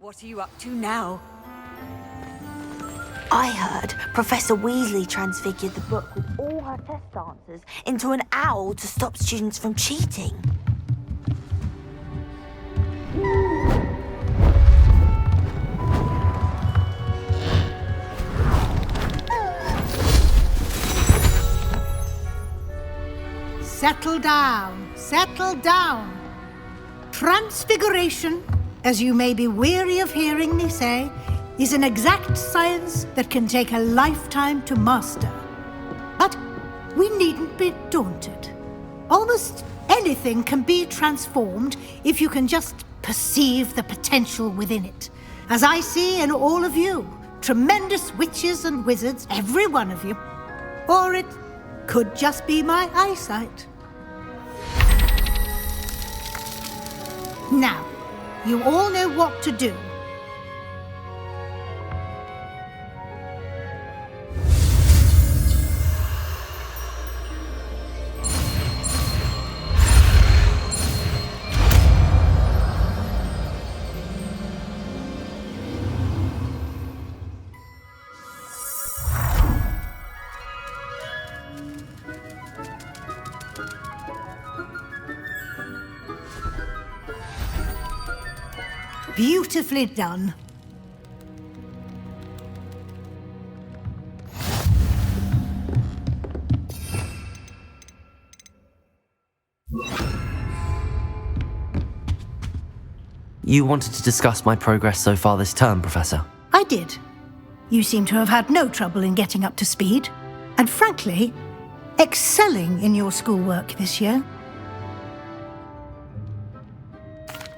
What are you up to now? I heard Professor Weasley transfigured the book with all her test answers into an owl to stop students from cheating. Settle down, settle down. Transfiguration, as you may be weary of hearing me say, is an exact science that can take a lifetime to master. But we needn't be daunted. Almost anything can be transformed if you can just perceive the potential within it. As I see in all of you, tremendous witches and wizards, every one of you. Or it could just be my eyesight. Now, you all know what to do. Beautifully done. You wanted to discuss my progress so far this term, Professor. I did. You seem to have had no trouble in getting up to speed, and frankly, excelling in your schoolwork this year.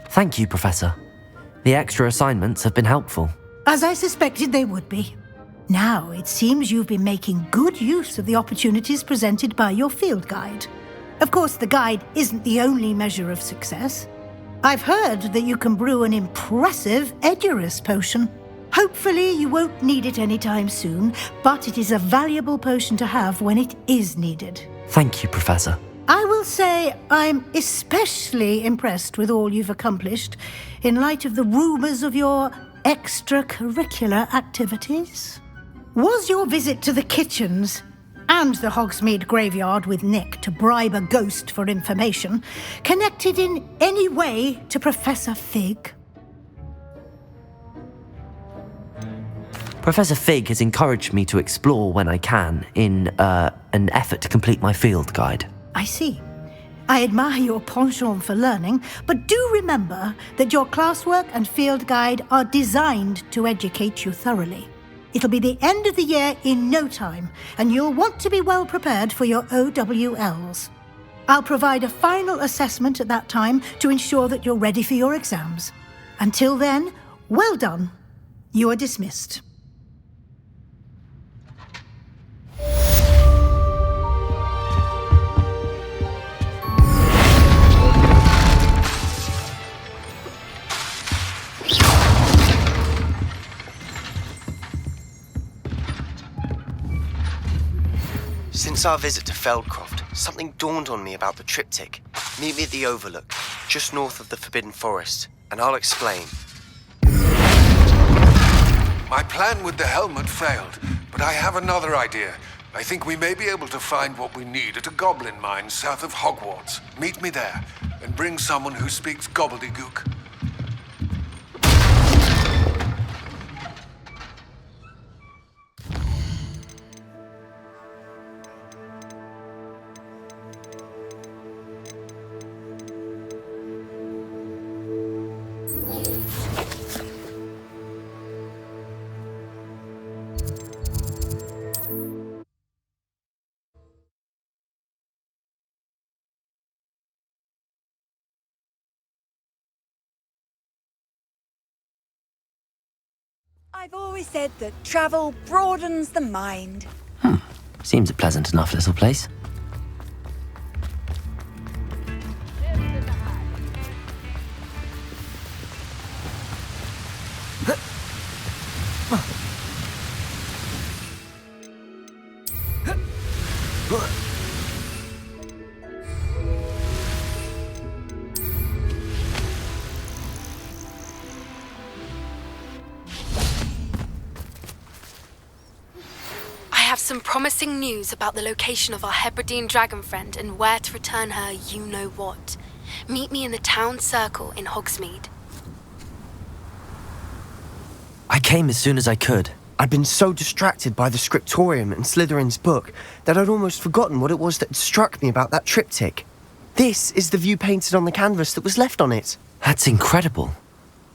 Thank you, Professor. The extra assignments have been helpful. As I suspected they would be. Now, it seems you've been making good use of the opportunities presented by your field guide. Of course, the guide isn't the only measure of success. I've heard that you can brew an impressive Edurus potion. Hopefully, you won't need it anytime soon, but it is a valuable potion to have when it is needed. Thank you, Professor. I will say I'm especially impressed with all you've accomplished in light of the rumours of your extracurricular activities. Was your visit to the kitchens and the Hogsmeade graveyard with Nick to bribe a ghost for information connected in any way to Professor Fig? Professor Fig has encouraged me to explore when I can in an effort to complete my field guide. I see. I admire your penchant for learning, but do remember that your classwork and field guide are designed to educate you thoroughly. It'll be the end of the year in no time, and you'll want to be well prepared for your OWLs. I'll provide a final assessment at that time to ensure that you're ready for your exams. Until then, well done. You are dismissed. Since our visit to Feldcroft, something dawned on me about the triptych. Meet me at the Overlook, just north of the Forbidden Forest, and I'll explain. My plan with the helmet failed, but I have another idea. I think we may be able to find what we need at a goblin mine south of Hogwarts. Meet me there, and bring someone who speaks gobbledygook. I've always said that travel broadens the mind. Seems a pleasant enough little place. promising news about the location of our Hebridean dragon friend and where to return her you-know-what. Meet me in the town circle in Hogsmeade. I came as soon as I could. I'd been so distracted by the scriptorium and Slytherin's book that I'd almost forgotten what it was that struck me about that triptych. This is the view painted on the canvas that was left on it. That's incredible.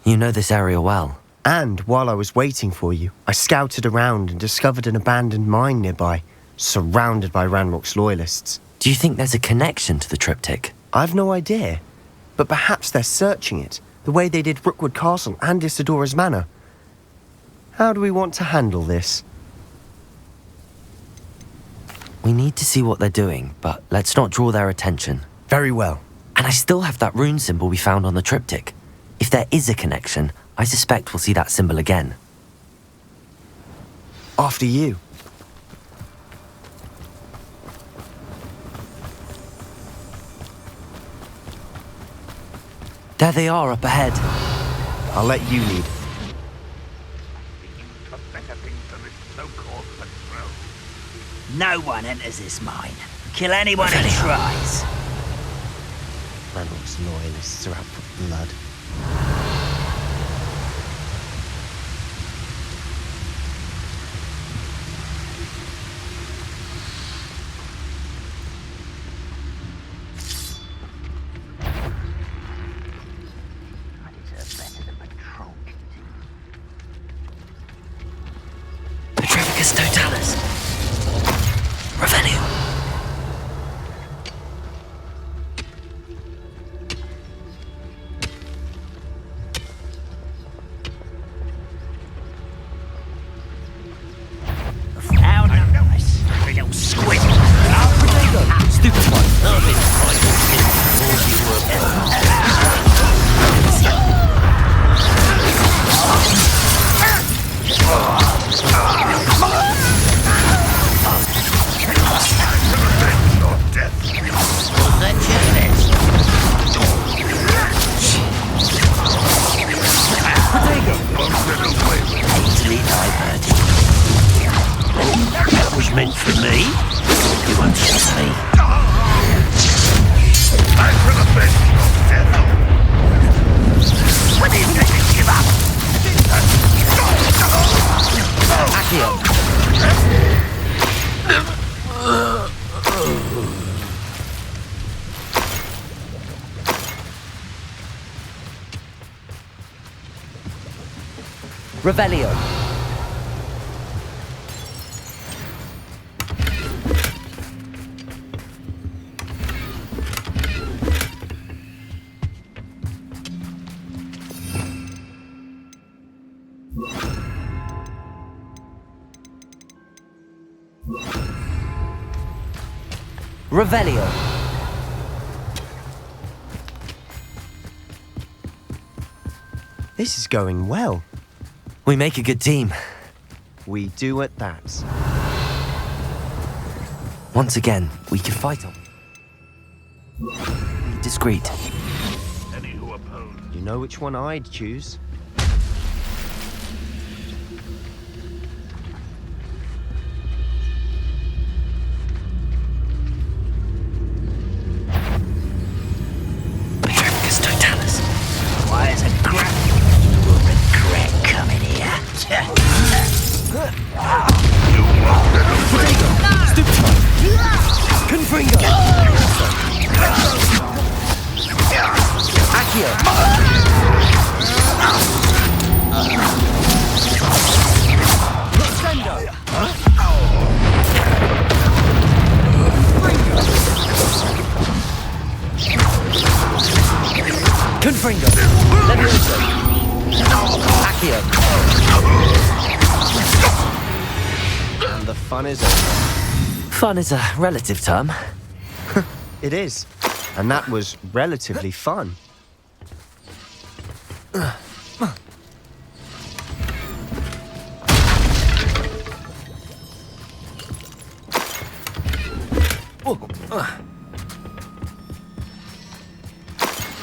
You know this area well. And while I was waiting for you, I scouted around and discovered an abandoned mine nearby, surrounded by Ranrock's loyalists. Do you think there's a connection to the triptych? I've no idea, but perhaps they're searching it, the way they did Rookwood Castle and Isidora's Manor. How do we want to handle this? We need to see what they're doing, but let's not draw their attention. Very well. And I still have that rune symbol we found on the triptych. If there is a connection, I suspect we'll see that symbol again. After you. There they are up ahead. I'll let you lead. No one enters this mine. Kill anyone who tries. Ranrock's loyalists are out for blood. Petrificus totalis. Revelio. Now nice. Little squid. Stupid one. That was meant for me. You won't trust me. When are you going to give up? Revelio. Revelio. This is going well. We make a good team. We do at that. Once again, we can fight on. Be discreet. You know which one I'd choose? Petrificus totalis. Why is a crap? You will regret coming here. Stupid one. Confringo. Accio. Confringo. Levioso. Accio. And the fun is over. Fun is a relative term. It is. And that was relatively fun.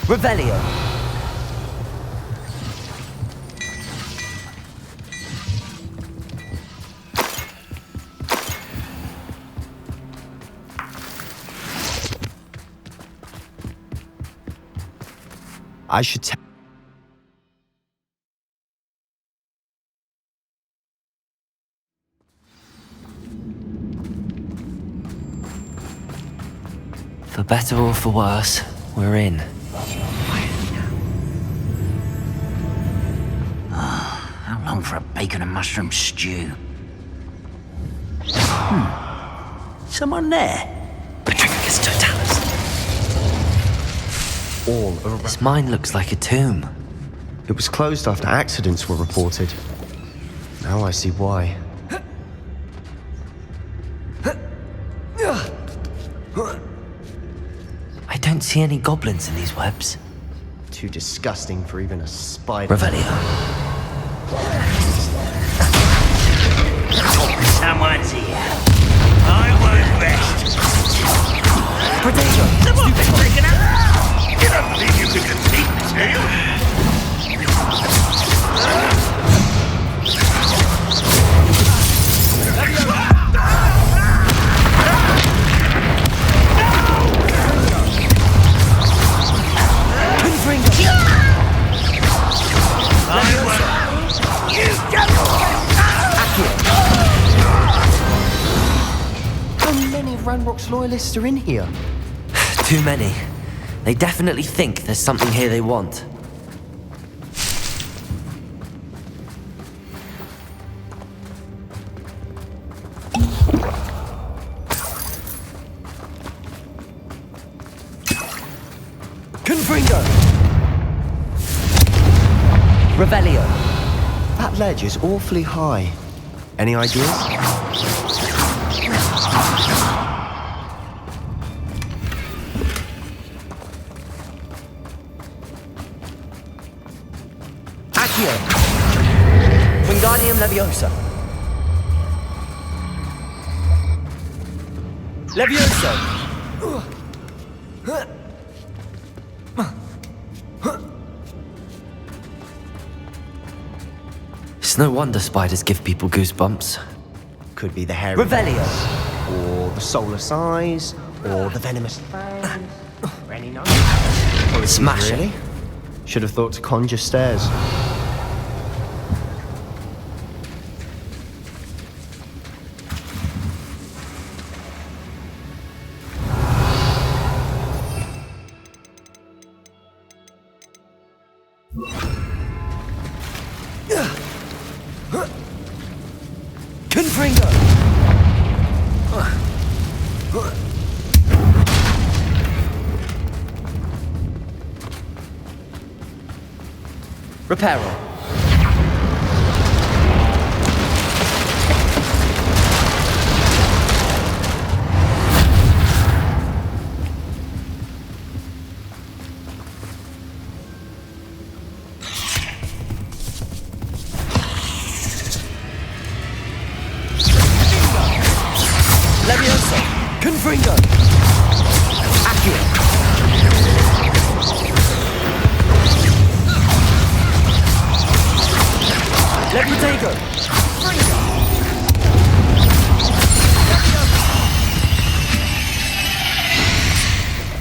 Revelio. I should tell. For better or for worse, we're in. How long for a bacon and mushroom stew? Someone there? Patricus Totalis. All around. This mine looks like a tomb. It was closed after accidents were reported. Now I see why. I don't see any goblins in these webs. Too disgusting for even a spider. Revelio. Someone's here. I won't rest. Potato! The wolf is breaking up! You don't think you can defeat this, do you? How many Ranrock's loyalists are in here? Too many. They definitely think there's something here they want. Confringo! Revelio. That ledge is awfully high. Any ideas? Accio. Wingardium Leviosa. Levioso. It's no wonder spiders give people goosebumps. Could be the hairy Revelio. or the soulless eyes, or the venomous fangs, or any number. Smash it. Really? Should have thought to conjure stairs. Confringo. Reparo. Levioso. Confringo. Accio. Leprotego.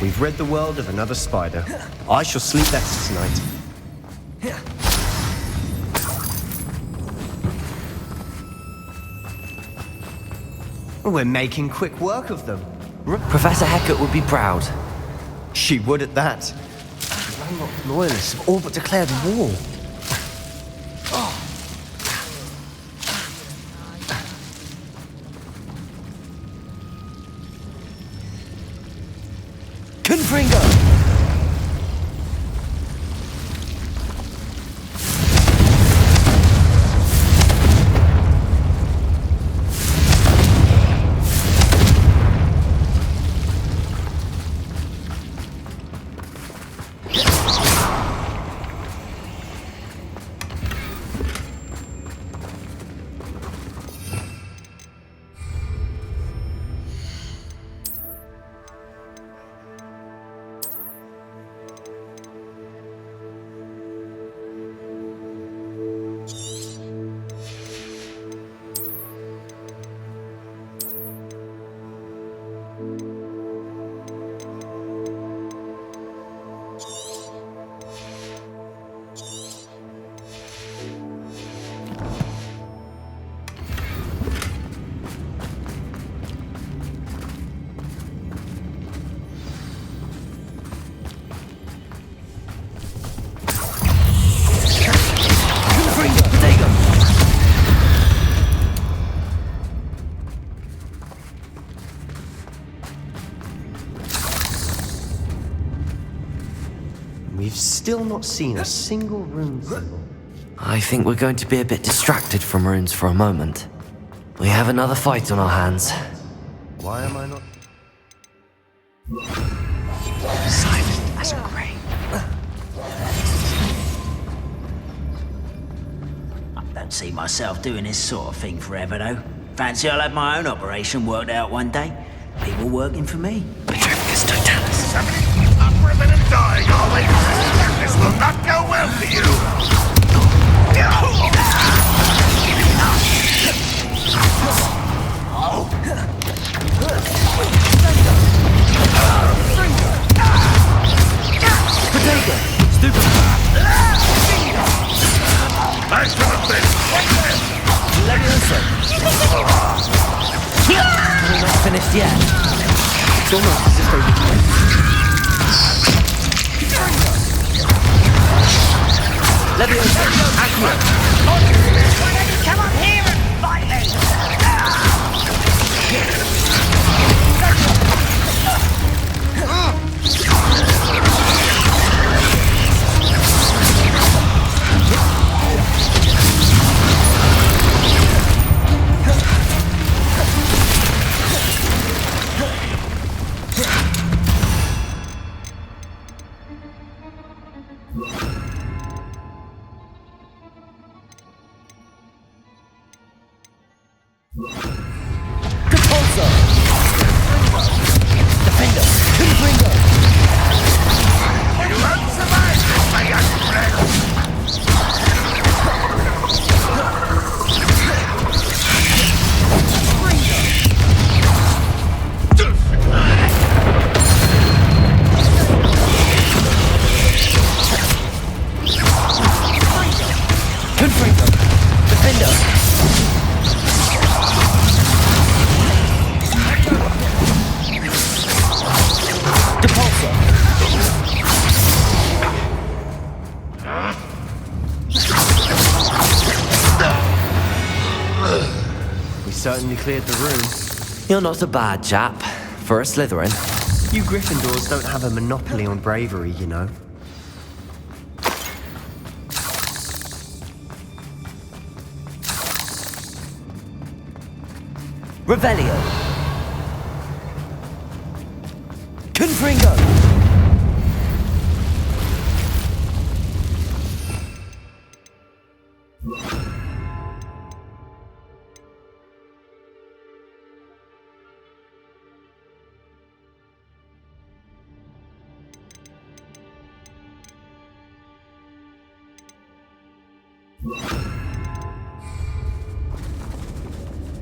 We've rid the world of another spider. I shall sleep better tonight. We're making quick work of them. Professor Hecat would be proud. She would at that. Ranrock loyalists have all but declared war. Confringo. we've still not seen a single rune symbol. I think we're going to be a bit distracted from runes for a moment. We have another fight on our hands. Why am I not... Silent as a grave. I don't see myself doing this sort of thing forever, though. Fancy I'll have my own operation worked out one day. People working for me. Petrificus totalis. Somebody unworthy and dying, all they This will not go well for you. Potato! Stupid! Back to the thing. Leviosa! We're not finished yet. It's almost as if they were... Leviosa! Accio! Come on here and fight me! Certainly cleared the room. You're not a bad chap. For a Slytherin. You Gryffindors don't have a monopoly on bravery, you know. Revelio. Confringo.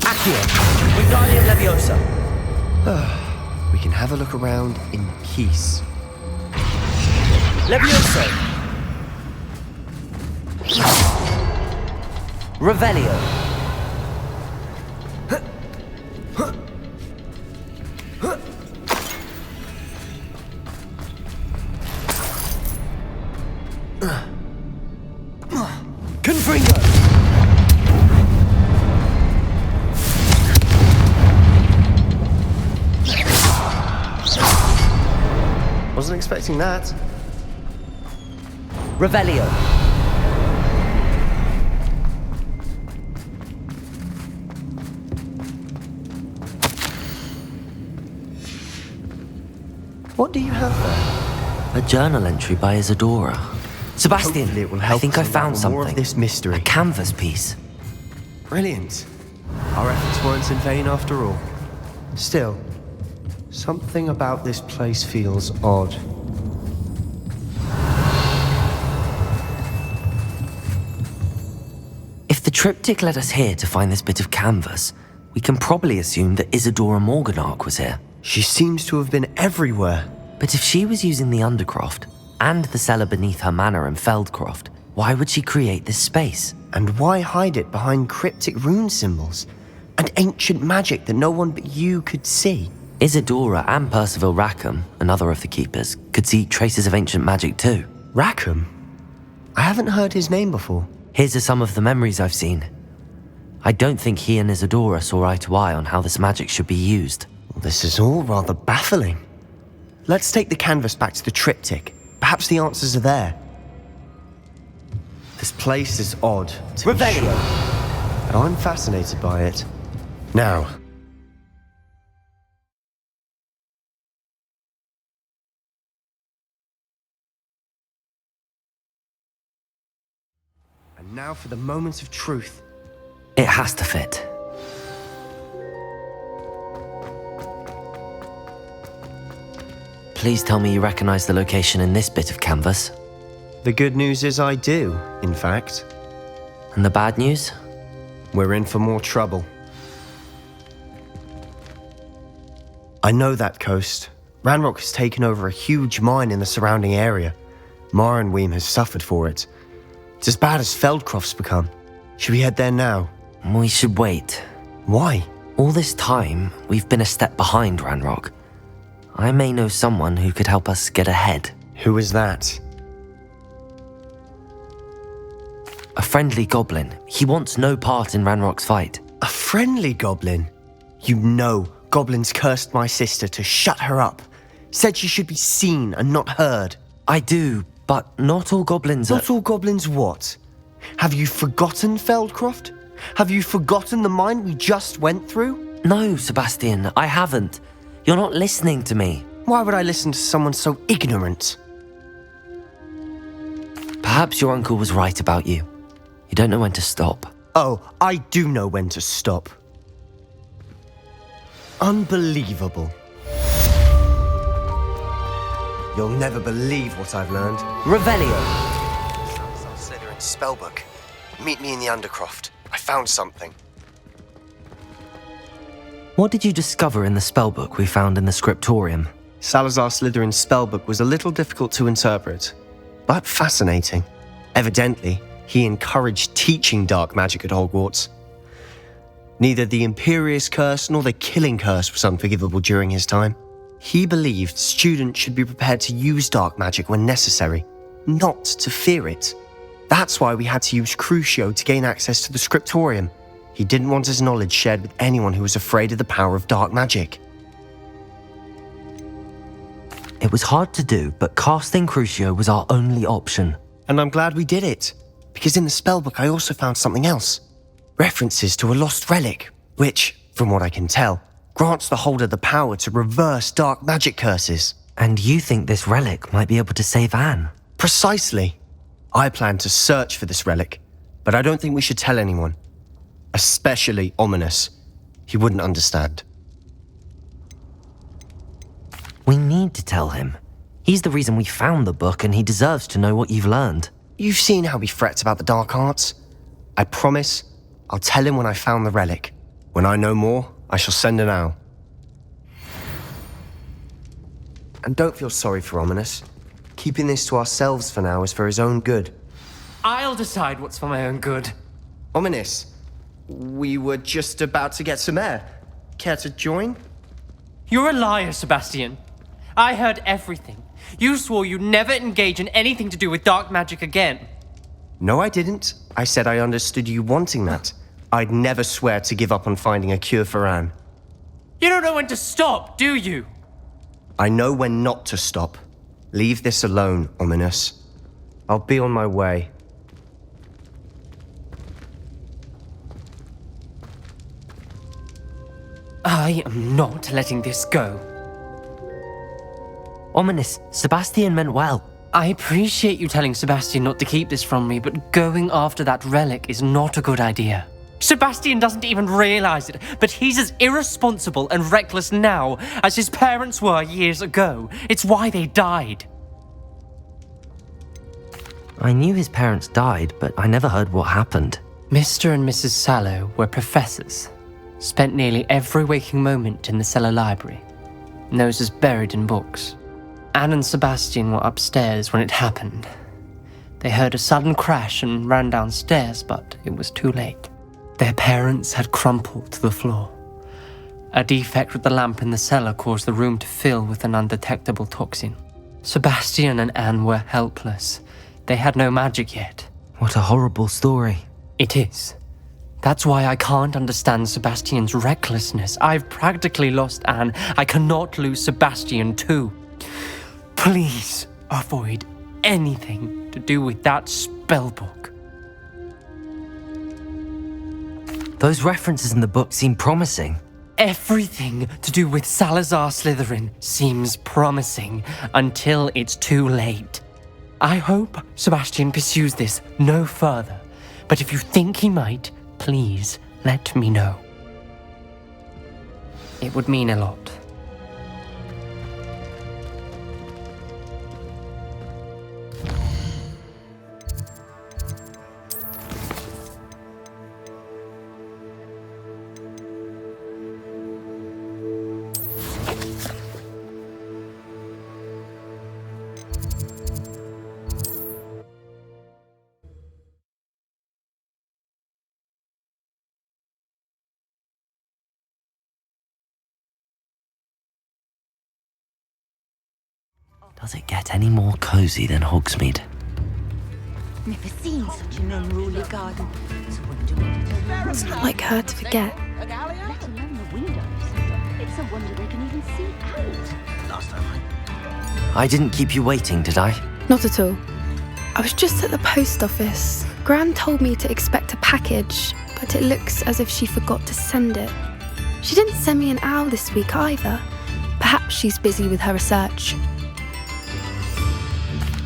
Accio. Wingardium Leviosa. We can have a look around in peace. Leviosa. Revelio. Confringo. Wasn't expecting that. Revelio. What do you have there? A journal entry by Isadora. Sebastian, Hopefully it will I help think I us found unravel more something. of this mystery. A canvas piece. Brilliant. Our efforts weren't in vain after all. Still, something about this place feels odd. If the triptych led us here to find this bit of canvas, we can probably assume that Isadora Morganach was here. She seems to have been everywhere. But if she was using the Undercroft and the cellar beneath her manor in Feldcroft, why would she create this space? And why hide it behind cryptic rune symbols and ancient magic that no one but you could see? Isadora and Percival Rackham, another of the keepers, could see traces of ancient magic too. Rackham? I haven't heard his name before. Here's are some of the memories I've seen. I don't think he and Isadora saw eye to eye on how this magic should be used. This is all rather baffling. Let's take the canvas back to the triptych. Perhaps the answers are there. This place is odd, to be sure, but I'm fascinated by it. Now, and now for the moment of truth. It has to fit. Please tell me you recognize the location in this bit of canvas. The good news is I do, in fact. And the bad news? We're in for more trouble. I know that coast. Ranrock has taken over a huge mine in the surrounding area. Marenweem has suffered for it. It's as bad as Feldcroft's become. Should we head there now? We should wait. Why? All this time, we've been a step behind Ranrock. I may know someone who could help us get ahead. Who is that? A friendly goblin. He wants no part in Ranrock's fight. A friendly goblin? You know goblins cursed my sister to shut her up. Said she should be seen and not heard. I do, but not all goblins Not all goblins what? Have you forgotten Feldcroft? Have you forgotten the mine we just went through? No, Sebastian, I haven't. You're not listening to me. Why would I listen to someone so ignorant? Perhaps your uncle was right about you. You don't know when to stop. Oh, I do know when to stop. Unbelievable. You'll never believe what I've learned. Revelio. Slytherin's spellbook. Meet me in the Undercroft. I found something. What did you discover in the spellbook we found in the scriptorium? Salazar Slytherin's spellbook was a little difficult to interpret, but fascinating. Evidently, he encouraged teaching dark magic at Hogwarts. Neither the Imperious Curse nor the Killing Curse was unforgivable during his time. He believed students should be prepared to use dark magic when necessary, not to fear it. That's why we had to use Crucio to gain access to the scriptorium. He didn't want his knowledge shared with anyone who was afraid of the power of dark magic. It was hard to do, but casting Crucio was our only option. And I'm glad we did it, because in the spellbook I also found something else. References to a lost relic, which, from what I can tell, grants the holder the power to reverse dark magic curses. And you think this relic might be able to save Anne? Precisely. I plan to search for this relic, but I don't think we should tell anyone. Especially Ominous. He wouldn't understand. We need to tell him. He's the reason we found the book, and he deserves to know what you've learned. You've seen how he frets about the dark arts. I promise I'll tell him when I found the relic. When I know more, I shall send an owl. And don't feel sorry for Ominous. Keeping this to ourselves for now is for his own good. I'll decide what's for my own good. Ominous, we were just about to get some air. Care to join? You're a liar, Sebastian. I heard everything. You swore you'd never engage in anything to do with dark magic again. No, I didn't. I said I understood you wanting that. I'd never swear to give up on finding a cure for Anne. You don't know when to stop, do you? I know when not to stop. Leave this alone, Ominous. I'll be on my way. I am not letting this go. Ominous, Sebastian meant well. I appreciate you telling Sebastian not to keep this from me, but going after that relic is not a good idea. Sebastian doesn't even realize it, but he's as irresponsible and reckless now as his parents were years ago. It's why they died. I knew his parents died, but I never heard what happened. Mr. and Mrs. Sallow were professors. Spent nearly every waking moment in the cellar library. Noses buried in books. Anne and Sebastian were upstairs when it happened. They heard a sudden crash and ran downstairs, but it was too late. Their parents had crumpled to the floor. A defect with the lamp in the cellar caused the room to fill with an undetectable toxin. Sebastian and Anne were helpless. They had no magic yet. What a horrible story. It is. That's why I can't understand Sebastian's recklessness. I've practically lost Anne. I cannot lose Sebastian too. Please, avoid anything to do with that spell book. Those references in the book seem promising. Everything to do with Salazar Slytherin seems promising until it's too late. I hope Sebastian pursues this no further, but if you think he might, please let me know. It would mean a lot. Does it get any more cozy than Hogsmeade? Never seen such an unruly garden. It's a wonder what It's not like her to forget. Let alone the windows. It's a wonder they can even see out. Last time I didn't keep you waiting, did I? Not at all. I was just at the post office. Gran told me to expect a package, but it looks as if she forgot to send it. She didn't send me an owl this week either. Perhaps she's busy with her research.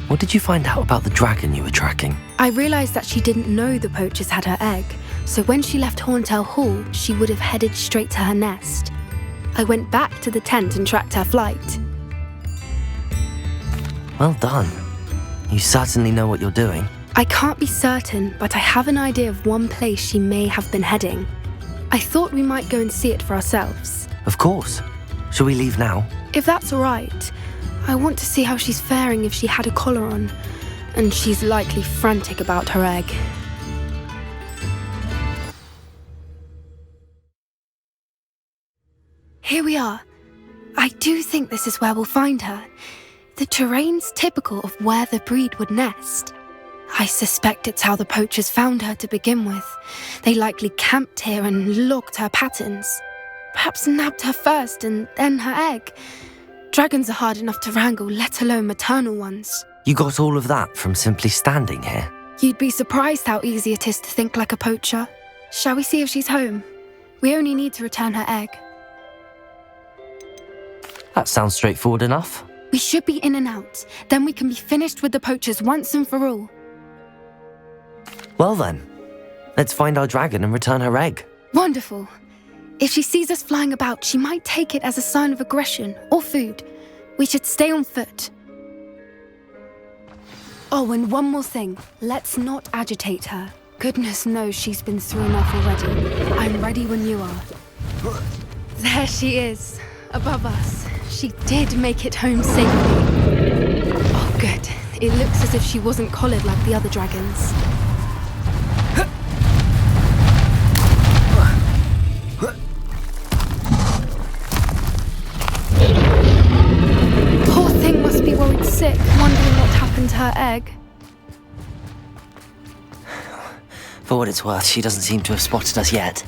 What did you find out about the dragon you were tracking? I realised that she didn't know the poachers had her egg, so when she left Horntail Hall, she would have headed straight to her nest. I went back to the tent and tracked her flight. Well done. You certainly know what you're doing. I can't be certain, but I have an idea of one place she may have been heading. I thought we might go and see it for ourselves. Of course. Shall we leave now? If that's all right. I want to see how she's faring if she had a collar on, and she's likely frantic about her egg. Here we are. I do think this is where we'll find her. The terrain's typical of where the breed would nest. I suspect it's how the poachers found her to begin with. They likely camped here and logged her patterns. Perhaps nabbed her first and then her egg. Dragons are hard enough to wrangle, let alone maternal ones. You got all of that from simply standing here? You'd be surprised how easy it is to think like a poacher. Shall we see if she's home? We only need to return her egg. That sounds straightforward enough. We should be in and out. Then we can be finished with the poachers once and for all. Well then, let's find our dragon and return her egg. Wonderful. If she sees us flying about, she might take it as a sign of aggression or food. We should stay on foot. Oh, and one more thing. Let's not agitate her. Goodness knows she's been through enough already. I'm ready when you are. There she is, above us. She did make it home safely. Oh, good. It looks as if she wasn't collared like the other dragons. Poor thing must be worried sick, wondering what happened to her egg. For what it's worth, she doesn't seem to have spotted us yet.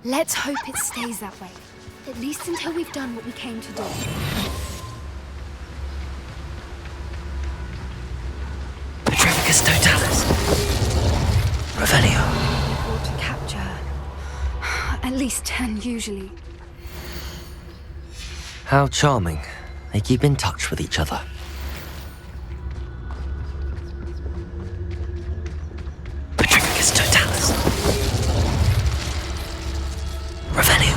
Let's hope it stays that way. At least until we've done what we came to do. Petrificus totalis. Revelio. Or to capture her. At least 10 usually. How charming. They keep in touch with each other. Petrificus totalis. Revelio.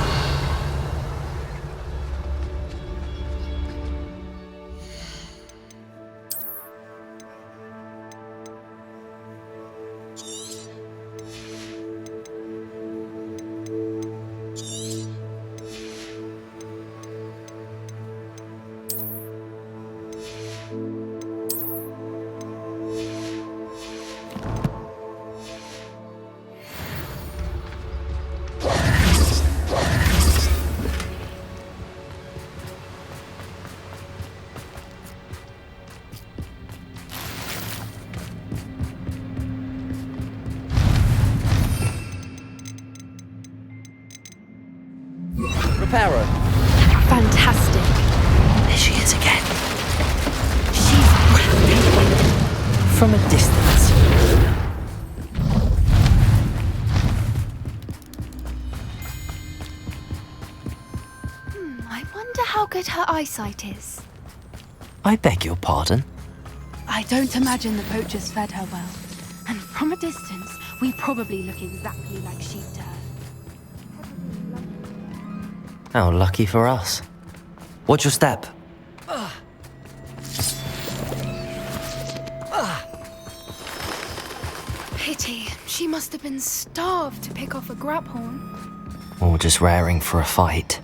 Reparo. Fantastic. There she is again. how good her eyesight is? I beg your pardon? I don't imagine the poachers fed her well. And from a distance, we probably look exactly like sheep to her. How lucky for us. Watch your step. Pity. She must have been starved to pick off a graphorn. Or just raring for a fight.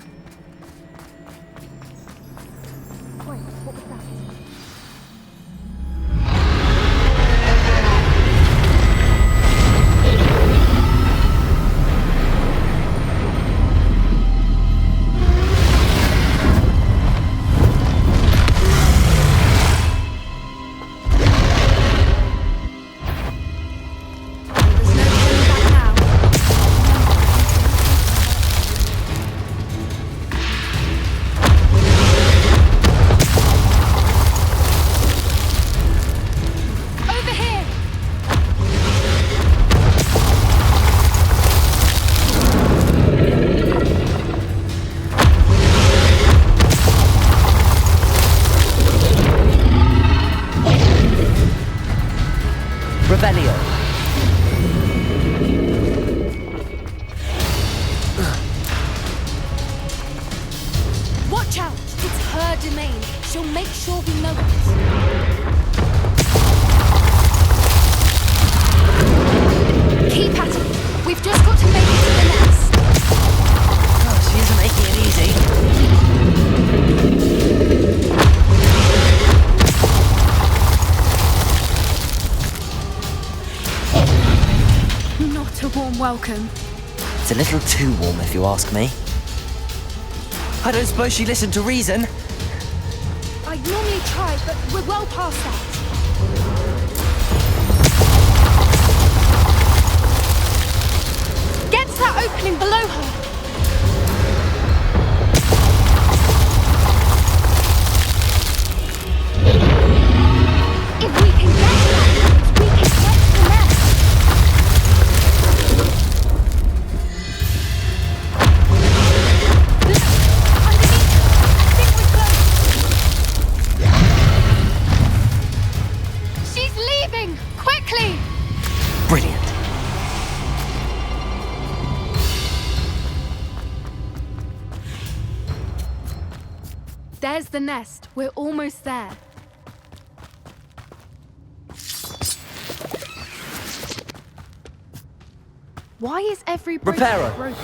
Watch out! It's her domain. She'll make sure we know it. Keep at it. We've just got to make it to the nest. Oh, she isn't making it easy. Not a warm welcome. It's a little too warm, if you ask me. I don't suppose she listened to reason. I normally try, but we're well past that. Get to that opening below her. If we can get to that, we can get to the nest. Brilliant. There's the nest. We're almost there. Why is every bridge Reparo. broken?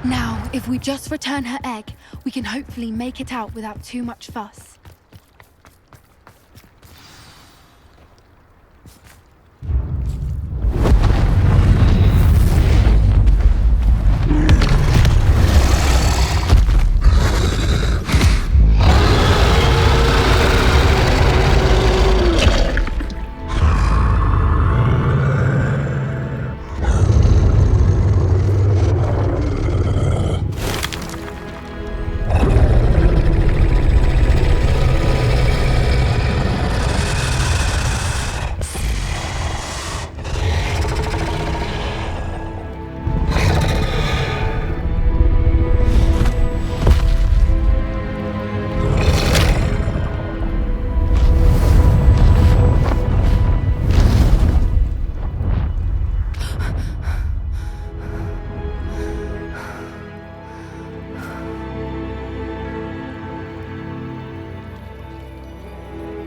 Now, if we just return her egg, we can hopefully make it out without too much fuss.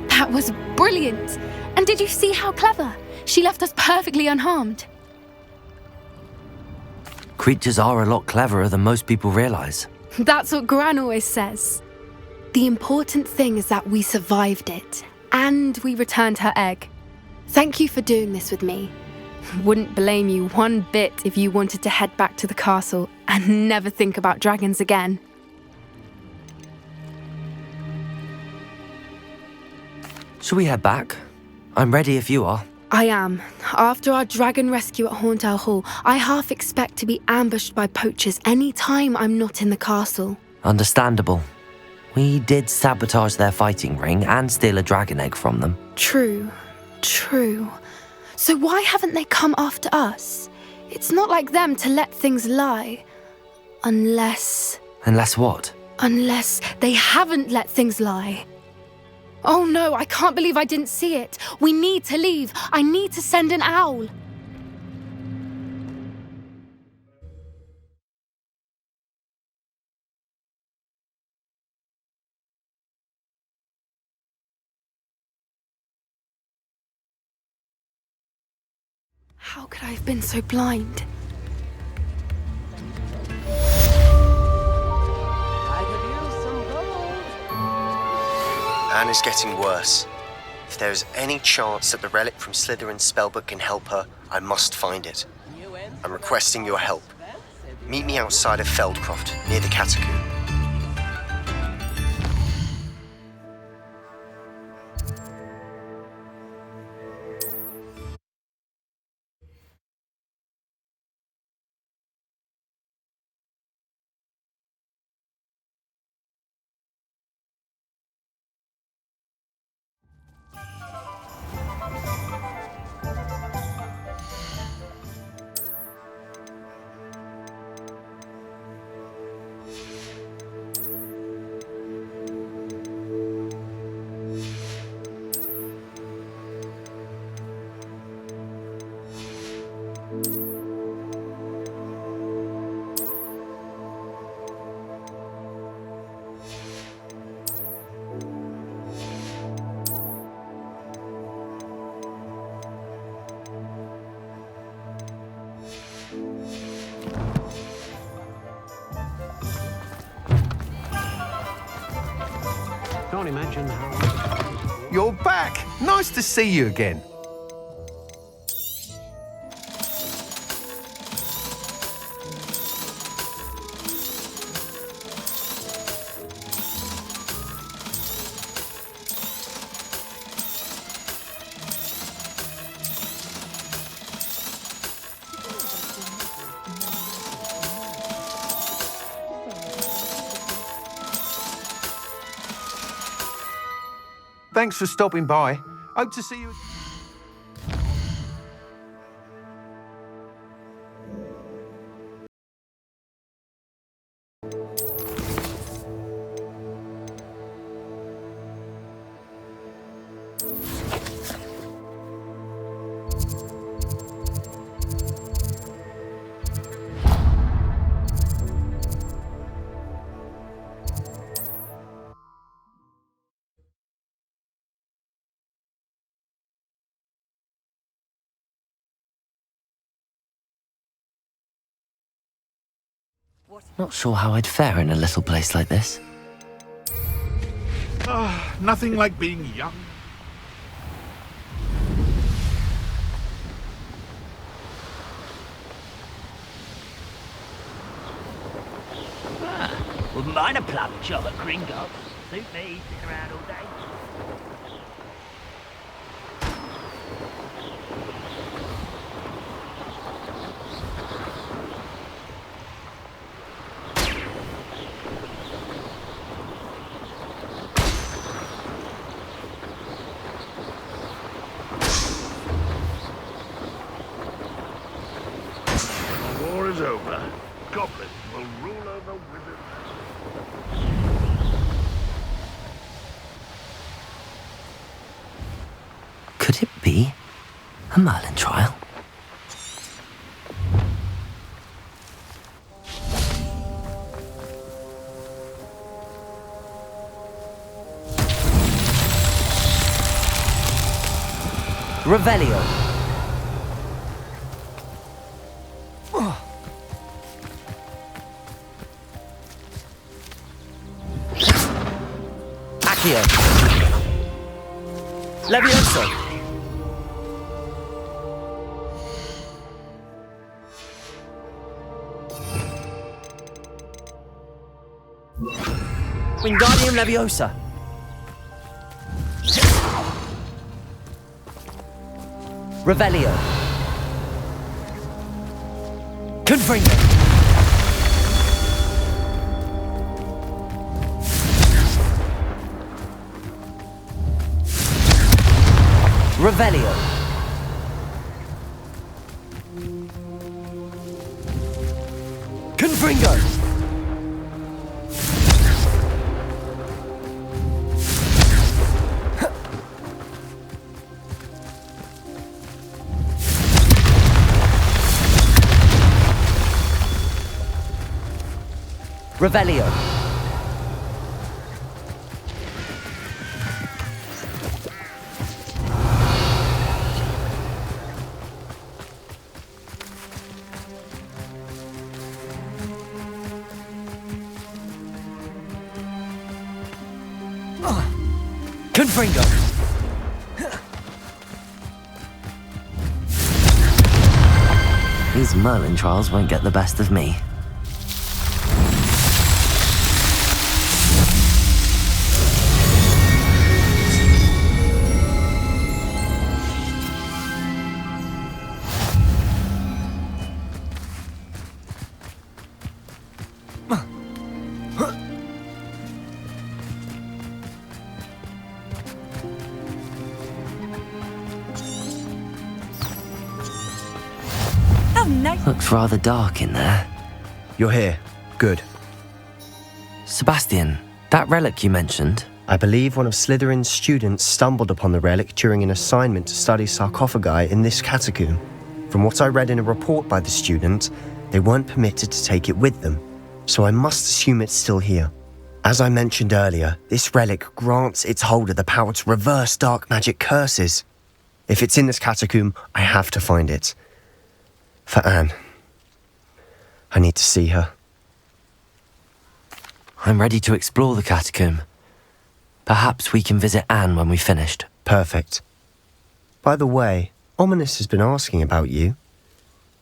That was brilliant! And did you see how clever? She left us perfectly unharmed. Creatures are a lot cleverer than most people realize. That's what Gran always says. The important thing is that we survived it, and we returned her egg. Thank you for doing this with me. Wouldn't blame you one bit if you wanted to head back to the castle and never think about dragons again. Shall we head back? I'm ready if you are. I am. After our dragon rescue at Hauntel Hall, I half expect to be ambushed by poachers any time I'm not in the castle. Understandable. We did sabotage their fighting ring and steal a dragon egg from them. True. So why haven't they come after us? It's not like them to let things lie. Unless what? Unless they haven't let things lie. Oh no, I can't believe I didn't see it. We need to leave. I need to send an owl. How could I have been so blind? Anne is getting worse. If there is any chance that the relic from Slytherin's spellbook can help her, I must find it. I'm requesting your help. Meet me outside of Feldcroft, near the catacomb. Can't imagine how... You're back! Nice to see you again. Thanks for stopping by. Hope to see you... Not sure how I'd fare in a little place like this. Nothing like being young. Wouldn't mind a plum job at Gringotts. Suit me, sitting around all day. The war is over. Goblins will rule over wizards. Could it be a Merlin trial? Revelio. Accio. Levioso. Wingardium Leviosa. Revelio. Confringo. Revelio. Confringo! Revelio. Confringo. These Merlin trials won't get the best of me. Oh, no. Looks rather dark in there. You're here. Good. Sebastian, that relic you mentioned, I believe one of Slytherin's students stumbled upon the relic during an assignment to study sarcophagi in this catacomb. From what I read in a report by the student, they weren't permitted to take it with them, so I must assume it's still here. As I mentioned earlier, this relic grants its holder the power to reverse dark magic curses. If it's in this catacomb, I have to find it. For Anne. I need to see her. I'm ready to explore the catacomb. Perhaps we can visit Anne when we've finished. Perfect. By the way, Ominous has been asking about you.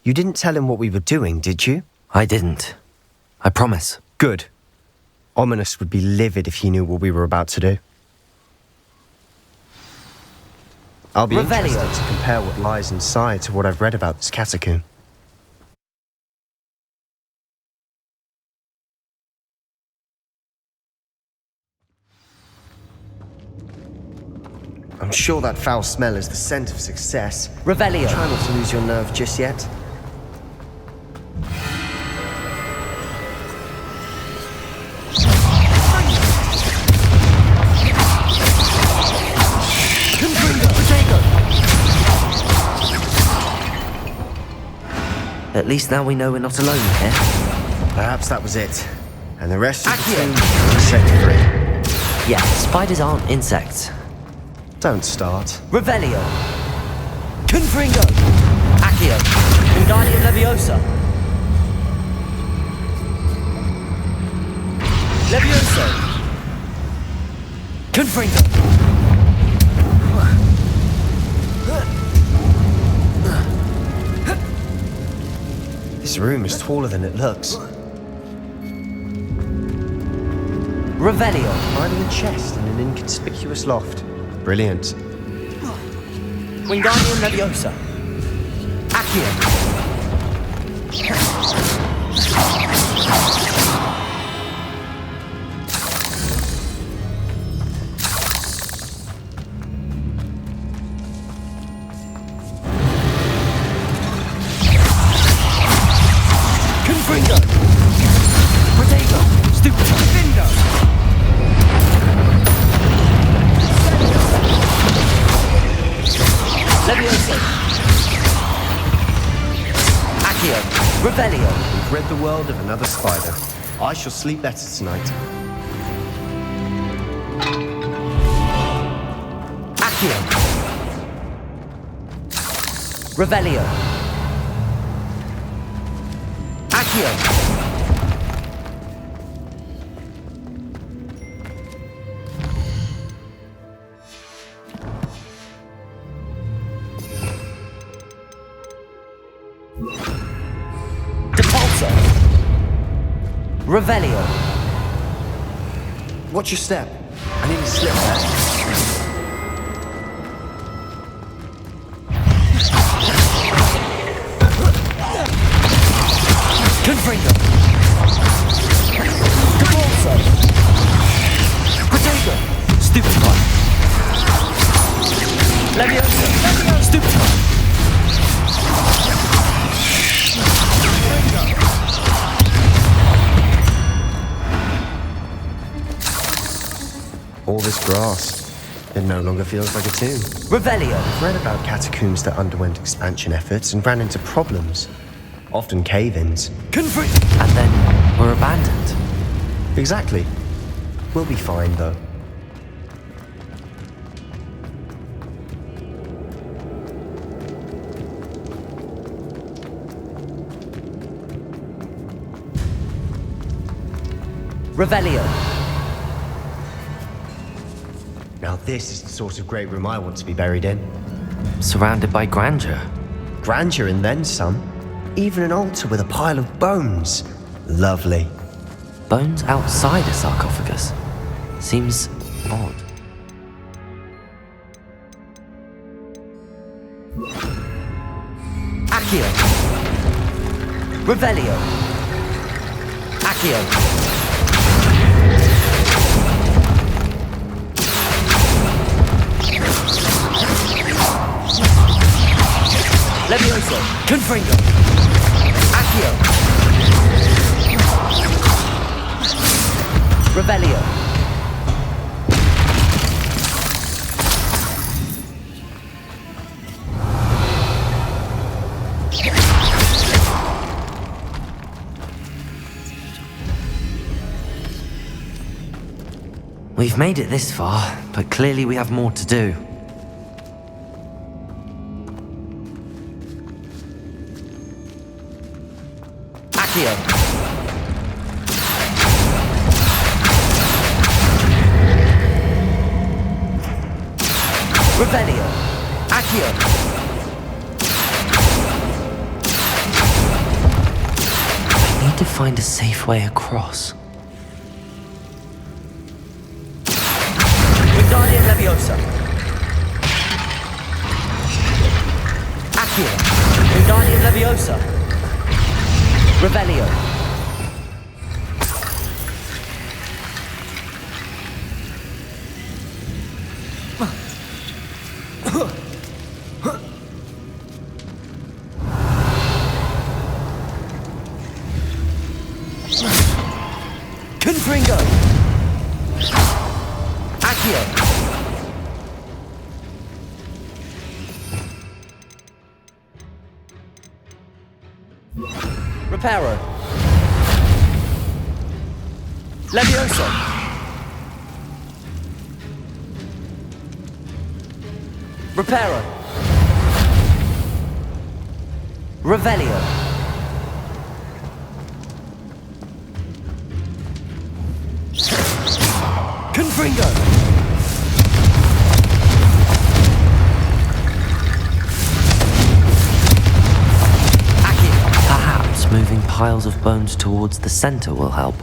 You didn't tell him what we were doing, did you? I didn't. I promise. Good. Ominous would be livid if he knew what we were about to do. I'll be interested to compare what lies inside to what I've read about this catacomb. I'm sure that foul smell is the scent of success. Revelio. Try not to lose your nerve just yet. At least now we know we're not alone here. Perhaps that was it. And the rest of the team set free. Yeah, spiders aren't insects. Don't start. Revelio. Confringo. Accio. Wingardium Leviosa. Levioso. Confringo. This room is taller than it looks. Revelio. Finding a chest in an inconspicuous loft. Brilliant. Wingardium Leviosa. Accio. Confringo. Protego. Stupido. Leviosa. Accio. Revelio. We've read the world of another spider. I shall sleep better tonight. Accio. Revelio. Accio. Depulso. Revelio. Watch your step. I nearly slipped there. Confringo. Depulso. Protego. Stupefy. Leviosa. Stupefy. All this grass. It no longer feels like a tomb. Revelio! I've read about catacombs that underwent expansion efforts and ran into problems. Often cave-ins. And then were abandoned. Exactly. We'll be fine, though. Revelio! Now this is the sort of great room I want to be buried in. Surrounded by grandeur. Grandeur and then some. Even an altar with a pile of bones. Lovely. Bones outside a sarcophagus. Seems odd. Accio! Revelio! Accio! Levioso! Confringo! Accio! Revelio! We've made it this far, but clearly we have more to do. Accio! Revelio! Accio! I need to find a safe way across. Wingardium Leviosa! Accio! Wingardium Leviosa! Revelio! Confringo! Accio! Reparo! Levioso! Reparo! Revelio! Confringo! Perhaps moving piles of bones towards the center will help.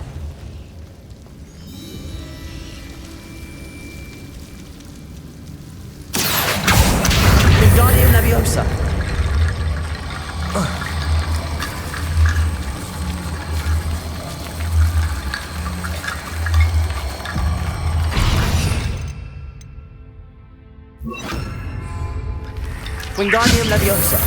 Wingardium Leviosa! Wingardium Leviosa!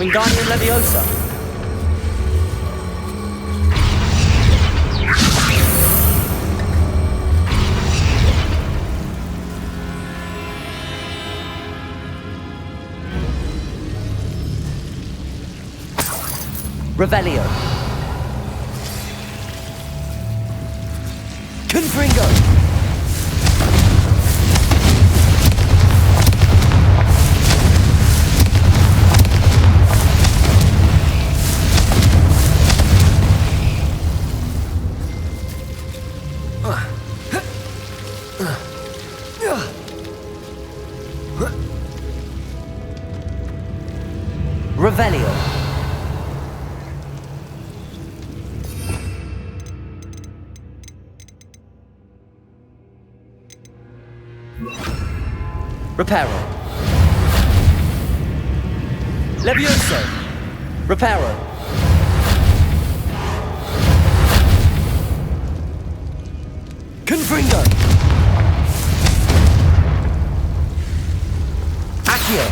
Wingardium Leviosa! Revelio! Confringo! Revelio! Reparo. Levioso. Reparo. Confringo. Accio.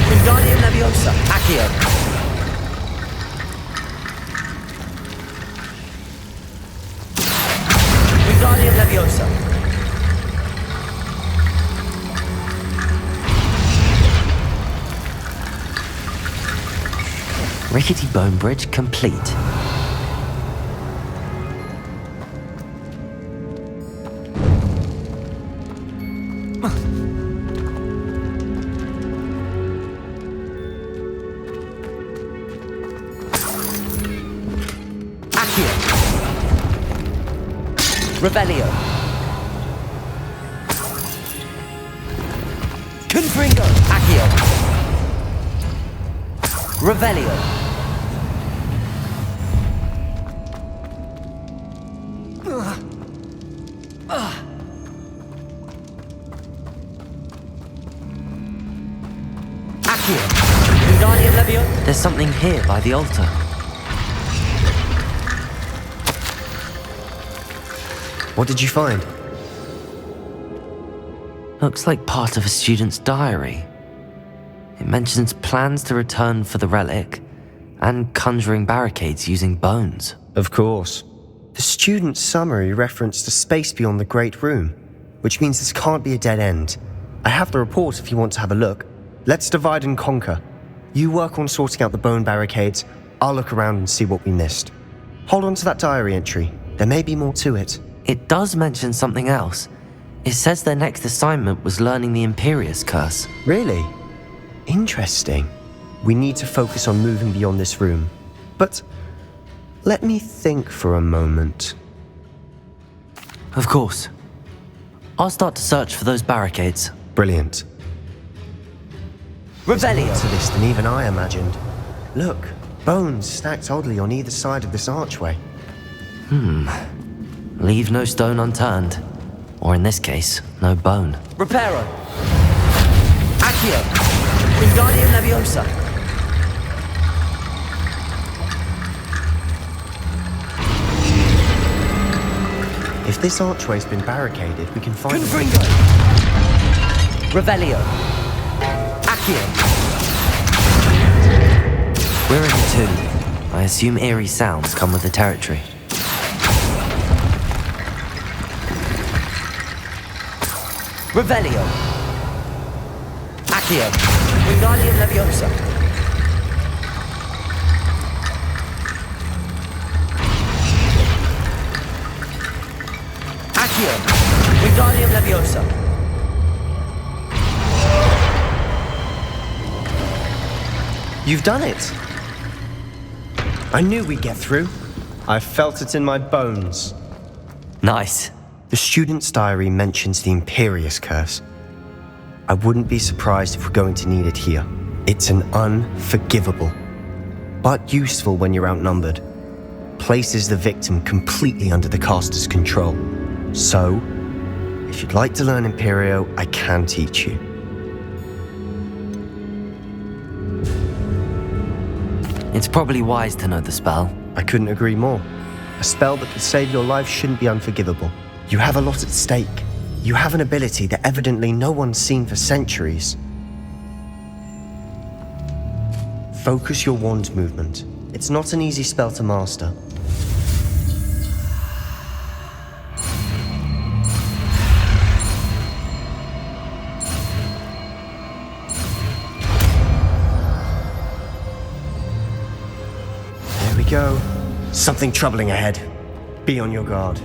Wingardium Leviosa. Accio. Wingardium Leviosa. Rickety bone bridge complete. Accio. Revelio. Confringo. Accio. Revelio. Accio. Wingardium Leviosa. There's something here by the altar. What did you find? Looks like part of a student's diary. It mentions plans to return for the relic and conjuring barricades using bones. Of course. The student's summary referenced a space beyond the Great Room, which means this can't be a dead end. I have the report if you want to have a look. Let's divide and conquer. You work on sorting out the bone barricades. I'll look around and see what we missed. Hold on to that diary entry. There may be more to it. It does mention something else. It says their next assignment was learning the Imperius Curse. Really? Interesting. We need to focus on moving beyond this room. But let me think for a moment. Of course. I'll start to search for those barricades. Brilliant. Revelio. There's more to this than even I imagined. Look, bones stacked oddly on either side of this archway. Leave no stone unturned. Or in this case, no bone. Reparo. Accio. Wingardium Leviosa. If this archway's been barricaded, we can find... Confringo. Revelio. Accio. We're in the tomb. I assume eerie sounds come with the territory. Revelio. Accio. Wingardium Leviosa. Accio. Wingardium Leviosa. You've done it! I knew we'd get through. I felt it in my bones. Nice. The student's diary mentions the Imperius Curse. I wouldn't be surprised if we're going to need it here. It's an unforgivable, but useful when you're outnumbered. Places the victim completely under the caster's control. So, if you'd like to learn Imperio, I can teach you. It's probably wise to know the spell. I couldn't agree more. A spell that could save your life shouldn't be unforgivable. You have a lot at stake. You have an ability that evidently no one's seen for centuries. Focus your wand movement. It's not an easy spell to master. There we go. Something troubling ahead. Be on your guard.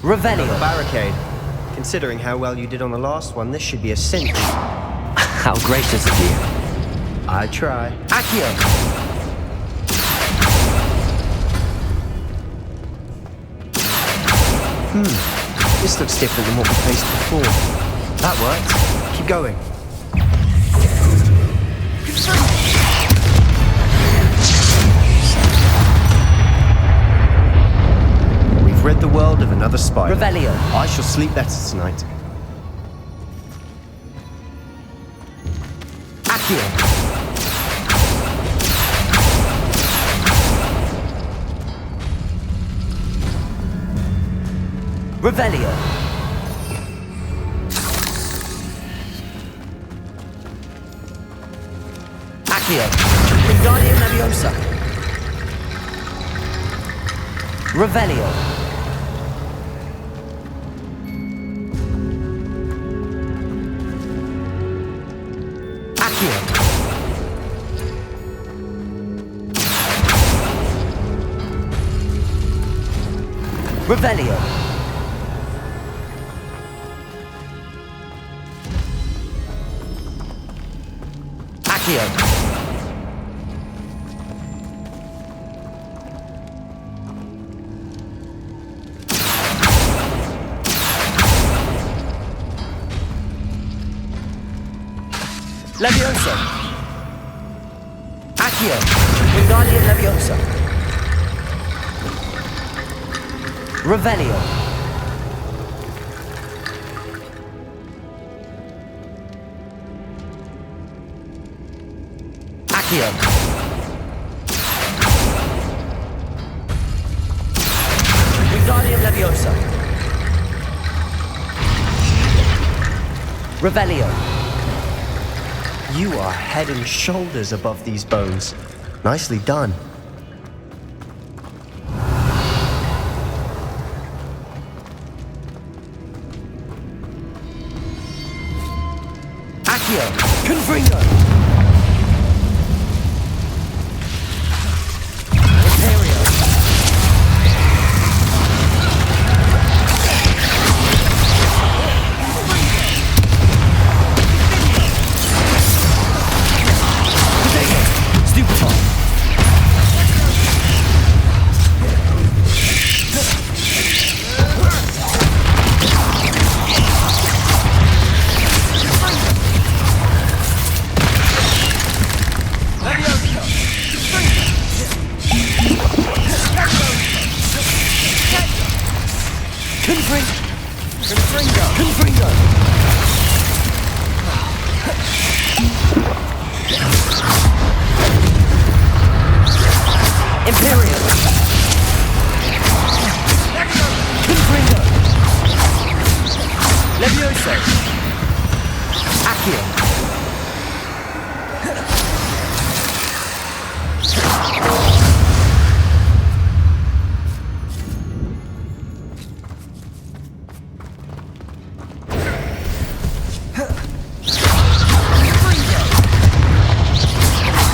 Revelio. Barricade. Considering how well you did on the last one, this should be a cinch. How gracious of you. I try. Accio. This looks different than what we faced before. That worked. Keep going. We've rid the world of another spider. Revelio. I shall sleep better tonight. Accio. Revelio. Accio. Wingardium Leviosa. Revelio. Accio. Revelio. Accio. Leviosa. Accio. Wingardium Leviosa. Revelio. Accio. Wingardium Leviosa. Revelio. You are head and shoulders above these bones. Nicely done. Accio. Confringo. Imperio. Stupefy. Confringo. Imperial. Confringo. Levioso. Accio.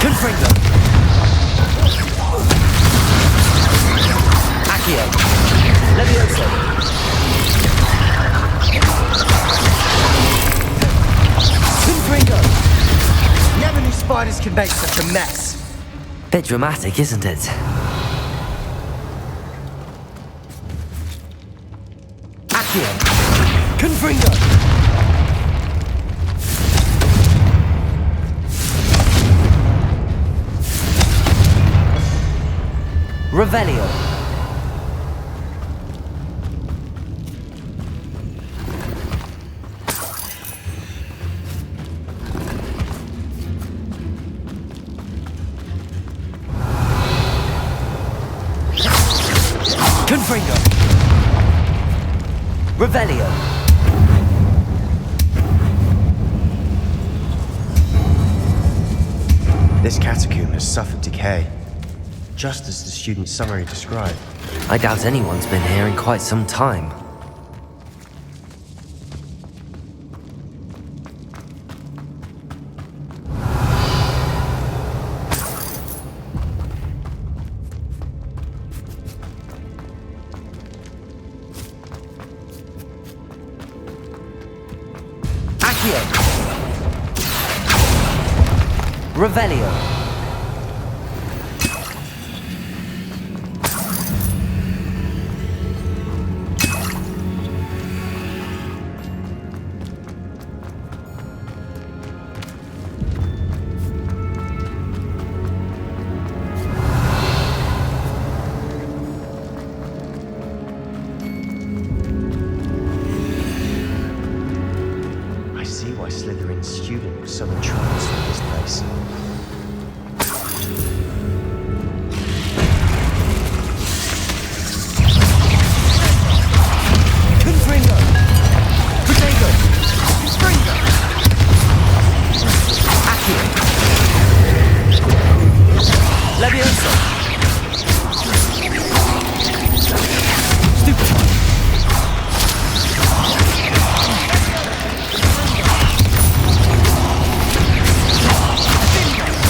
Confringo. Accio. Levioso. Confringo. Never knew spiders could make such a mess. Bit dramatic, isn't it? Accio. Confringo. Revelio. Confringo. Revelio. This catacomb has suffered decay, just as the student's summary described. I doubt anyone's been here in quite some time. Accio. Revelio. I see why Slytherin's student was so entranced with this place. Confringo! Protego! Confringo! Accio. Levioso. Stupefy.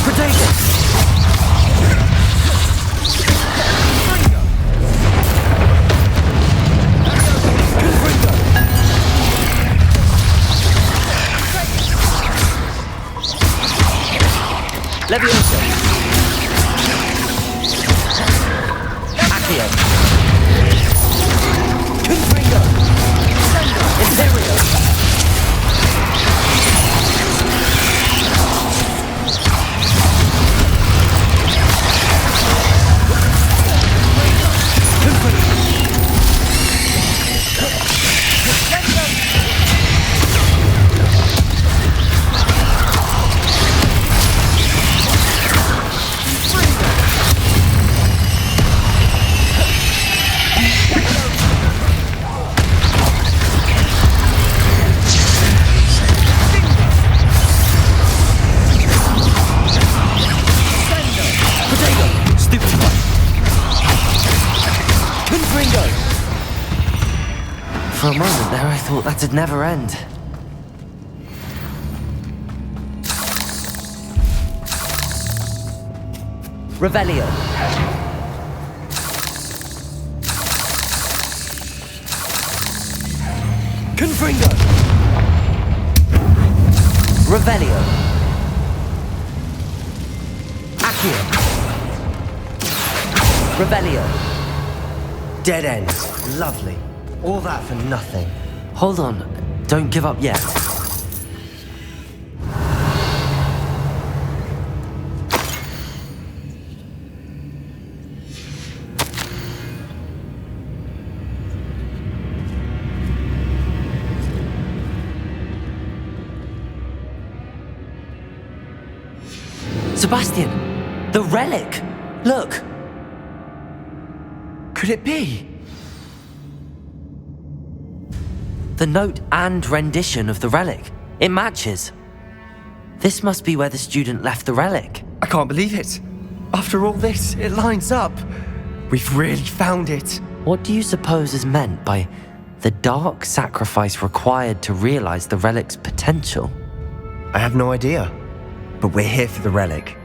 Protego. Levioso. Accio. Confringo! Imperio. For a moment there, I thought that'd never end. Revelio. Confringo! Revelio. Accio. Revelio. Dead end. Lovely. All that for nothing. Hold on, don't give up yet. Sebastian, the relic! Look! Could it be? The note and rendition of the relic. It matches. This must be where the student left the relic. I can't believe it. After all this, it lines up. We've really found it. What do you suppose is meant by the dark sacrifice required to realize the relic's potential? I have no idea. But we're here for the relic.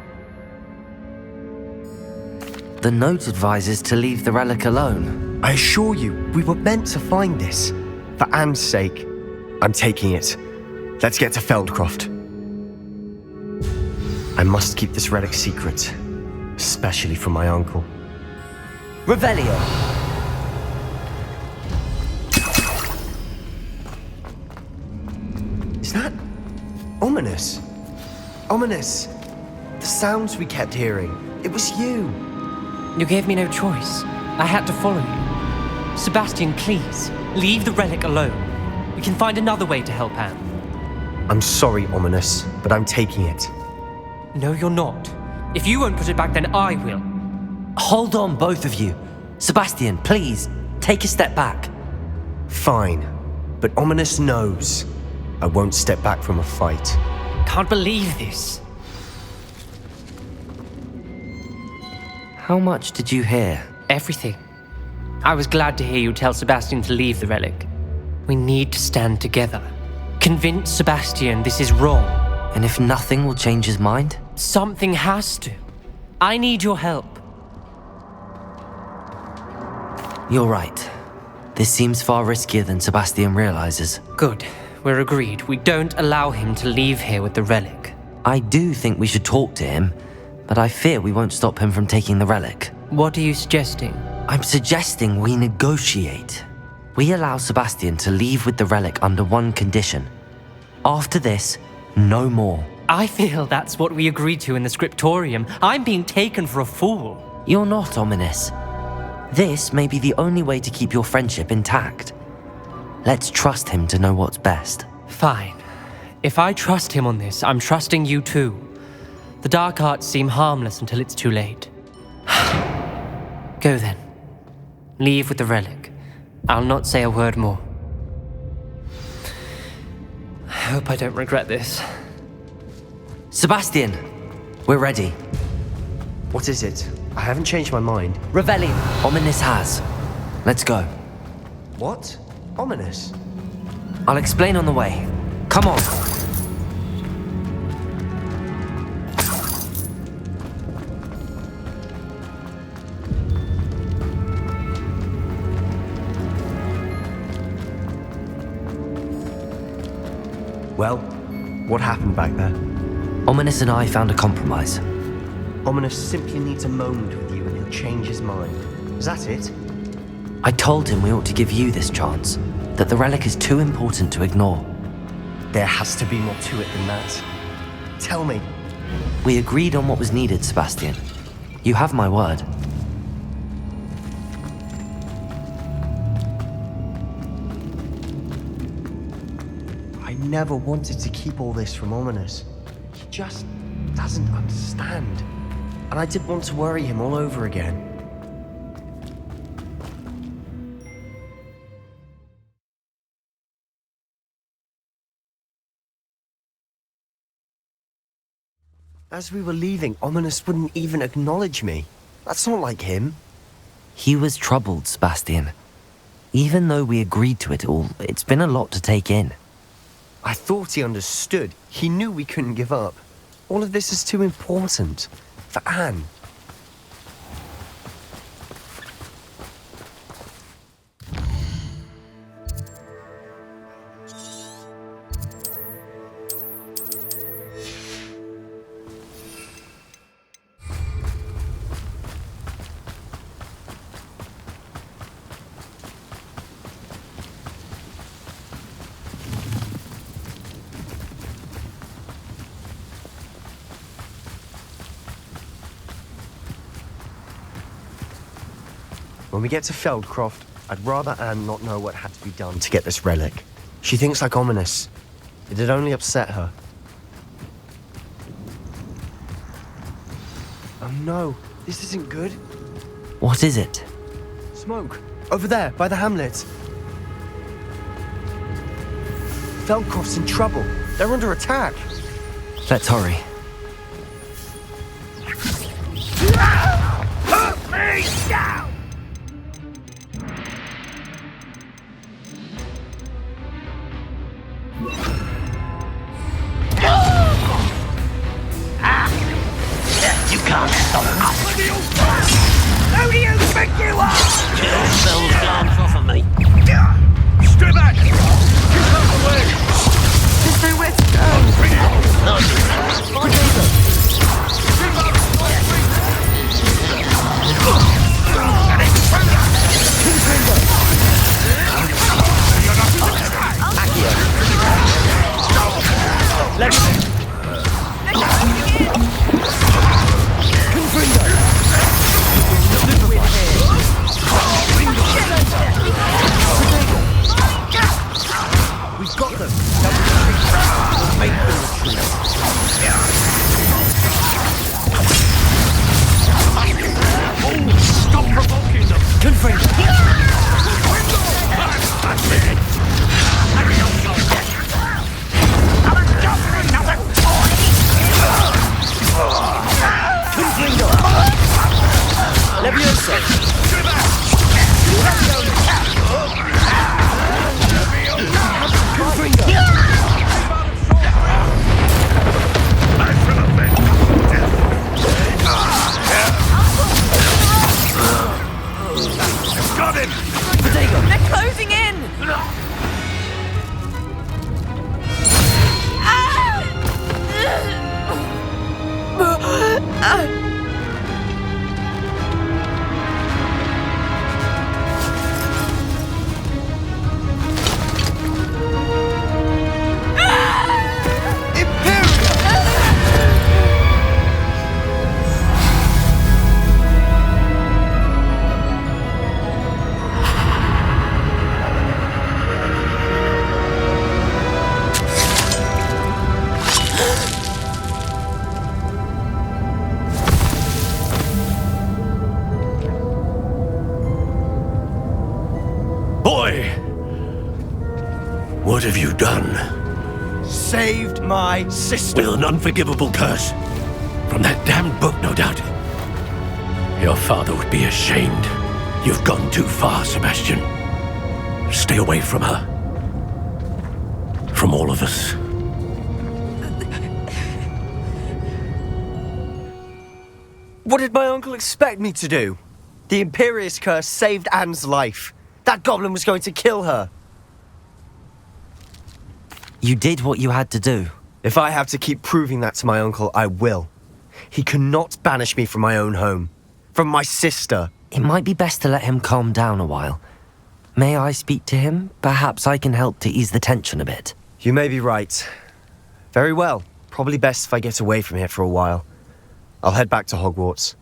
The note advises to leave the relic alone. I assure you, we were meant to find this. For Anne's sake, I'm taking it. Let's get to Feldcroft. I must keep this relic secret, especially from my uncle. Revelio. Is that ominous? Ominous. The sounds we kept hearing. It was you. You gave me no choice. I had to follow you. Sebastian, please, leave the relic alone. We can find another way to help Anne. I'm sorry, Ominous, but I'm taking it. No, you're not. If you won't put it back, then I will. Hold on, both of you. Sebastian, please, take a step back. Fine, but Ominous knows I won't step back from a fight. Can't believe this. How much did you hear? Everything. I was glad to hear you tell Sebastian to leave the relic. We need to stand together. Convince Sebastian this is wrong. And if nothing will change his mind? Something has to. I need your help. You're right. This seems far riskier than Sebastian realizes. Good. we're agreed. We don't allow him to leave here with the relic. I do think we should talk to him, but I fear we won't stop him from taking the relic. What are you suggesting? I'm suggesting we negotiate. We allow Sebastian to leave with the relic under one condition. After this, no more. I feel that's what we agreed to in the scriptorium. I'm being taken for a fool. You're not, Ominous. This may be the only way to keep your friendship intact. Let's trust him to know what's best. Fine. If I trust him on this, I'm trusting you too. The dark arts seem harmless until it's too late. Go then. Leave with the relic. I'll not say a word more. I hope I don't regret this. Sebastian, we're ready. What is it? I haven't changed my mind. Revellion. Ominous has. Let's go. What? Ominous? I'll explain on the way. Come on. Well, what happened back there? Ominous and I found a compromise. Ominous simply needs a moment with you and he'll change his mind. Is that it? I told him we ought to give you this chance, that the relic is too important to ignore. There has to be more to it than that. Tell me. We agreed on what was needed, Sebastian. You have my word. I never wanted to keep all this from Ominous. He just doesn't understand. And I didn't want to worry him all over again. As we were leaving, Ominous wouldn't even acknowledge me. That's not like him. He was troubled, Sebastian. Even though we agreed to it all, it's been a lot to take in. I thought he understood. He knew we couldn't give up. All of this is too important. For Anne. When we get to Feldcroft, I'd rather Anne not know what had to be done to get this relic. She thinks like Ominous. It'd only upset her. Oh no, this isn't good. What is it? Smoke. Over there, by the hamlet. Feldcroft's in trouble. They're under attack. Let's hurry. Put me down! You can't stop us. Who do you think you are? Your spell's glance off of me. Stay back! Keep out the way! There's nowhere to go. We've got them. We'll make them retreat. Stop provoking them! What have you done? Saved my sister. With an unforgivable curse. From that damned book, no doubt. Your father would be ashamed. You've gone too far, Sebastian. Stay away from her. From all of us. What did my uncle expect me to do? The Imperious curse saved Anne's life. That goblin was going to kill her. You did what you had to do. If I have to keep proving that to my uncle, I will. He cannot banish me from my own home. From my sister. It might be best to let him calm down a while. May I speak to him? Perhaps I can help to ease the tension a bit. You may be right. Very well. Probably best if I get away from here for a while. I'll head back to Hogwarts.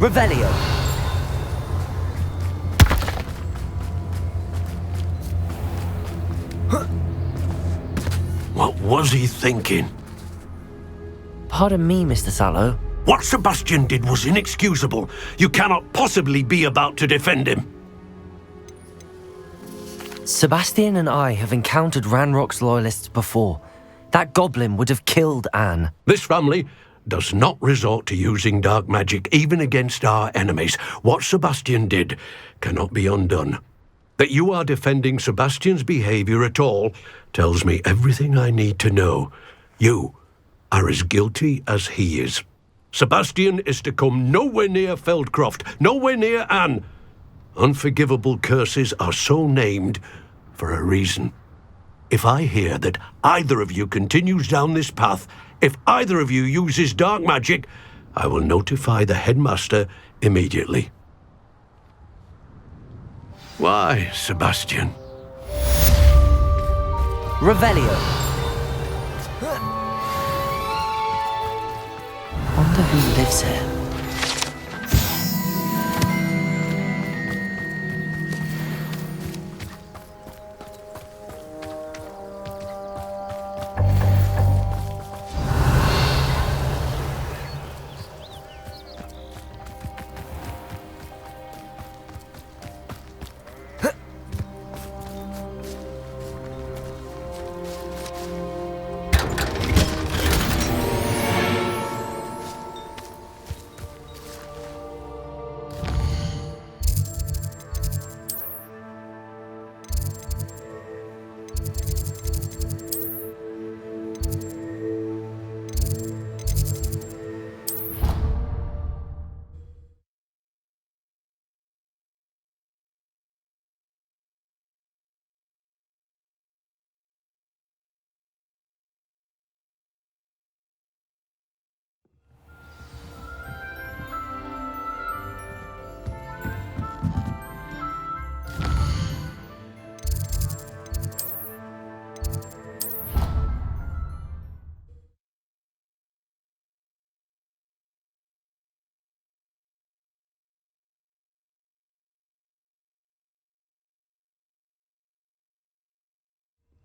Revelio. What was he thinking? Pardon me, Mr. Sallow. What Sebastian did was inexcusable. You cannot possibly be about to defend him. Sebastian and I have encountered Ranrock's loyalists before. That goblin would have killed Anne. This family does not resort to using dark magic even against our enemies. What Sebastian did cannot be undone. That you are defending Sebastian's behavior at all tells me everything I need to know. You are as guilty as he is. Sebastian is to come nowhere near Feldcroft, nowhere near Anne. Unforgivable curses are so named for a reason. If I hear that either of you continues down this path, if either of you uses dark magic, I will notify the headmaster immediately. Why, Sebastian? Revelio. Wonder who lives here.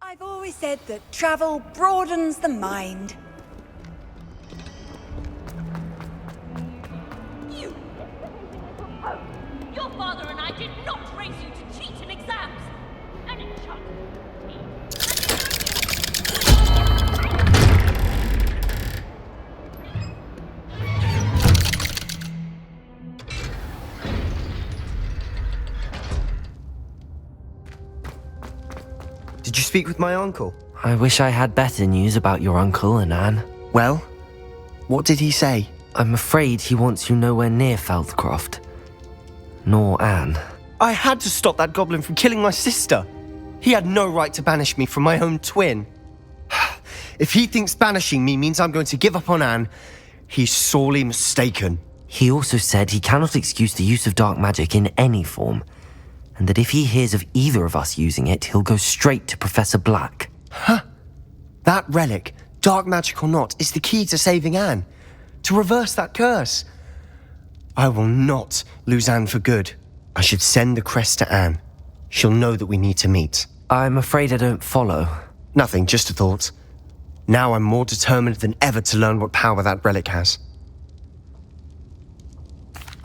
I've always said that travel broadens the mind. You! Your father and I did not raise you to cheat in exams! And it shot me. Did you speak with my uncle? I wish I had better news about your uncle and Anne. Well, what did he say? I'm afraid he wants you nowhere near Feldcroft. Nor Anne. I had to stop that goblin from killing my sister. He had no right to banish me from my own twin. If he thinks banishing me means I'm going to give up on Anne, he's sorely mistaken. He also said he cannot excuse the use of dark magic in any form, and that if he hears of either of us using it, he'll go straight to Professor Black. Huh? That relic, dark magic or not, is the key to saving Anne. To reverse that curse. I will not lose Anne for good. I should send the crest to Anne. She'll know that we need to meet. I'm afraid I don't follow. Nothing, just a thought. Now I'm more determined than ever to learn what power that relic has.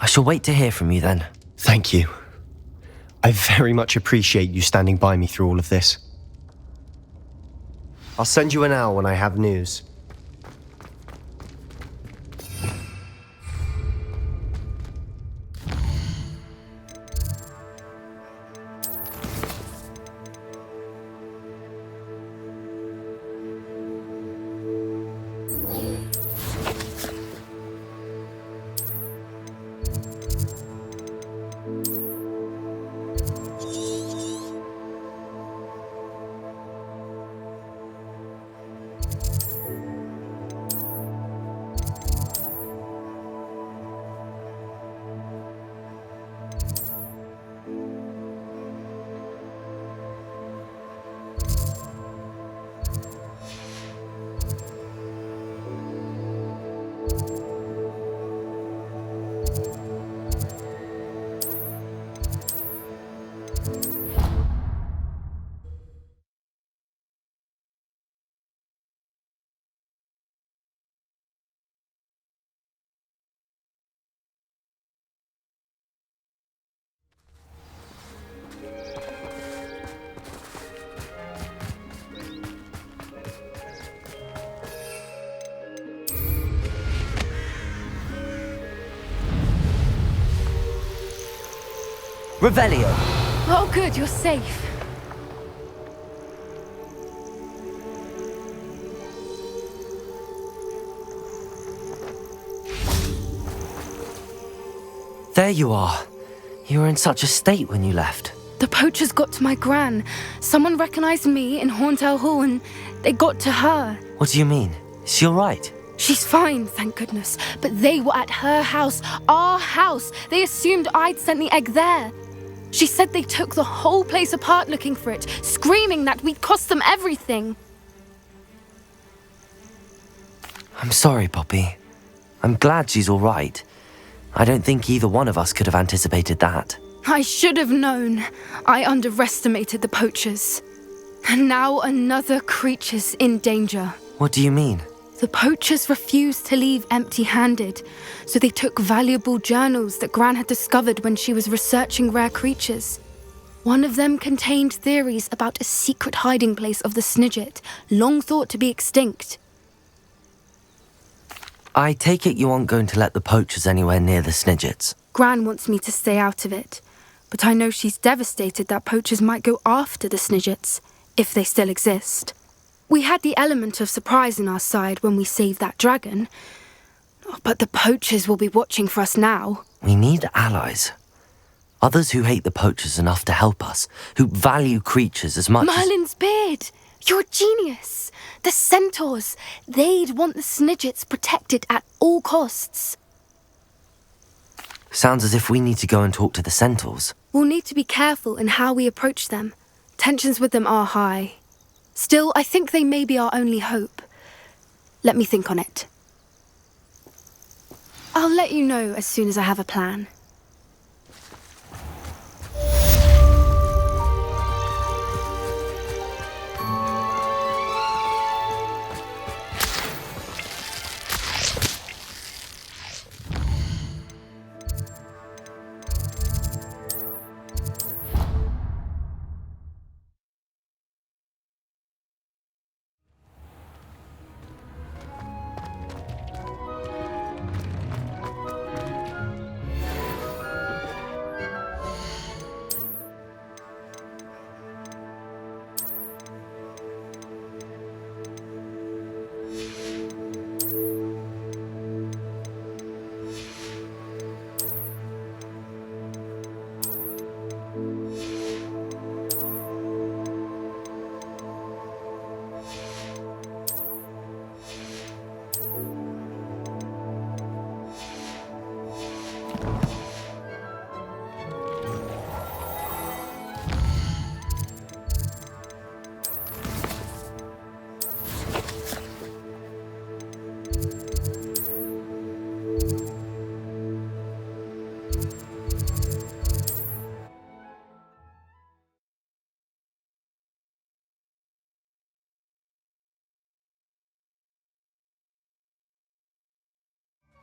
I shall wait to hear from you then. Thank you. I very much appreciate you standing by me through all of this. I'll send you an owl when I have news. Revelio. Oh, good, you're safe. There you are. You were in such a state when you left. The poachers got to my gran. Someone recognized me in Horntail Hall and they got to her. What do you mean? Is she all right? She's fine, thank goodness. But they were at her house, our house. They assumed I'd sent the egg there. She said they took the whole place apart looking for it, screaming that we'd cost them everything. I'm sorry, Poppy. I'm glad she's all right. I don't think either one of us could have anticipated that. I should have known. I underestimated the poachers. And now another creature's in danger. What do you mean? The poachers refused to leave empty-handed, so they took valuable journals that Gran had discovered when she was researching rare creatures. One of them contained theories about a secret hiding place of the Snidget, long thought to be extinct. I take it you aren't going to let the poachers anywhere near the Snidgets. Gran wants me to stay out of it, but I know she's devastated that poachers might go after the Snidgets, if they still exist. We had the element of surprise on our side when we saved that dragon, but the poachers will be watching for us now. We need allies. Others who hate the poachers enough to help us, who value creatures as much Merlin's beard! You're a genius! The centaurs! They'd want the Snidgets protected at all costs. Sounds as if we need to go and talk to the centaurs. We'll need to be careful in how we approach them. Tensions with them are high. Still, I think they may be our only hope. Let me think on it. I'll let you know as soon as I have a plan.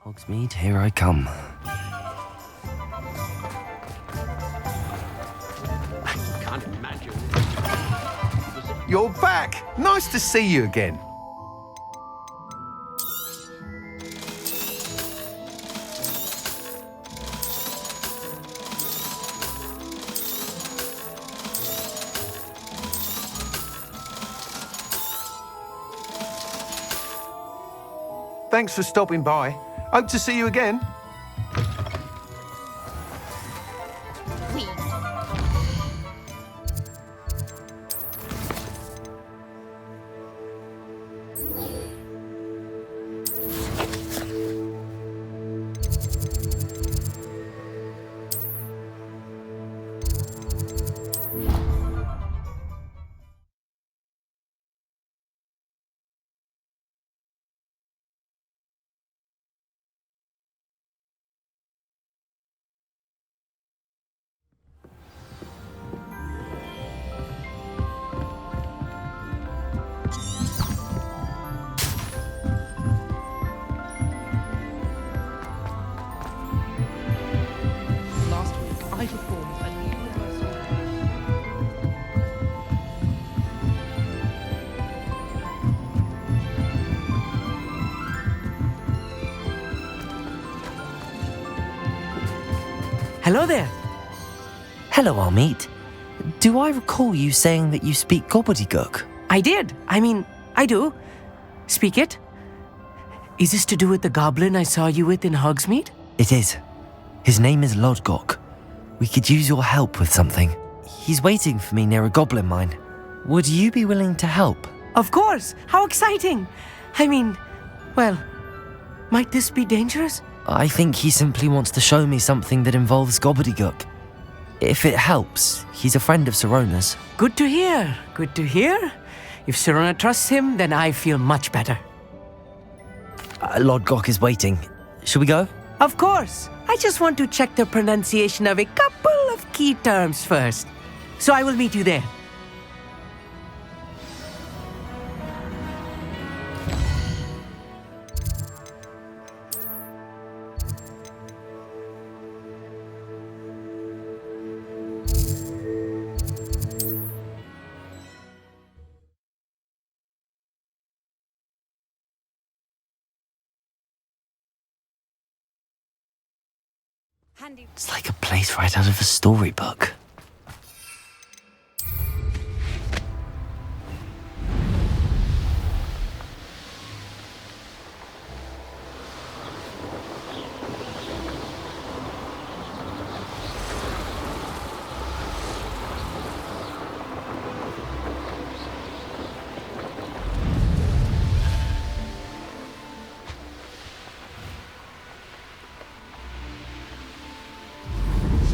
Hogsmeade, here I come. I can't imagine. You're back! Nice to see you again. Thanks for stopping by. Hope to see you again. Last week, I performed a new rehearsal. Hello there. Hello, Armeet. Do I recall you saying that you speak gobbledygook? I did. I do. Speak it. Is this to do with the goblin I saw you with in Hogsmeade? It is. His name is Lodgok. We could use your help with something. He's waiting for me near a goblin mine. Would you be willing to help? Of course. How exciting. Well, might this be dangerous? I think he simply wants to show me something that involves gobbledygook. If it helps, he's a friend of Sirona's. Good to hear. Good to hear. If Sirona trusts him, then I feel much better. Lodgok is waiting. Shall we go? Of course. I just want to check the pronunciation of a couple of key terms first. So I will meet you there. Handy. It's like a place right out of a storybook.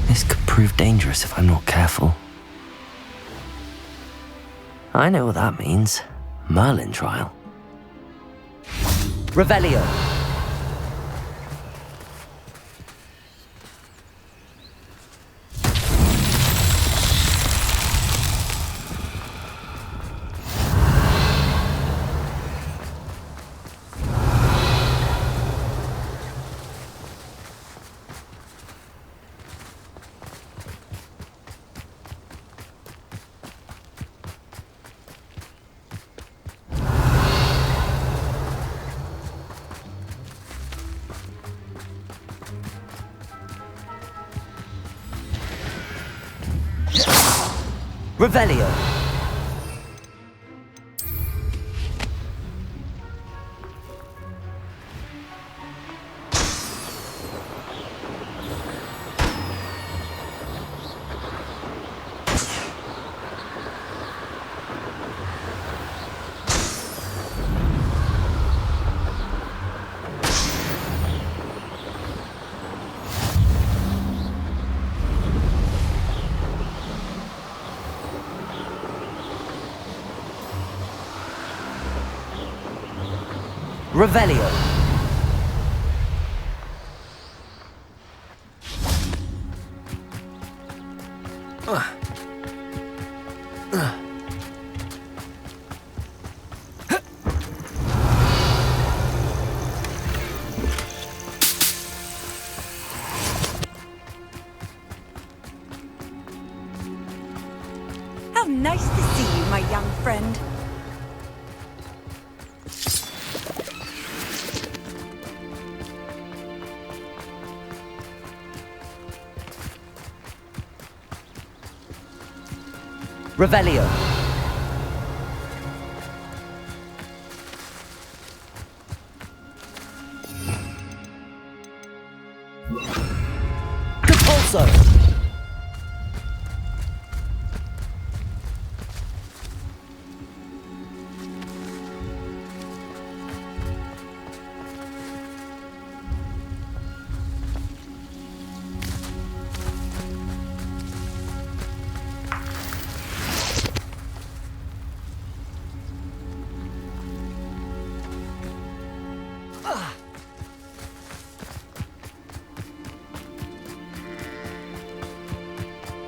This could prove dangerous if I'm not careful. I know what that means. Merlin trial. Revelio. Revelio. Revelio. How nice to see you, my young friend. Revelio.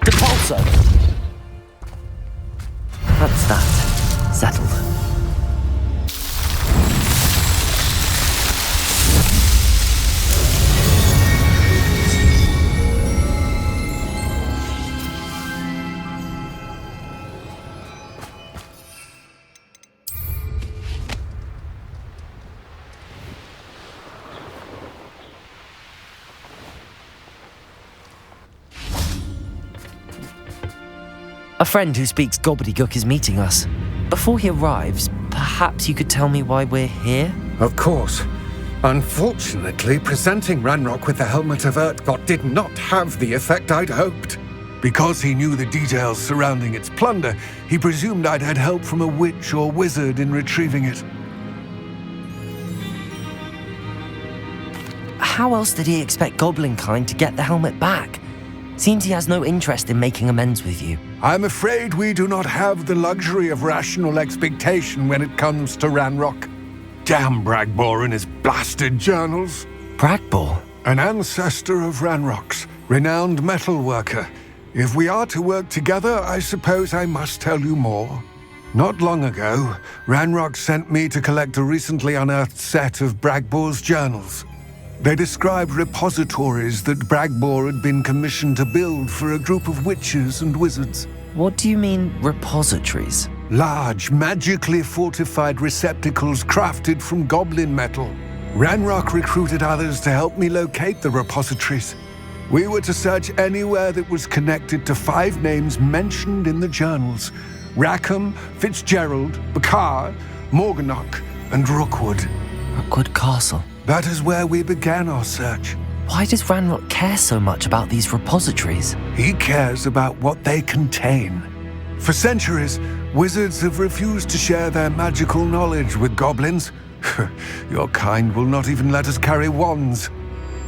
Depulso. That's that. Settled. A friend who speaks gobbledygook is meeting us. Before he arrives, perhaps you could tell me why we're here? Of course. Unfortunately, presenting Ranrock with the Helmet of Urtkot did not have the effect I'd hoped. Because he knew the details surrounding its plunder, he presumed I'd had help from a witch or wizard in retrieving it. How else did he expect Goblinkind to get the helmet back? Seems he has no interest in making amends with you. I'm afraid we do not have the luxury of rational expectation when it comes to Ranrock. Damn Bragbor and his blasted journals. Bragbor? An ancestor of Ranrock's, renowned metal worker. If we are to work together, I suppose I must tell you more. Not long ago, Ranrock sent me to collect a recently unearthed set of Bragbor's journals. They described repositories that Bragbor had been commissioned to build for a group of witches and wizards. What do you mean, repositories? Large, magically fortified receptacles crafted from goblin metal. Ranrock recruited others to help me locate the repositories. We were to search anywhere that was connected to 5 names mentioned in the journals: Rackham, Fitzgerald, Bakar, Morganach, and Rookwood. Rookwood Castle. That is where we began our search. Why does Ranrock care so much about these repositories? He cares about what they contain. For centuries, wizards have refused to share their magical knowledge with goblins. Your kind will not even let us carry wands.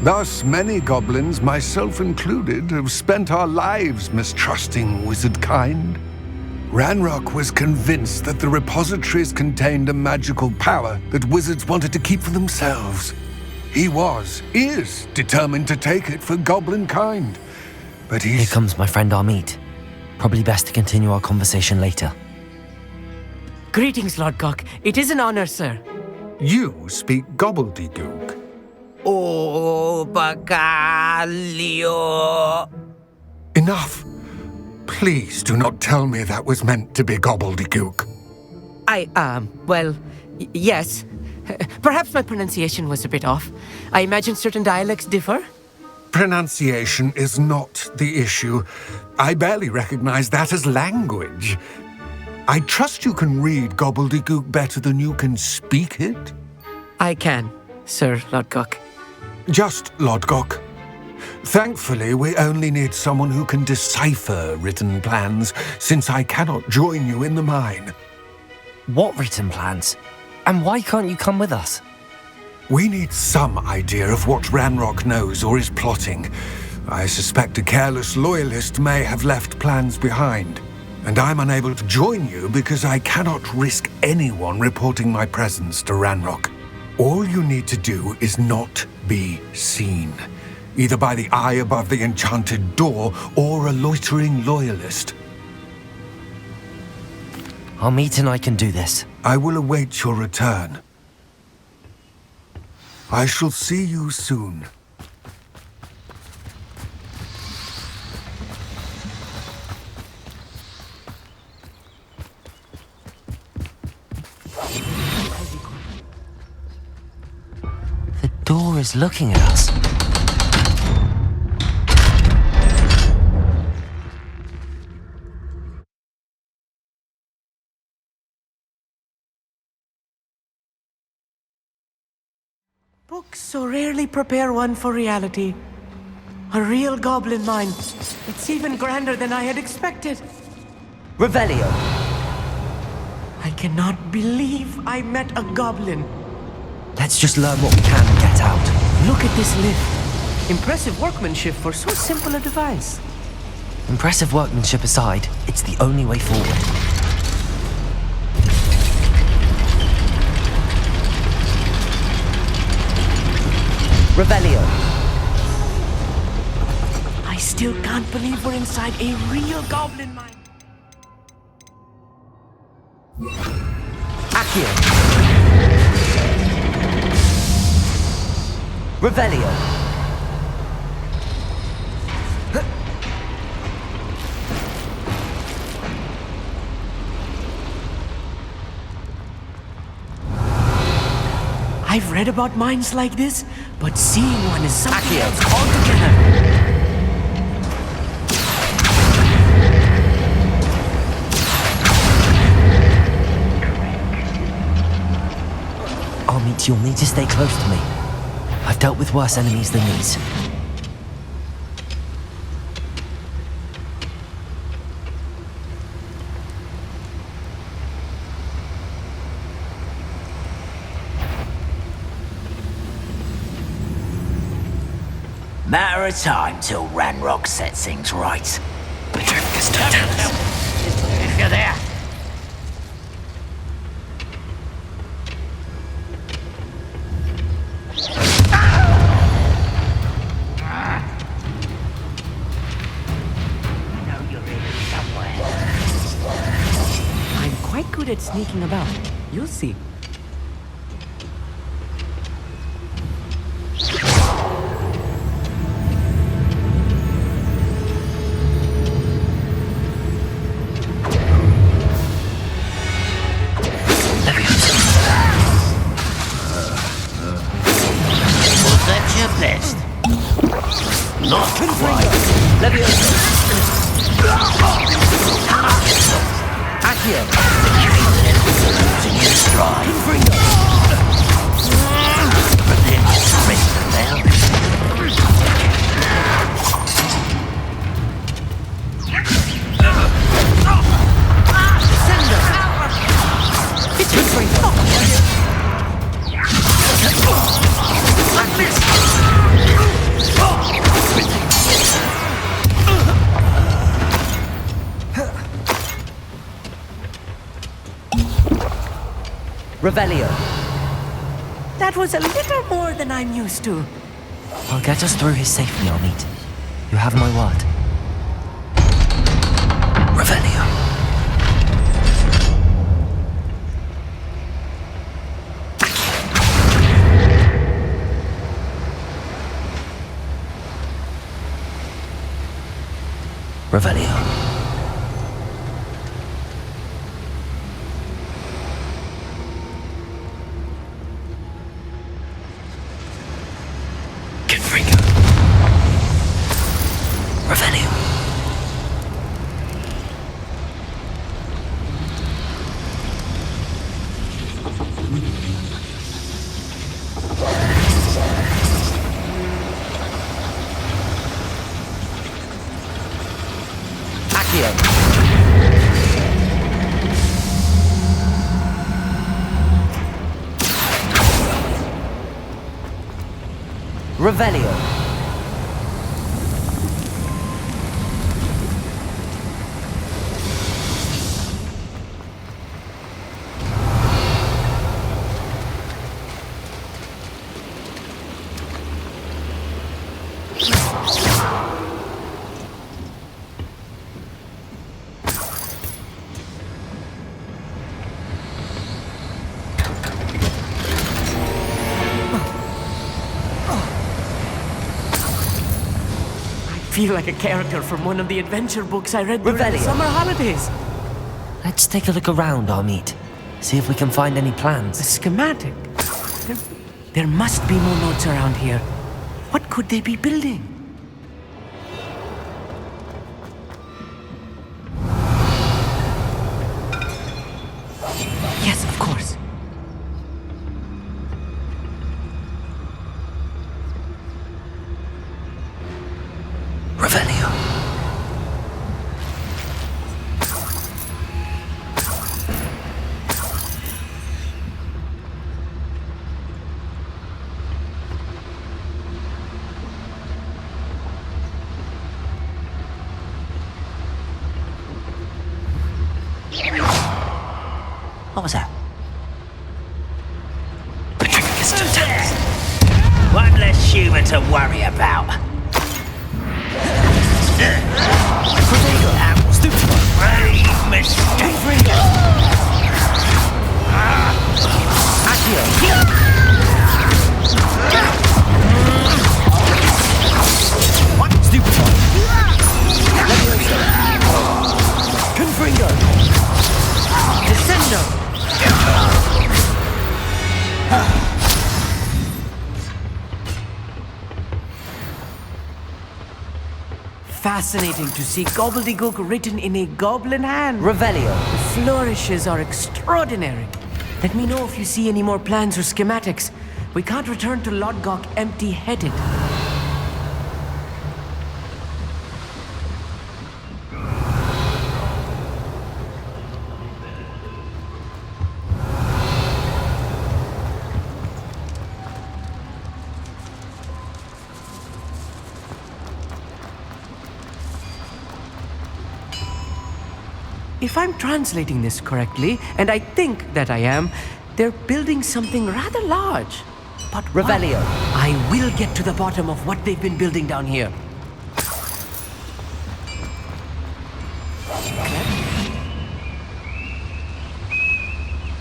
Thus, many goblins, myself included, have spent our lives mistrusting wizard kind. Ranrock was convinced that the repositories contained a magical power that wizards wanted to keep for themselves. He is determined to take it for goblin kind. But Here comes my friend Amit. Probably best to continue our conversation later. Greetings, Lord Cock. It is an honor, sir. You speak gobbledygook. Oh, Bacalio. Enough. Please do not tell me that was meant to be gobbledygook. Yes. Perhaps my pronunciation was a bit off. I imagine certain dialects differ. Pronunciation is not the issue. I barely recognize that as language. I trust you can read gobbledygook better than you can speak it? I can, Sir Lodgok. Just Lodgok. Thankfully, we only need someone who can decipher written plans, since I cannot join you in the mine. What written plans? And why can't you come with us? We need some idea of what Ranrock knows or is plotting. I suspect a careless loyalist may have left plans behind. And I'm unable to join you because I cannot risk anyone reporting my presence to Ranrock. All you need to do is not be seen, either by the eye above the enchanted door or a loitering loyalist. Amit and I can do this. I will await your return. I shall see you soon. door is looking at us. Books so rarely prepare one for reality. A real goblin mine. It's even grander than I had expected. Revelio. I cannot believe I met a goblin. Let's just learn what we can and get out. Look at this lift. Impressive workmanship for so simple a device. Impressive workmanship aside, it's the only way forward. Revelio. I still can't believe we're inside a real goblin mine. Accio. Revelio. I've read about mines like this, but seeing one is something else altogether. Amit, you'll need to stay close to me. I've dealt with worse enemies than these. Matter of time till Ranrock sets things right. If you're there. I'm quite good at sneaking about. You'll see. Revelio. That was a little more than I'm used to. I'll get us through here safely, Amit. You have my word. Revelio. Revelio. Revelio. I feel like a character from one of the adventure books I read during the Revelio. summer holidays. Let's take a look around, Amit. See if we can find any A plans. schematic. There must be more notes around here. What could they be building? Yes, of course. Revelio. What was that? Patricus Totalis. One less human to worry about. Confringo! Descendo! Fascinating to see gobbledygook written in a goblin hand. Revelio. The flourishes are extraordinary. Let me know if you see any more plans or schematics. We can't return to Lodgok empty-headed. If I'm translating this correctly, and I think that I am, they're building something rather large. But Revelio. I will get to the bottom of what they've been building down here.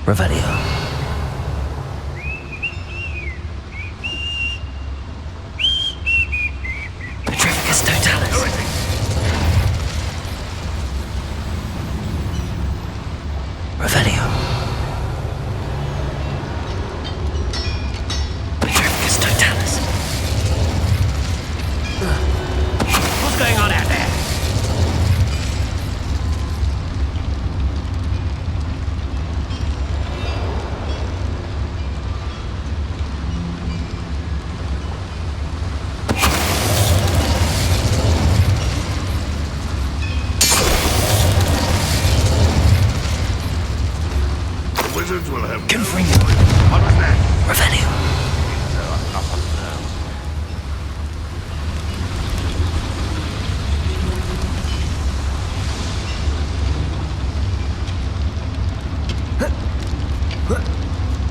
Revelio. Patricus Totalis. Revelio. Patricus Totalis. What's going on out there? Wizards will have Confringo. What was that? Revelio.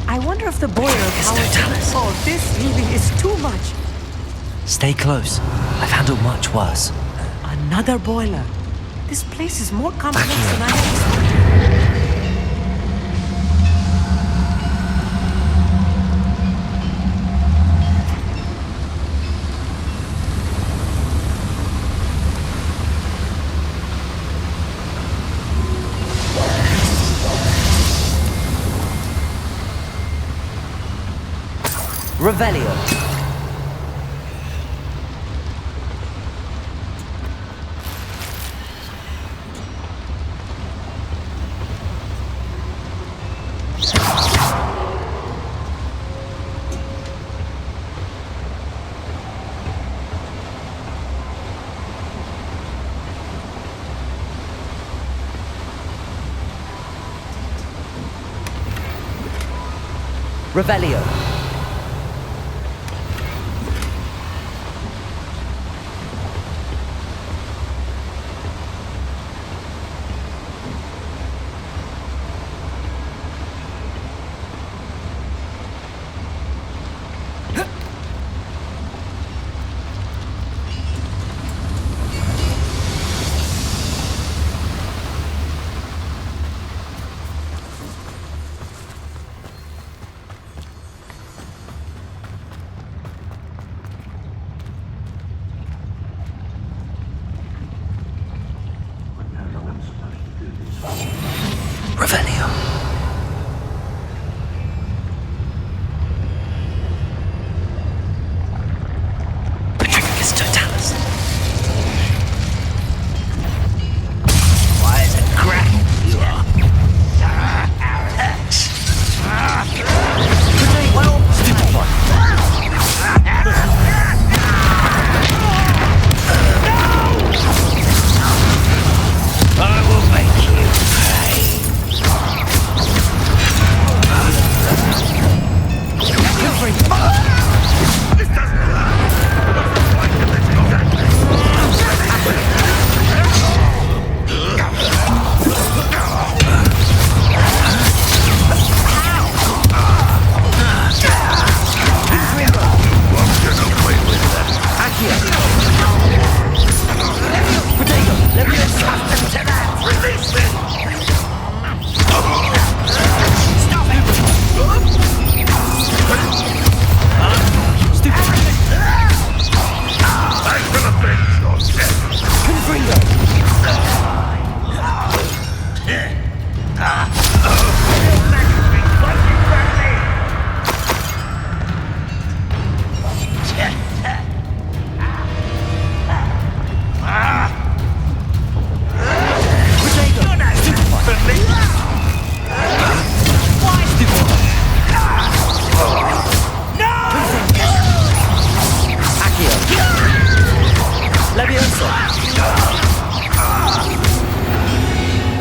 I wonder if the boiler Totalis. Oh, this really is too much. Stay close. I've handled much worse. Another boiler. This place is more complex here. than I had expected. Revelio. Revelio. Revelio.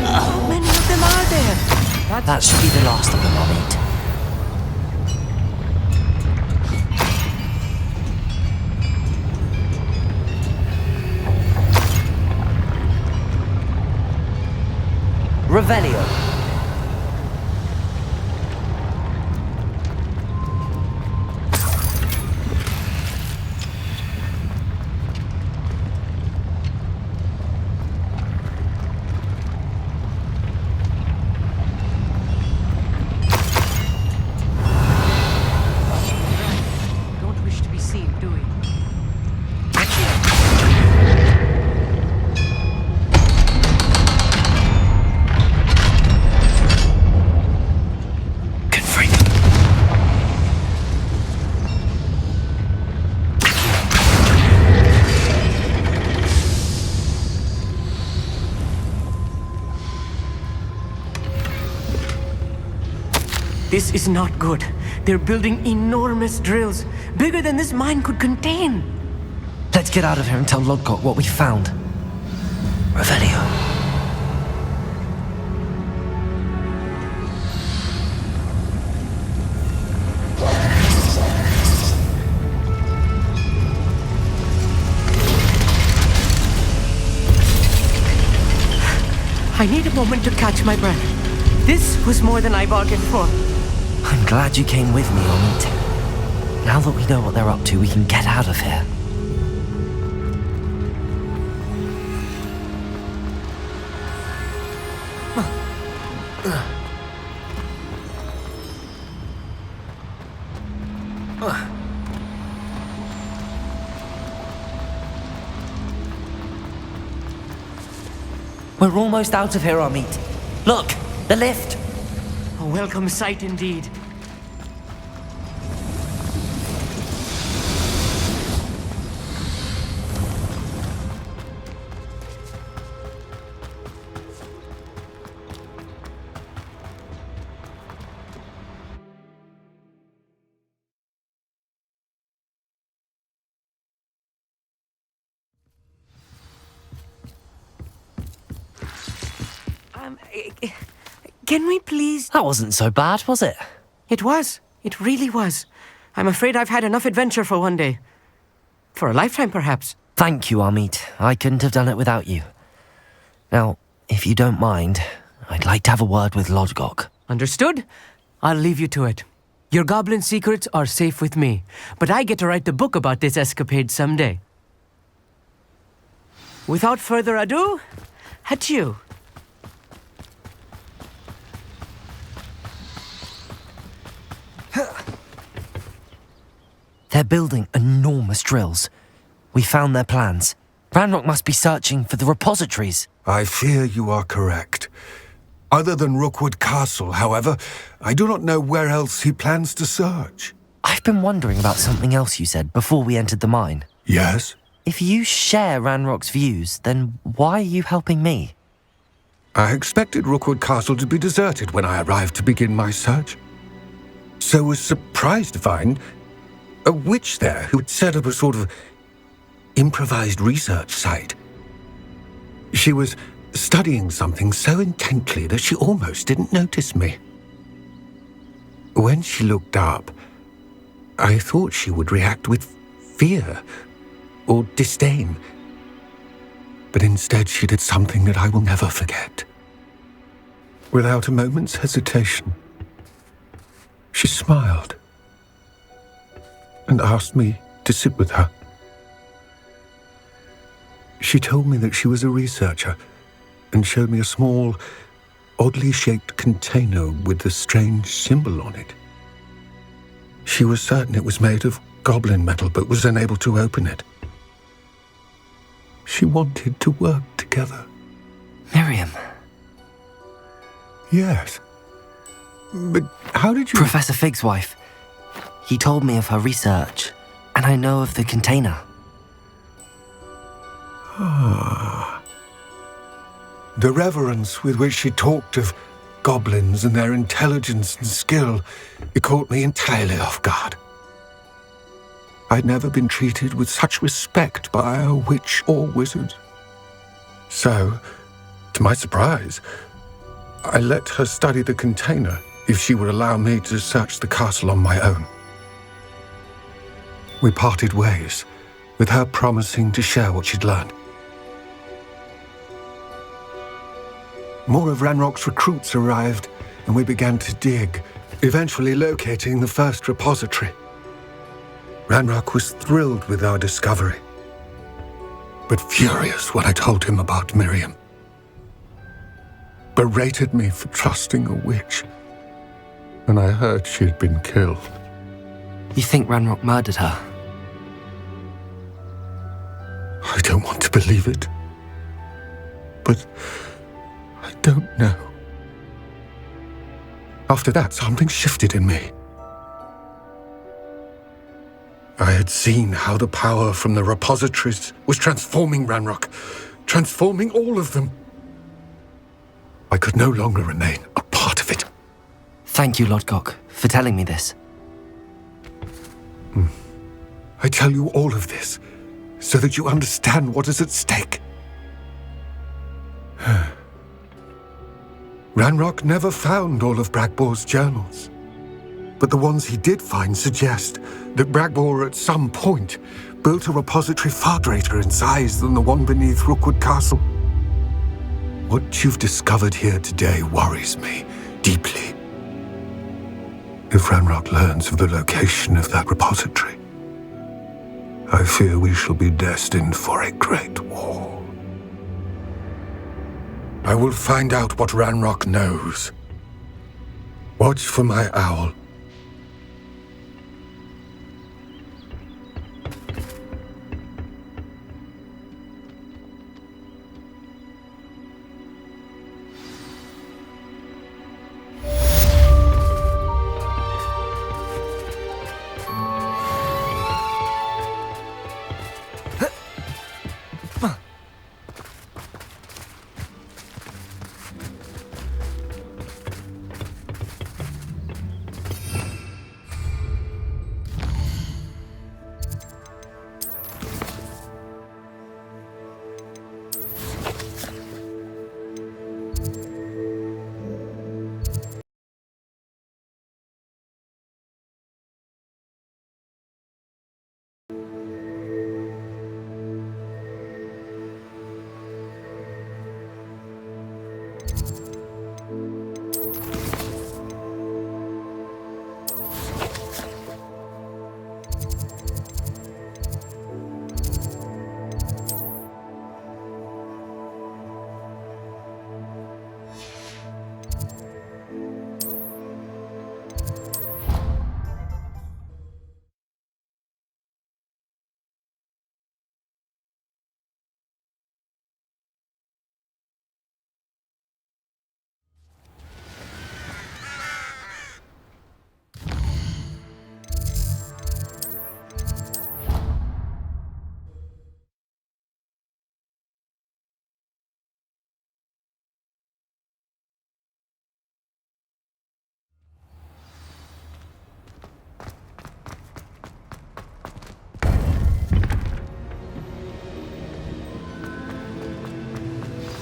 How many of them are there? That should be the last of them, I'll eat. Revelio. Don't wish to be seen, do we? This is not good. They're building enormous drills, bigger than this mine could contain. Let's get out of here and tell Lodgok what we found. Revelio. I need a moment to catch my breath. This was more than I bargained for. I'm glad you came with me, Amit. Now that we know what they're up to, we can get out of here. We're almost out of here, Amit. Look, the lift. A welcome sight indeed. Can we please... That wasn't so bad, was it? It was. It really was. I'm afraid I've had enough adventure for one day. For a lifetime, perhaps. Thank you, Amit. I couldn't have done it without you. Now, if you don't mind, I'd like to have a word with Lodgok. Understood? I'll leave you to it. Your goblin secrets are safe with me, but I get to write the book about this escapade someday. Without further ado, adieu. They're building enormous drills. We found their plans. Ranrock must be searching for the repositories. I fear you are correct. Other than Rookwood Castle, however, I do not know where else he plans to search. I've been wondering about something else you said before we entered the mine. Yes? If you share Ranrock's views, then why are you helping me? I expected Rookwood Castle to be deserted when I arrived to begin my search. So was surprised to find a witch there who had set up a sort of improvised research site. She was studying something so intently that she almost didn't notice me. When she looked up, I thought she would react with fear or disdain. But instead she did something that I will never forget. Without a moment's hesitation, she smiled and asked me to sit with her. She told me that she was a researcher and showed me a small, oddly shaped container with a strange symbol on it. She was certain it was made of goblin metal but was unable to open it. She wanted to work together. Miriam. Yes. But how did you... Professor Fig's wife. He told me of her research, and I know of the container. Ah. The reverence with which she talked of goblins and their intelligence and skill, it caught me entirely off guard. I'd never been treated with such respect by a witch or wizard. So, to my surprise, I let her study the container if she would allow me to search the castle on my own. We parted ways, with her promising to share what she'd learned. More of Ranrock's recruits arrived, and we began to dig, eventually locating the first repository. Ranrock was thrilled with our discovery, but furious when I told him about Miriam. Berated me for trusting a witch, and I heard she'd been killed. You think Ranrock murdered her? I don't want to believe it, but I don't know. After that, something shifted in me. I had seen how the power from the repositories was transforming Ranrock, transforming all of them. I could no longer remain a part of it. Thank you, Lodgok, for telling me this. I tell you all of this so that you understand what is at stake. Ranrock never found all of Bragbor's journals, but the ones he did find suggest that Bragbor at some point built a repository far greater in size than the one beneath Rookwood Castle. What you've discovered here today worries me deeply. If Ranrock learns of the location of that repository, I fear we shall be destined for a great war. I will find out what Ranrock knows. Watch for my owl.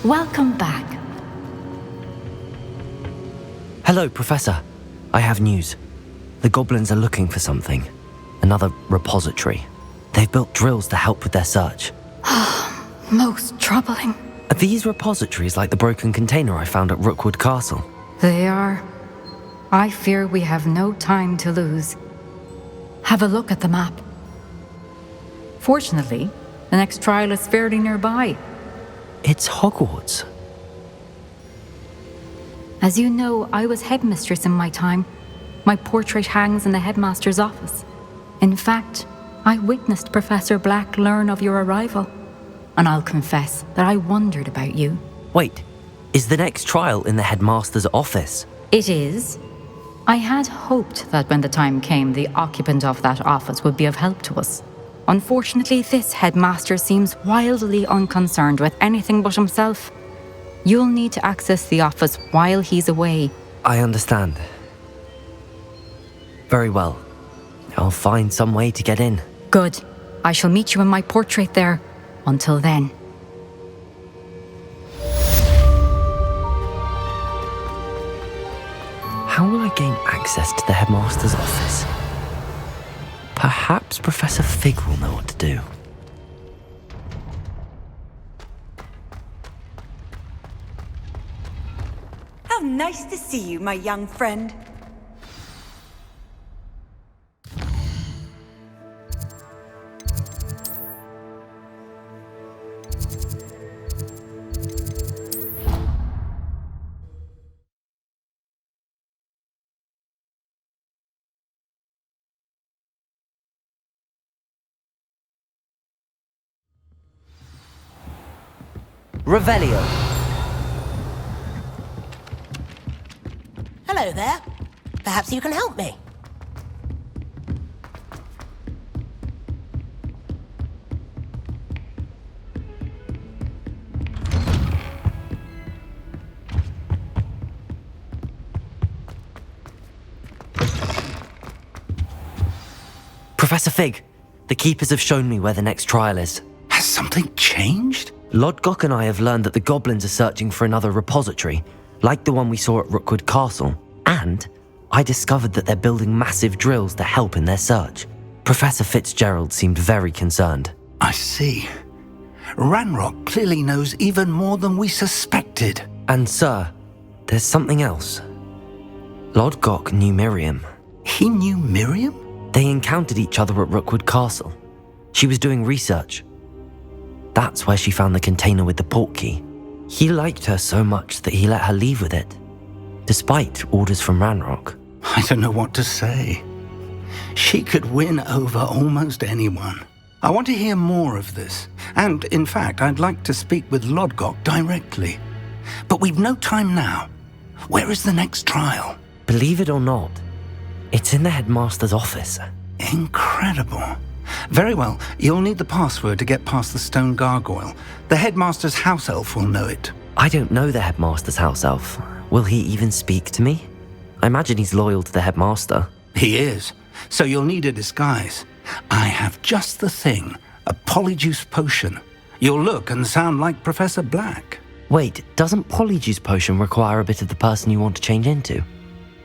Welcome back. Hello, Professor. I have news. The goblins are looking for something. Another repository. They've built drills to help with their search. Most troubling. Are these repositories like the broken container I found at Rookwood Castle? They are. I fear we have no time to lose. Have a look at the map. Fortunately, the next trial is fairly nearby. It's Hogwarts. As you know, I was headmistress in my time. My portrait hangs in the headmaster's office. In fact, I witnessed Professor Black learn of your arrival. And I'll confess that I wondered about you. Wait, Is the next trial in the headmaster's office? It is. I had hoped that when the time came, the occupant of that office would be of help to us. Unfortunately, this headmaster seems wildly unconcerned with anything but himself. You'll need to access the office while he's away. I understand. Very well. I'll find some way to get in. Good. I shall meet you in my portrait there. Until then. How will I gain access to the headmaster's office? Perhaps Professor Fig will know what to do. How nice to see you, my young friend. Revelio. Hello there. Perhaps you can help me. Professor Fig, the Keepers have shown me where the next trial is. Has something changed? Lodgok and I have learned that the goblins are searching for another repository, like the one we saw at Rookwood Castle. And I discovered that they're building massive drills to help in their search. Professor Fitzgerald seemed very concerned. I see. Ranrock clearly knows even more than we suspected. And sir, there's something else. Lodgok knew Miriam. He knew Miriam? They encountered each other at Rookwood Castle. She was doing research. That's where she found the container with the portkey. He liked her so much that he let her leave with it, despite orders from Ranrock. I don't know what to say. She could win over almost anyone. I want to hear more of this. And, in fact, I'd like to speak with Lodgok directly. But we've no time now. Where is the next trial? Believe it or not, it's in the headmaster's office. Incredible. Very well, you'll need the password to get past the stone gargoyle. The headmaster's house elf will know it. I don't know the headmaster's house elf. Will he even speak to me? I imagine he's loyal to the headmaster. He is, so you'll need a disguise. I have just the thing, a polyjuice potion. You'll look and sound like Professor Black. Wait, doesn't polyjuice potion require a bit of the person you want to change into?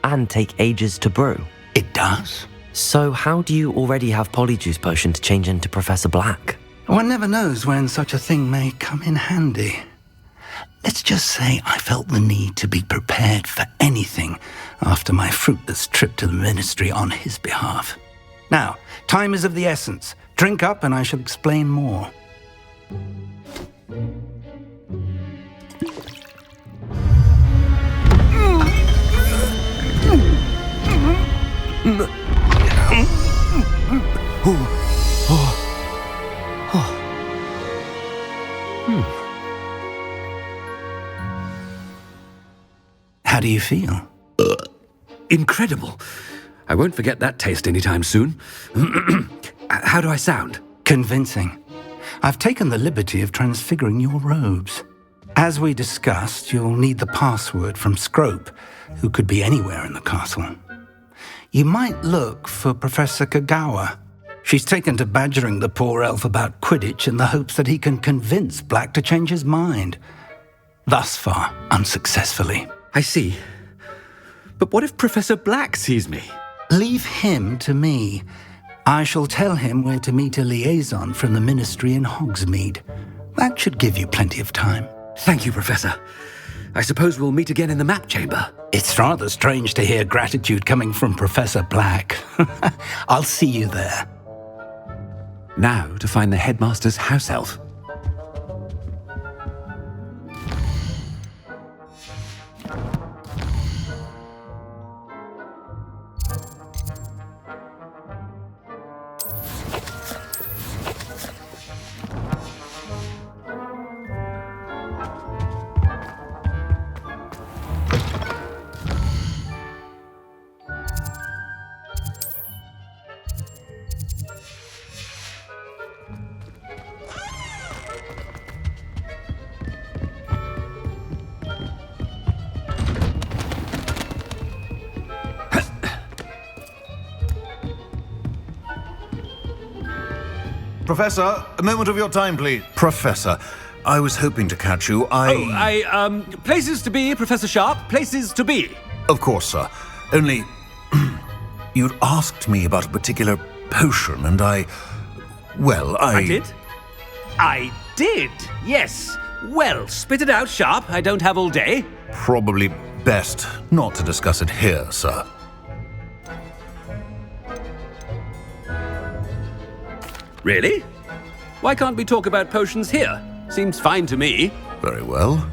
And take ages to brew? It does. So how do you already have polyjuice potion to change into Professor Black? One never knows when such a thing may come in handy. Let's just say I felt the need to be prepared for anything after my fruitless trip to the ministry on his behalf. Now, time is of the essence. Drink up and I shall explain more. How do you feel? Incredible. I won't forget that taste anytime soon. How do I sound? Convincing. I've taken the liberty of transfiguring your robes. As we discussed, you'll need the password from Scrope, who could be anywhere in the castle. You might look for Professor Kagawa. She's taken to badgering the poor elf about Quidditch in the hopes that he can convince Black to change his mind. Thus far, unsuccessfully. I see. But what if Professor Black sees me? Leave him to me. I shall tell him where to meet a liaison from the ministry in Hogsmeade. That should give you plenty of time. Thank you, Professor. I suppose we'll meet again in the map chamber. It's rather strange to hear gratitude coming from Professor Black. I'll see you there. Now to find the headmaster's house elf. Professor, a moment of your time, please. Professor, I was hoping to catch you. Places to be, Professor Sharp. Places to be. Of course, sir. Only, you'd asked me about a particular potion, and I did? I did, yes. Well, spit it out, Sharp. I don't have all day. Probably best not to discuss it here, sir. Really? Why can't we talk about potions here? Seems fine to me. Very well.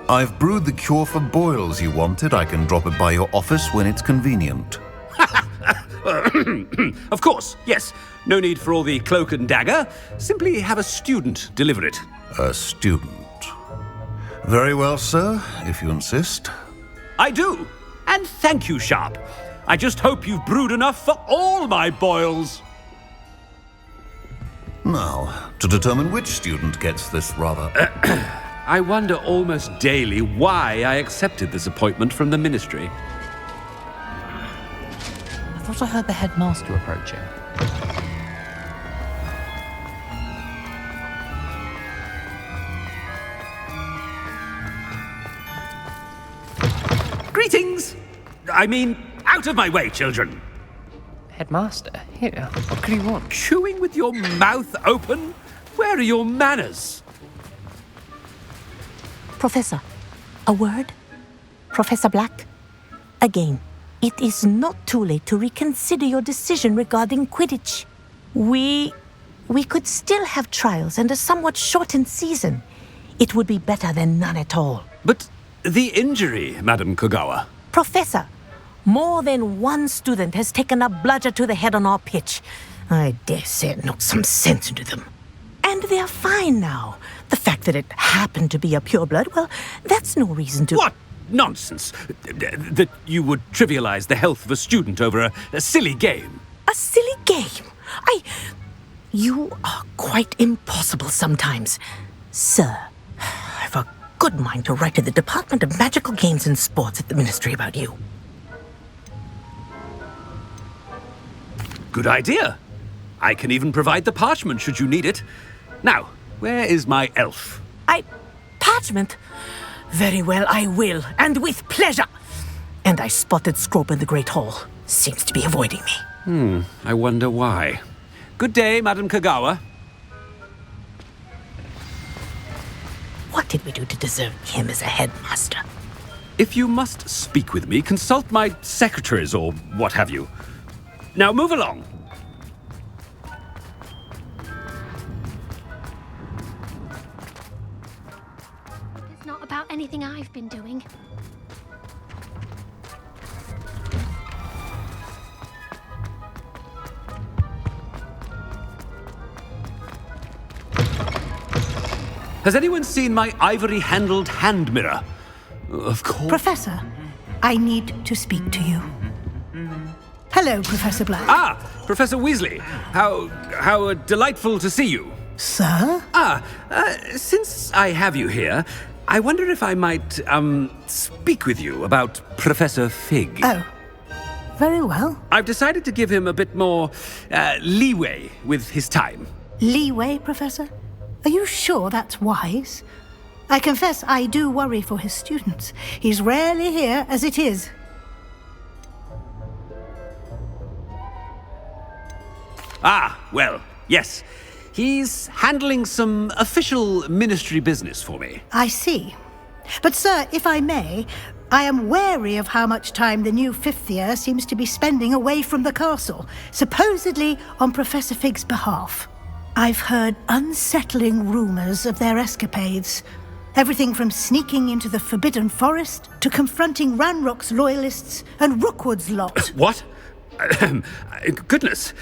I've brewed the cure for boils you wanted. I can drop it by your office when it's convenient. Of course, yes. No need for all the cloak and dagger. Simply have a student deliver it. A student. Very well, sir, if you insist. I do. And thank you, Sharp. I just hope you've brewed enough for all my boils. Now, to determine which student gets this rather... I wonder almost daily why I accepted this appointment from the Ministry. I thought I heard the headmaster approaching. Greetings! I mean, out of my way, children! Headmaster, here, what could you want? Chewing with your mouth open? Where are your manners? Professor, a word? Professor Black? Again, it is not too late to reconsider your decision regarding Quidditch. We could still have trials and a somewhat shortened season. It would be better than none at all. But the injury, Madam Kogawa. Professor, more than one student has taken a bludger to the head on our pitch. I dare say it knocked some sense into them. And they're fine now. The fact that it happened to be a pureblood, well, that's no reason to... What nonsense! That you would trivialize the health of a student over a silly game. A silly game? You are quite impossible sometimes. Sir, I've a good mind to write to the Department of Magical Games and Sports at the Ministry about you. Good idea. I can even provide the parchment should you need it. Now, where is my elf? Parchment? Very well, I will, and with pleasure. And I spotted Scrope in the Great Hall. Seems to be avoiding me. I wonder why. Good day, Madam Kogawa. What did we do to deserve him as a headmaster? If you must speak with me, consult my secretaries or what have you. Now move along. It's not about anything I've been doing. Has anyone seen my ivory-handled hand mirror? Of course. Professor, I need to speak to you. Hello, Professor Black. Ah, Professor Weasley. How delightful to see you. Sir? Since I have you here, I wonder if I might, speak with you about Professor Fig. Oh, very well. I've decided to give him a bit more, leeway with his time. Leeway, Professor? Are you sure that's wise? I confess I do worry for his students. He's rarely here as it is. Ah, well, yes. He's handling some official ministry business for me. I see. But, sir, if I may, I am wary of how much time the new fifth year seems to be spending away from the castle, supposedly on Professor Fig's behalf. I've heard unsettling rumors of their escapades. Everything from sneaking into the Forbidden Forest to confronting Ranrock's loyalists and Rookwood's lot. What? Goodness.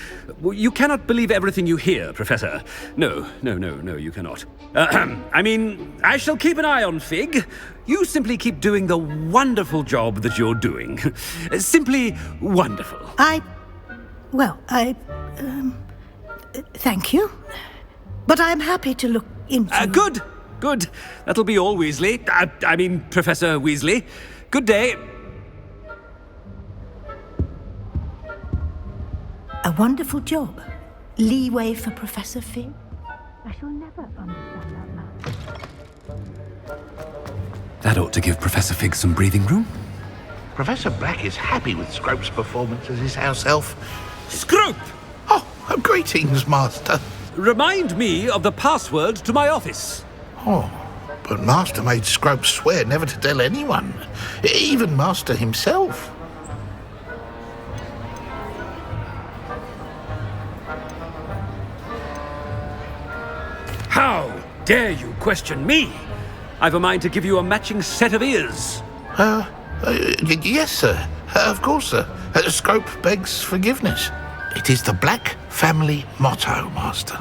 You cannot believe everything you hear, Professor. No, you cannot. I mean, I shall keep an eye on Fig. You simply keep doing the wonderful job that you're doing. Simply wonderful. Thank you. But I'm happy to look into... Good. That'll be all, Weasley. I mean, Professor Weasley. Good day. A wonderful job. leeway for Professor Fig? I shall never understand that man. That ought to give Professor Fig some breathing room. Professor Black is happy with Scrope's performance as his house elf. Scrope! Oh, greetings, Master. Remind me of the password to my office. Oh, but Master made Scrope swear never to tell anyone, even Master himself. How dare you question me? I've a mind to give you a matching set of ears. Yes, sir. Of course, sir. Scrope begs forgiveness. It is the Black family motto, Master.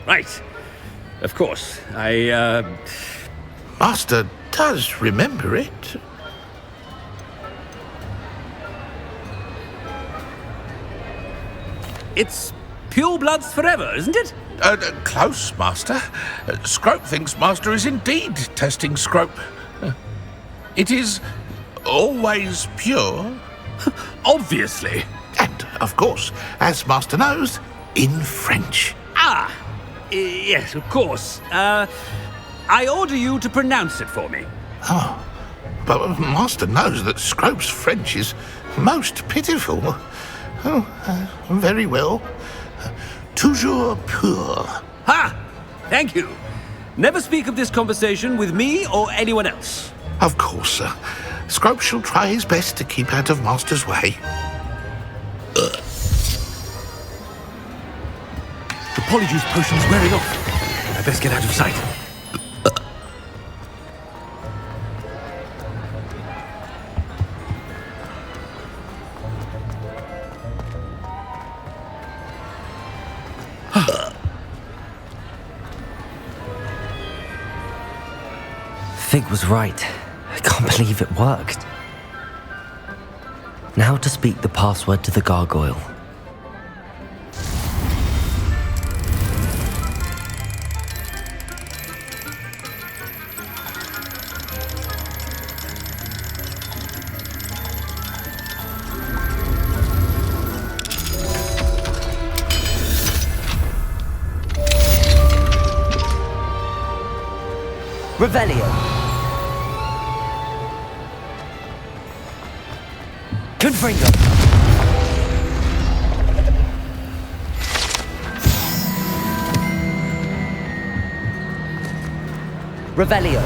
Right. Of course. Master does remember it. It's pure bloods forever, isn't it? Close, Master. Scrope thinks Master is indeed testing Scrope. It is always pure. Obviously. And, of course, as Master knows, in French. Yes, of course. I order you to pronounce it for me. Oh, but Master knows that Scrope's French is most pitiful. Oh, very well. Toujours pur. Ha! Thank you. Never speak of this conversation with me or anyone else. Of course, sir. Scrope shall try his best to keep out of Master's way. The polyjuice potion's wearing off. I best get out of sight. Fig was right. I can't believe it worked. Now to speak the password to the gargoyle. Revelio. Confringo. Revelio.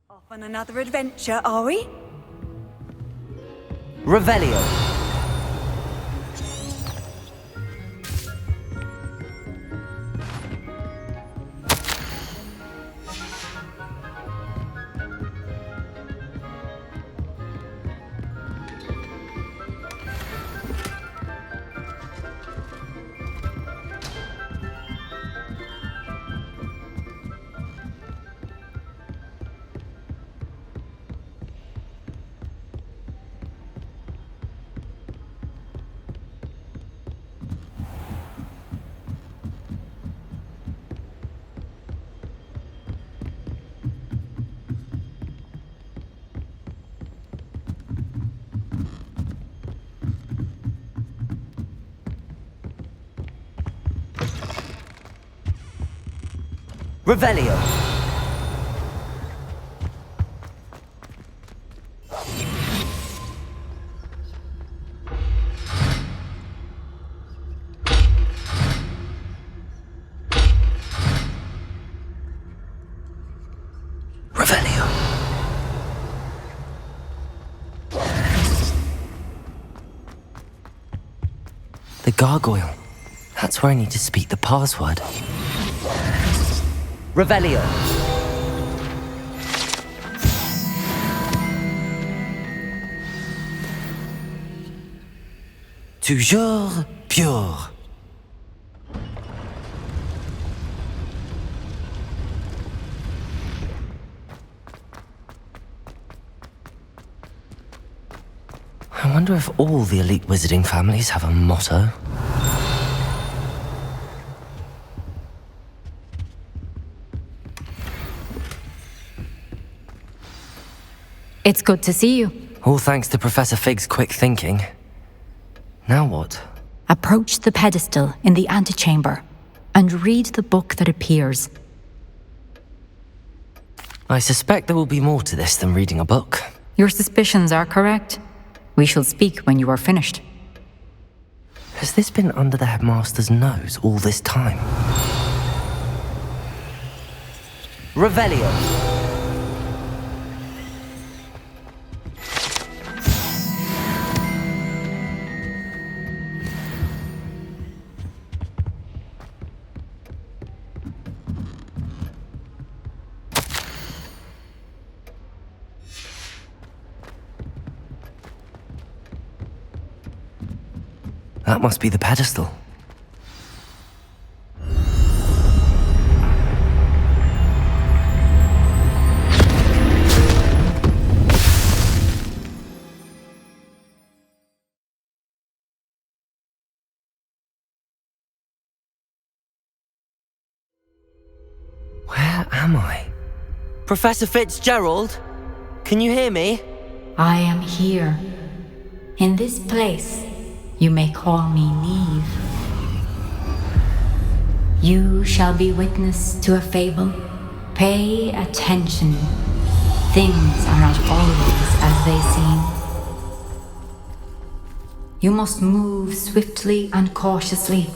Off on another adventure, are we? Revelio. Revelio. gargoyle. That's where I need to speak the password. Revelio. Toujours pure. I wonder if all the elite wizarding families have a motto. It's good to see you. All thanks to Professor Fig's quick thinking. Now what? Approach the pedestal in the antechamber and read the book that appears. I suspect there will be more to this than reading a book. Your suspicions are correct. We shall speak when you are finished. Has this been under the headmaster's nose all this time? Revelio. That must be the pedestal. Where am I? Professor Fitzgerald? Can you hear me? I am here. In this place, you may call me Neve. You shall be witness to a fable. Pay attention. Things are not always as they seem. You must move swiftly and cautiously.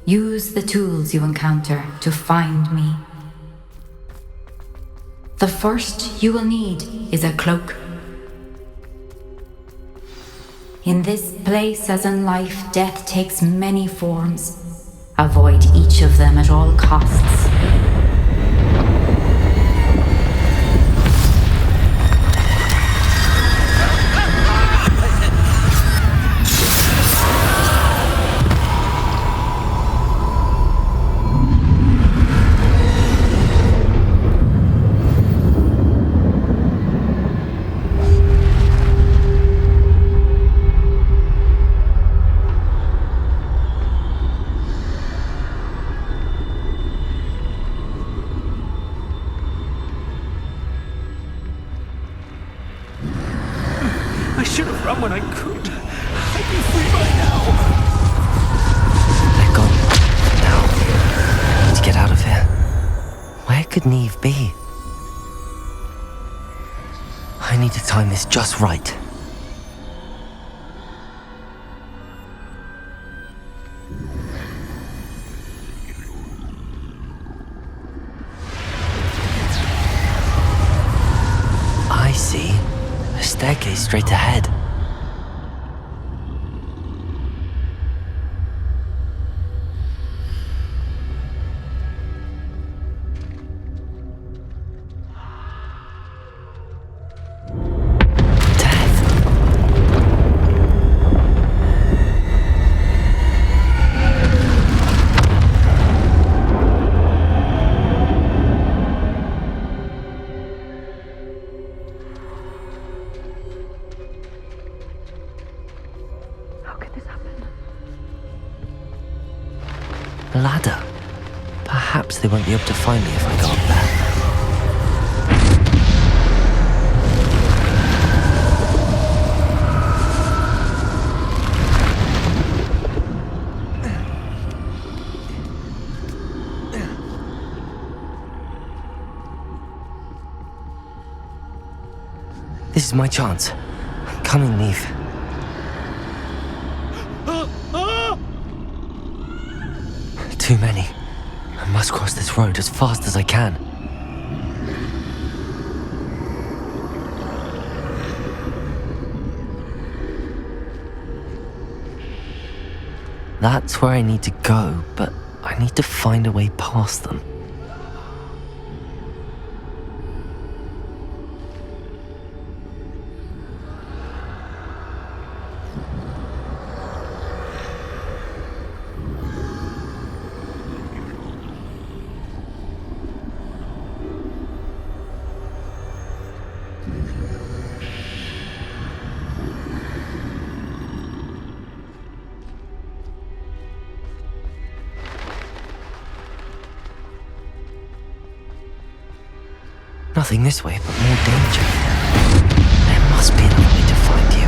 Use the tools you encounter to find me. The first you will need is a cloak. In this place, as in life, death takes many forms. Avoid each of them at all costs. I should have run when I could. I'd be free by now. They're gone. Now, I need to get out of here. Where could Neve be? I need to time this just right. I see. A staircase straight ahead. A ladder. Perhaps they won't be able to find me if I go up there. This is my chance. I'm coming, Neve. Too many. I must cross this road as fast as I can. That's where I need to go, but I need to find a way past them. Nothing this way, but more danger. There must be another way to find you.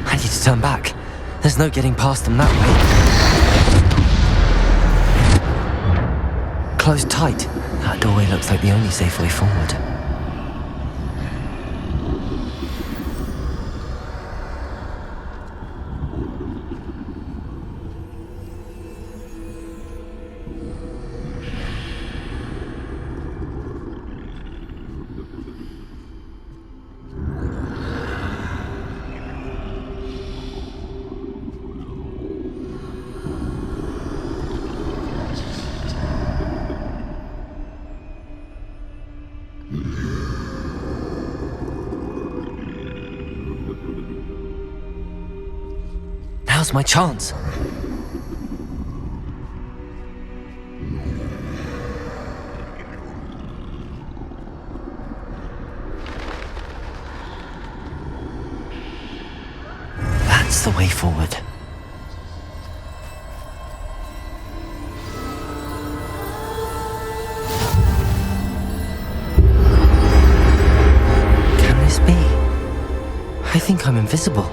I need to turn back. There's no getting past them that way. Closed tight. That doorway looks like the only safe way forward. Now's my chance. That's the way forward. Can this be? I think I'm invisible.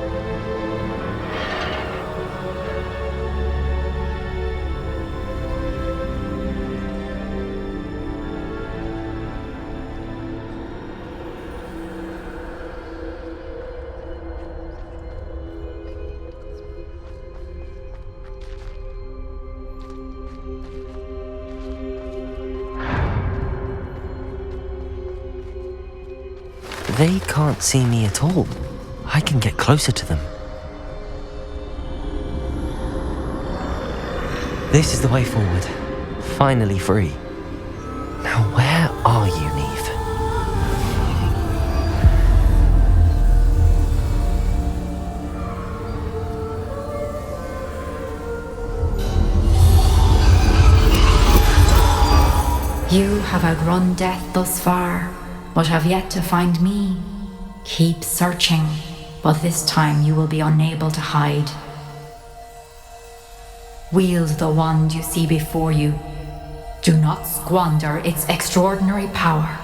They can't see me at all. I can get closer to them. This is the way forward. Finally free. Now where are you, Neve? You have outrun death thus far, but have yet to find me. Keep searching, but this time you will be unable to hide. Wield the wand you see before you. Do not squander its extraordinary power.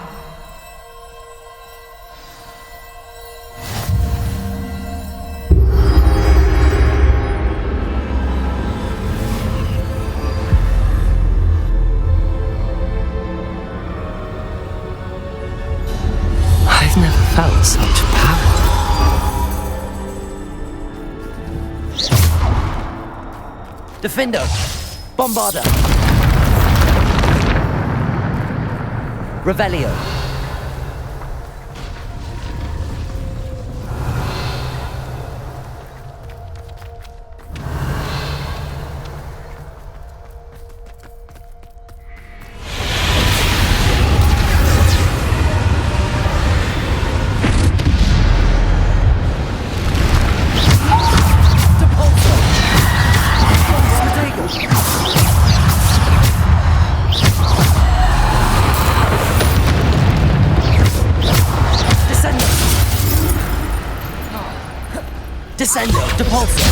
I've never felt such power. Defendo! Bombarda! Revelio! Descendo, Depulso!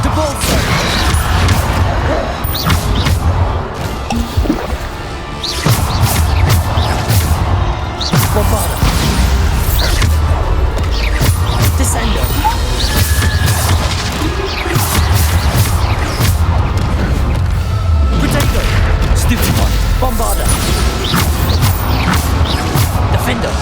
The bolster! Bombarda! Descendo! Protego! Stupefy! Bombarda! Defender!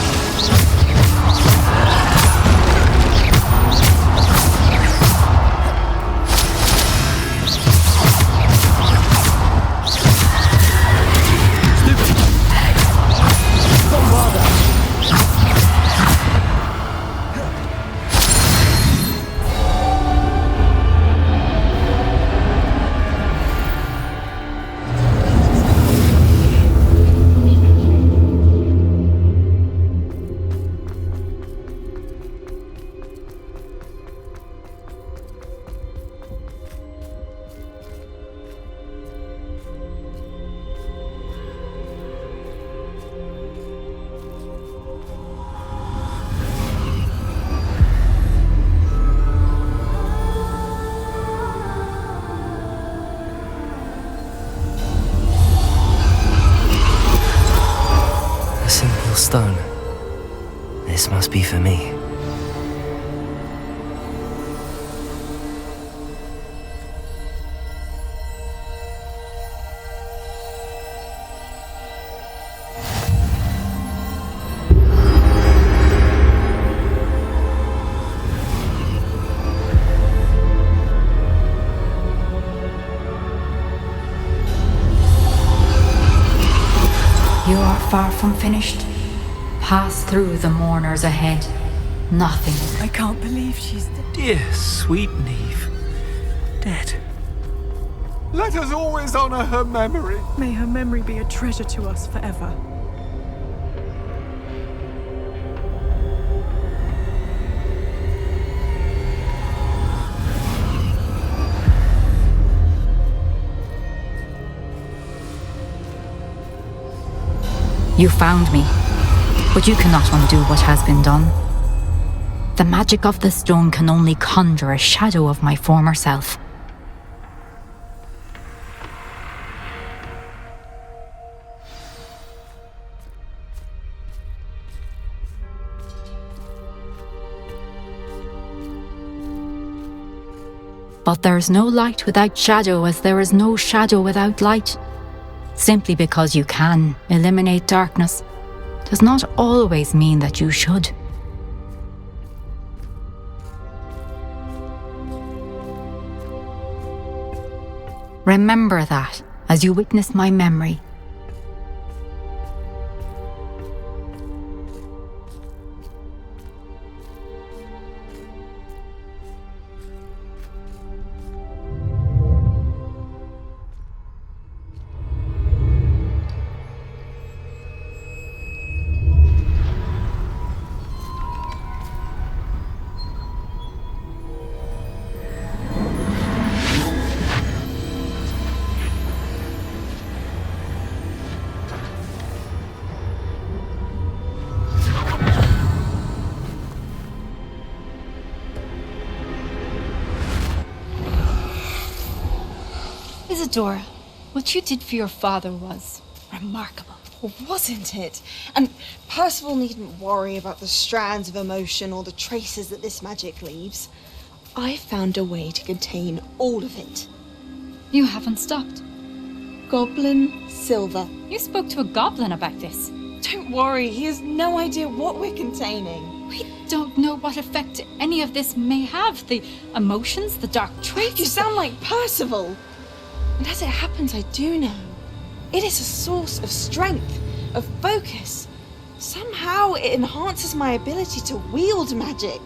Stone. This must be for me. You are far from finished. Pass through the mourners ahead. Nothing. I can't believe she's dead. Dear, sweet Neve. Dead. Let us always honor her memory. May her memory be a treasure to us forever. You found me, but you cannot undo what has been done. The magic of the stone can only conjure a shadow of my former self. But there is no light without shadow, as there is no shadow without light. Simply because you can eliminate darkness does not always mean that you should. Remember that as you witness my memory. Isadora, what you did for your father was remarkable. Wasn't it? And Percival needn't worry about the strands of emotion or the traces that this magic leaves. I found a way to contain all of it. You haven't stopped. Goblin Silver. You spoke to a goblin about this. Don't worry, he has no idea what we're containing. We don't know what effect any of this may have. The emotions, the dark traits. You sound like Percival. And as it happens, I do know. It is a source of strength, of focus. Somehow it enhances my ability to wield magic.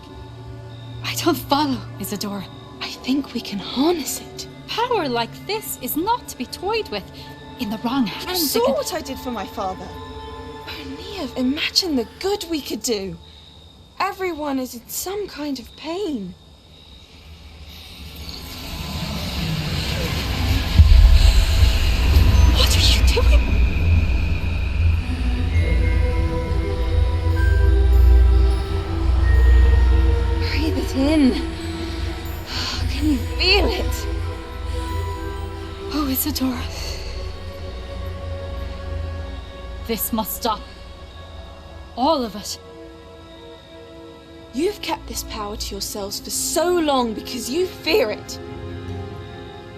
I don't follow, Isadora. I think we can harness it. Power like this is not to be toyed with. In the wrong hands. You saw what I did for my father. Oh, Neve, imagine the good we could do. Everyone is in some kind of pain. What are you doing? Breathe it in. Can you feel it. Oh, Isadora. This must stop. All of it. You've kept this power to yourselves for so long because you fear it.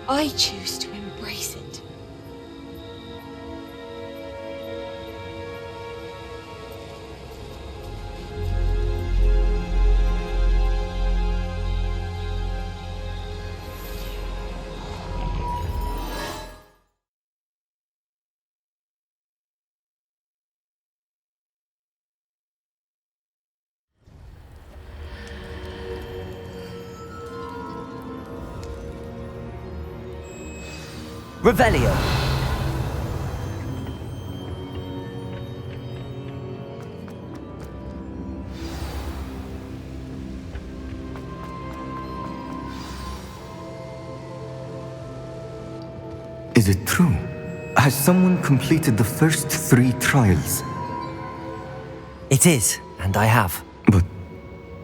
I choose to embrace it. Revelio. Is it true? Has someone completed the first 3 trials? It is, and I have. But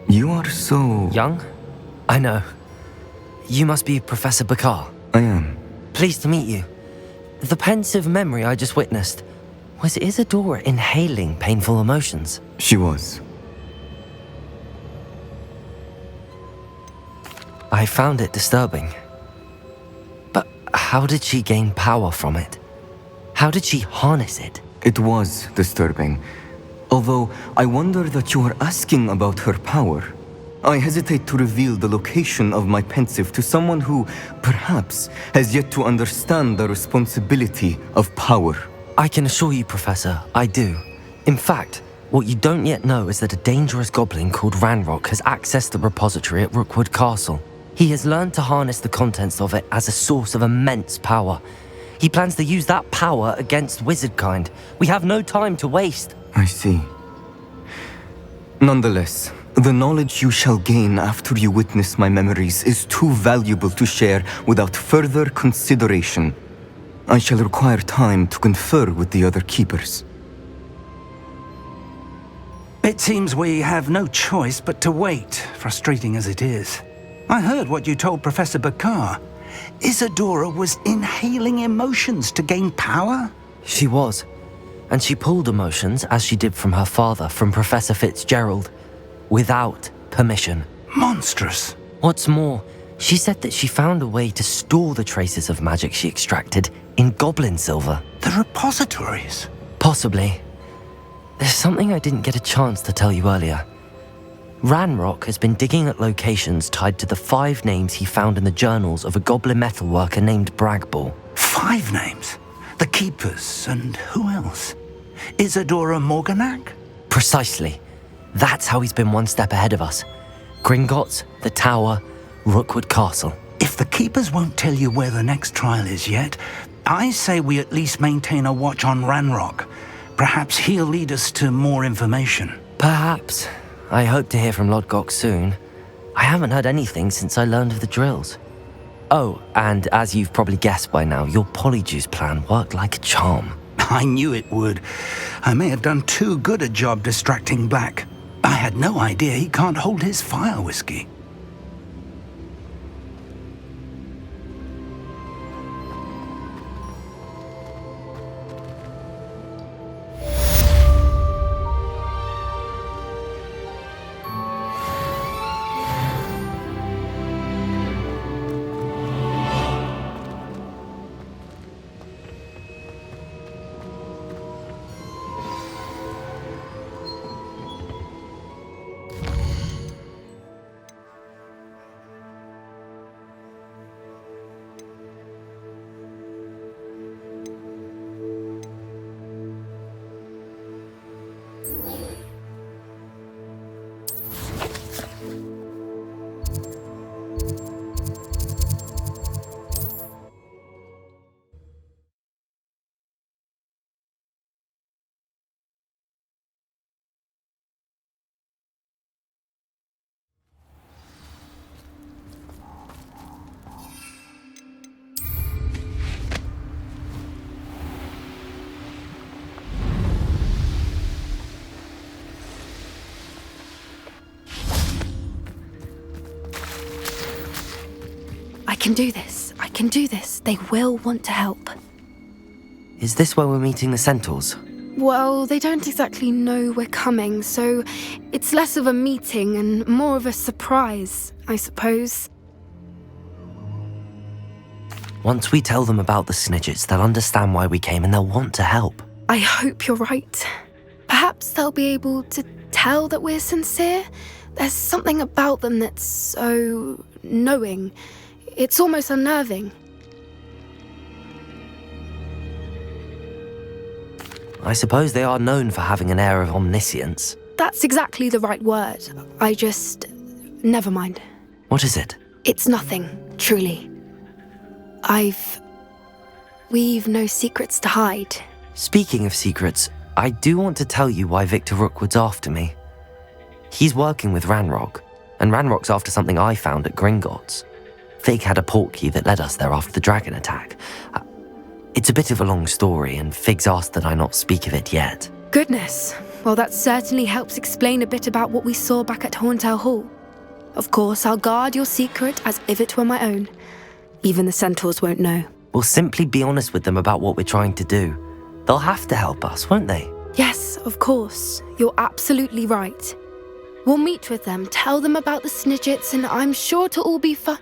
you are so... Young? I know. You must be Professor Bakar. I am. Pleased to meet you. The pensive memory I just witnessed, was Isadora inhaling painful emotions? She was. I found it disturbing. But how did she gain power from it? How did she harness it? It was disturbing. Although I wonder that you are asking about her power. I hesitate to reveal the location of my pensive to someone who, perhaps, has yet to understand the responsibility of power. I can assure you, Professor, I do. In fact, what you don't yet know is that a dangerous goblin called Ranrock has accessed the repository at Rookwood Castle. He has learned to harness the contents of it as a source of immense power. He plans to use that power against wizardkind. We have no time to waste. I see. Nonetheless, the knowledge you shall gain after you witness my memories is too valuable to share without further consideration. I shall require time to confer with the other keepers. It seems we have no choice but to wait, frustrating as it is. I heard what you told Professor Bakar. Isadora was inhaling emotions to gain power? She was. And she pulled emotions, as she did from her father, from Professor Fitzgerald, without permission. Monstrous. What's more, she said that she found a way to store the traces of magic she extracted in goblin silver. The repositories? Possibly. There's something I didn't get a chance to tell you earlier. Ranrock has been digging at locations tied to the 5 names he found in the journals of a goblin metalworker named Bragball. 5 names? The Keepers, and who else? Isadora Morganac? Precisely. That's how he's been one step ahead of us. Gringotts, the Tower, Rookwood Castle. If the Keepers won't tell you where the next trial is yet, I say we at least maintain a watch on Ranrock. Perhaps he'll lead us to more information. Perhaps. I hope to hear from Lodgok soon. I haven't heard anything since I learned of the drills. Oh, and as you've probably guessed by now, your Polyjuice plan worked like a charm. I knew it would. I may have done too good a job distracting Black. I had no idea he can't hold his fire whiskey. can do this. I can do this. They will want to help. Is this where we're meeting the centaurs? Well, they don't exactly know we're coming, so it's less of a meeting and more of a surprise, I suppose. Once we tell them about the Snidgets, they'll understand why we came and they'll want to help. I hope you're right. Perhaps they'll be able to tell that we're sincere. There's something about them that's so knowing. It's almost unnerving. I suppose they are known for having an air of omniscience. That's exactly the right word. Never mind. What is it? It's nothing, truly. We've no secrets to hide. Speaking of secrets, I do want to tell you why Victor Rookwood's after me. He's working with Ranrock, and Ranrock's after something I found at Gringotts. Fig had a portkey that led us there after the dragon attack. It's a bit of a long story, and Fig's asked that I not speak of it yet. Goodness. Well, that certainly helps explain a bit about what we saw back at Horntail Hall. Of course, I'll guard your secret as if it were my own. Even the centaurs won't know. We'll simply be honest with them about what we're trying to do. They'll have to help us, won't they? Yes, of course. You're absolutely right. We'll meet with them, tell them about the Snidgets, and I'm sure it'll all be fun.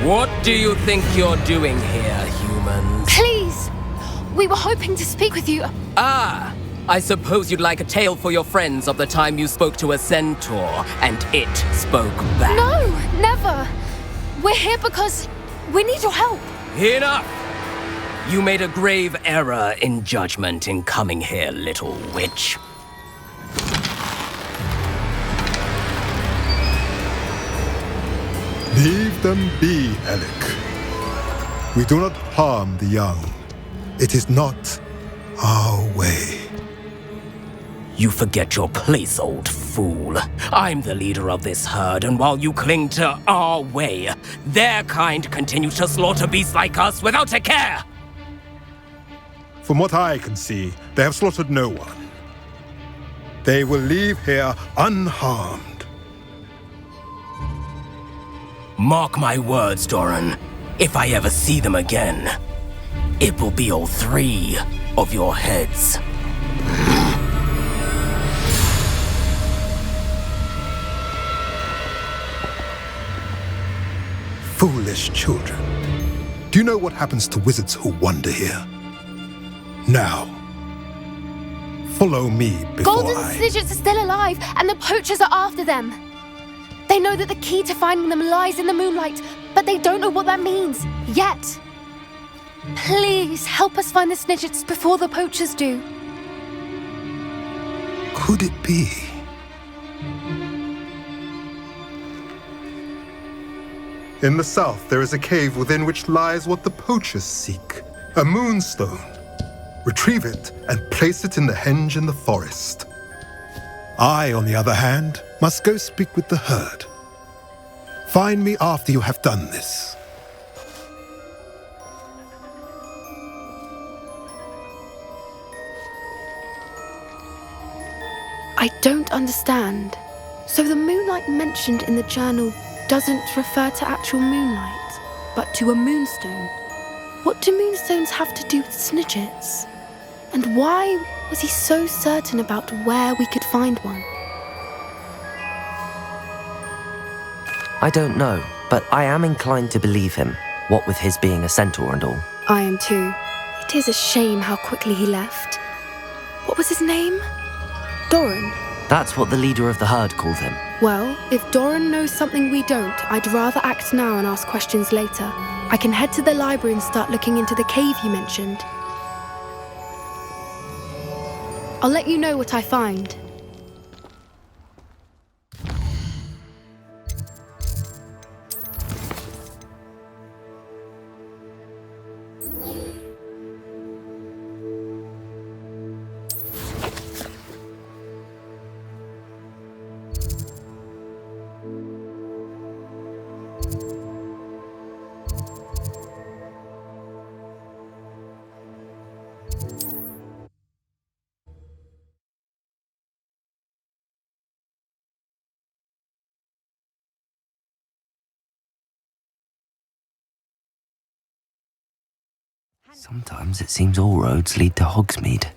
What do you think you're doing here, humans? Please! We were hoping to speak with you. Ah! I suppose you'd like a tale for your friends of the time you spoke to a centaur, and it spoke back. No! Never! We're here because we need your help. Enough! You made a grave error in judgment in coming here, little witch. Leave them be, Alec. We do not harm the young. It is not our way. You forget your place, old fool. I'm the leader of this herd, and while you cling to our way, their kind continue to slaughter beasts like us without a care! From what I can see, they have slaughtered no one. They will leave here unharmed. Mark my words, Doran. If I ever see them again, it will be all 3 of your heads. Foolish children. Do you know what happens to wizards who wander here? Now, follow me before Golden Snidgets are still alive, and the poachers are after them. They know that the key to finding them lies in the moonlight, but they don't know what that means, yet. Please, help us find the Snidgets before the poachers do. Could it be? In the south, there is a cave within which lies what the poachers seek. A moonstone. Retrieve it and place it in the henge in the forest. I, on the other hand, must go speak with the herd. Find me after you have done this. I don't understand. So the moonlight mentioned in the journal doesn't refer to actual moonlight, but to a moonstone. What do moonstones have to do with Snidgets? And why was he so certain about where we could find one? I don't know, but I am inclined to believe him, what with his being a centaur and all. I am too. It is a shame how quickly he left. What was his name? Doran. That's what the leader of the herd called him. Well, if Doran knows something we don't, I'd rather act now and ask questions later. I can head to the library and start looking into the cave you mentioned. I'll let you know what I find. Sometimes it seems all roads lead to Hogsmeade.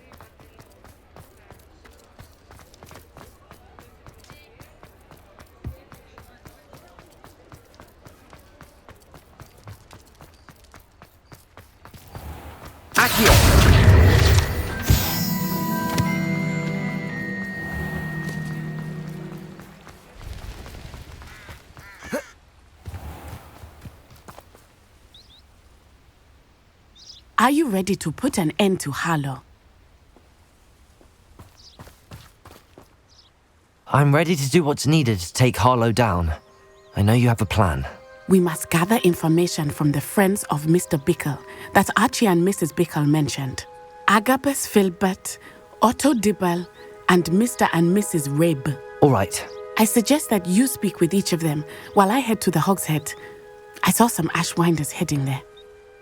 Are you ready to put an end to Harlow? I'm ready to do what's needed to take Harlow down. I know you have a plan. We must gather information from the friends of Mr. Bickle that Archie and Mrs. Bickle mentioned. Agabus Filbert, Otto Dibble, and Mr. and Mrs. Rabe. All right. I suggest that you speak with each of them while I head to the Hogshead. I saw some Ashwinders heading there.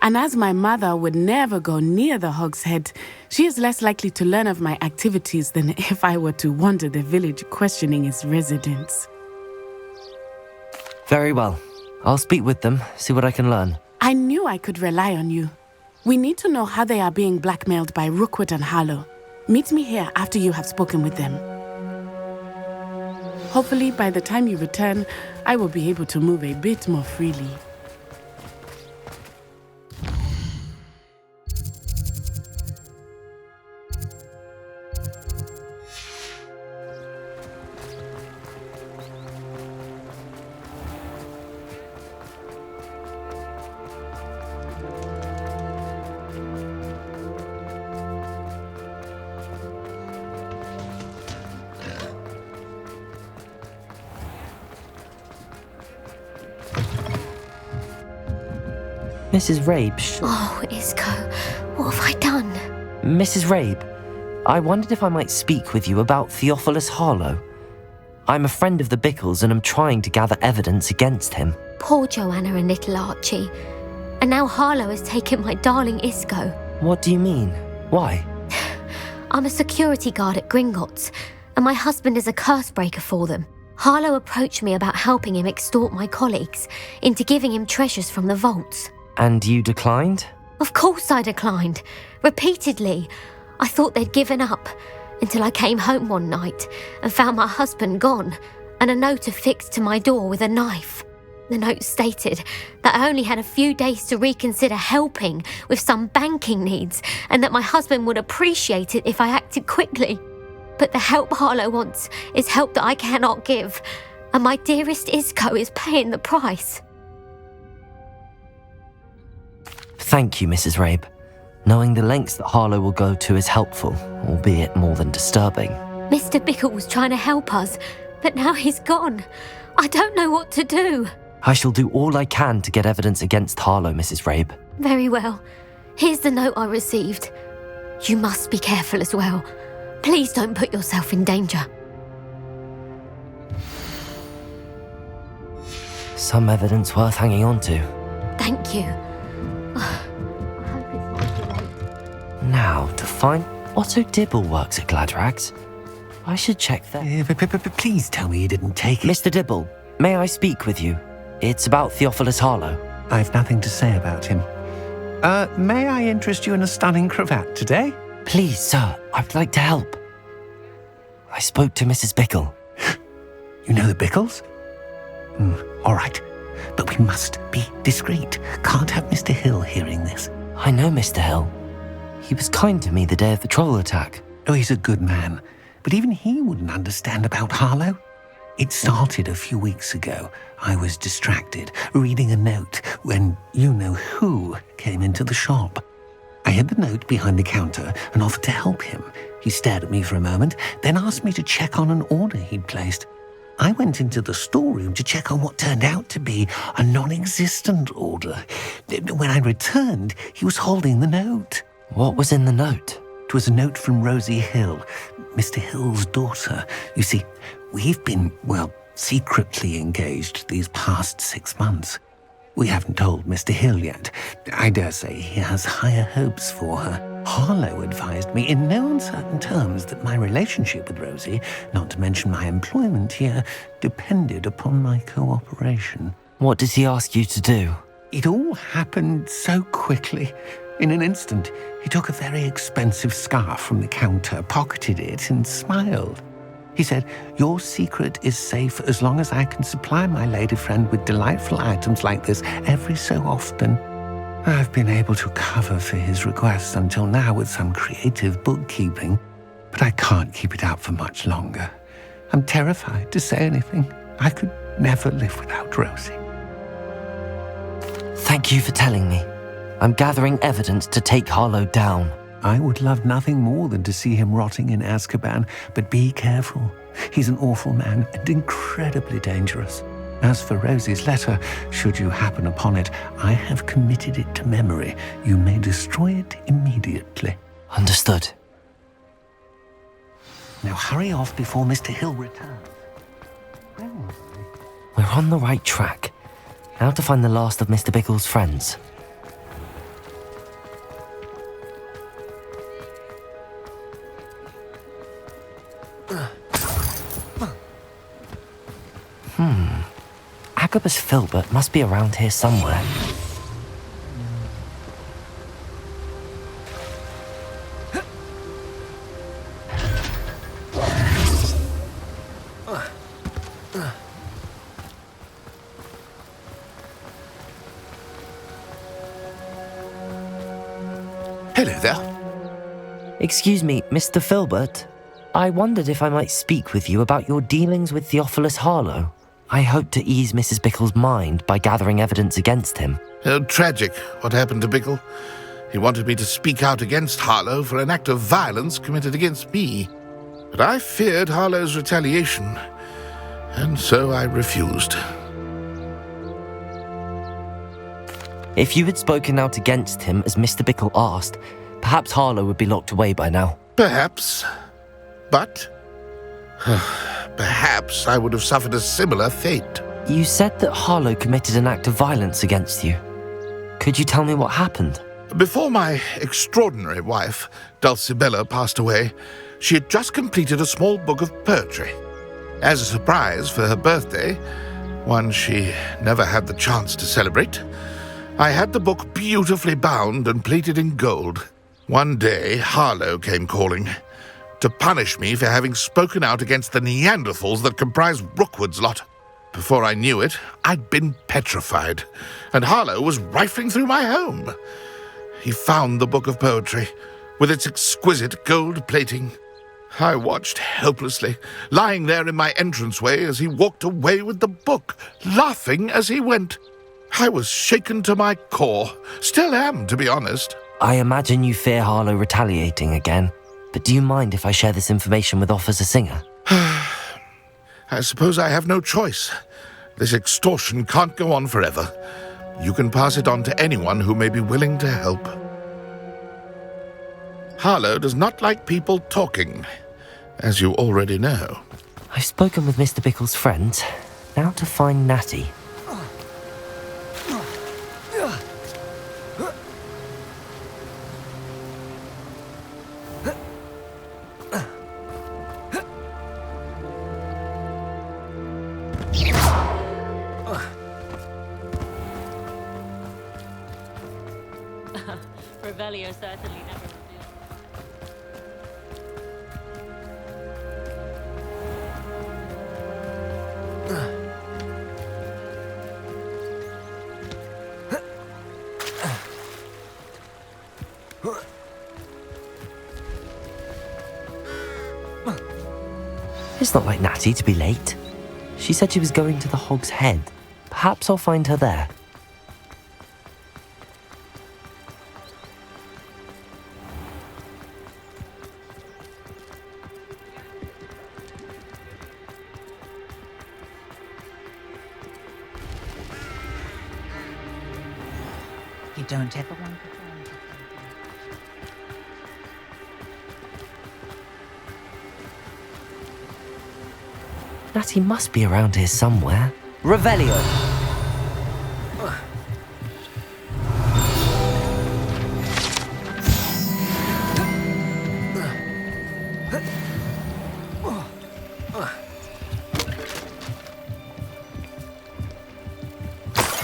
And as my mother would never go near the Hogshead, she is less likely to learn of my activities than if I were to wander the village questioning its residents. Very well. I'll speak with them, see what I can learn. I knew I could rely on you. We need to know how they are being blackmailed by Rookwood and Harlow. Meet me here after you have spoken with them. Hopefully, by the time you return, I will be able to move a bit more freely. Mrs. Rabe, Oh, Isco, what have I done? Mrs. Rabe, I wondered if I might speak with you about Theophilus Harlow. I'm a friend of the Bickles and I'm trying to gather evidence against him. Poor Joanna and little Archie. And now Harlow has taken my darling Isco. What do you mean? Why? I'm a security guard at Gringotts, and my husband is a curse breaker for them. Harlow approached me about helping him extort my colleagues into giving him treasures from the vaults. And you declined? Of course I declined. Repeatedly. I thought they'd given up, until I came home one night and found my husband gone, and a note affixed to my door with a knife. The note stated that I only had a few days to reconsider helping with some banking needs, and that my husband would appreciate it if I acted quickly. But the help Harlow wants is help that I cannot give, and my dearest Isco is paying the price. Thank you, Mrs. Rabe. Knowing the lengths that Harlow will go to is helpful, albeit more than disturbing. Mr. Bickle was trying to help us, but now he's gone. I don't know what to do. I shall do all I can to get evidence against Harlow, Mrs. Rabe. Very well. Here's the note I received. You must be careful as well. Please don't put yourself in danger. Some evidence worth hanging on to. Thank you. Now, to find Otto Dibble works at Gladrags. I should check that. Please tell me you didn't take it. Mr. Dibble, may I speak with you? It's about Theophilus Harlow. I've nothing to say about him. May I interest you in a stunning cravat today? Please, sir, I'd like to help. I spoke to Mrs. Bickle. You know the Bickles? All right, but we must be discreet. Can't have Mr. Hill hearing this. I know Mr. Hill. He was kind to me the day of the troll attack. Oh, he's a good man, but even he wouldn't understand about Harlow. It started a few weeks ago. I was distracted, reading a note, when you-know-who came into the shop. I hid the note behind the counter and offered to help him. He stared at me for a moment, then asked me to check on an order he'd placed. I went into the storeroom to check on what turned out to be a non-existent order. When I returned, he was holding the note. What was in the note? It was a note from Rosie Hill, Mr. Hill's daughter. You see, we've been, secretly engaged these past 6 months. We haven't told Mr. Hill yet. I dare say he has higher hopes for her. Harlow advised me in no uncertain terms that my relationship with Rosie, not to mention my employment here, depended upon my cooperation. What did he ask you to do? It all happened so quickly. In an instant, he took a very expensive scarf from the counter, pocketed it, and smiled. He said, "Your secret is safe as long as I can supply my lady friend with delightful items like this every so often." I've been able to cover for his requests until now with some creative bookkeeping, but I can't keep it out for much longer. I'm terrified to say anything. I could never live without Rosie. Thank you for telling me. I'm gathering evidence to take Harlow down. I would love nothing more than to see him rotting in Azkaban, but be careful. He's an awful man and incredibly dangerous. As for Rosie's letter, should you happen upon it, I have committed it to memory. You may destroy it immediately. Understood. Now hurry off before Mr. Hill returns. We're on the right track. Now to find the last of Mr. Bickle's friends. Agabus Filbert must be around here somewhere. Hello there. Excuse me, Mr. Filbert. I wondered if I might speak with you about your dealings with Theophilus Harlow. I hope to ease Mrs. Bickle's mind by gathering evidence against him. Tragic, what happened to Bickle. He wanted me to speak out against Harlow for an act of violence committed against me. But I feared Harlow's retaliation, and so I refused. If you had spoken out against him as Mr. Bickle asked, perhaps Harlow would be locked away by now. Perhaps. But perhaps I would have suffered a similar fate. You said that Harlow committed an act of violence against you. Could you tell me what happened? Before my extraordinary wife, Dulcibella, passed away, she had just completed a small book of poetry. As a surprise for her birthday, one she never had the chance to celebrate, I had the book beautifully bound and plated in gold. One day, Harlow came calling to punish me for having spoken out against the Neanderthals that comprise Rookwood's lot. Before I knew it, I'd been petrified, and Harlow was rifling through my home. He found the book of poetry, with its exquisite gold plating. I watched helplessly, lying there in my entranceway as he walked away with the book, laughing as he went. I was shaken to my core. Still am, to be honest. I imagine you fear Harlow retaliating again. But do you mind if I share this information with Officer Singer? I suppose I have no choice. This extortion can't go on forever. You can pass it on to anyone who may be willing to help. Harlow does not like people talking, as you already know. I've spoken with Mr. Bickle's friends. Now to find Natty. Revelio certainly never It's not like Natty to be late. She said she was going to the Hog's Head. Perhaps I'll find her there. You don't ever want to. Natty must be around here somewhere. Revelio!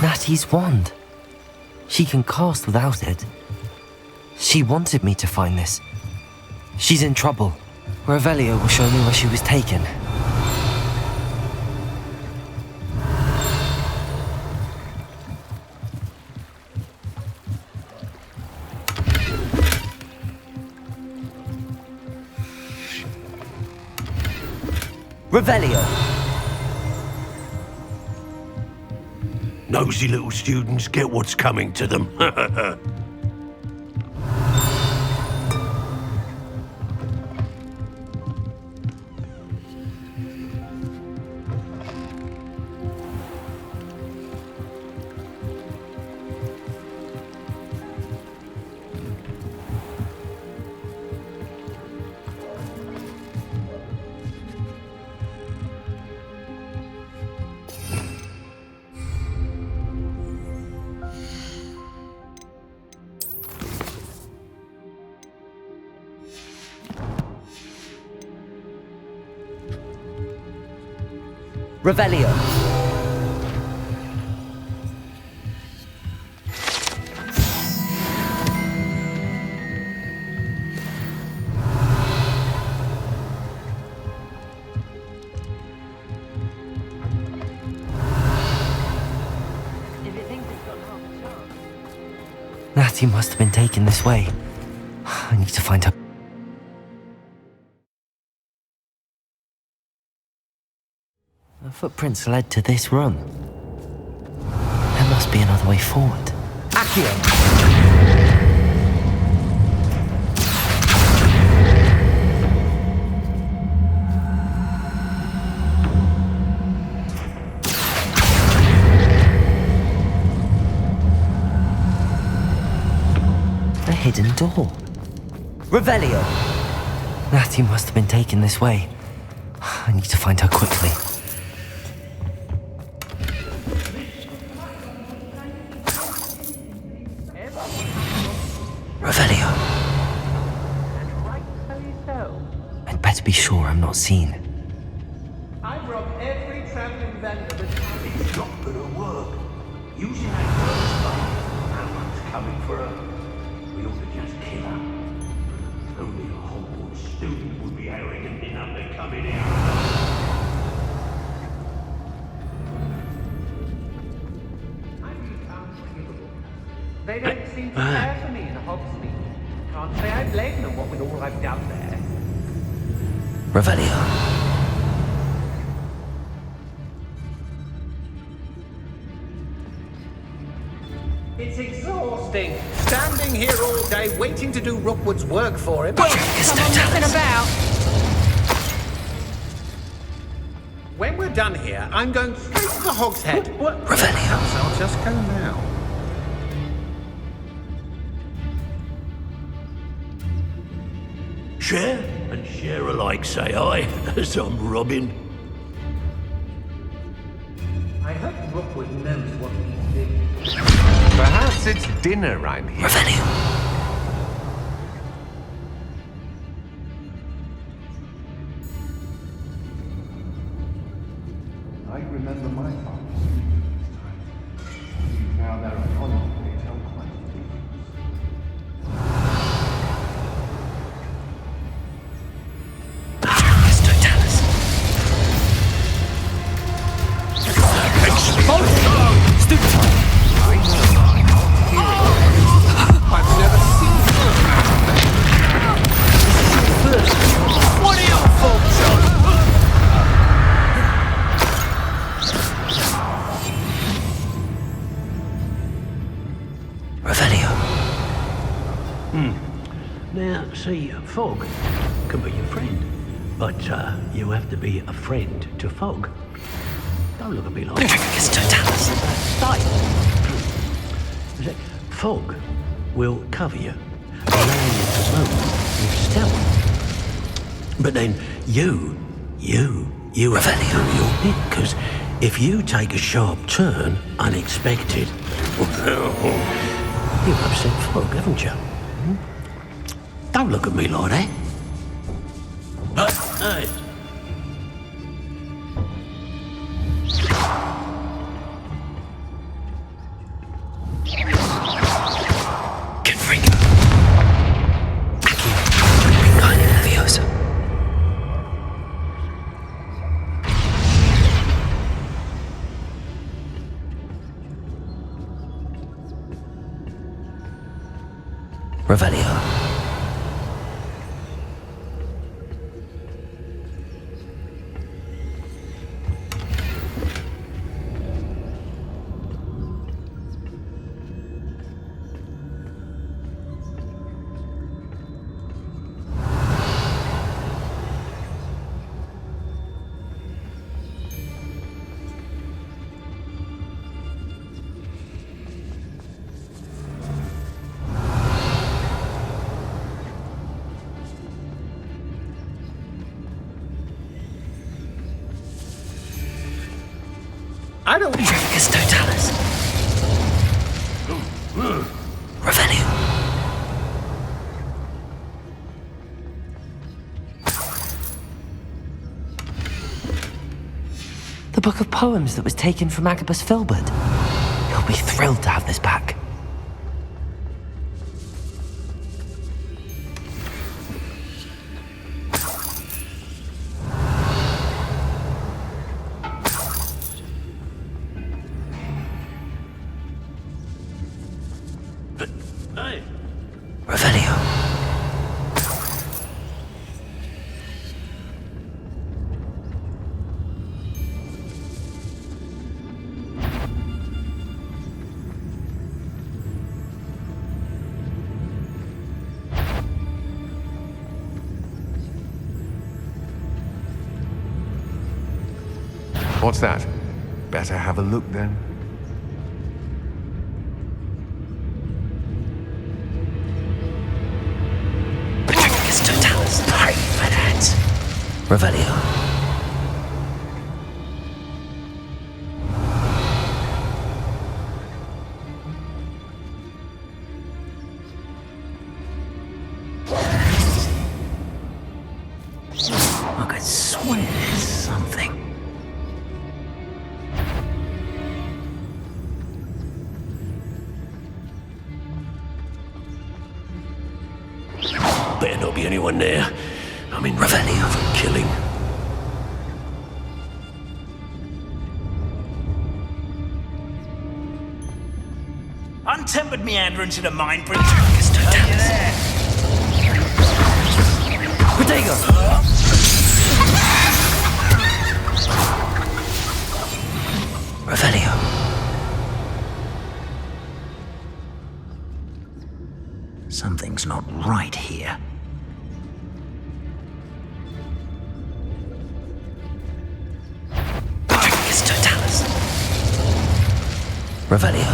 Natty's wand. She can cast without it. She wanted me to find this. She's in trouble. Revelio will show me where she was taken. Revelio! Nosy little students get what's coming to them. Revelio! Natty must have been taken this way. I need to find her. The footprints led to this room. There must be another way forward. Accio! A hidden door. Revelio! Natty must have been taken this way. I need to find her quickly. Revelio. I'd better be sure I'm not seen. I've robbed every traveling vendor that's it's not gonna work. Using that first bar, that one's coming for her. We ought to just kill her. Only a Hogwarts student would be arrogant enough to come in here. They don't seem to care for me in Hogsmeade. Can't say I blame them, what with all I've done there. Revelio. It's exhausting. Standing here all day waiting to do Rookwood's work for him. Come on, nothing about. When we're done here, I'm going straight to the Hog's Head. Revelio. Perhaps I'll just go now. Share and share alike, say I, as I'm robbing. I hope Rookwood knows what he's doing. Perhaps it's dinner I'm here. Revelio. I remember my father speaking this time. Now there are columns they tell quite a I've never seen What are your faults, John? Revelio. Now, see, Fog can be your friend, but you have to be a friend to Fog. Don't look at me like that. Fog will cover you, allowing you to move with stealth. But then you have to do your bit, because if you take a sharp turn, unexpected, well, you've upset Fog, haven't you? Don't look at me like that. Hey. Revelio. I don't... Dracus Totalis. Revelio. The book of poems that was taken from Agabus Filbert. He'll be thrilled to have this back. Revelio. What's that? Better have a look then. Dracus Totalis. Pray for that. Revelio. I could swear there's something. Better not be anyone there. I'm in Revelio for killing. Untempered meanderance in a mind brings Dracus Totalis. Protego! Revelio. Something's not right here. Dracus Totalis. Revelio.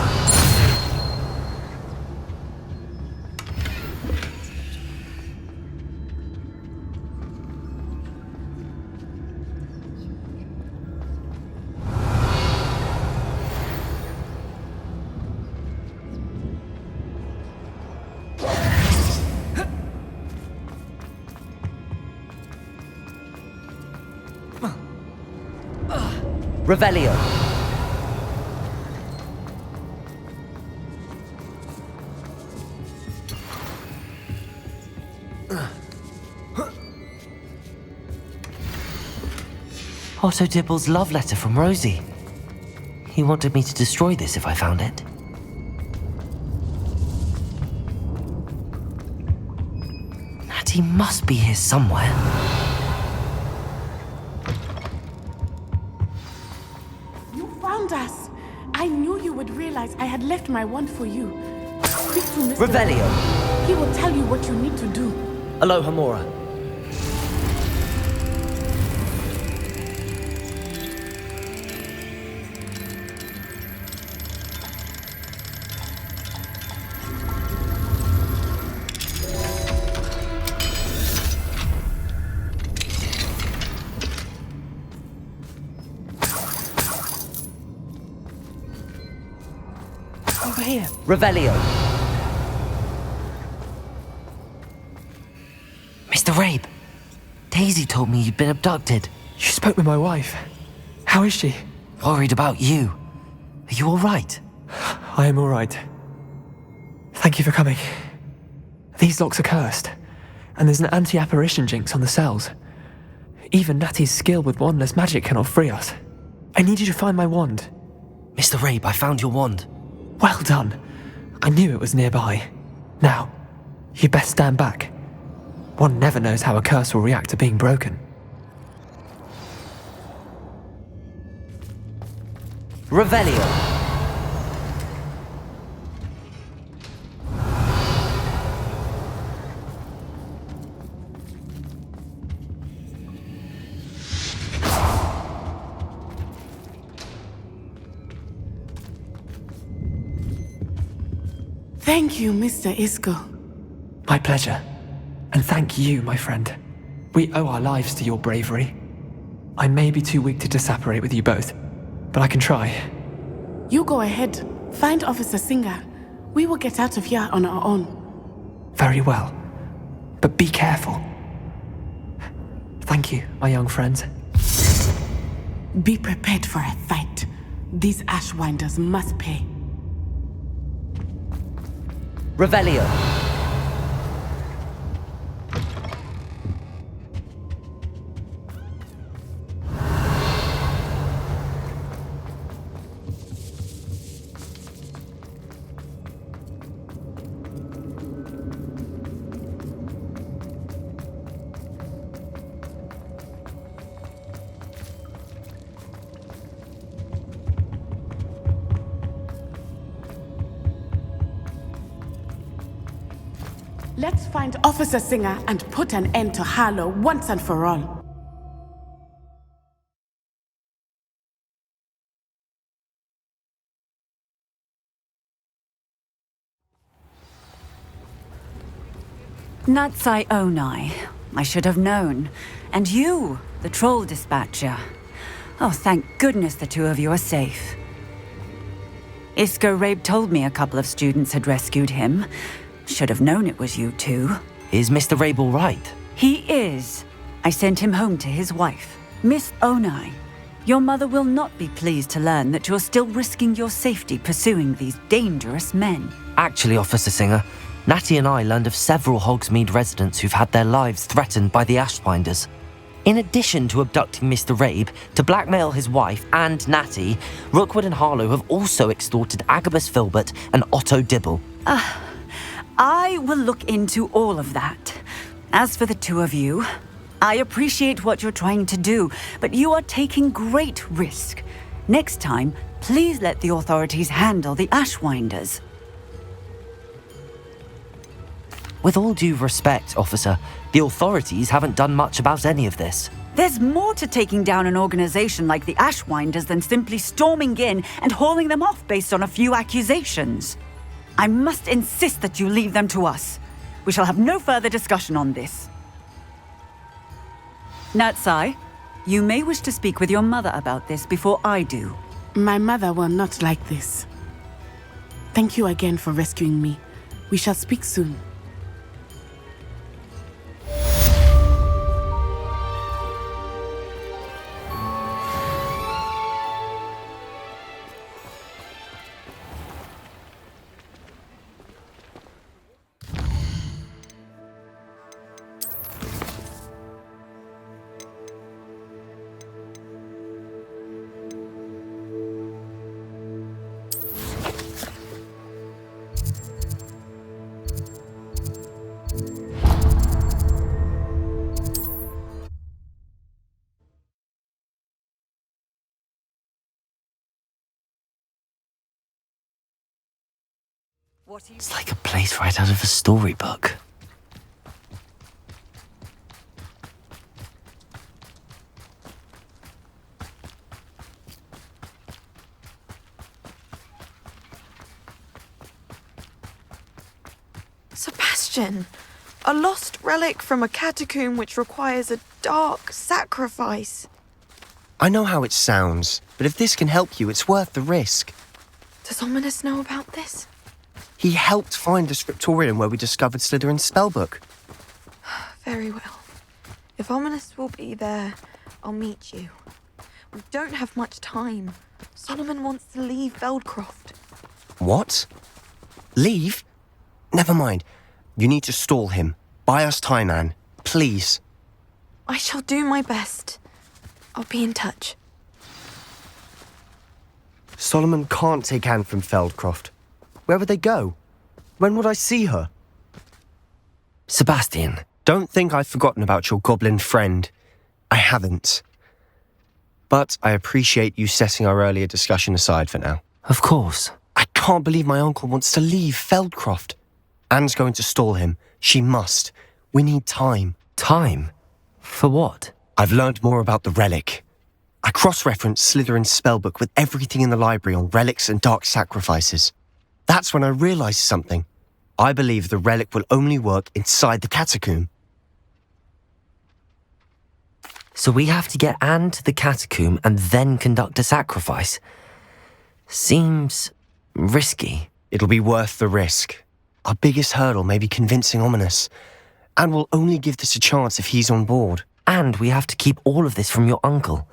Revelio. Otto Dibble's love letter from Rosie. He wanted me to destroy this if I found it. Natty must be here somewhere. Found us. I knew you would realize I had left my wand for you. Speak to Mr. Revelio. He will tell you what you need to do. Aloha Mora. Over here. Revelio. Mr. Rabe, Daisy told me you'd been abducted. You spoke with my wife. How is she? Worried about you. Are you all right? I am all right. Thank you for coming. These locks are cursed, and there's an anti-apparition jinx on the cells. Even Natty's skill with wandless magic cannot free us. I need you to find my wand. Mr. Rabe, I found your wand. Well done. I knew it was nearby. Now, You best stand back. One never knows how a curse will react to being broken. Revelio. Thank you, Mr. Isco. My pleasure. And thank you, my friend. We owe our lives to your bravery. I may be too weak to disapparate with you both, but I can try. You go ahead. Find Officer Singer. We will get out of here on our own. Very well. But be careful. Thank you, my young friends. Be prepared for a fight. These Ashwinders must pay. Revelio. Let's find Officer Singer and put an end to Harlow once and for all. Natsai Onai. I should have known. And you, the troll dispatcher. Oh, thank goodness the two of you are safe. Isco Rabe told me a couple of students had rescued him. Should have known it was you two. Is Mr. Rabe all right? He is. I sent him home to his wife. Miss Onai, your mother will not be pleased to learn that you're still risking your safety pursuing these dangerous men. Actually, Officer Singer, Natty and I learned of several Hogsmeade residents who've had their lives threatened by the Ashwinders. In addition to abducting Mr. Rabe to blackmail his wife and Natty, Rookwood and Harlow have also extorted Agabus Filbert and Otto Dibble. I will look into all of that. As for the two of you, I appreciate what you're trying to do, but you are taking great risk. Next time, please let the authorities handle the Ashwinders. With all due respect, officer, the authorities haven't done much about any of this. There's more to taking down an organization like the Ashwinders than simply storming in and hauling them off based on a few accusations. I must insist that you leave them to us. We shall have no further discussion on this. Natsai, you may wish to speak with your mother about this before I do. My mother will not like this. Thank you again for rescuing me. We shall speak soon. It's like a place right out of a storybook. Sebastian! A lost relic from a catacomb which requires a dark sacrifice. I know how it sounds, but if this can help you, it's worth the risk. Does Ominous know about this? He helped find the scriptorium where we discovered Slytherin's spellbook. Very well. If Ominous will be there, I'll meet you. We don't have much time. Solomon wants to leave Veldcroft. What? Leave? Never mind. You need to stall him. Buy us time, Anne. Please. I shall do my best. I'll be in touch. Solomon can't take Anne from Feldcroft. Where would they go? When would I see her? Sebastian. Don't think I've forgotten about your goblin friend. I haven't. But I appreciate you setting our earlier discussion aside for now. Of course. I can't believe my uncle wants to leave Feldcroft. Anne's going to stall him. She must. We need time. Time? For what? I've learned more about the relic. I cross-referenced Slytherin's spellbook with everything in the library on relics and dark sacrifices. That's when I realized something. I believe the relic will only work inside the catacomb. So we have to get Anne to the catacomb and then conduct a sacrifice? Seems risky. It'll be worth the risk. Our biggest hurdle may be convincing Ominous. And we'll only give this a chance if he's on board. And we have to keep all of this from your uncle.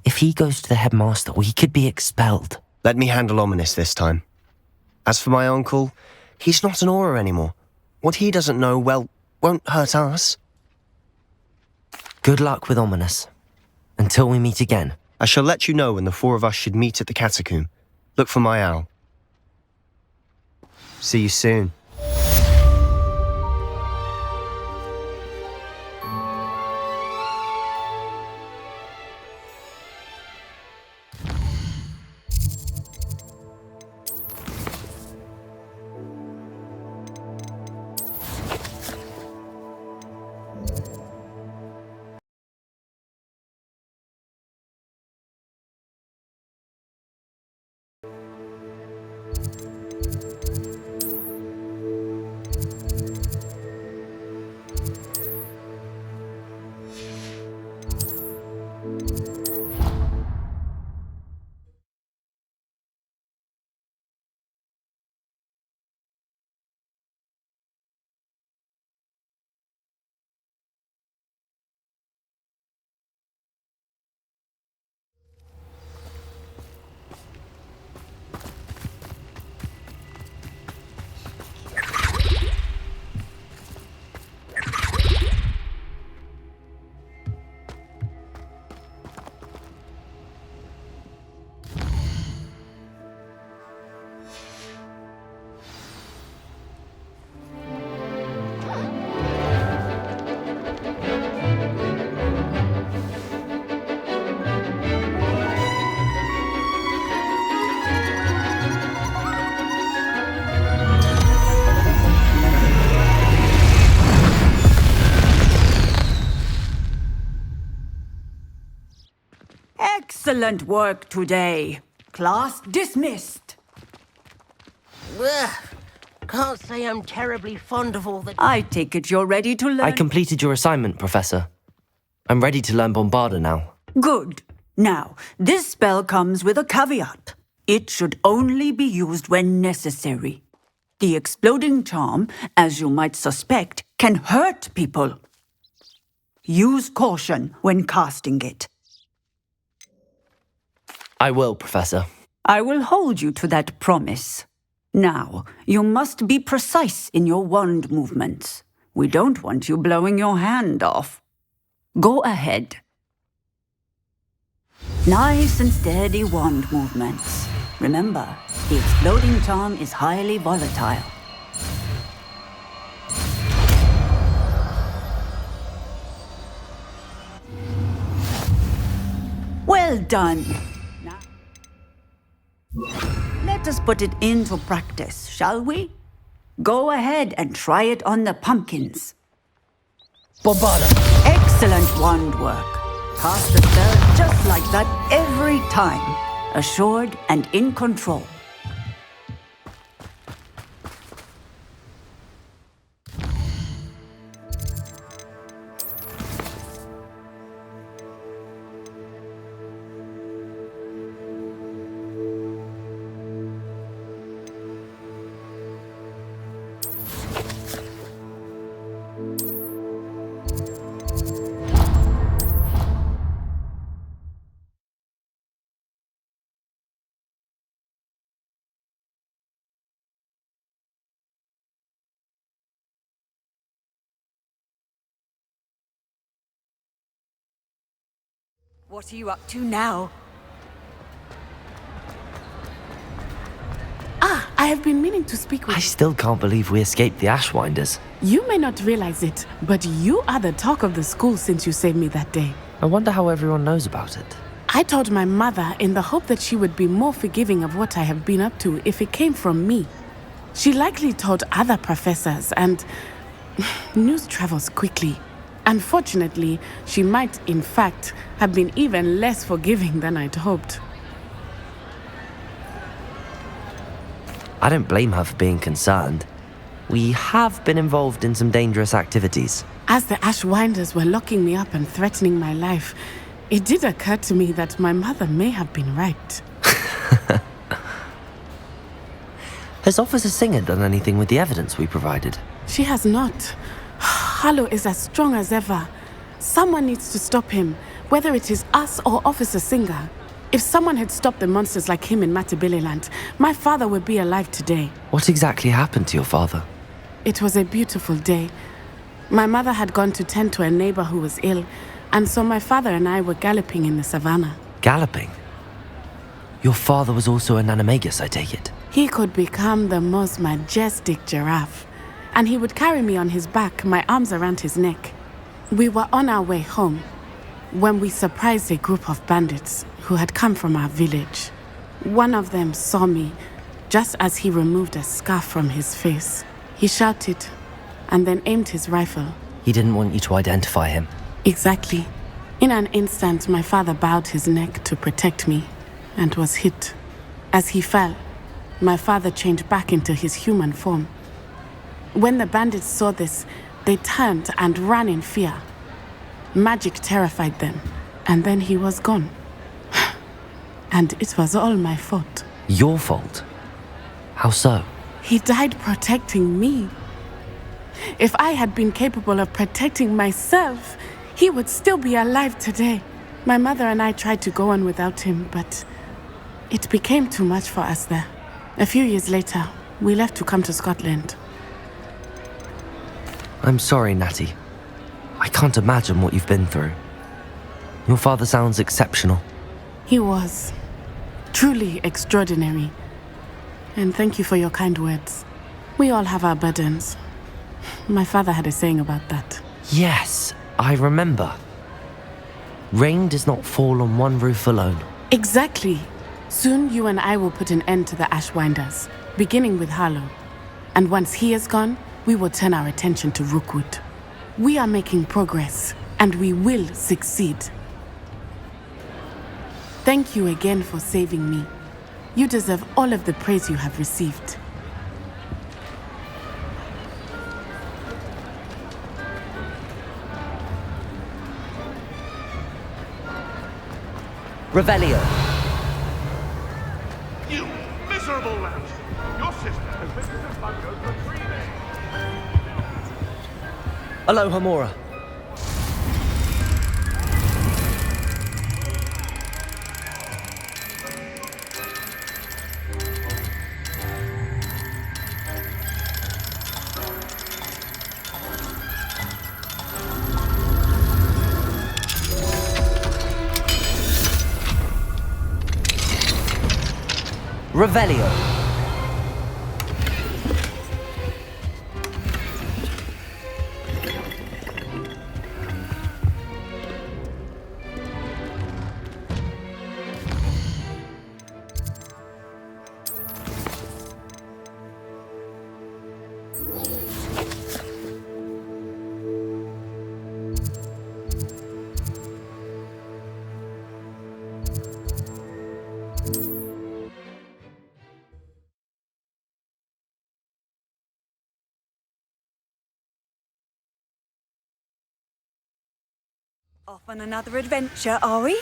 If he goes to the headmaster, we could be expelled. Let me handle Ominous this time. As for my uncle, he's not an Auror anymore. What he doesn't know, well, won't hurt us. Good luck with Ominous. Until we meet again. I shall let you know when the four of us should meet at the catacomb. Look for my owl. See you soon. Excellent work today. Class dismissed. Ugh. Can't say I'm terribly fond of all the... I take it you're ready to learn... I completed your assignment, Professor. I'm ready to learn Bombarda now. Good. Now, this spell comes with a caveat. It should only be used when necessary. The exploding charm, as you might suspect, can hurt people. Use caution when casting it. I will, Professor. I will hold you to that promise. Now, you must be precise in your wand movements. We don't want you blowing your hand off. Go ahead. Nice and steady wand movements. Remember, the exploding charm is highly volatile. Well done. Let us put it into practice, shall we? Go ahead and try it on the pumpkins. Bombarda. Excellent wand work. Cast the spell just like that every time. Assured and in control. What are you up to now? Ah, I have been meaning to speak with I still can't believe we escaped the Ashwinders. you. May not realize it, but you are the talk of the school since you saved me that day. I wonder how everyone knows about it. I told my mother in the hope that she would be more forgiving of what I have been up to if it came from me. She likely told other professors, and news travels quickly. Unfortunately, she might, in fact, have been even less forgiving than I'd hoped. I don't blame her for being concerned. We have been involved in some dangerous activities. As the Ashwinders were locking me up and threatening my life, it did occur to me that my mother may have been right. Has Officer Singer done anything with the evidence we provided? She has not. Harlow is as strong as ever. Someone needs to stop him, whether it is us or Officer Singer. If someone had stopped the monsters like him in Matabeleland, my father would be alive today. What exactly happened to your father? It was a beautiful day. My mother had gone to tend to a neighbor who was ill, and so my father and I were galloping in the savannah. Galloping? Your father was also an animagus, I take it? He could become the most majestic giraffe, and he would carry me on his back, my arms around his neck. We were on our way home when we surprised a group of bandits who had come from our village. One of them saw me just as he removed a scarf from his face. He shouted and then aimed his rifle. He didn't want you to identify him. Exactly. In an instant, my father bowed his neck to protect me and was hit. As he fell, my father changed back into his human form. When the bandits saw this, they turned and ran in fear. Magic terrified them, and then he was gone. And it was all my fault. Your fault? How so? He died protecting me. If I had been capable of protecting myself, he would still be alive today. My mother and I tried to go on without him, but it became too much for us there. A few years later, we left to come to Scotland. I'm sorry, Natty. I can't imagine what you've been through. Your father sounds exceptional. He was. Truly extraordinary. And thank you for your kind words. We all have our burdens. My father had a saying about that. Yes, I remember. Rain does not fall on one roof alone. Exactly. Soon you and I will put an end to the Ashwinders, beginning with Harlow. And once he is gone, we will turn our attention to Rookwood. We are making progress, and we will succeed. Thank you again for saving me. You deserve all of the praise you have received. Revelio. You miserable louse! Your sister has been in the bungo for 3 days. Aloha, Mora. Revelio. Off on another adventure, are we?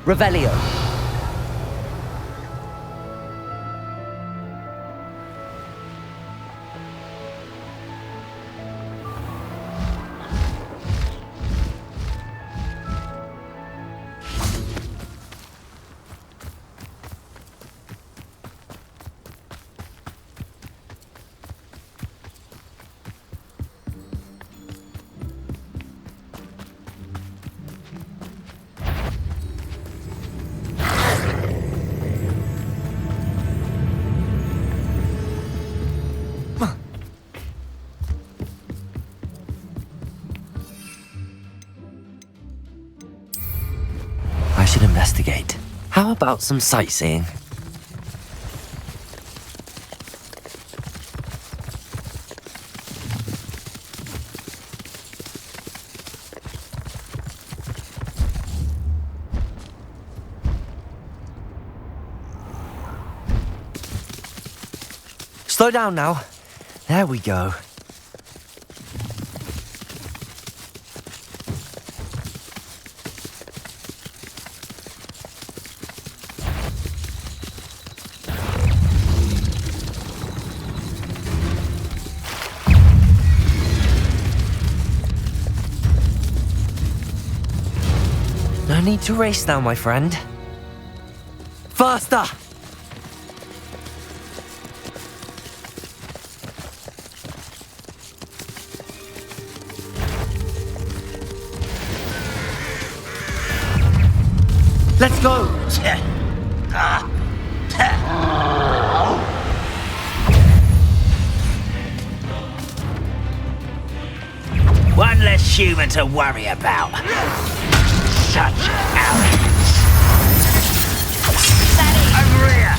Revelio. I should investigate. How about some sightseeing? Slow down now. There we go. No need to race now, my friend. Faster! Let's go! One less human to worry about. Such arrogance. Over here!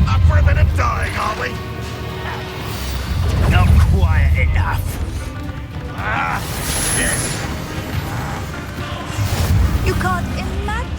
Up for a bit of dying, are we? Not quiet enough. You can't imagine.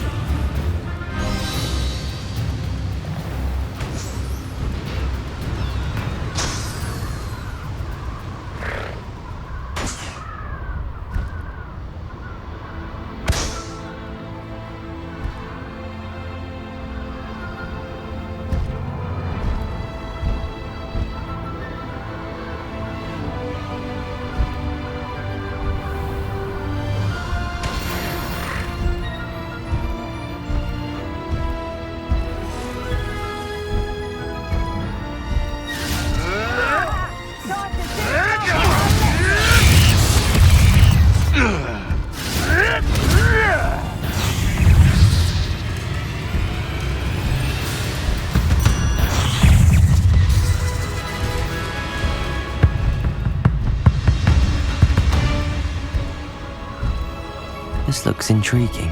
This looks intriguing.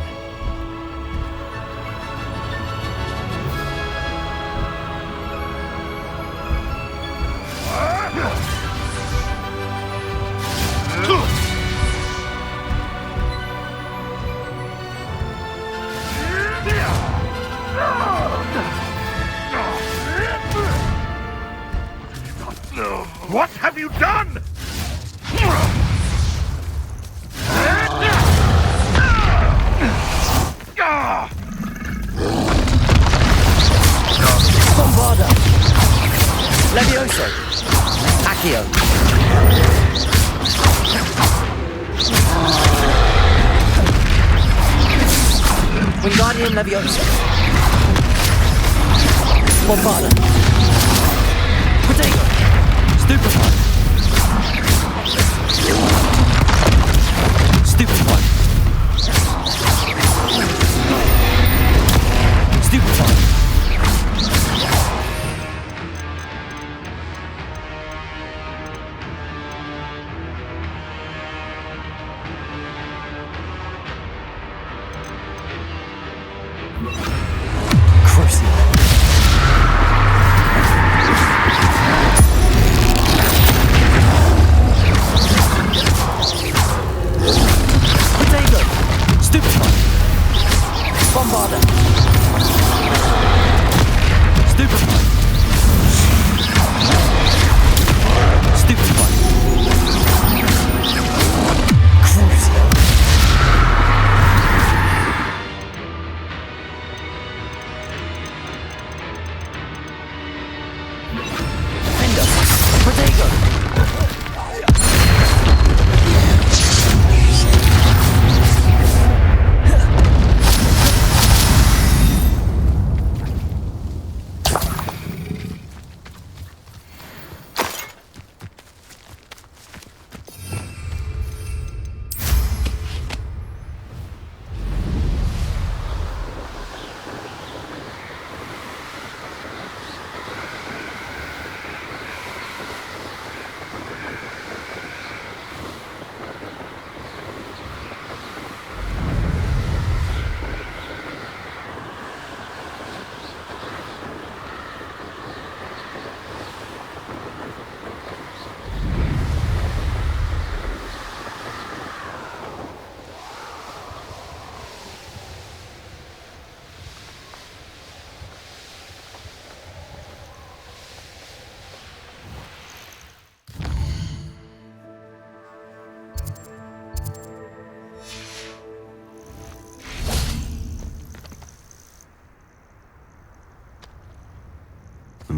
What have you done? Bombarda! Levioso! Accio! Wingardium Levioso! Bombarda! Protego! Stupefy! Stupefy! Stupefy! Crucible.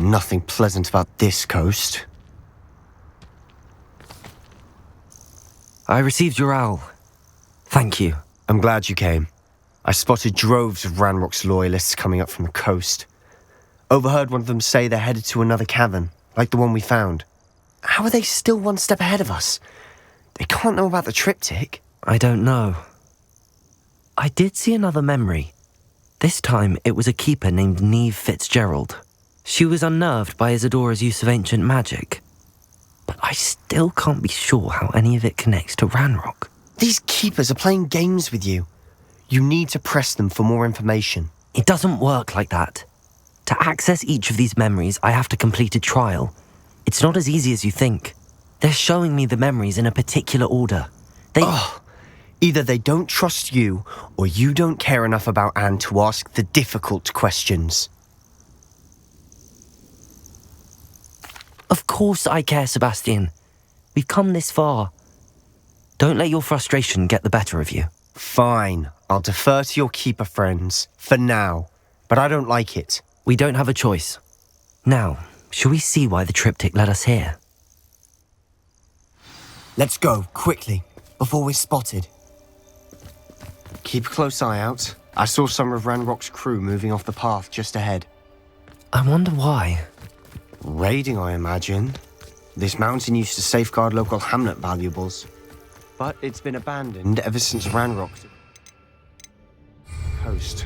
Nothing pleasant about this coast. I received your owl. Thank you. I'm glad you came. I spotted droves of Ranrock's loyalists coming up from the coast. Overheard one of them say they're headed to another cavern, like the one we found. How are they still one step ahead of us? They can't know about the triptych. I don't know. I did see another memory. This time, it was a keeper named Neve Fitzgerald. She was unnerved by Isadora's use of ancient magic. But I still can't be sure how any of it connects to Ranrock. These keepers are playing games with you. You need to press them for more information. It doesn't work like that. To access each of these memories, I have to complete a trial. It's not as easy as you think. They're showing me the memories in a particular order. Either they don't trust you, or you don't care enough about Anne to ask the difficult questions. Of course I care, Sebastian. We've come this far. Don't let your frustration get the better of you. Fine, I'll defer to your keeper friends, for now. But I don't like it. We don't have a choice. Now, shall we see why the triptych led us here? Let's go, quickly, before we're spotted. Keep a close eye out. I saw some of Ranrock's crew moving off the path just ahead. I wonder why. Raiding, I imagine. This mountain used to safeguard local hamlet valuables. But it's been abandoned ever since Ranrock's coast.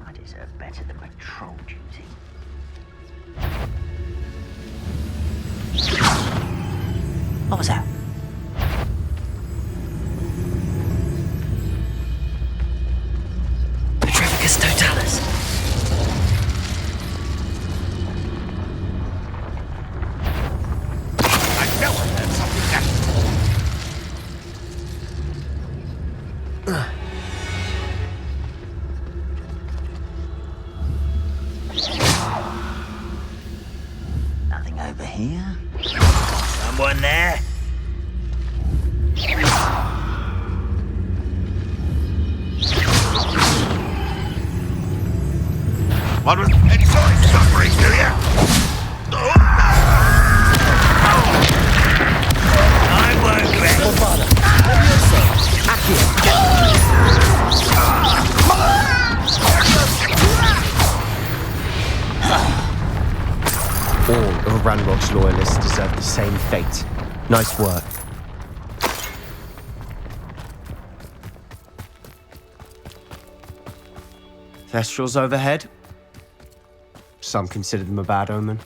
I deserve better than my troll duty. What was that? Petrificus totalis. I know I heard something Nothing over here. Someone there? What was... Enjoy suffering, do you? I won't rest. All of Ranrock's loyalists deserve the same fate. Nice work. Thestrals overhead? Some consider them a bad omen.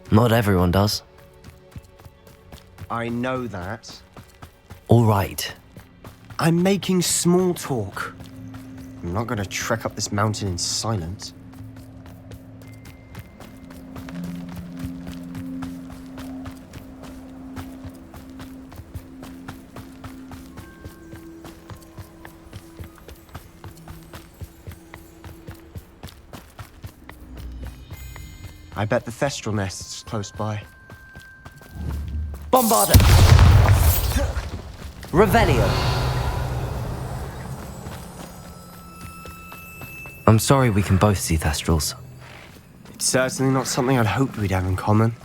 Not everyone does. I know that. All right. I'm making small talk. I'm not going to trek up this mountain in silence. I bet the Thestral nest's close by. Bombarda! Revelio! I'm sorry we can both see Thestrals. It's certainly not something I'd hoped we'd have in common.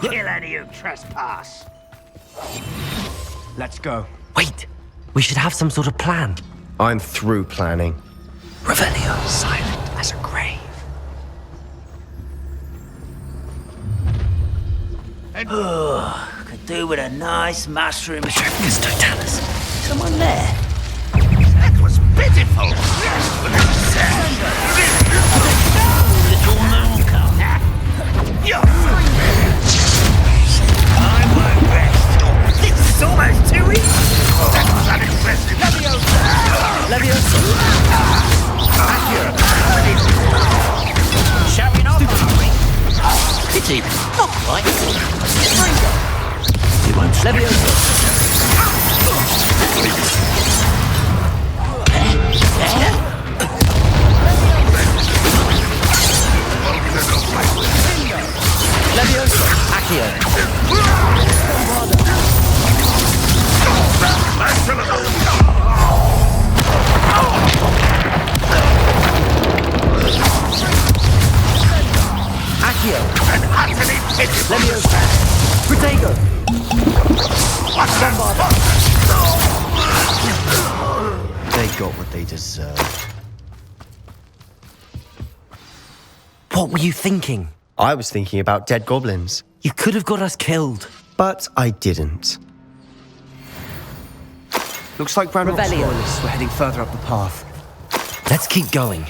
Kill any who trespass. Let's go. Wait! We should have some sort of plan. I'm through planning. Revelio. Silent as a grave. Could do with a nice mushroom. Petrificus totalis. Someone there? That was pitiful. Little mooncock. I won't rest. This is almost too easy. That was unimpressive. Leviosa. Showing off, are we? Pity. Not quite. You won't stop. Leviosa! Accio! Accio! And utterly pitiful. Leviosa! Protego! Bombarda! They got what they deserved. What were you thinking? I was thinking about dead goblins. You could have got us killed. But I didn't. Looks like Brandon's Revelio. loyalists were heading further up the path. Let's keep going.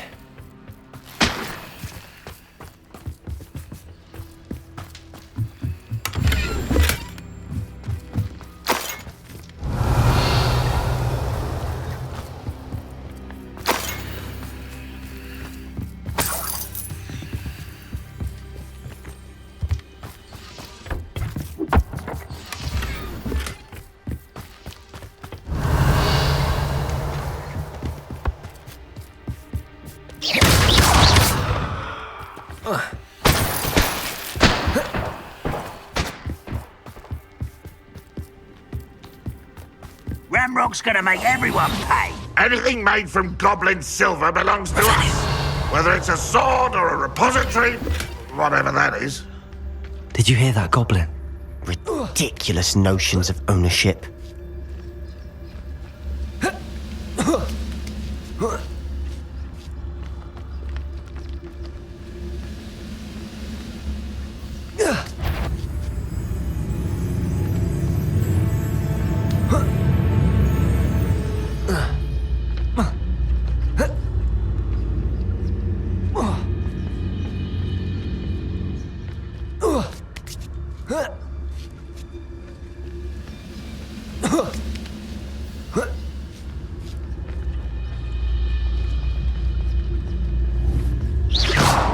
Ramrock's gonna make everyone pay. Anything made from goblin silver belongs to us. Whether it's a sword or a repository, whatever that is. Did you hear that, Goblin? Ridiculous notions of ownership.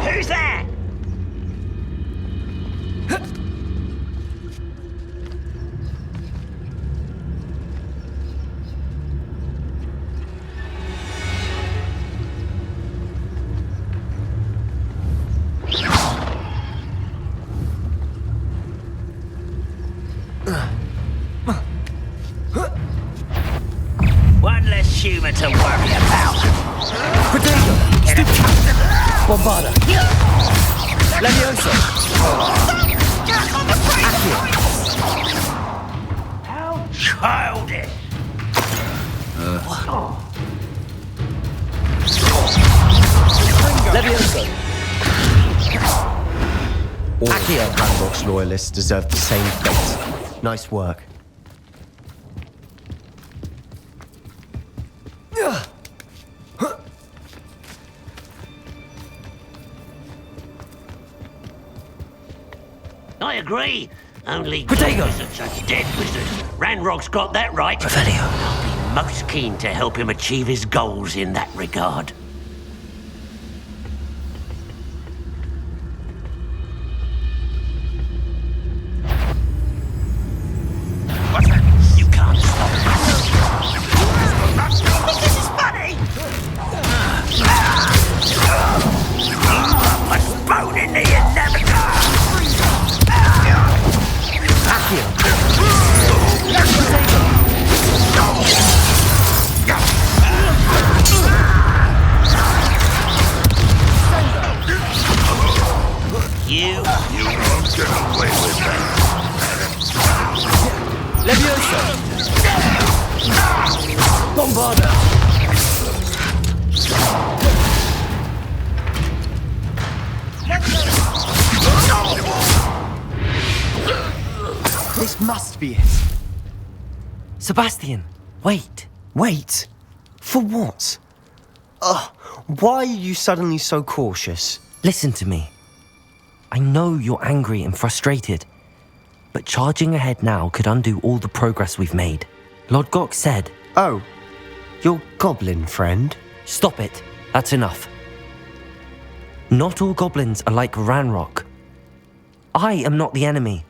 Who's that? One less human to worry about. Protego! Bombarda! Leviosa! Accio! How childish! Leviosa! All of Brandrock's loyalists deserve the same fate. Nice work. I agree. Only Protego! wizards are dead wizards. Ranrock's got that right. Revelio. I'll be most keen to help him achieve his goals in that regard. What's that? You can't stop me. This is funny! Much bone in the inevitable! You won't get away with that. Leviosa! Bombarda! This must be it. Sebastian, wait. Wait? For what? Why are you suddenly so cautious? Listen to me. I know you're angry and frustrated, but charging ahead now could undo all the progress we've made. Lord Gok said... Oh, your goblin friend? Stop it. That's enough. Not all goblins are like Ranrock. I am not the enemy.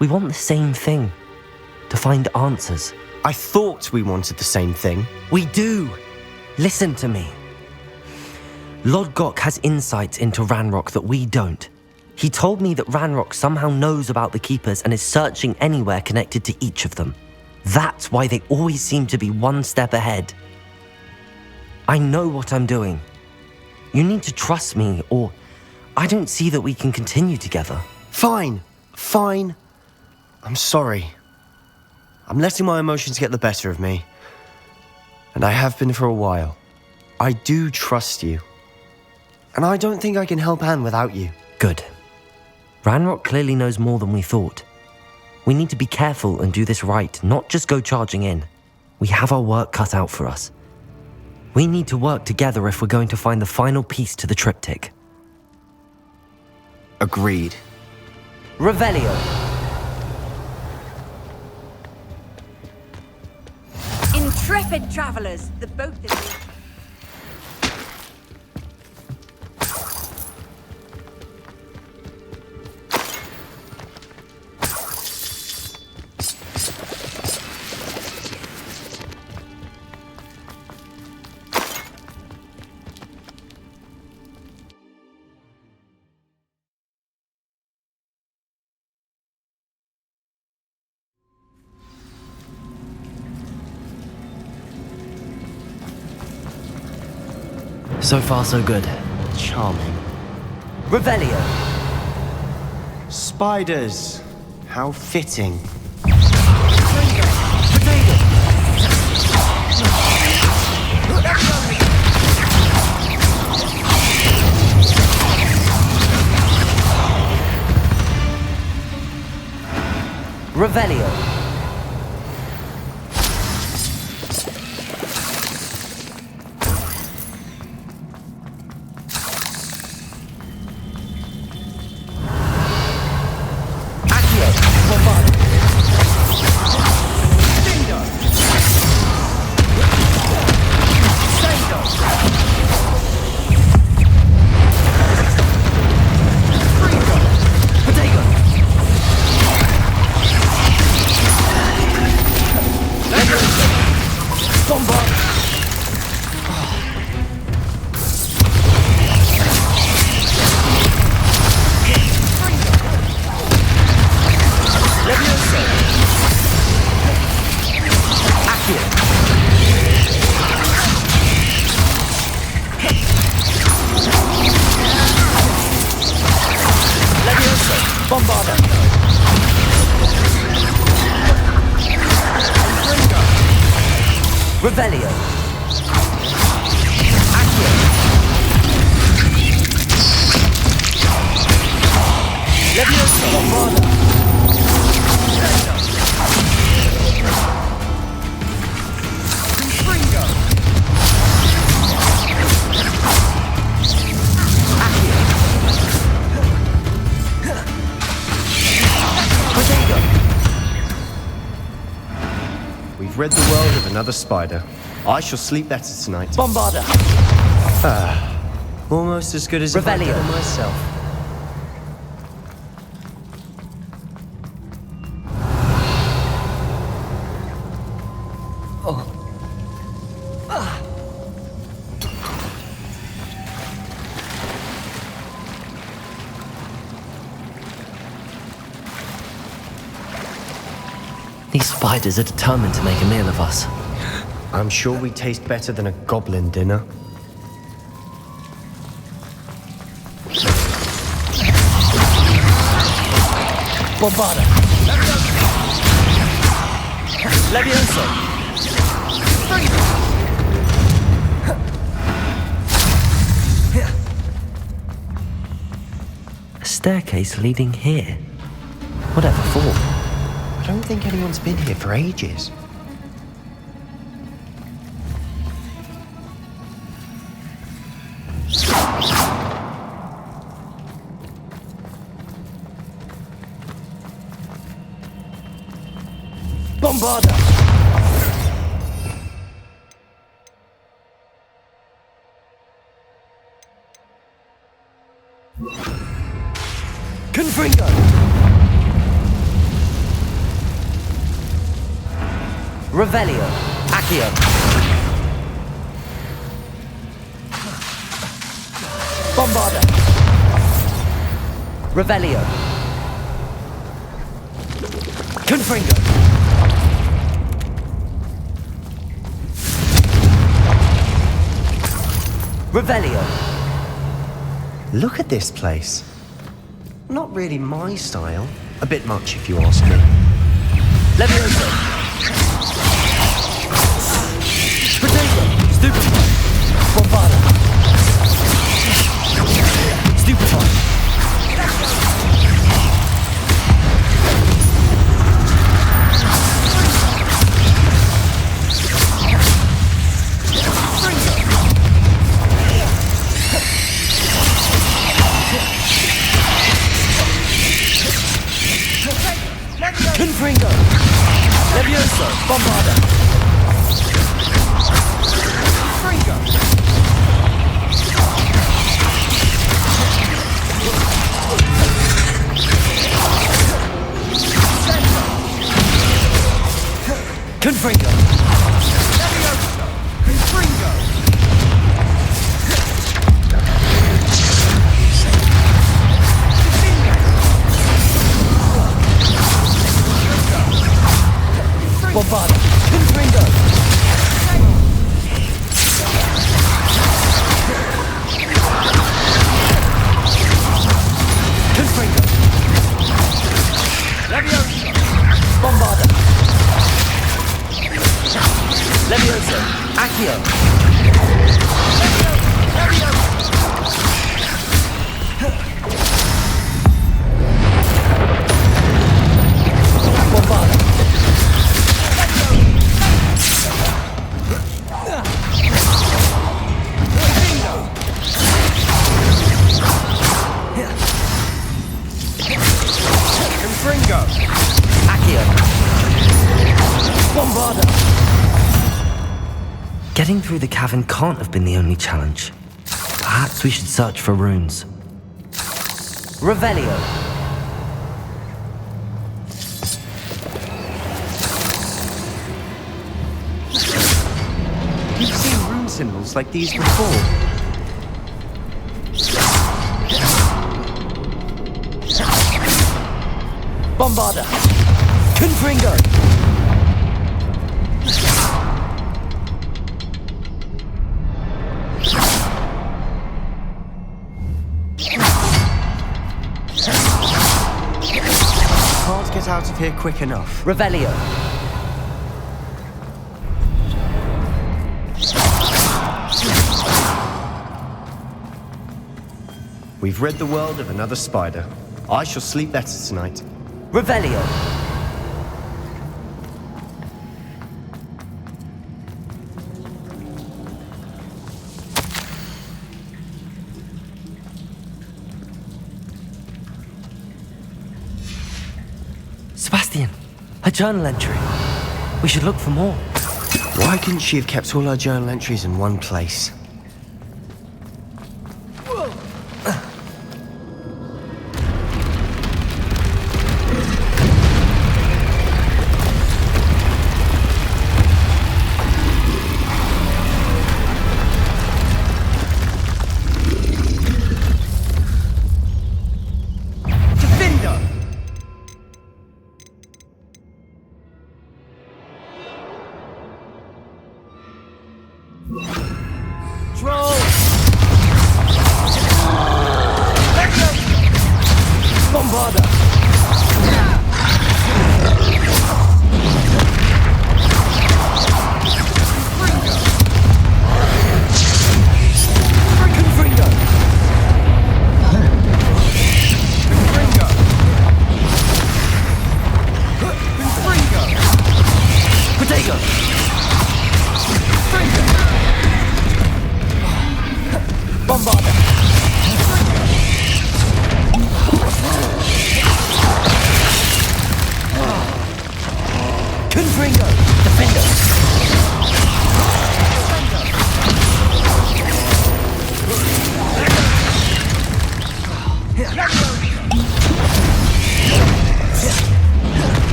We want the same thing. To find answers. I thought we wanted the same thing. We do! Listen to me. Lodgok has insights into Ranrock that we don't. He told me that Ranrock somehow knows about the Keepers and is searching anywhere connected to each of them. That's why they always seem to be one step ahead. I know what I'm doing. You need to trust me, or I don't see that we can continue together. Fine. I'm sorry. I'm letting my emotions get the better of me. And I have been for a while. I do trust you. And I don't think I can help Anne without you. Good. Ranrock clearly knows more than we thought. We need to be careful and do this right, not just go charging in. We have our work cut out for us. We need to work together if we're going to find the final piece to the triptych. Agreed. Revelio. Intrepid travelers, the boat is... So far, so good. Charming. Revelio. Spiders. How fitting. Revelio. Revelio. Leviosa. Bombarda. Confringo. We've rid the world of another spider. I shall sleep better tonight. Bombarda. Almost as good as if I did it myself. These spiders are determined to make a meal of us. I'm sure we taste better than a goblin dinner. Bombarda. Leviosa. A staircase leading here. Whatever for? I don't think anyone's been here for ages. Bombarda! Confringo! Revelio. Accio. Bombarda. Revelio. Confringo. Revelio. Look at this place. Not really my style. A bit much, if you ask me. Levioso. Potato. Stupefy. Bombarda. Stupefy. Confringo! Levioso! Bombarda! Confringo! Confringo! Levioso! Confringo! Bombarda! Confringo! Confringo! Levioso! Bombarda! Levioso! Accio! Bombarda! Confringo! Accio! Bombarda! Getting through the cavern can't have been the only challenge. Perhaps we should search for runes. Revelio! You've seen rune symbols like these before. Bombarda! Confringo! Can't get out of here quick enough. Revelio! We've rid the world of another spider. I shall sleep better tonight. Revelio! Sebastian, a journal entry. We should look for more. Why couldn't she have kept all her journal entries in one place?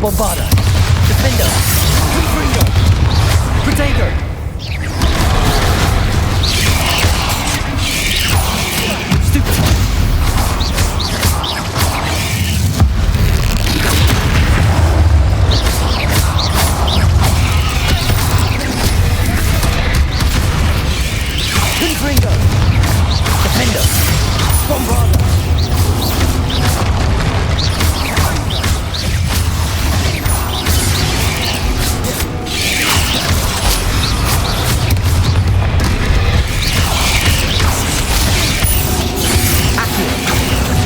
Bombarda! Defender! Confringo! Defender! Bombarda!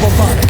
Bombarda!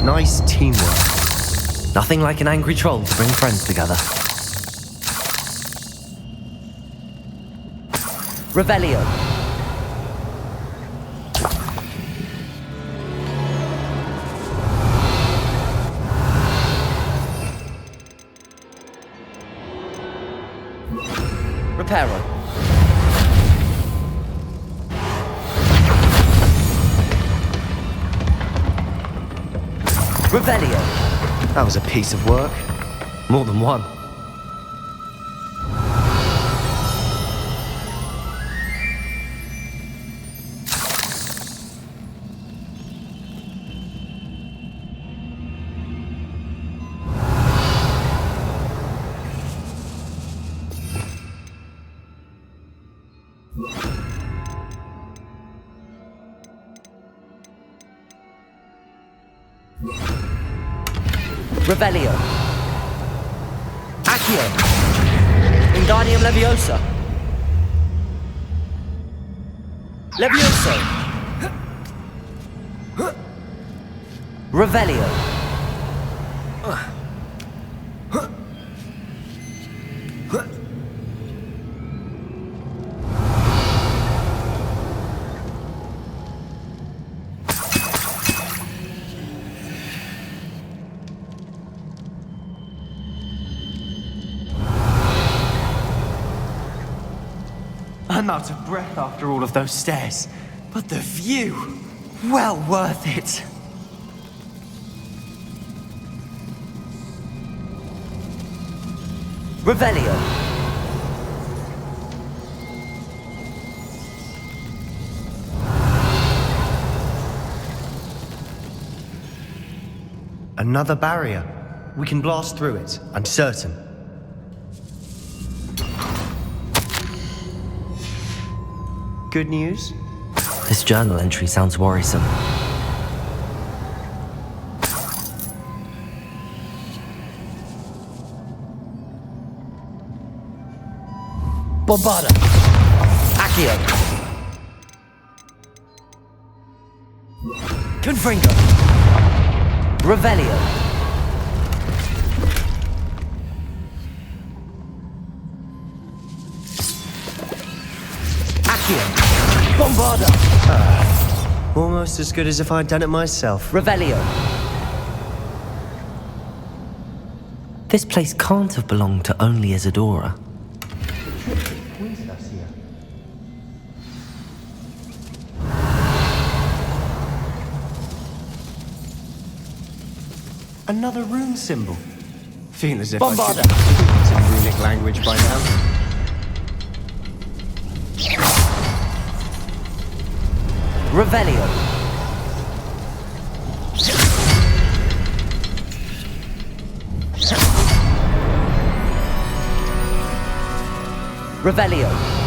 Nice teamwork. Nothing like an angry troll to bring friends together. Revelio. Reparo. Revelio. That was a piece of work. More than one. Revelio. Accio. Wingardium Leviosa. Levioso. Revelio. I'm out of breath after all of those stairs, but the view, well worth it. Revelio. Another barrier. We can blast through it, I'm certain. Good news? This journal entry sounds worrisome. Bombarda. Accio. Confringo. Revelio. Bombarda! Almost as good as if I'd done it myself. Revelio. This place can't have belonged to only Isadora. Another rune symbol. Feel as if Bombarda. I should some runic language by now. Revelio. Revelio.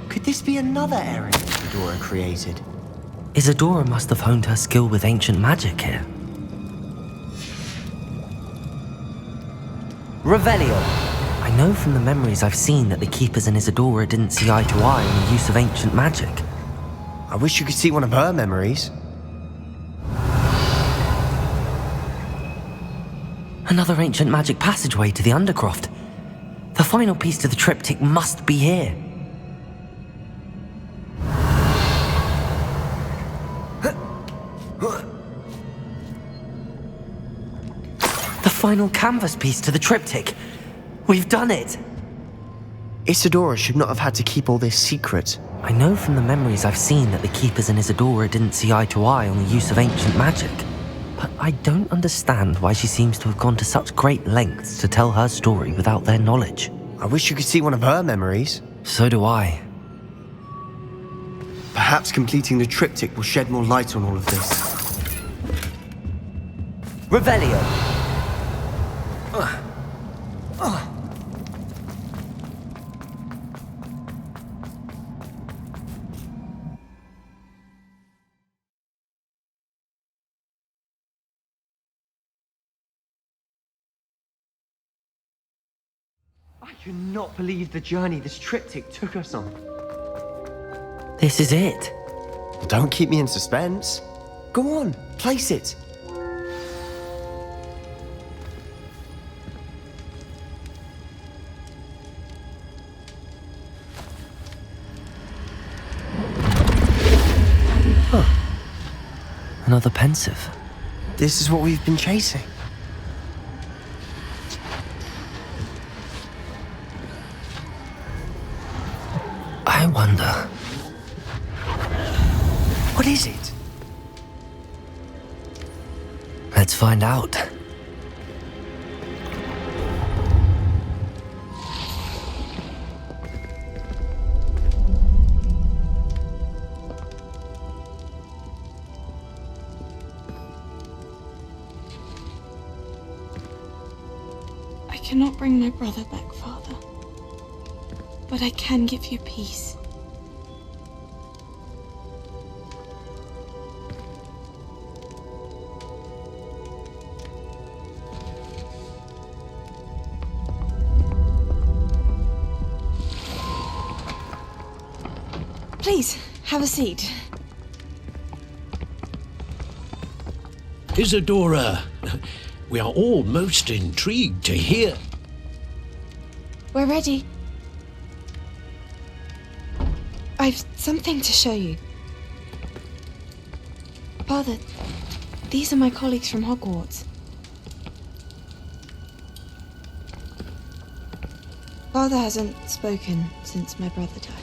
Could this be another area Isadora created? Isadora must have honed her skill with ancient magic here. Revelio. I know from the memories I've seen that the Keepers and Isadora didn't see eye to eye on the use of ancient magic. I wish you could see one of her memories. Another ancient magic passageway to the Undercroft. The final piece to the triptych must be here. The final canvas piece to the triptych. We've done it! Isadora should not have had to keep all this secret. I know from the memories I've seen that the Keepers and Isadora didn't see eye to eye on the use of ancient magic. But I don't understand why she seems to have gone to such great lengths to tell her story without their knowledge. I wish you could see one of her memories. So do I. Perhaps completing the triptych will shed more light on all of this. Revelio. I cannot believe the journey this triptych took us on. This is it. Don't keep me in suspense. Go on, place it. Another pensive. This is what we've been chasing. I wonder. What is it? Let's find out. I cannot bring my brother back, Father. But I can give you peace. Please, have a seat. Isadora, we are all most intrigued to hear. We're ready. I've something to show you. Father, these are my colleagues from Hogwarts. Father hasn't spoken since my brother died.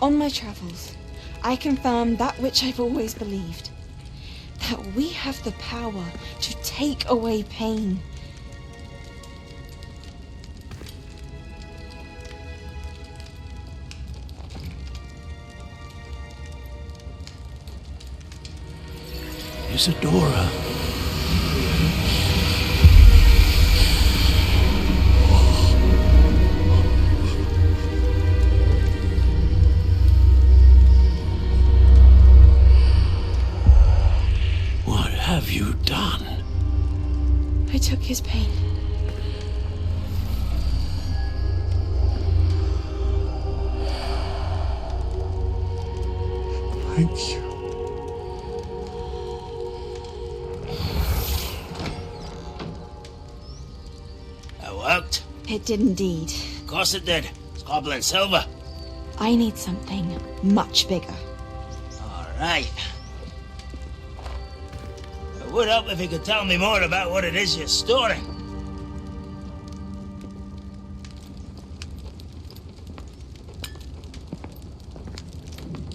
On my travels, I confirmed that which I've always believed. That we have the power to take away pain. Isadora. What have you done? I took his pain. Thank you. Worked? It did indeed. Of course it did. It's goblin silver. I need something much bigger. All right. It would help if you could tell me more about what it is you're storing.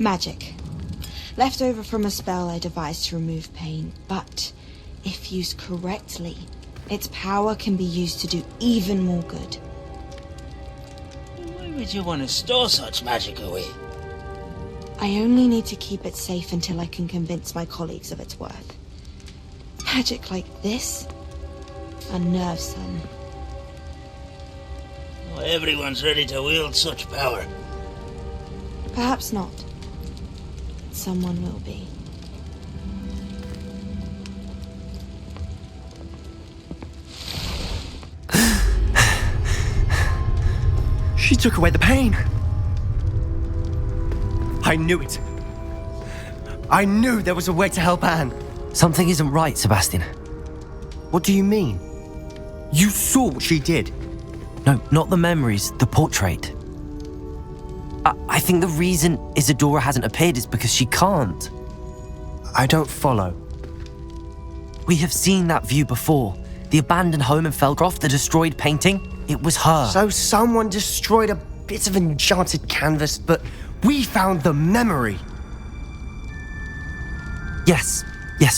Magic. Left over from a spell I devised to remove pain, but if used correctly, its power can be used to do even more good. Why would you want to store such magic away? I only need to keep it safe until I can convince my colleagues of its worth. Magic like this? Unnerves some. Not everyone's ready to wield such power. Perhaps not. Someone will be. She took away the pain. I knew it. I knew there was a way to help Anne. Something isn't right, Sebastian. What do you mean? You saw what she did. No, not the memories, the portrait. I think the reason Isadora hasn't appeared is because she can't. I don't follow. We have seen that view before. The abandoned home in Felcroft, the destroyed painting, it was her. So someone destroyed a bit of enchanted canvas, but we found the memory. Yes,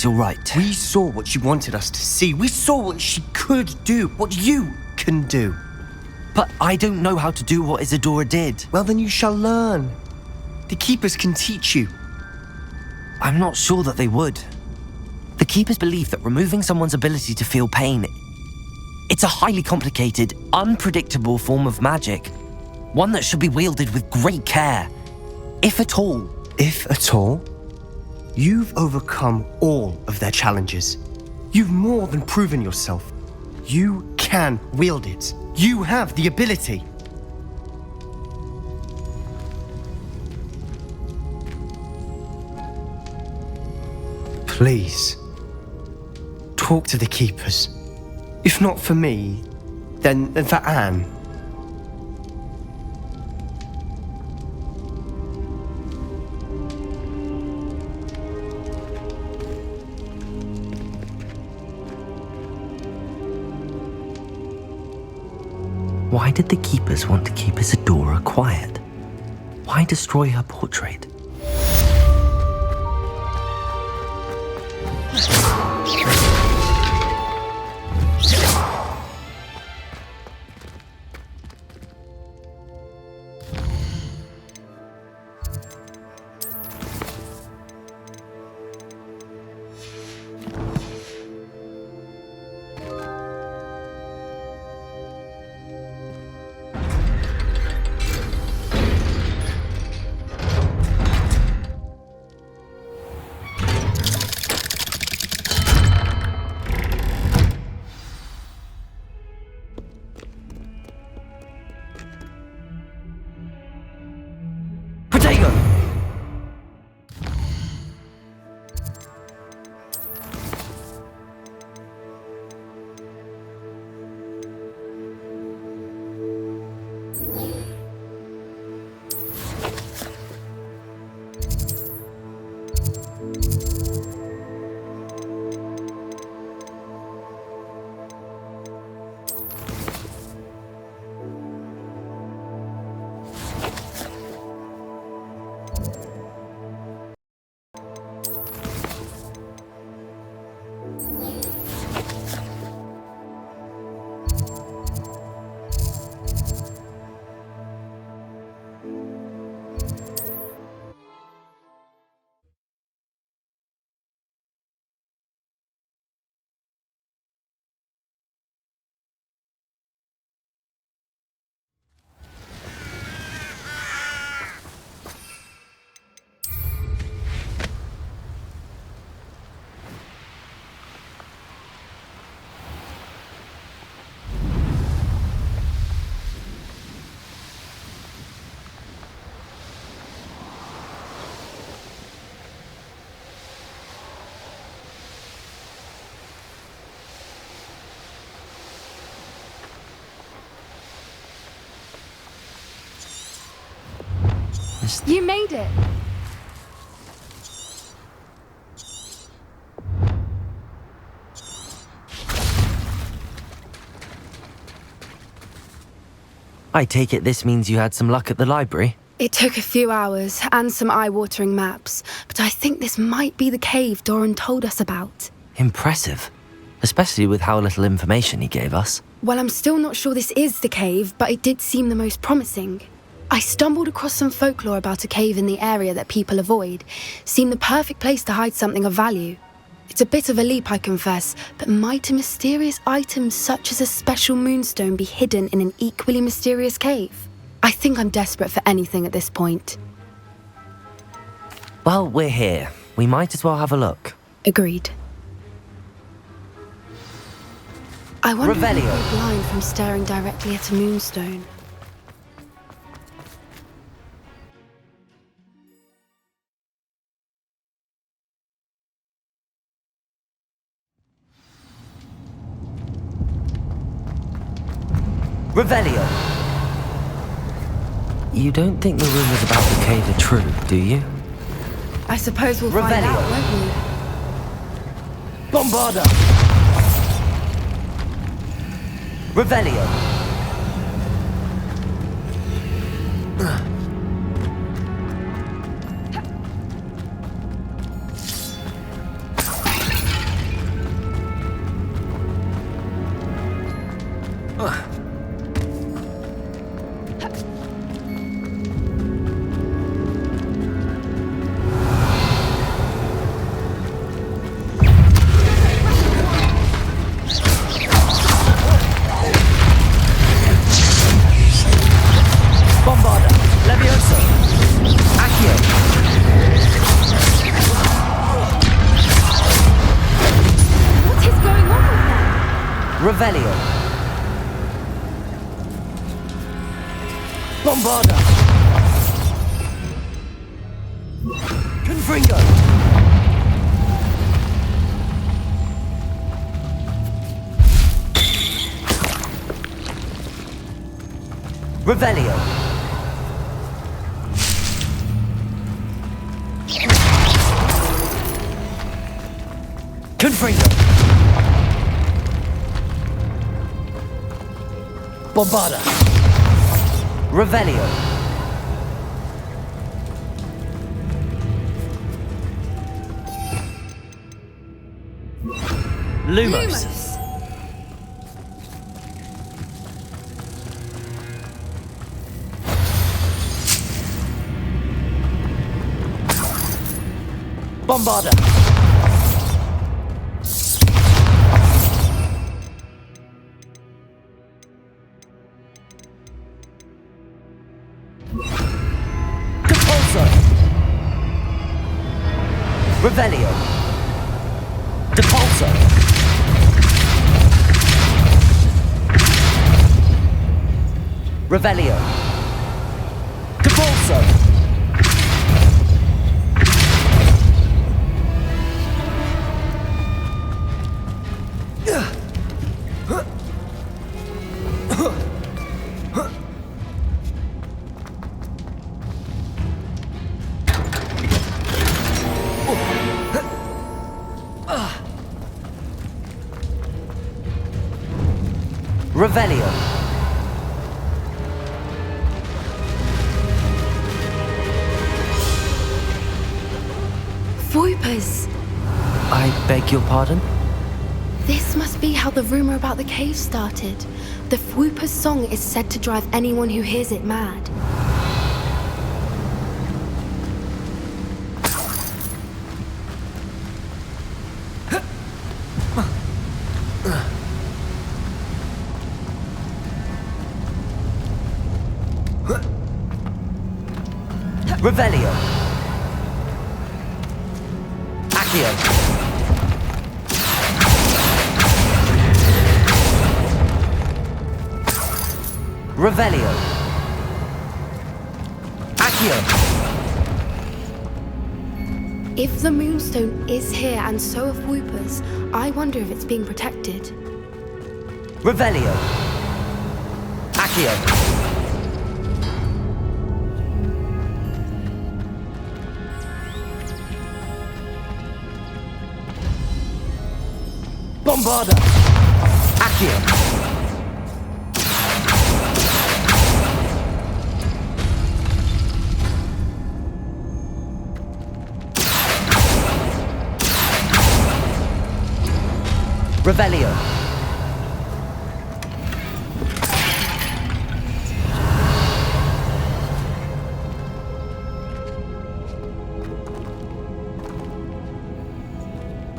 you're right. We saw what she wanted us to see. We saw what she could do, what you can do. But I don't know how to do what Isadora did. Well, then you shall learn. The Keepers can teach you. I'm not sure that they would. The Keepers believe that removing someone's ability to feel pain, it's a highly complicated, unpredictable form of magic. One that should be wielded with great care. If at all. If at all? You've overcome all of their challenges. You've more than proven yourself. You can wield it. You have the ability. Please, talk to the Keepers. If not for me, then for Anne. Why did the Keepers want to keep Isadora quiet? Why destroy her portrait? You made it. I take it this means you had some luck at the library? It took a few hours and some eye-watering maps, but I think this might be the cave Doran told us about. Impressive. Especially with how little information he gave us. Well, I'm still not sure this is the cave, but it did seem the most promising. I stumbled across some folklore about a cave in the area that people avoid. Seemed the perfect place to hide something of value. It's a bit of a leap, I confess, but might a mysterious item such as a special moonstone be hidden in an equally mysterious cave? I think I'm desperate for anything at this point. Well, we're here. We might as well have a look. Agreed. I wonder if Revelio. I'm blind from staring directly at a moonstone. Revelio. You don't think the rumours about the cave are true, do you? I suppose we'll find out, won't we? Bombarda! Revelio. Revelio. Bombarda. Confringo. Revelio. Confringo. Bombarda. Revelio. Lumos. Bombarda. Revelio. Depulso. Revelio. Depulso. Revelio. Voipers! I beg your pardon? This must be how the rumor about the cave started. The Fwooper's song is said to drive anyone who hears it mad. Revelio. Accio. Revelio. Accio. If the Moonstone is here and so are Fwoopers, I wonder if it's being protected. Revelio. Accio. Bombarda. Accio. Revelio.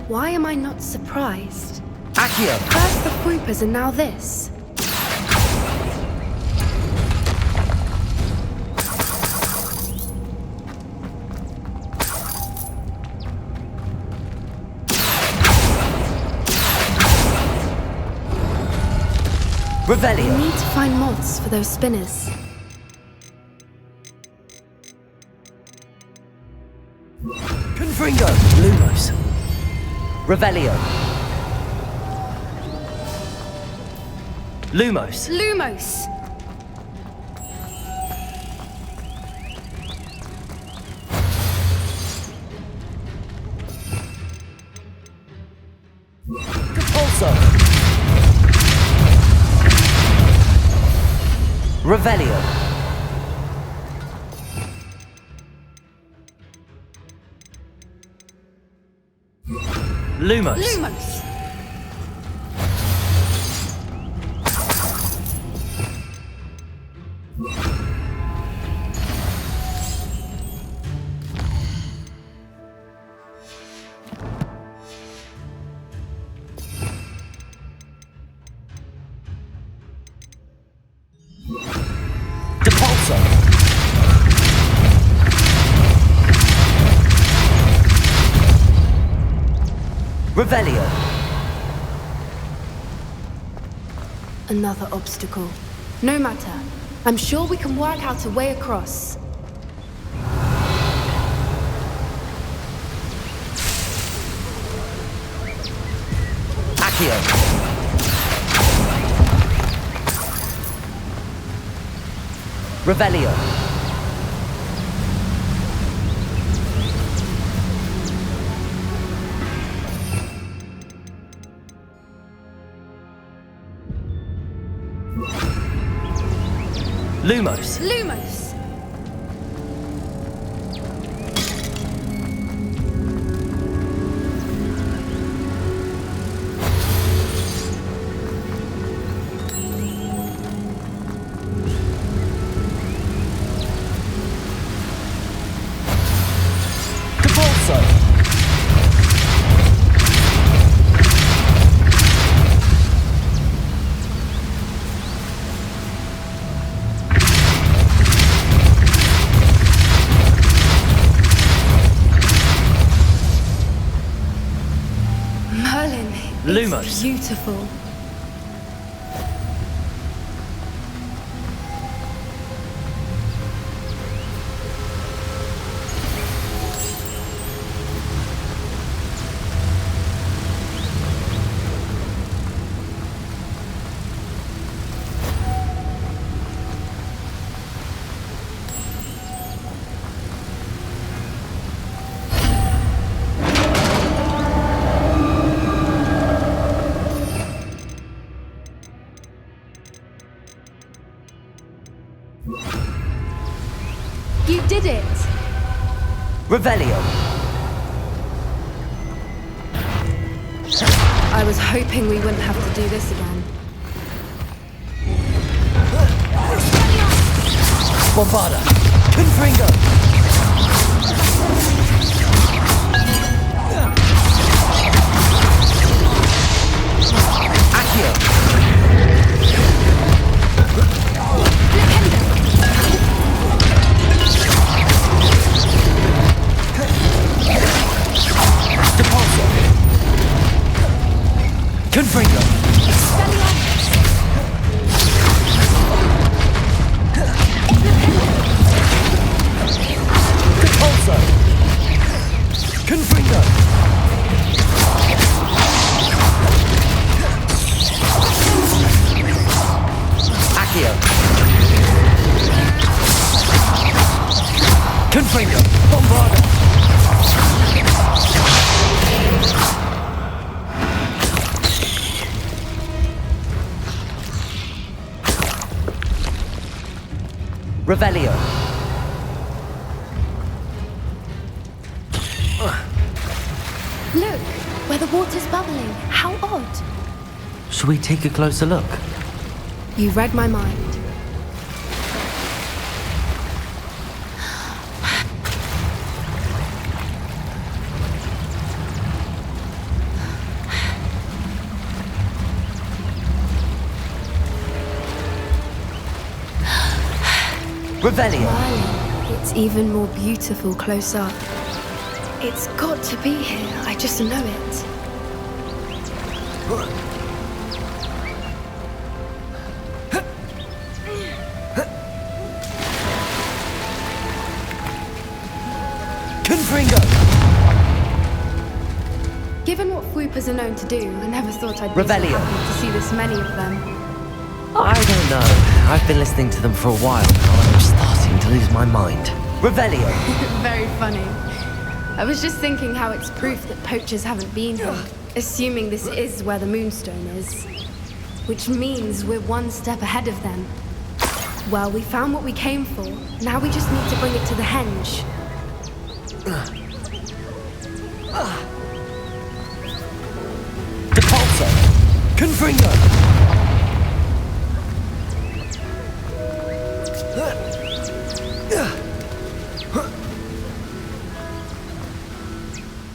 Why am I not surprised? Accio. First the Fruipers and now this. Revelio. I need to find moths for those spinners. Confringo. Lumos. Revelio. Lumos. Lumos! Capulso. Revelio. Lumos. Lumos! Depulso. Revelio. Another obstacle. No matter. I'm sure we can work out a way across. Accio. Revelio. Lumos. Lumos! Capulso. Merlin, Lumos. it's beautiful. You did it! Revelio. I was hoping we wouldn't have to do this again. Bombarda. Confringo. Accio. Depulso. Confringo. Depulso. Confringo. Accio. Confringo. Bombarda. Revelio. Look, where the water's bubbling. How odd. Shall we take a closer look? You read my mind. Revelio! Smiling. It's even more beautiful close up. It's got to be here. I just know it. Confringo! Given what Whoopers are known to do, I never thought I'd be so Revelio. happy to see this many of them. I don't know. I've been listening to them for a while now, and I'm starting to lose my mind. Revelio! Very funny. I was just thinking how it's proof that poachers haven't been here, assuming this is where the Moonstone is. Which means we're one step ahead of them. Well, we found what we came for. Now we just need to bring it to the henge. Depulso! Confringo!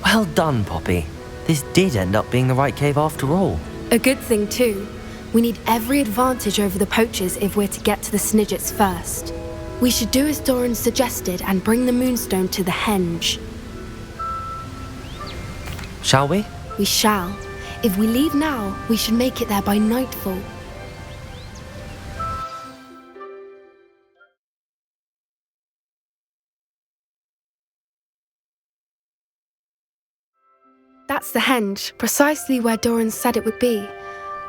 Well done, Poppy. This did end up being the right cave after all. A good thing, too. We need every advantage over the poachers if we're to get to the Snidgets first. We should do as Doran suggested and bring the Moonstone to the henge. Shall we? We shall. If we leave now, we should make it there by nightfall. That's the henge, precisely where Doran said it would be.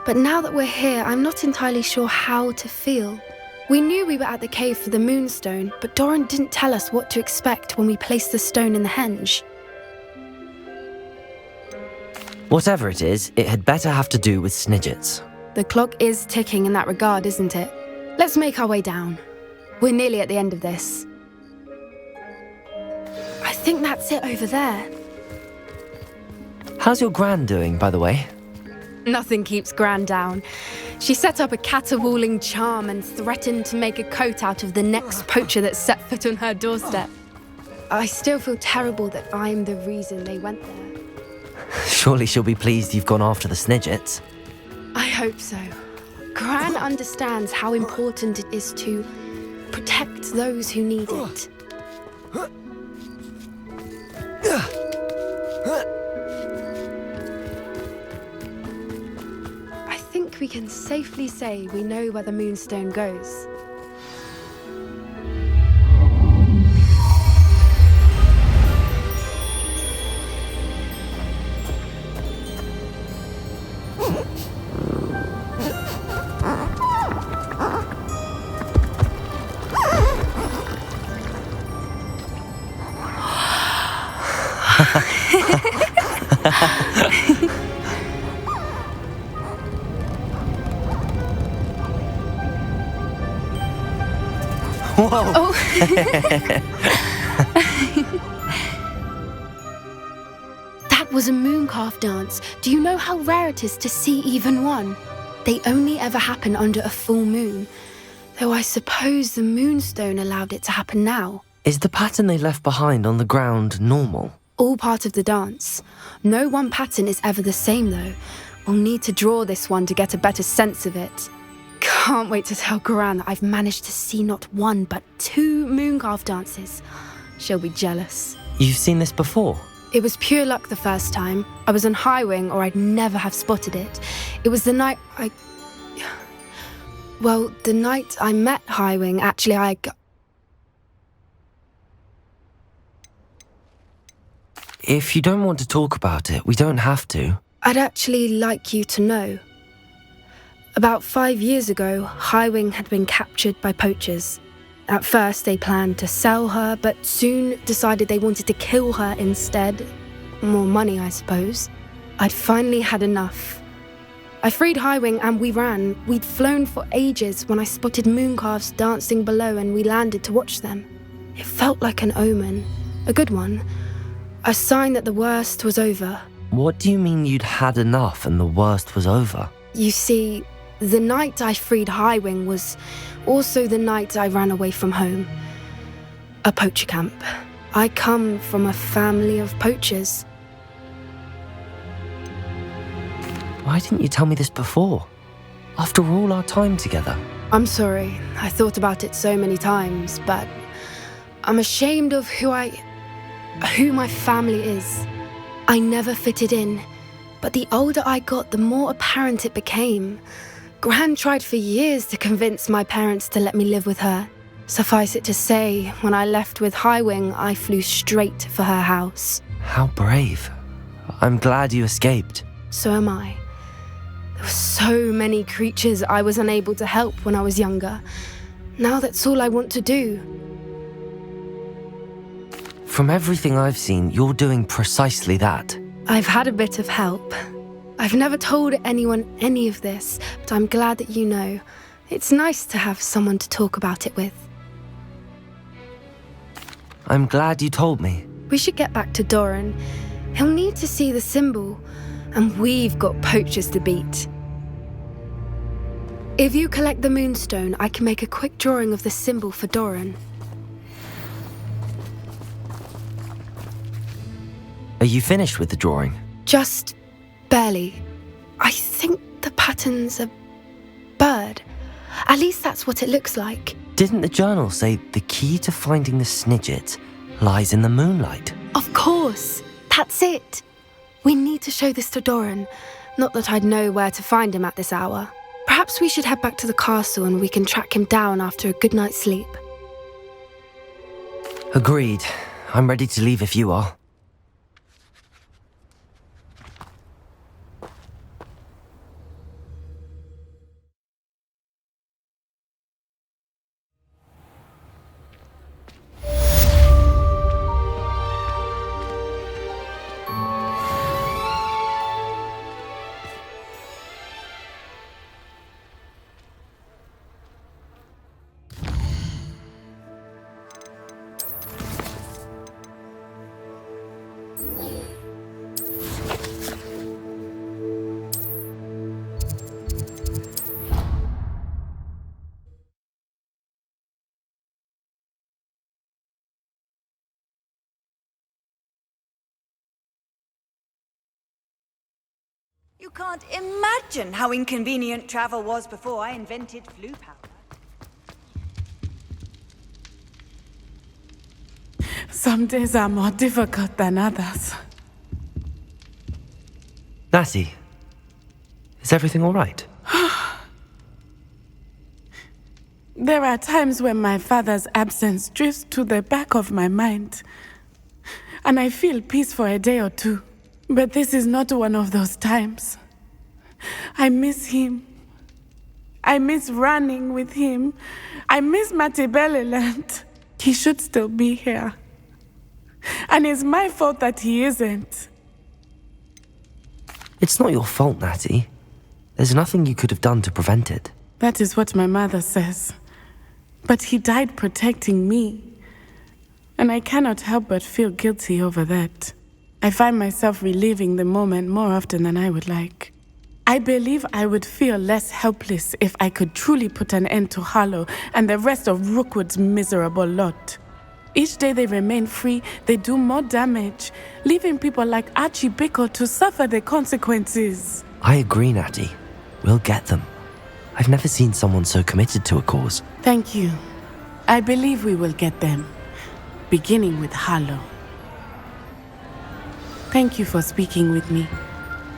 But now that we're here, I'm not entirely sure how to feel. We knew we were at the cave for the Moonstone, but Doran didn't tell us what to expect when we placed the stone in the henge. Whatever it is, it had better have to do with Snidgets. The clock is ticking in that regard, isn't it? Let's make our way down. We're nearly at the end of this. I think that's it over there. How's your Gran doing, by the way? Nothing keeps Gran down. She set up a caterwauling charm and threatened to make a coat out of the next poacher that set foot on her doorstep. I still feel terrible that I'm the reason they went there. Surely she'll be pleased you've gone after the Snidgets. I hope so. Gran understands how important it is to protect those who need it. I think we can safely say we know where the Moonstone goes. Whoa! Oh. That was a mooncalf dance. Do you know how rare it is to see even one? They only ever happen under a full moon. Though I suppose the Moonstone allowed it to happen now. Is the pattern they left behind on the ground normal? All part of the dance. No one pattern is ever the same, though. We'll need to draw this one to get a better sense of it. Can't wait to tell Gran that I've managed to see not one, but 2 mooncalf dances. She'll be jealous. You've seen this before? It was pure luck the first time. I was on Highwing, or I'd never have spotted it. It was the night Well, the night I met Highwing, actually, If you don't want to talk about it, we don't have to. I'd actually like you to know. About 5 years ago, Highwing had been captured by poachers. At first, they planned to sell her, but soon decided they wanted to kill her instead. More money, I suppose. I'd finally had enough. I freed Highwing and we ran. We'd flown for ages when I spotted mooncalves dancing below and we landed to watch them. It felt like an omen. A good one. A sign that the worst was over. What do you mean you'd had enough and the worst was over? You see, the night I freed Highwing was also the night I ran away from home. A poacher camp. I come from a family of poachers. Why didn't you tell me this before? After all our time together. I'm sorry. I thought about it so many times, but I'm ashamed of who my family is. I never fitted in, but the older I got, the more apparent it became. Gran tried for years to convince my parents to let me live with her. Suffice it to say, when I left with Highwing, I flew straight for her house. How brave. I'm glad you escaped. So am I. There were so many creatures I was unable to help when I was younger. Now that's all I want to do. From everything I've seen, you're doing precisely that. I've had a bit of help. I've never told anyone any of this, but I'm glad that you know. It's nice to have someone to talk about it with. I'm glad you told me. We should get back to Doran. He'll need to see the symbol, and we've got poachers to beat. If you collect the moonstone, I can make a quick drawing of the symbol for Doran. Are you finished with the drawing? Just barely. I think the pattern's a bird. At least that's what it looks like. Didn't the journal say the key to finding the Snidget lies in the moonlight? Of course. That's it. We need to show this to Doran. Not that I'd know where to find him at this hour. Perhaps we should head back to the castle and we can track him down after a good night's sleep. Agreed. I'm ready to leave if you are. You can't imagine how inconvenient travel was before I invented flu powder. Some days are more difficult than others. Natty, is everything all right? There are times when my father's absence drifts to the back of my mind, and I feel peace for a day or two. But this is not one of those times. I miss him. I miss running with him. I miss Matibeleland. He should still be here. And it's my fault that he isn't. It's not your fault, Natty. There's nothing you could have done to prevent it. That is what my mother says. But he died protecting me. And I cannot help but feel guilty over that. I find myself reliving the moment more often than I would like. I believe I would feel less helpless if I could truly put an end to Harlow and the rest of Rookwood's miserable lot. Each day they remain free, they do more damage, leaving people like Archie Bickle to suffer the consequences. I agree, Natty. We'll get them. I've never seen someone so committed to a cause. Thank you. I believe we will get them, beginning with Harlow. Thank you for speaking with me.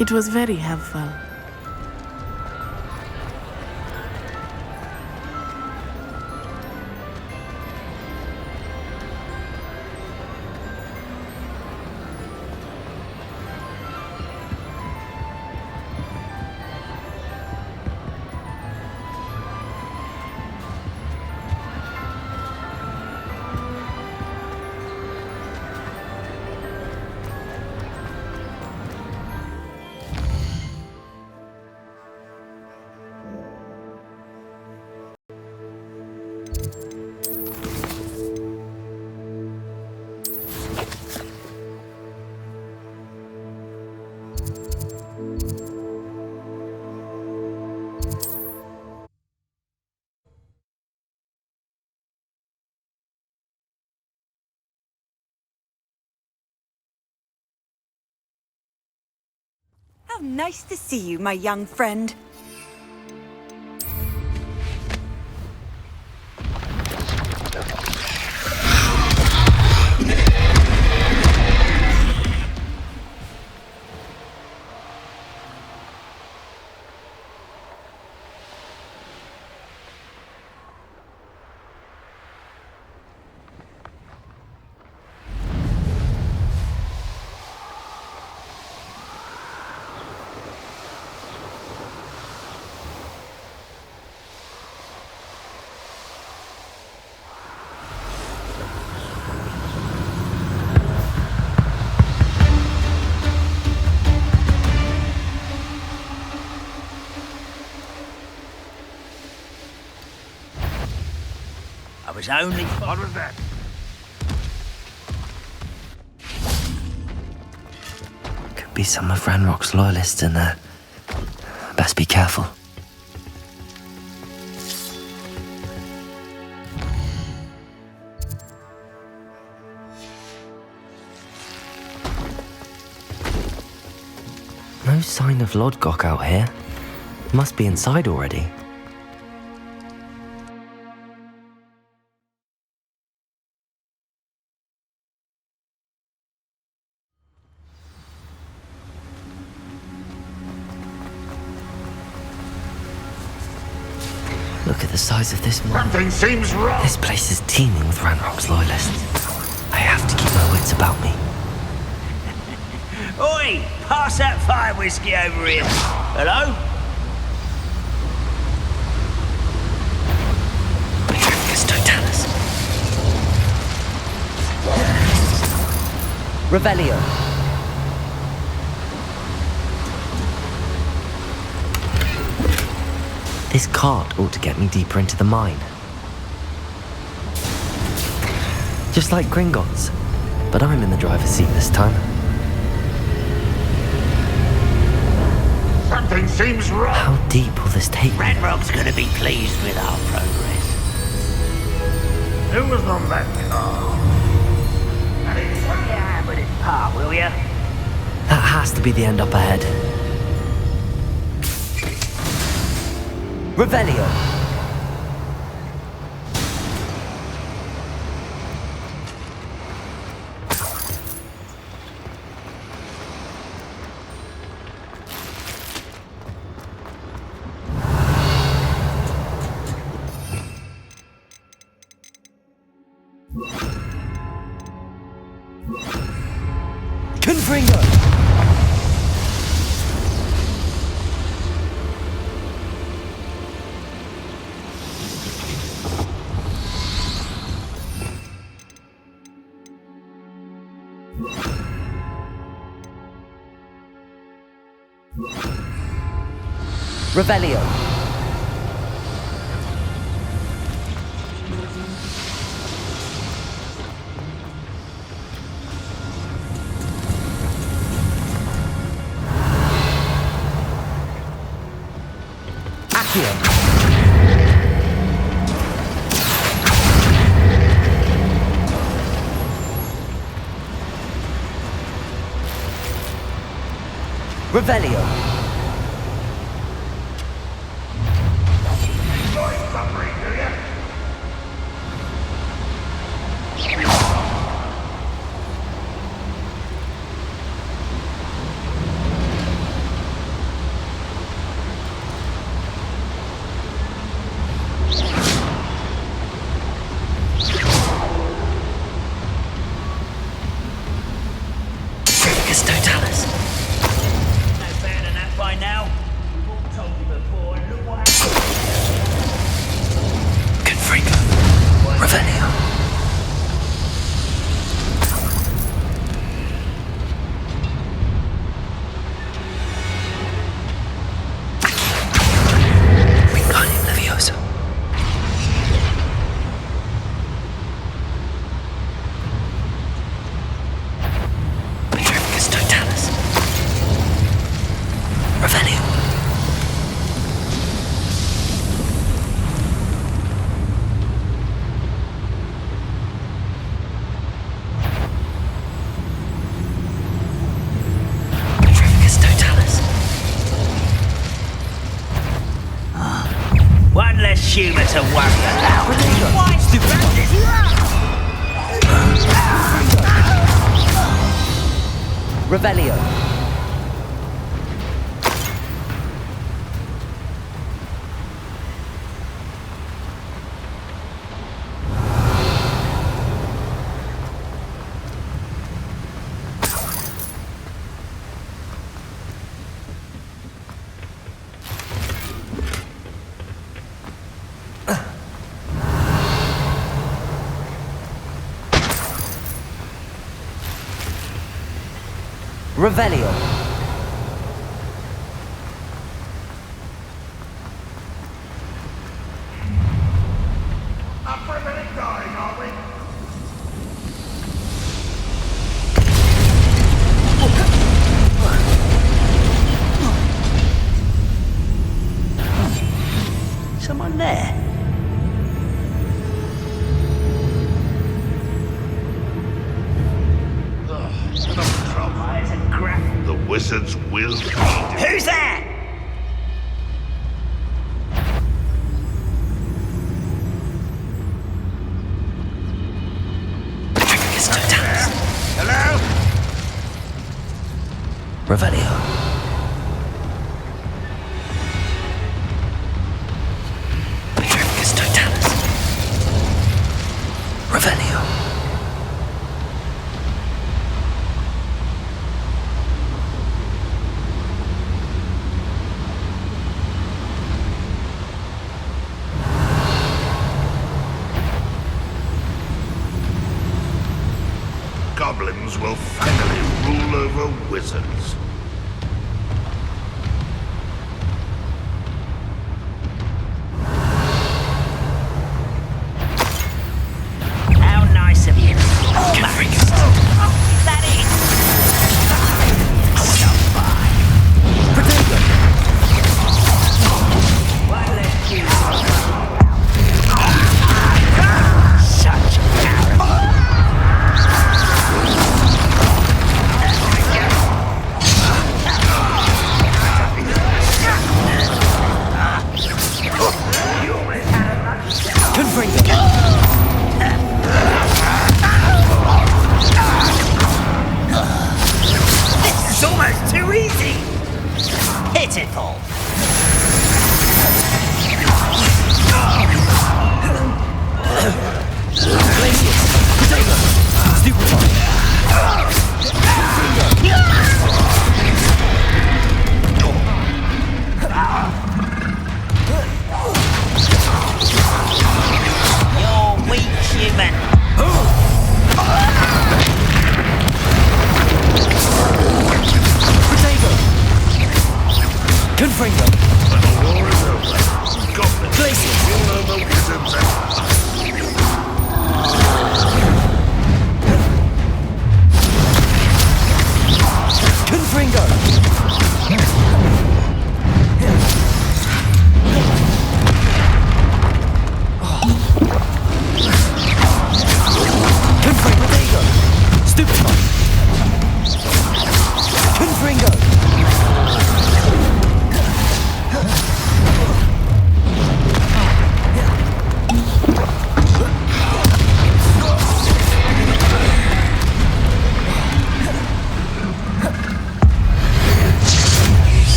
It was very helpful. How nice to see you, my young friend. I was only... What was that? Could be some of Ranrock's loyalists in there. Best be careful. No sign of Lodgok out here. Must be inside already. Look at the size of this mine. Something seems wrong. This place is teeming with Ranrock's loyalists. I have to keep my wits about me. Oi! Pass that fire whiskey over here. Hello? Totalis. Revelio. This cart ought to get me deeper into the mine. Just like Gringotts, but I'm in the driver's seat this time. Something seems wrong. How deep will this take me? Ranrock's gonna be pleased with our progress. Who was on that car? Now, let me hand with this part, will ya? That has to be the end up ahead. Revelio. Confringo. Revelio. Accio. Revelio. Totalis. No better than that by now. We've all told you before, and look what happened. Confringo. Revelio. Wingardium Leviosa. Totalis. Revelio. Revelio. Revelio. Up for a minute dying, are we? Someone there? The wizards will need it. Who's that? Hello? Revelio. Petrificus totalis. Revelio. Goblins will finally rule over wizards. How nice of you. Oh, Max. Is that it? One less cue. Such a coward. This is almost too easy. Pitiful. You're weak, human. Confringo. When the war is over, goblins will rule over wizards and... Confringo. Confringo. Stupefy. Confringo.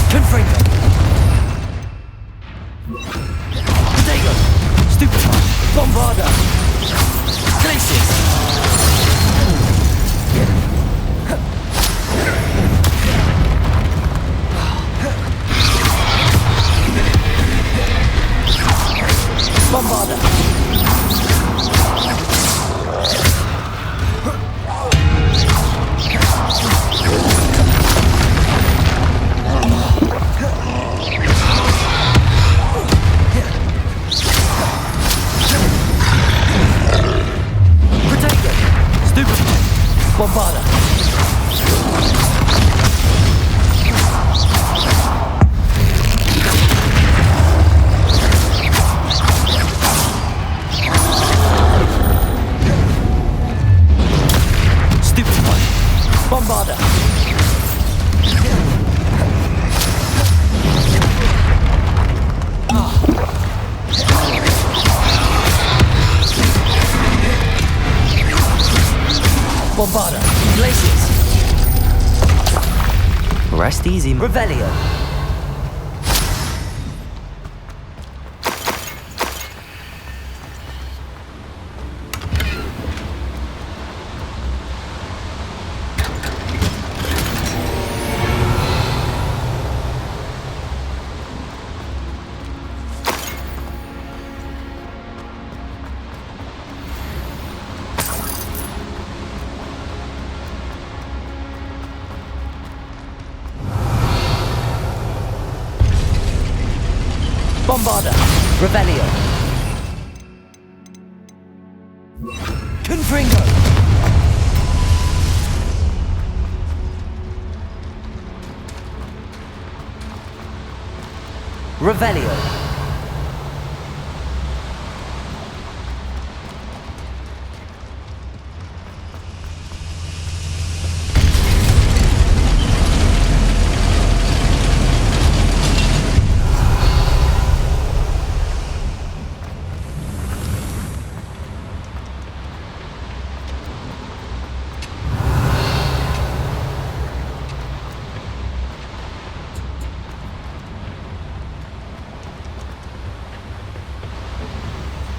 Confringo. Potato. Stupefy. Bombarda. Glacius. Bombarda. Potato. Stupefy. Bombarda. Stupefy. Bombarda. Bombarda. Glaciers. Rest easy. Revelio. Bombarda. Revelio. Confringo. Revelio.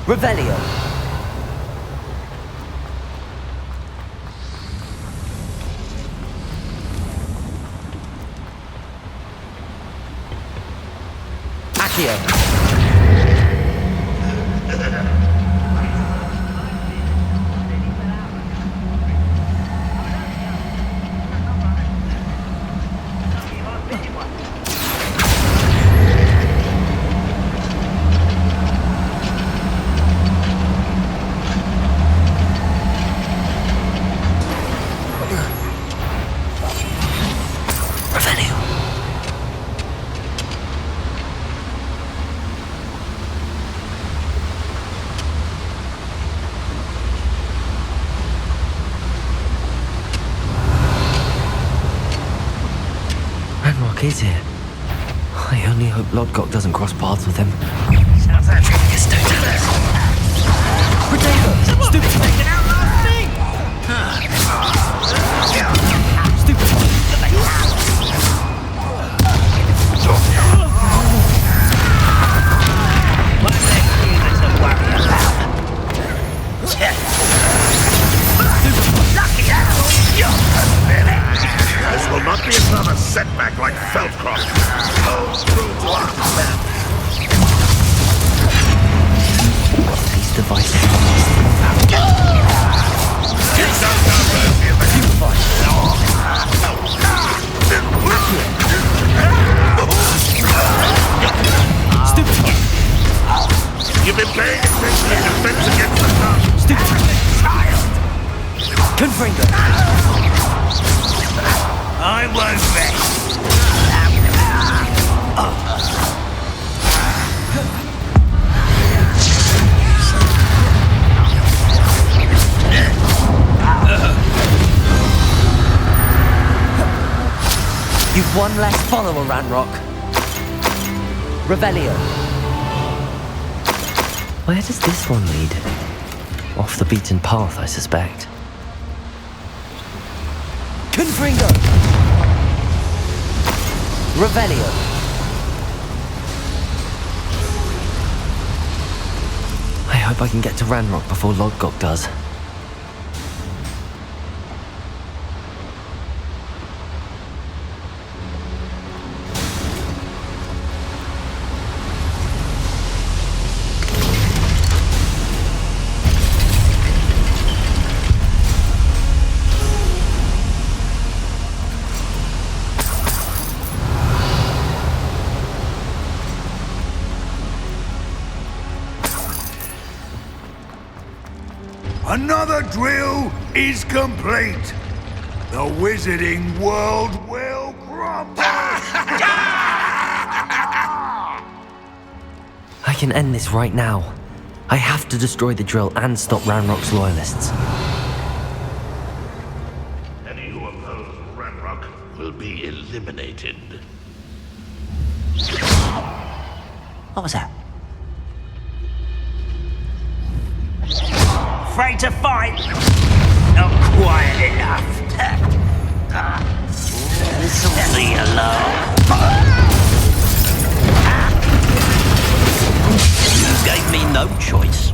Revelio. Accio. Is here. I only hope Lodgok doesn't cross paths with him. Sounds like it's Totalis. Potato. Stupid. Taking out last thing. Stupid. One less human to worry about. Lucky asshole. Really? This will not be another setback like Feldcroft. Holds true to our plan. These devices It's not our mercy of the Stupid. You've been paying attention to defense against the dark. Stupid. Child! Confringo. I won't rest. You've one less follower, Ranrock. Revelio. Where does this one lead? Off the beaten path, I suspect. Confringo. Revelio. I hope I can get to Ranrock before Lodgok does. Another drill is complete. The wizarding world will crumble. I can end this right now. I have to destroy the drill and stop Ranrock's loyalists. Any who oppose Ranrock will be eliminated. What was that? Afraid to fight? Of quiet enough. This'll leave you alone. You gave me no choice.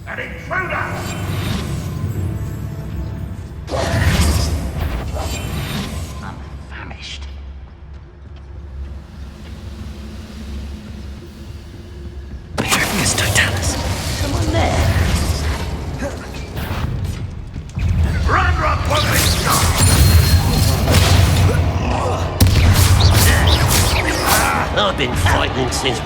An intruder! I'm famished. Yes, Totalis. Someone there. Ranrock won't be stopped! I've been fighting since...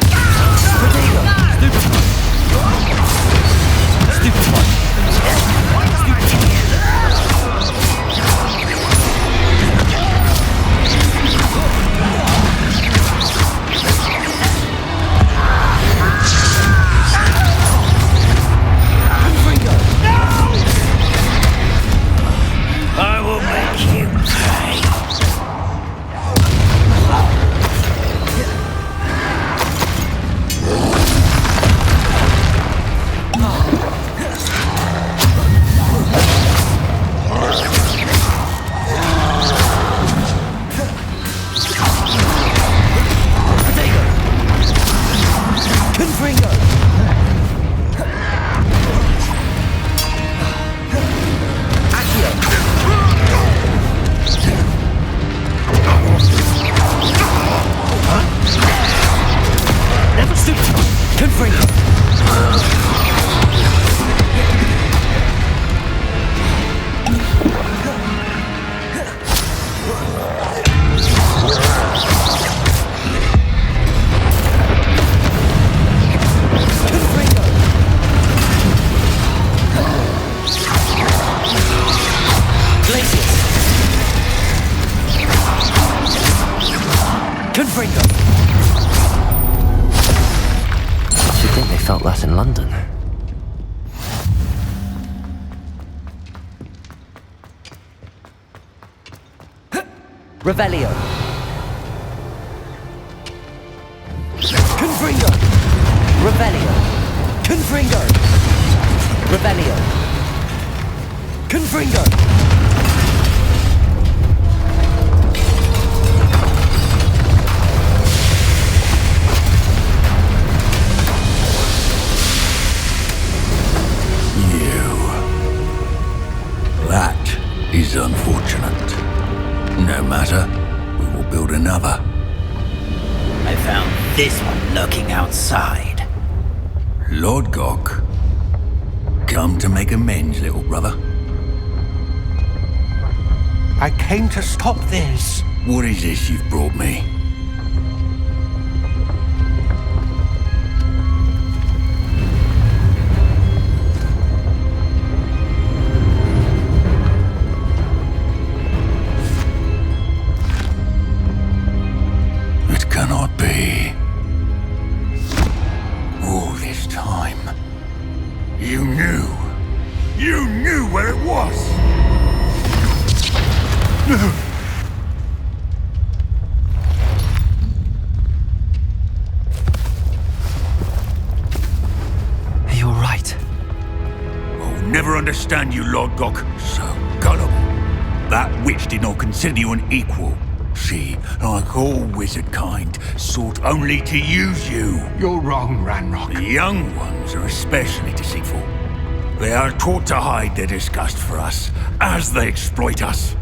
I will make you pay. You'd think they felt that in London. Revelio. Confringo. Revelio. Confringo. Revelio. Confringo. That is unfortunate. No matter, we will build another. I found this one lurking outside. Lord Gok, come to make amends, little brother. I came to stop this. What is this you've brought me? It cannot be. All this time, you knew. You knew where it was. No. You're right. I'll never understand you, Lord Gok. So gullible. That witch did not consider you an equal. She, like all wizard kind, sought only to use you. You're wrong, Ranrock. The young ones are especially deceitful. They are taught to hide their disgust for us, as they exploit us.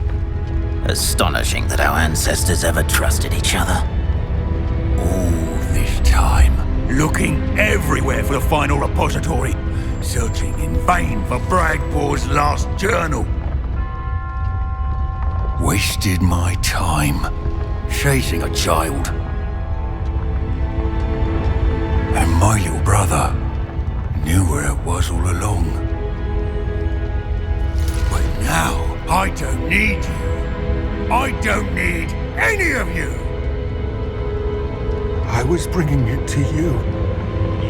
Astonishing that our ancestors ever trusted each other. All this time, looking everywhere for the final repository, searching in vain for Bragpor's last journal. Wasted my time chasing a child. And my little brother knew where it was all along. But now, I don't need you. I don't need any of you. I was bringing it to you.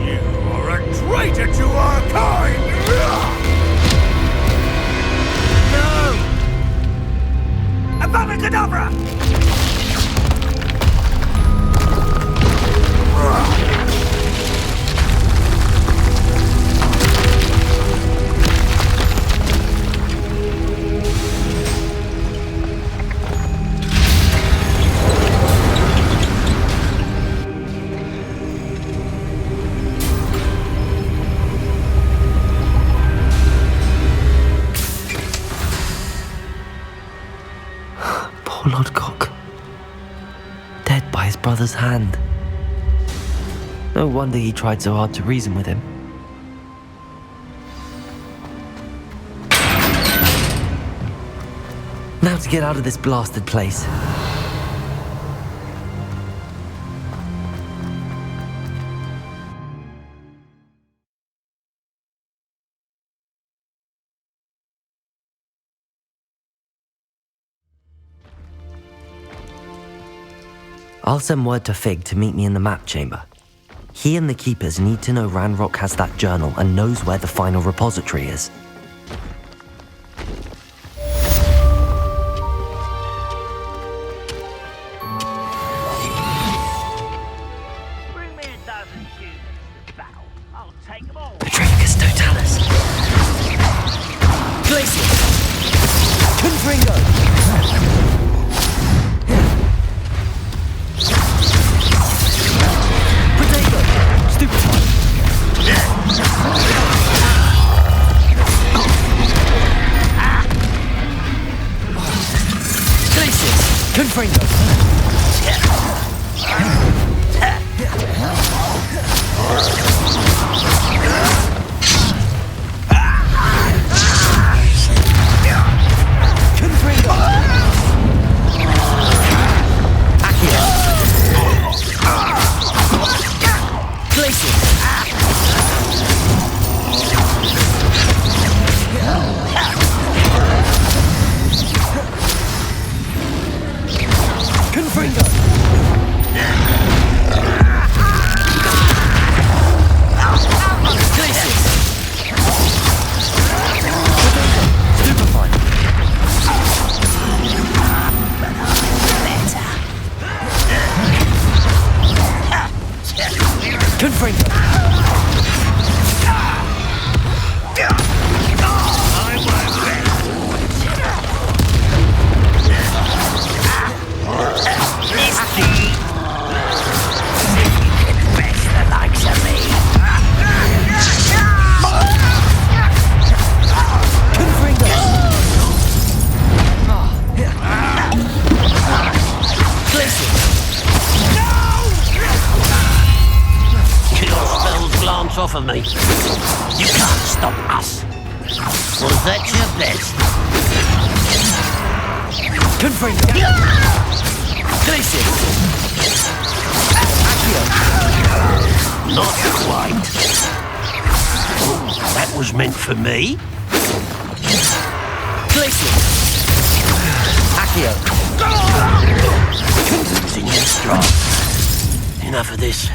You are a traitor to our kind! brother's hand. No wonder he tried so hard to reason with him. Now to get out of this blasted place. I'll send word to Fig to meet me in the map chamber. He and the keepers need to know Ranrock has that journal and knows where the final repository is. Bring me a dozen humans to battle. I'll take them all. Petrificus Totalis. Glacier. Confringo. Potato. Stupefy. Glacier. Confringo. Off of me. You can't stop us. Was that your best? Confringo. Glacier. Not quite. That was meant for me. Glacier. Accio. It's in your stride. Enough of this.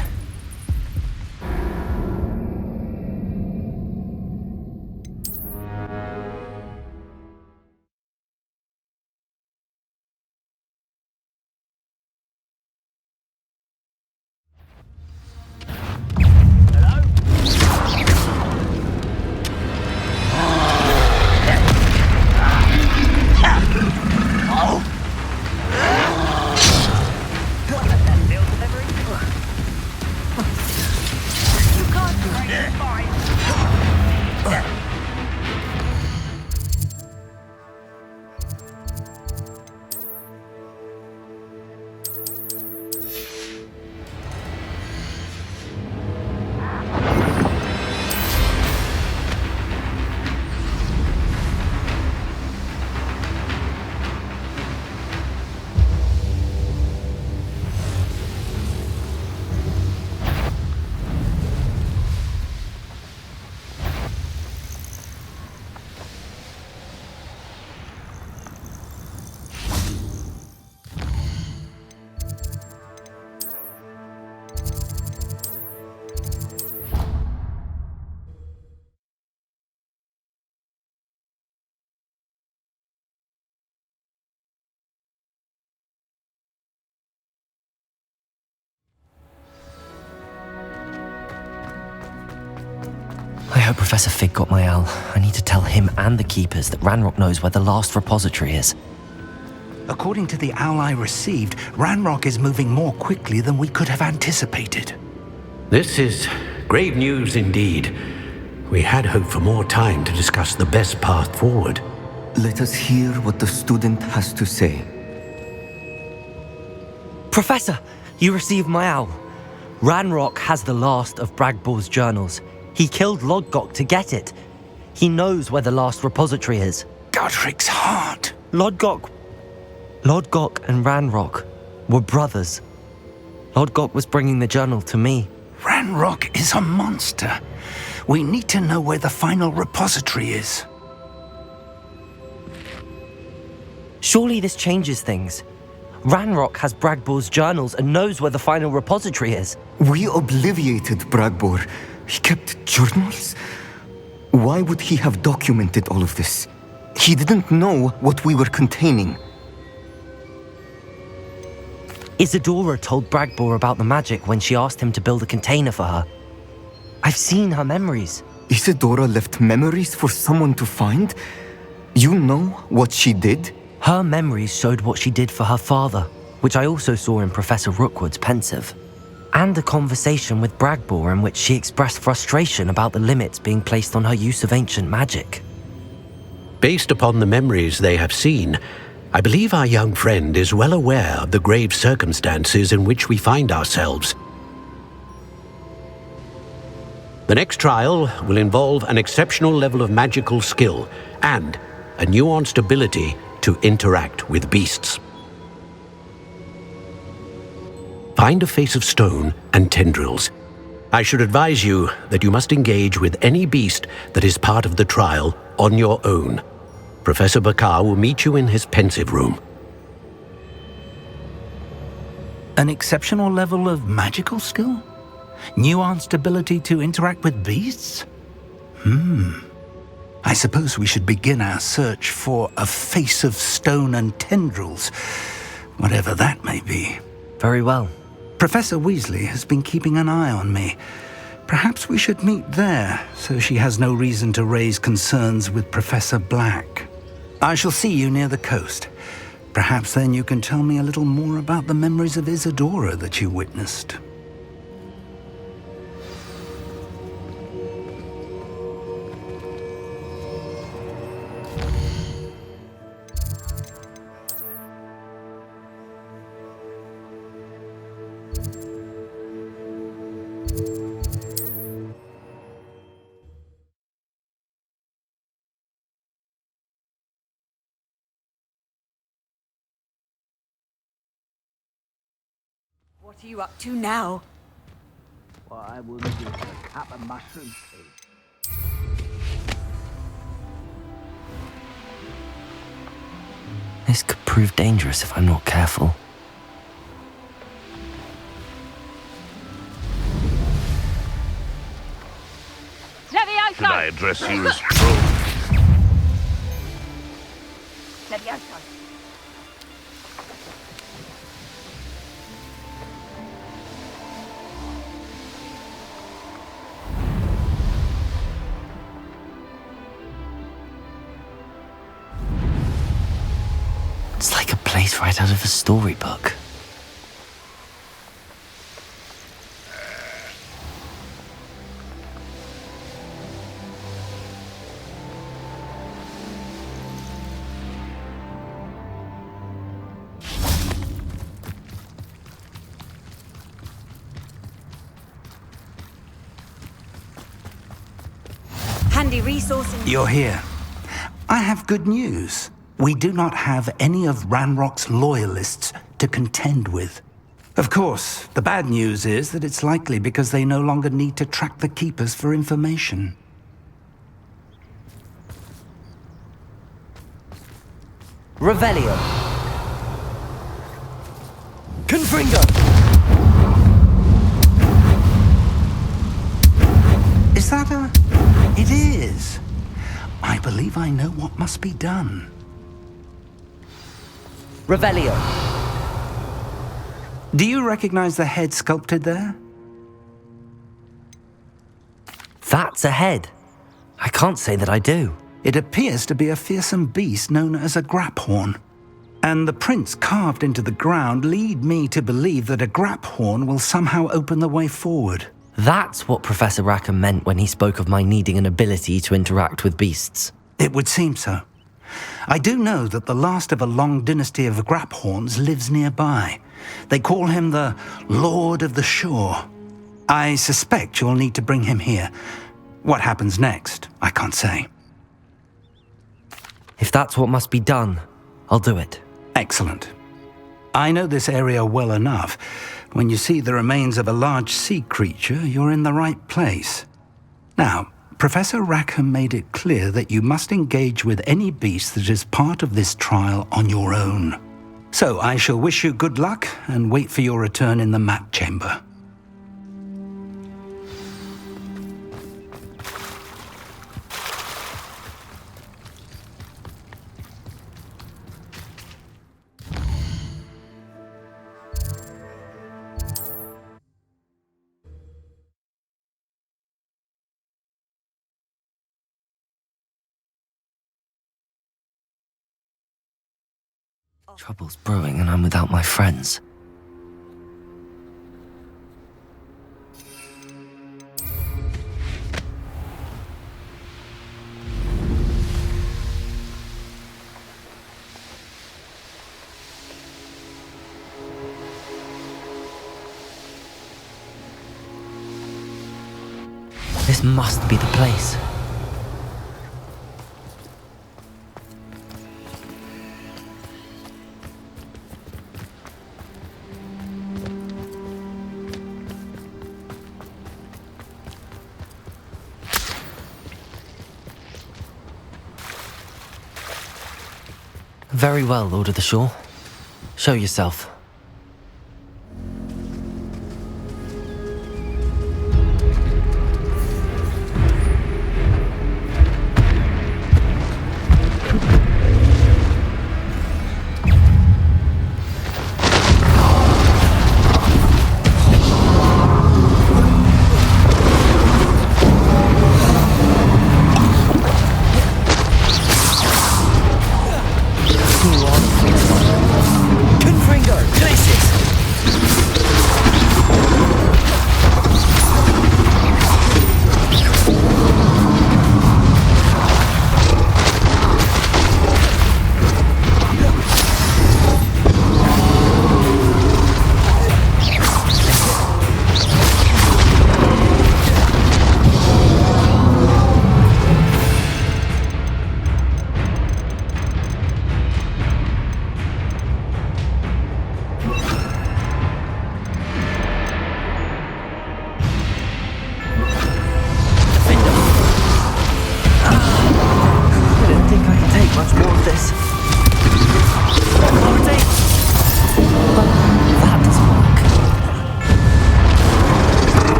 I hope Professor Fig got my owl. I need to tell him and the keepers that Ranrock knows where the last repository is. According to the owl I received, Ranrock is moving more quickly than we could have anticipated. This is grave news indeed. We had hoped for more time to discuss the best path forward. Let us hear what the student has to say. Professor, You receive my owl. Ranrock has the last of Bragbor's journals. He killed Lodgok to get it. He knows where the last repository is. Godric's heart. Lodgok and Ranrock were brothers. Lodgok was bringing the journal to me. Ranrock is a monster. We need to know where the final repository is. Surely this changes things. Ranrock has Bragbor's journals and knows where the final repository is. We obliviated Bragbor. He kept journals? Why would he have documented all of this? He didn't know what we were containing. Isadora told Bragbor about the magic when she asked him to build a container for her. I've seen her memories. Isadora left memories for someone to find? You know what she did? Her memories showed what she did for her father, which I also saw in Professor Rookwood's pensive. And a conversation with Bragbor in which she expressed frustration about the limits being placed on her use of ancient magic. Based upon the memories they have seen, I believe our young friend is well aware of the grave circumstances in which we find ourselves. The next trial will involve an exceptional level of magical skill and a nuanced ability to interact with beasts. Find a face of stone and tendrils. I should advise you that you must engage with any beast that is part of the trial on your own. Professor Bakar will meet you in his pensive room. An exceptional level of magical skill? Nuanced ability to interact with beasts? I suppose we should begin our search for a face of stone and tendrils, whatever that may be. Very well. Professor Weasley has been keeping an eye on me. Perhaps we should meet there, so she has no reason to raise concerns with Professor Black. I shall see you near the coast. Perhaps then you can tell me a little more about the memories of Isadora that you witnessed. What are you up to now? What I wouldn't do for a cup of mushroom tea. This could prove dangerous if I'm not careful. Should I address you as troll? It's like a place right out of a storybook. Handy resource. You're here. I have good news. We do not have any of Ranrock's loyalists to contend with. Of course, the bad news is that it's likely because they no longer need to track the Keepers for information. Revelio. Confringo. Is that a... It is. I believe I know what must be done. Revelio. Do you recognize the head sculpted there? That's a head. I can't say that I do. It appears to be a fearsome beast known as a graphorn. And the prints carved into the ground lead me to believe that a graphorn will somehow open the way forward. That's what Professor Rackham meant when he spoke of my needing an ability to interact with beasts. It would seem so. I do know that the last of a long dynasty of graphorns lives nearby, They call him the Lord of the Shore. I suspect you'll need to bring him here. What happens next, I can't say. If that's what must be done, I'll do it. Excellent. I know this area well enough. When you see the remains of a large sea creature, you're in the right place. Now, Professor Rackham made it clear that you must engage with any beast that is part of this trial on your own. So I shall wish you good luck and wait for your return in the map chamber. Trouble's brewing and I'm without my friends. This must be the place. Very well, Lord of the Shore. Show yourself. Confringo!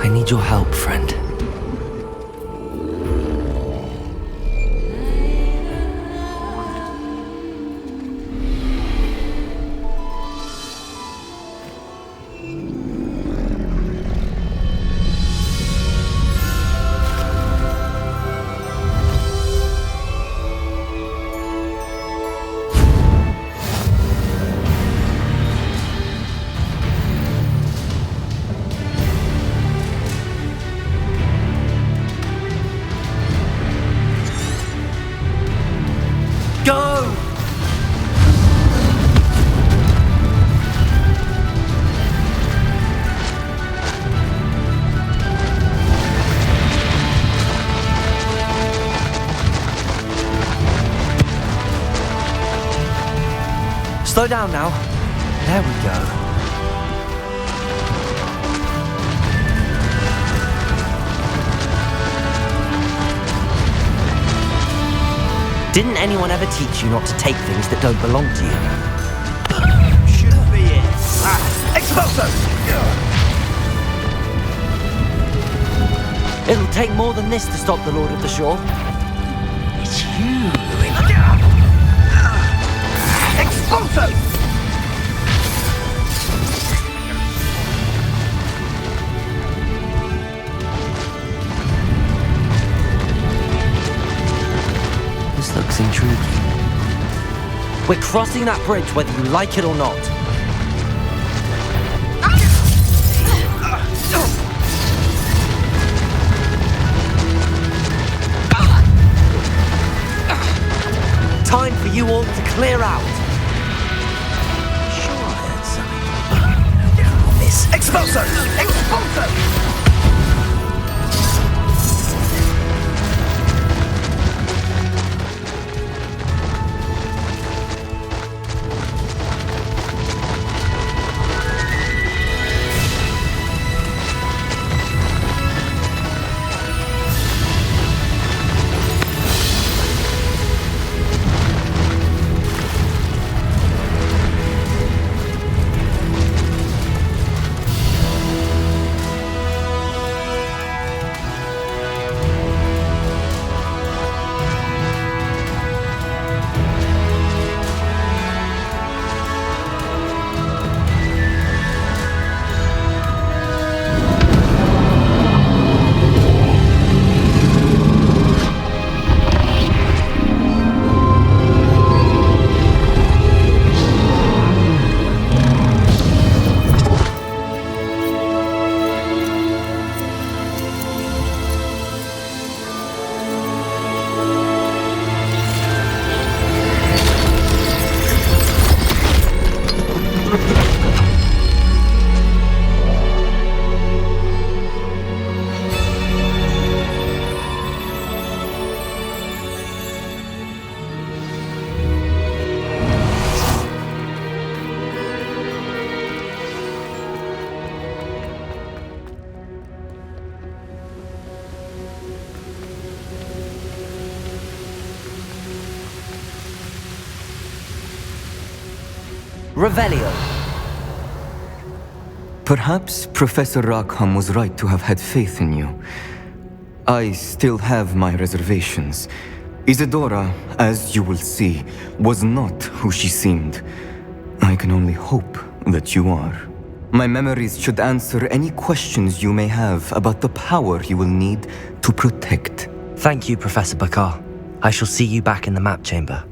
I need your help, friend. Go! Slow down now. There we go. Didn't anyone ever teach you not to take things that don't belong to you? Shouldn't be it. Expulso! It'll take more than this to stop the Lord of the Shore. It's you. Expulso! This looks intriguing. We're crossing that bridge whether you like it or not. Time for you all to clear out. Sure, I heard something. Miss. Expulso! Expulso! Revelio. Perhaps Professor Rackham was right to have had faith in you. I still have my reservations. Isadora, as you will see, was not who she seemed. I can only hope that you are. My memories should answer any questions you may have about the power you will need to protect. Thank you, Professor Bakar. I shall see you back in the map chamber.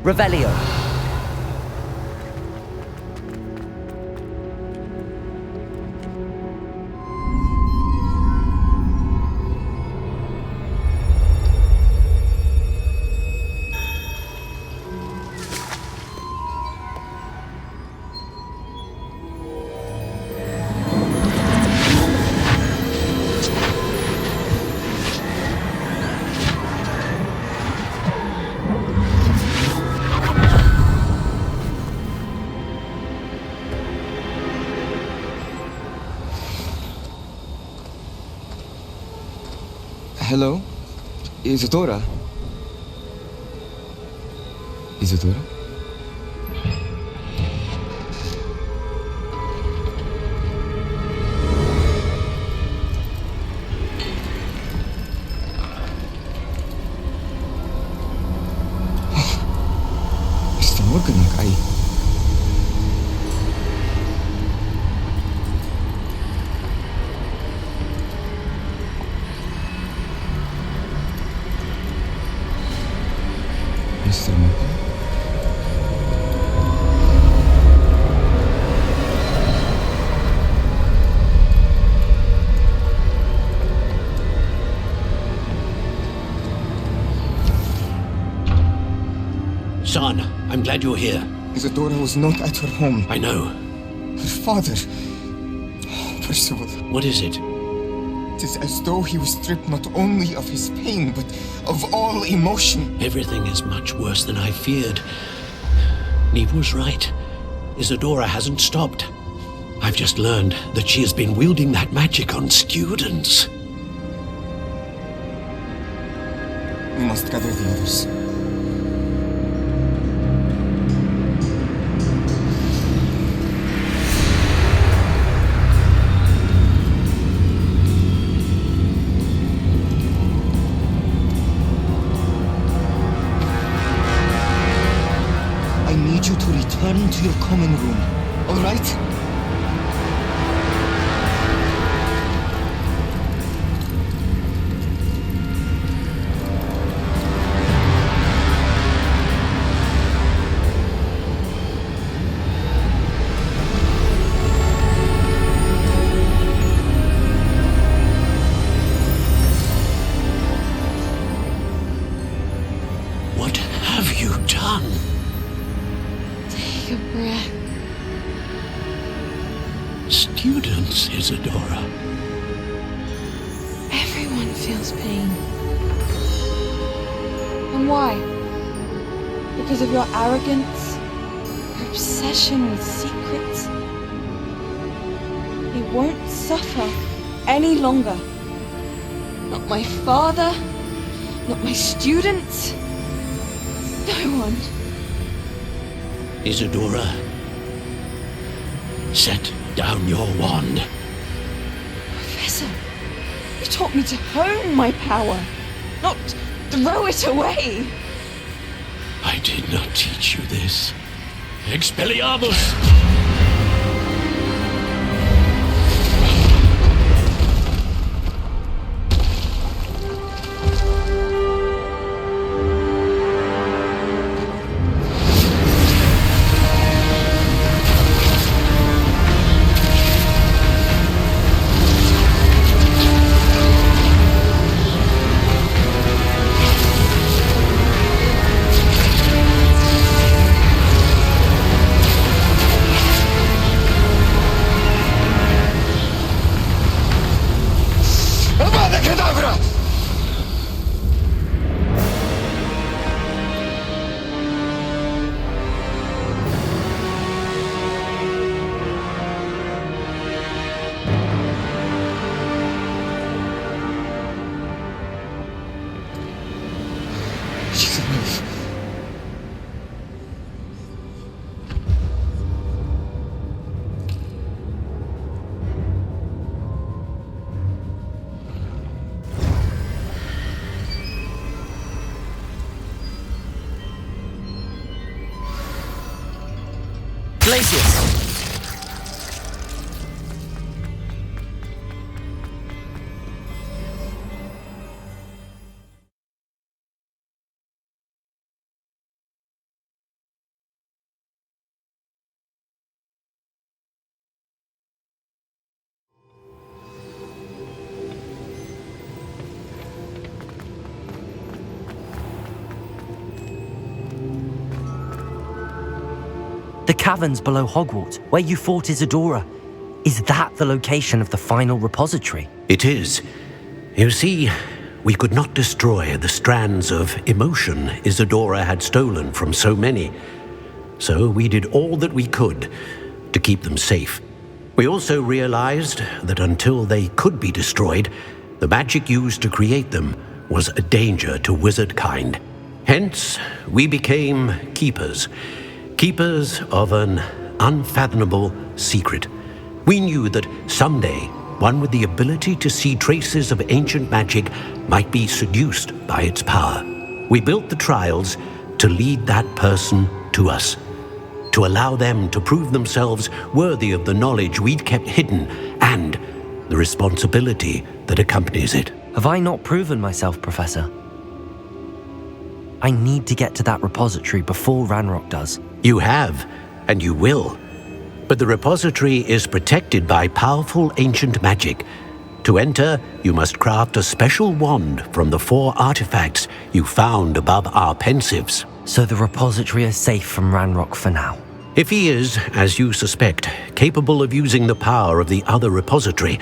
Revelio. Hello? Isadora? Isadora? Basta magandang ay. Mr. Morgan? Son, I'm glad you're here. Isadora was not at her home. I know. Her father. Percival. What is it? It is as though he was stripped not only of his pain, but of all emotion. Everything is much worse than I feared. Neve was right. Isadora hasn't stopped. I've just learned that she has been wielding that magic on students. We must gather the others. I need you to return to your common room, all right? What have you done? Take a breath. Students, Isadora. Everyone feels pain. And why? Because of your arrogance? Your obsession with secrets? He won't suffer any longer. Not my father, not my students, no one. Isadora, set down your wand. Professor, you taught me to hone my power, not throw it away. I did not teach you this. Expelliarmus! Avada Kedavra! She's alive. Glacius! The caverns below Hogwarts, where you fought Isadora. Is that the location of the final repository? It is. You see, we could not destroy the strands of emotion Isadora had stolen from so many. So we did all that we could to keep them safe. We also realized that until they could be destroyed, the magic used to create them was a danger to wizard kind. Hence, we became keepers. Keepers of an unfathomable secret. We knew that someday, one with the ability to see traces of ancient magic might be seduced by its power. We built the trials to lead that person to us, to allow them to prove themselves worthy of the knowledge we'd kept hidden and the responsibility that accompanies it. Have I not proven myself, Professor? I need to get to that repository before Ranrock does. You have, and you will. But the repository is protected by powerful ancient magic. To enter, you must craft a special wand from the 4 artifacts you found above our pensives. So the repository is safe from Ranrock for now? If he is, as you suspect, capable of using the power of the other repository,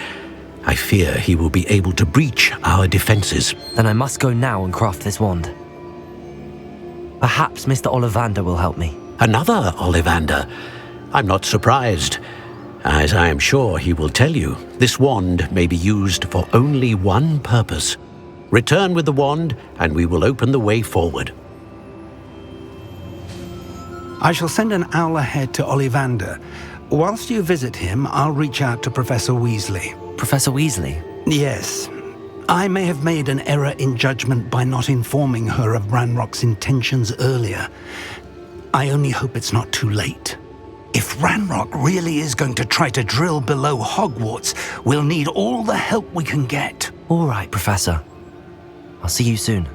I fear he will be able to breach our defenses. Then I must go now and craft this wand. Perhaps Mr. Ollivander will help me. Another Ollivander? I'm not surprised. As I am sure he will tell you, this wand may be used for only one purpose. Return with the wand, and we will open the way forward. I shall send an owl ahead to Ollivander. Whilst you visit him, I'll reach out to Professor Weasley. Professor Weasley? Yes. I may have made an error in judgment by not informing her of Ranrock's intentions earlier. I only hope it's not too late. If Ranrock really is going to try to drill below Hogwarts, we'll need all the help we can get. All right, Professor. I'll see you soon.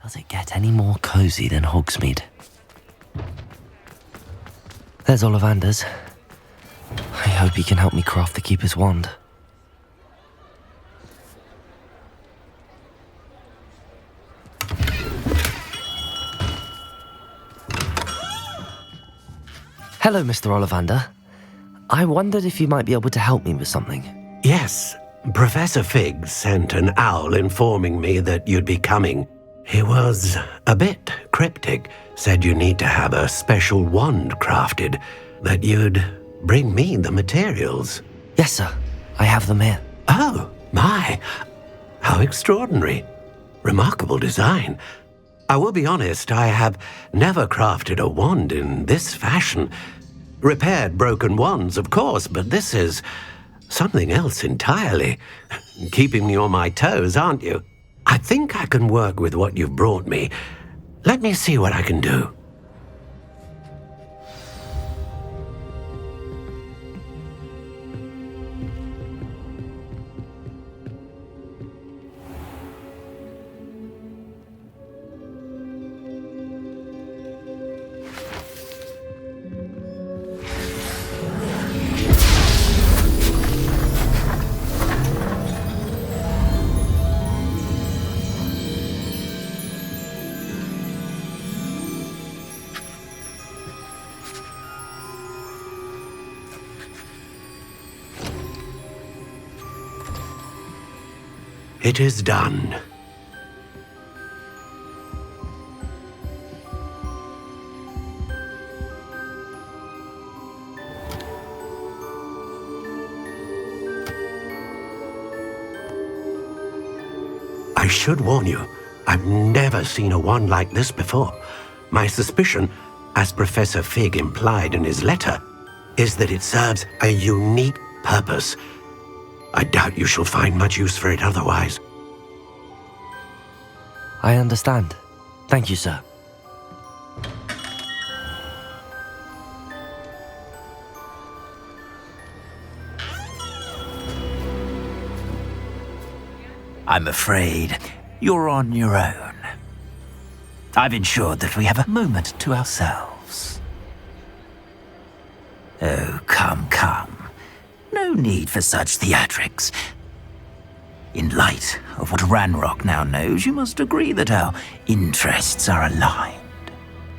Does it get any more cozy than Hogsmeade? There's Ollivander's. I hope he can help me craft the Keeper's wand. Hello, Mr. Ollivander. I wondered if you might be able to help me with something. Yes, Professor Fig sent an owl informing me that you'd be coming. He was a bit cryptic, said you need to have a special wand crafted, that you'd bring me the materials. Yes, sir. I have them here. Oh, my. How extraordinary. Remarkable design. I will be honest, I have never crafted a wand in this fashion. Repaired broken wands, of course, but this is something else entirely. Keeping me on my toes, aren't you? I think I can work with what you've brought me. Let me see what I can do. It is done. I should warn you, I've never seen a wand like this before. My suspicion, as Professor Fig implied in his letter, is that it serves a unique purpose. I doubt you shall find much use for it otherwise. I understand. Thank you, sir. I'm afraid you're on your own. I've ensured that we have a moment to ourselves. Oh, come. No need for such theatrics. In light of what Ranrock now knows, you must agree that our interests are aligned.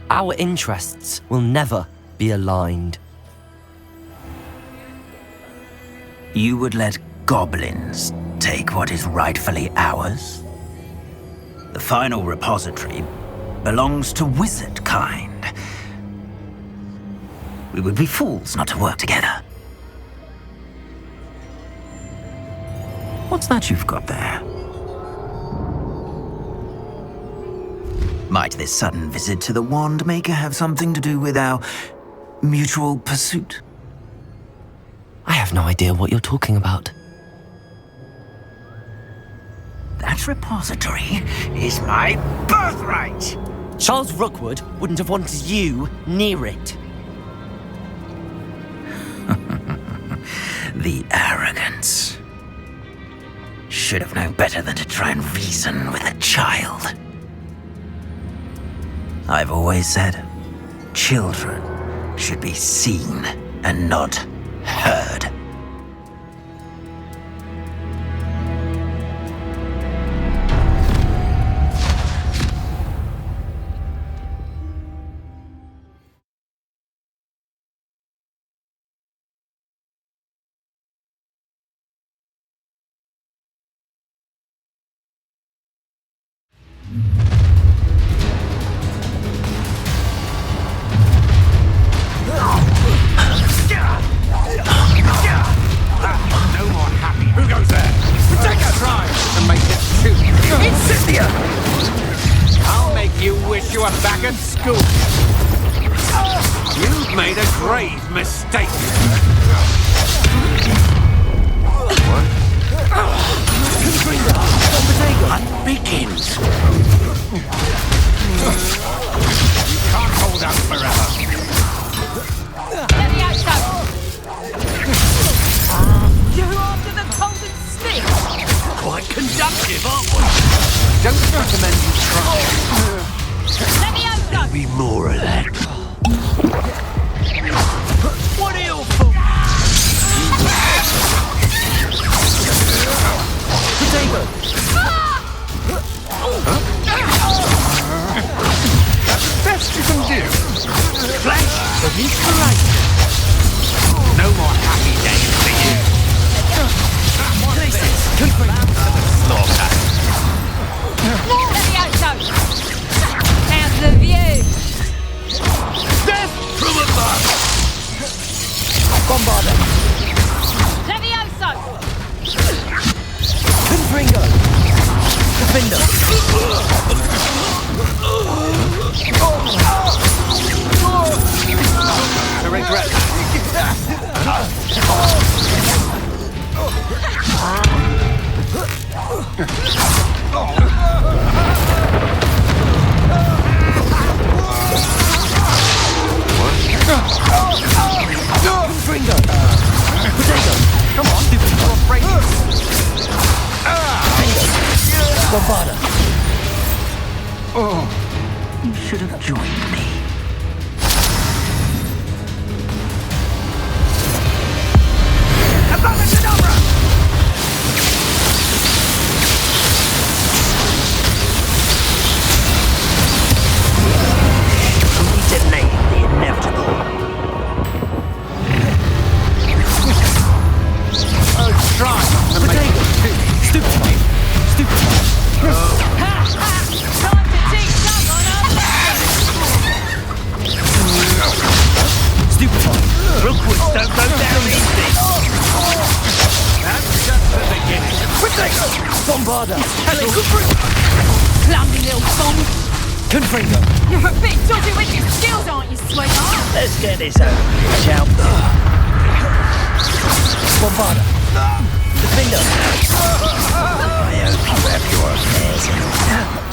Our interests will never be aligned. You would let goblins take what is rightfully ours? The final repository belongs to wizard kind. We would be fools not to work together. What's that you've got there? Might this sudden visit to the Wand Maker have something to do with our mutual pursuit? I have no idea what you're talking about. That repository is my birthright! Charles Rookwood wouldn't have wanted you near it. The arrogance. Should have known better than to try and reason with a child. I've always said, children should be seen and not heard. You should have joined me. We delayed the inevitable. Try to make it Stupid. Rookwoods don't go down easy. That's just the beginning. Bombarda! Clumsy little thong. Confringo! You're a bit dodgy with your skills, aren't you, sweetheart? Let's get this over with, shall we? Bombarda! Defender! I hope you have your affairs in order.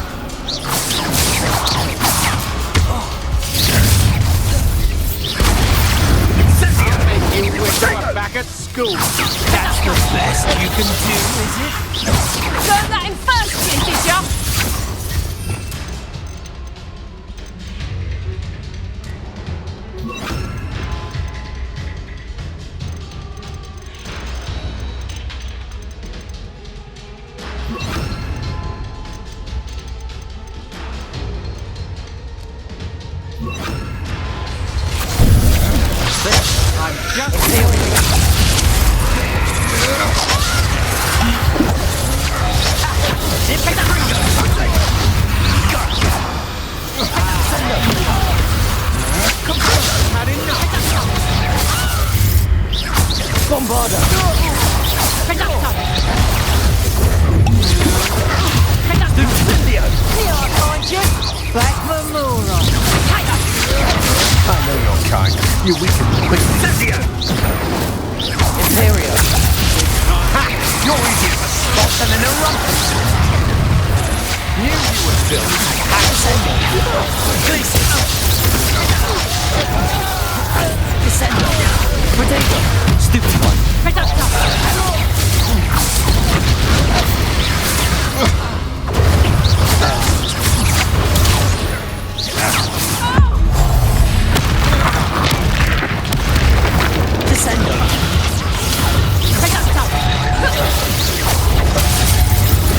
Bombarder! Incendio! Back for more on. I know your kind. You weaken quickly. Incendio! Imperio! Ha! You're easier to spot than an eruption. Knew you were still. Incendio! Glacius! Incendio! Protego! Stupid one! Descendo!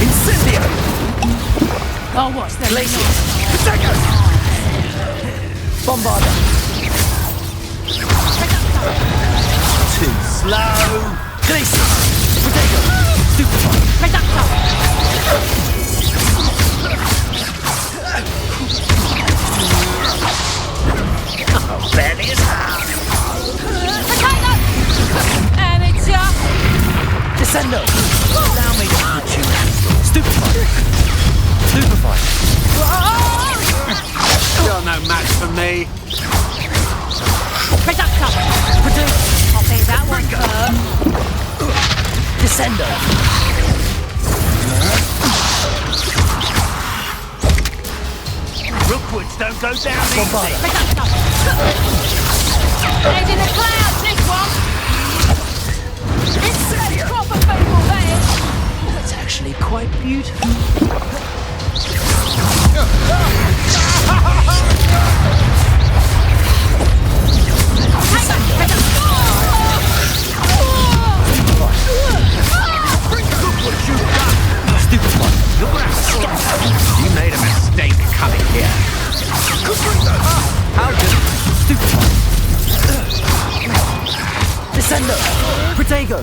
Incendio! Oh, what's the Glacius! Protego! Bombarder! Too slow! Glacius! Protego! Stupid one! Oh, barely is hard! Amateur! Descendo! Allow me to punch you. Stupefy! Stupefy! You're no match for me. Reductor! I'll pay that one first. Descendo! Rookwoods don't go down easy. Reductor! Head in the clouds, this one! It's proper football, that is! That's actually quite beautiful. Stupid one. You're gonna have to stop. You made a mistake coming here. How good? Stupid one. Descendo. Protego.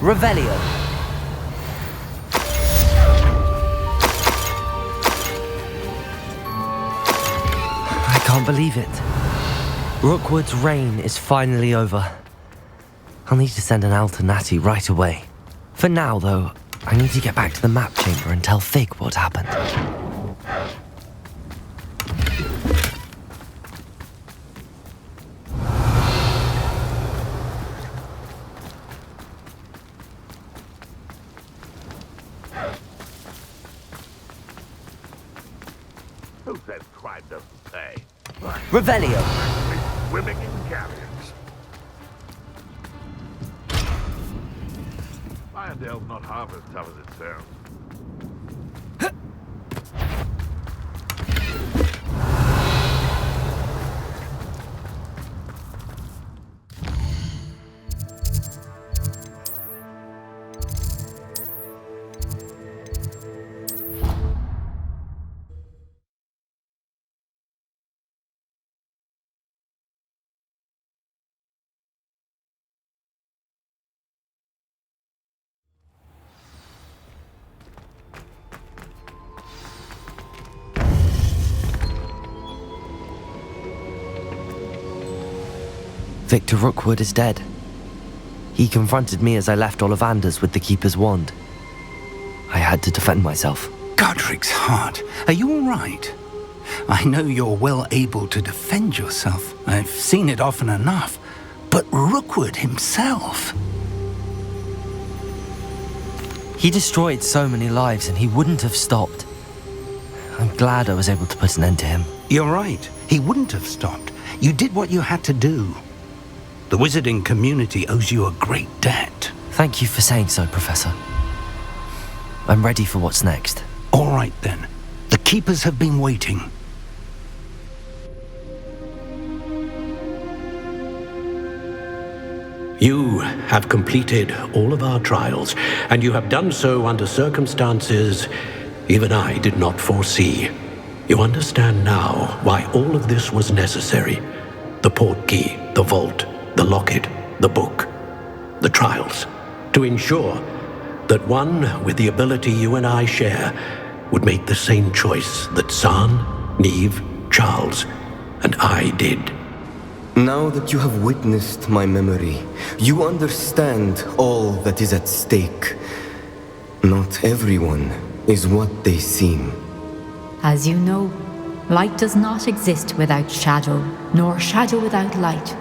Revelio. I can't believe it. Rookwood's reign is finally over. I'll need to send an Alternati right away. For now, though, I need to get back to the map chamber and tell Fig what happened. Who said crime doesn't pay? Revelio. Swimming in galleons. Irondale's not half as tough as it sounds. Victor Rookwood is dead. He confronted me as I left Ollivander's with the Keeper's wand. I had to defend myself. Godric's heart, are you all right? I know you're well able to defend yourself. I've seen it often enough. But Rookwood himself... He destroyed so many lives and he wouldn't have stopped. I'm glad I was able to put an end to him. You're right. He wouldn't have stopped. You did what you had to do. The wizarding community owes you a great debt. Thank you for saying so, Professor. I'm ready for what's next. All right, then. The Keepers have been waiting. You have completed all of our trials, and you have done so under circumstances even I did not foresee. You understand now why all of this was necessary. The portkey, the vault, the locket, the book, the trials, to ensure that one with the ability you and I share would make the same choice that San, Neve, Charles, and I did. Now that you have witnessed my memory, you understand all that is at stake. Not everyone is what they seem. As you know, light does not exist without shadow, nor shadow without light.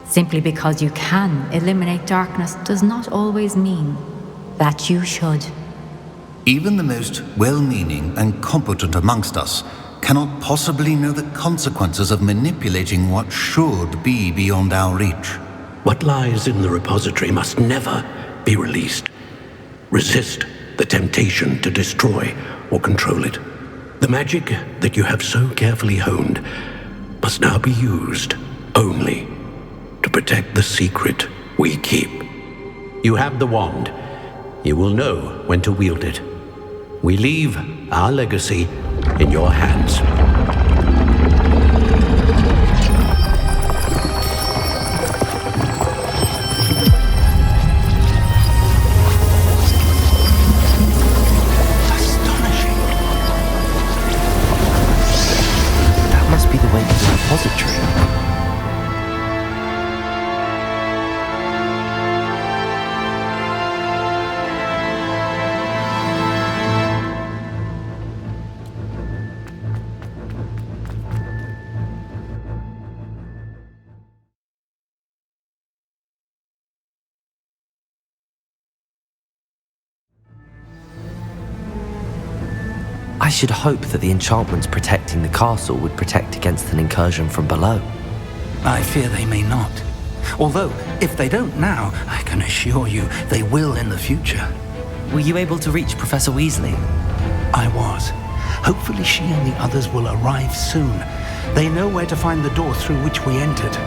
Simply because you can eliminate darkness does not always mean that you should. Even the most well-meaning and competent amongst us cannot possibly know the consequences of manipulating what should be beyond our reach. What lies in the repository must never be released. Resist the temptation to destroy or control it. The magic that you have so carefully honed must now be used only to protect the secret we keep. You have the wand. You will know when to wield it. We leave our legacy in your hands. That must be the way to the repository. I should hope that the enchantments protecting the castle would protect against an incursion from below. I fear they may not. Although, if they don't now, I can assure you they will in the future. Were you able to reach Professor Weasley? I was. Hopefully she and the others will arrive soon. They know where to find the door through which we entered.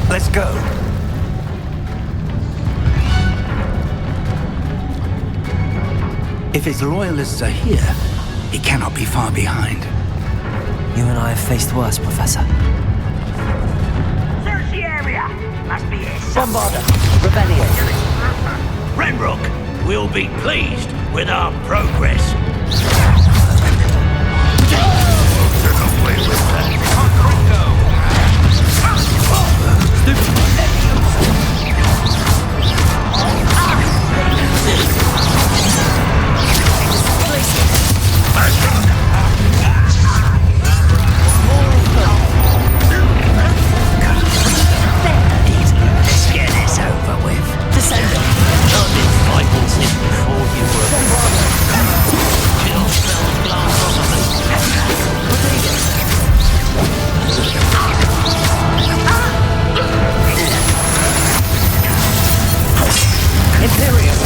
Let's go. If his loyalists are here, he cannot be far behind. You and I have faced worse, Professor. Search the area. Must be it. Bombarda, Rebellion. Renrook will be pleased with our progress. Let's get this over with. Descender. Not this fighting since before you were. Chill spell glass Imperium.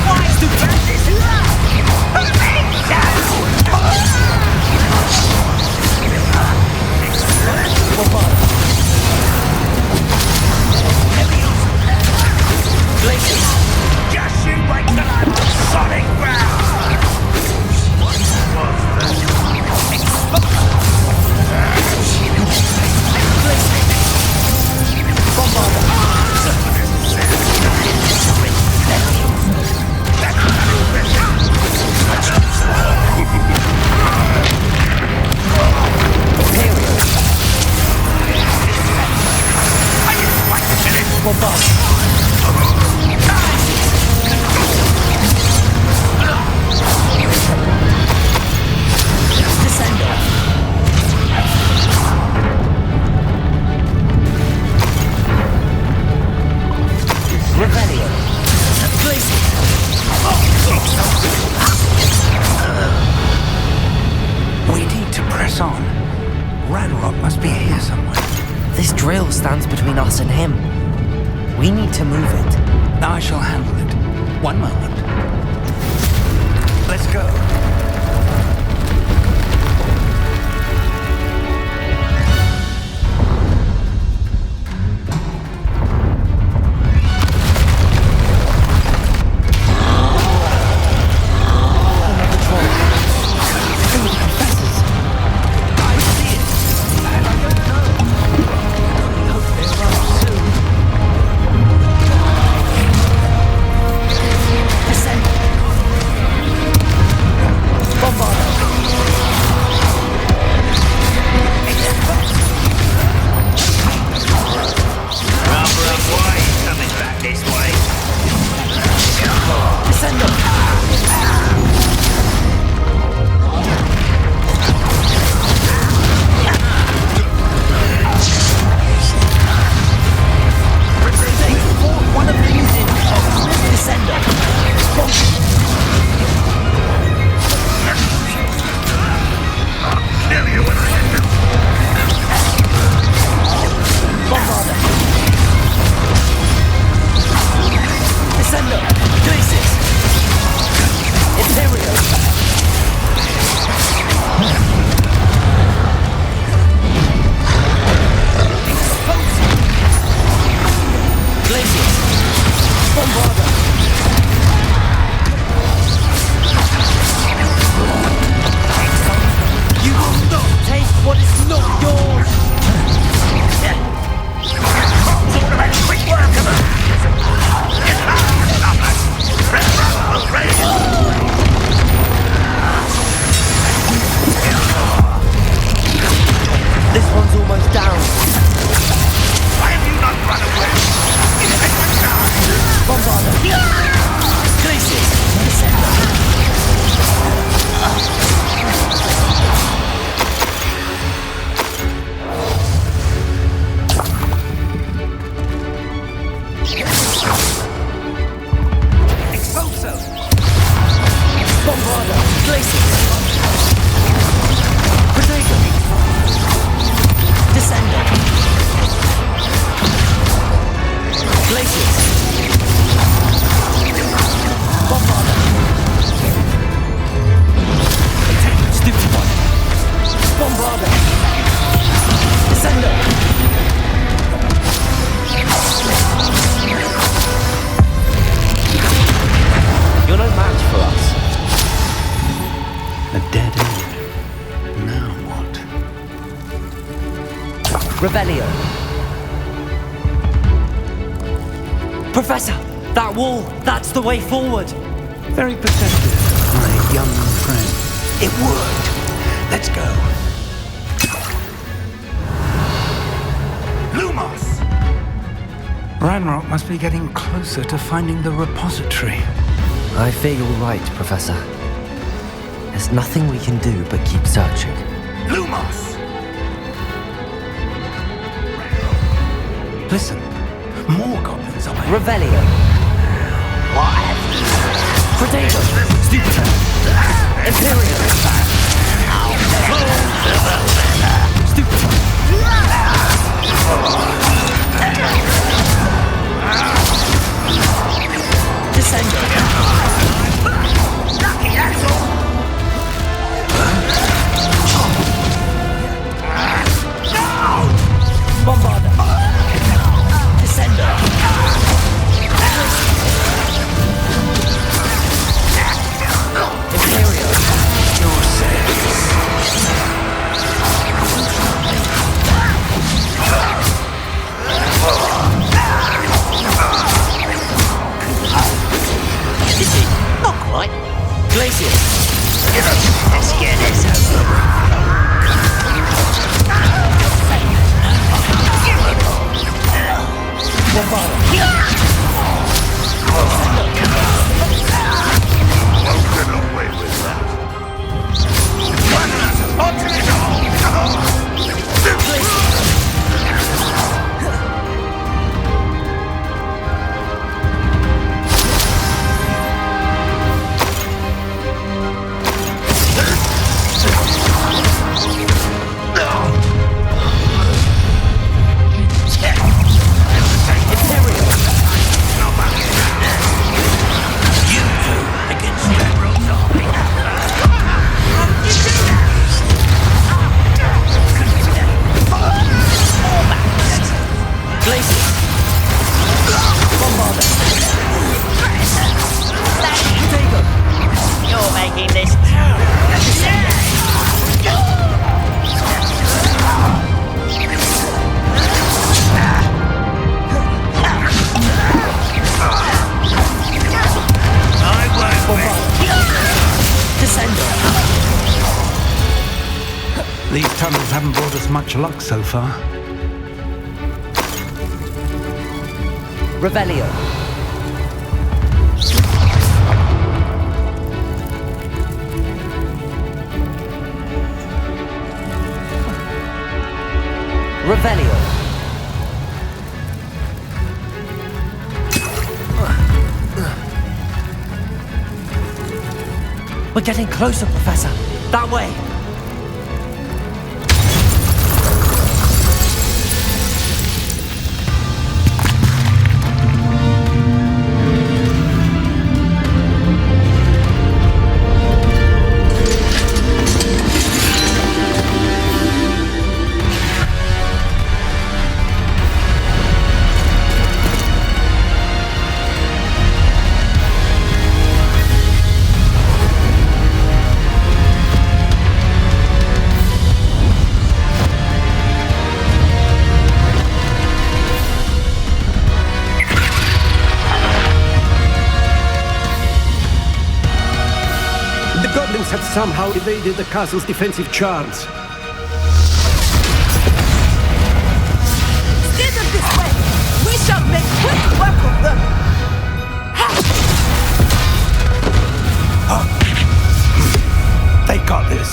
Why is the bandits Just you wait till I'm on solid ground! What was We need to press on. Ranrock must be here somewhere. This drill stands between us and him. We need to move it. I shall handle it. One moment. Let's go. Revelio. Professor, that wall, that's the way forward. Very perceptive, my young friend. It worked. Let's go. Lumos! Ranrock must be getting closer to finding the repository. I fear you're right, Professor. There's nothing we can do but keep searching. Lumos! Listen, more goblins are Revelio. What have you? Potato. Stupid. Imperial. Stupid. Descender. Lucky asshole! Bombarder. Descender. Imperial. Your service. Not quite. Glacier. Let's get this over with. Get away with that. Onto it all! Imperial! taking this too. These tunnels haven't brought us much luck so far. Revelio. Revelio. We're getting closer, Professor. That way. Have somehow evaded the castle's defensive charms. Steer them this way! We shall make quick work of them! They got this.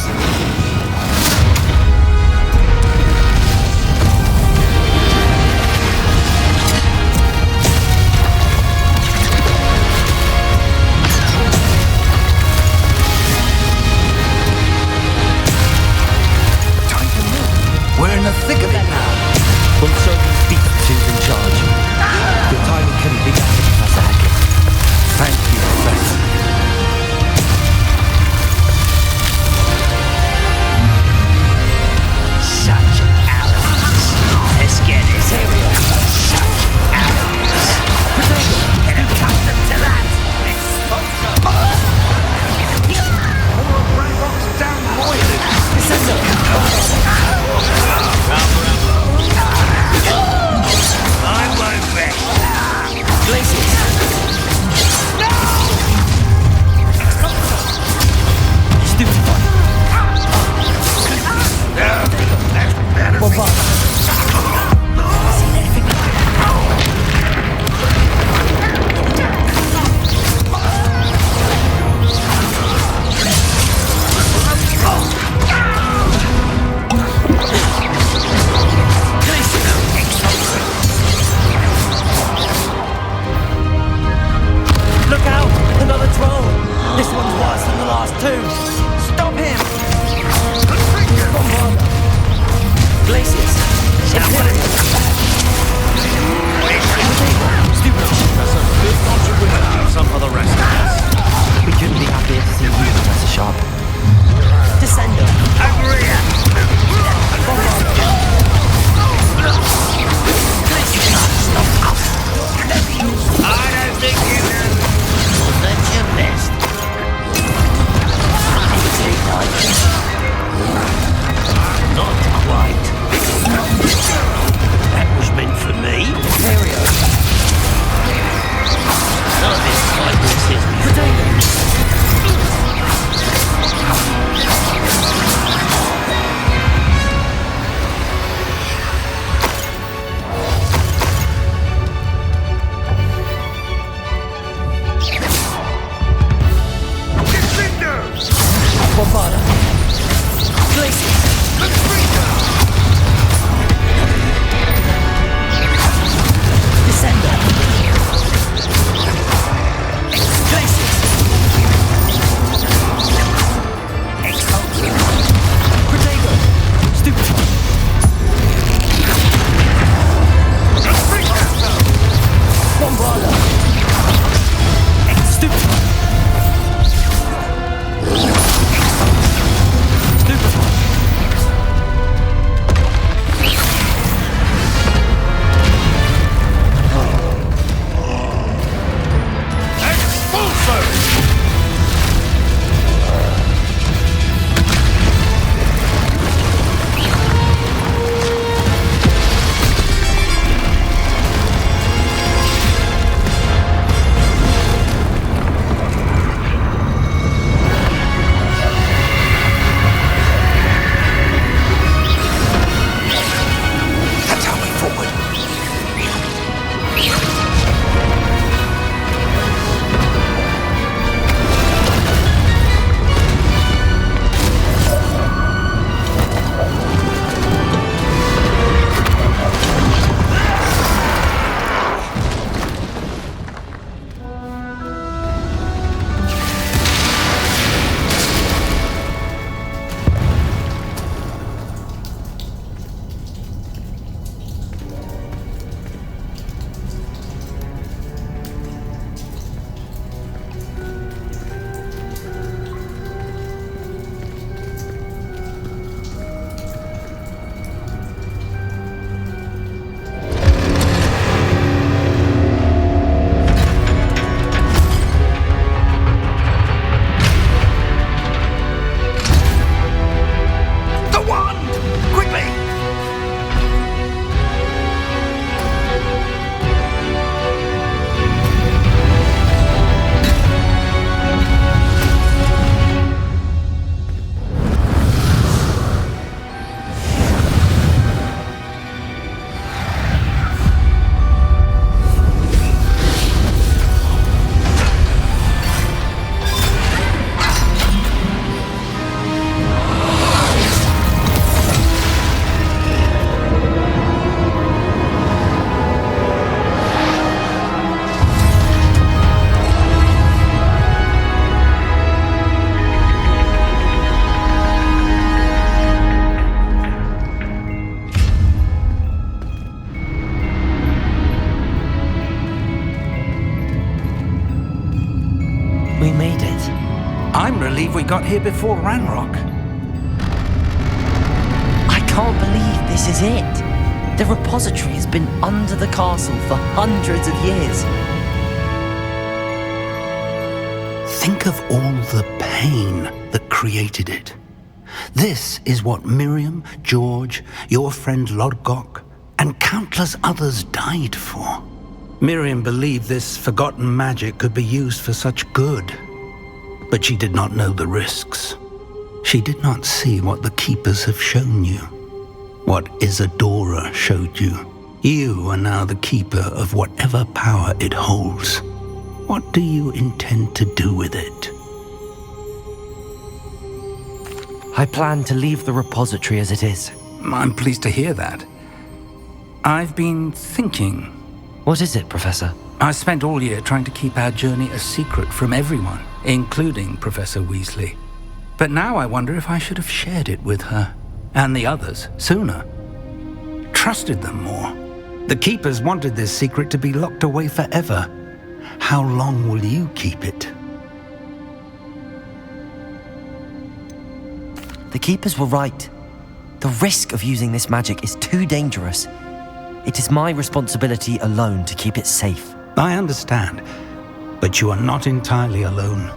We're in the thick of it now. We'll show these beasts who's in charge. Your timing couldn't be better, Professor Hackett. Thank you, Professor. Such arrogance. Let's get this. Here we are. Such arrogance. Get accustomed to that. Down royally. I won't rest. Glaciers. Look out! Another troll! This one's worse than the last two! Stop him! Glaciers! That's a big contributor some for the rest of us. We couldn't be happier to see you, Professor Sharp. Descender! Over here! I don't think you can. That's your best. Not quite. I'm relieved we got here before Ranrock. I can't believe this is it. The repository has been under the castle for hundreds of years. Think of all the pain that created it. This is what Miriam, George, your friend Lodgok, and countless others died for. Miriam believed this forgotten magic could be used for such good, but she did not know the risks. She did not see what the Keepers have shown you, what Isadora showed you. You are now the Keeper of whatever power it holds. What do you intend to do with it? I plan to leave the repository as it is. I'm pleased to hear that. I've been thinking. What is it, Professor? I spent all year trying to keep our journey a secret from everyone, including Professor Weasley. But now I wonder if I should have shared it with her, and the others, sooner. Trusted them more. The Keepers wanted this secret to be locked away forever. How long will you keep it? The Keepers were right. The risk of using this magic is too dangerous. It is my responsibility alone to keep it safe. I understand, but you are not entirely alone.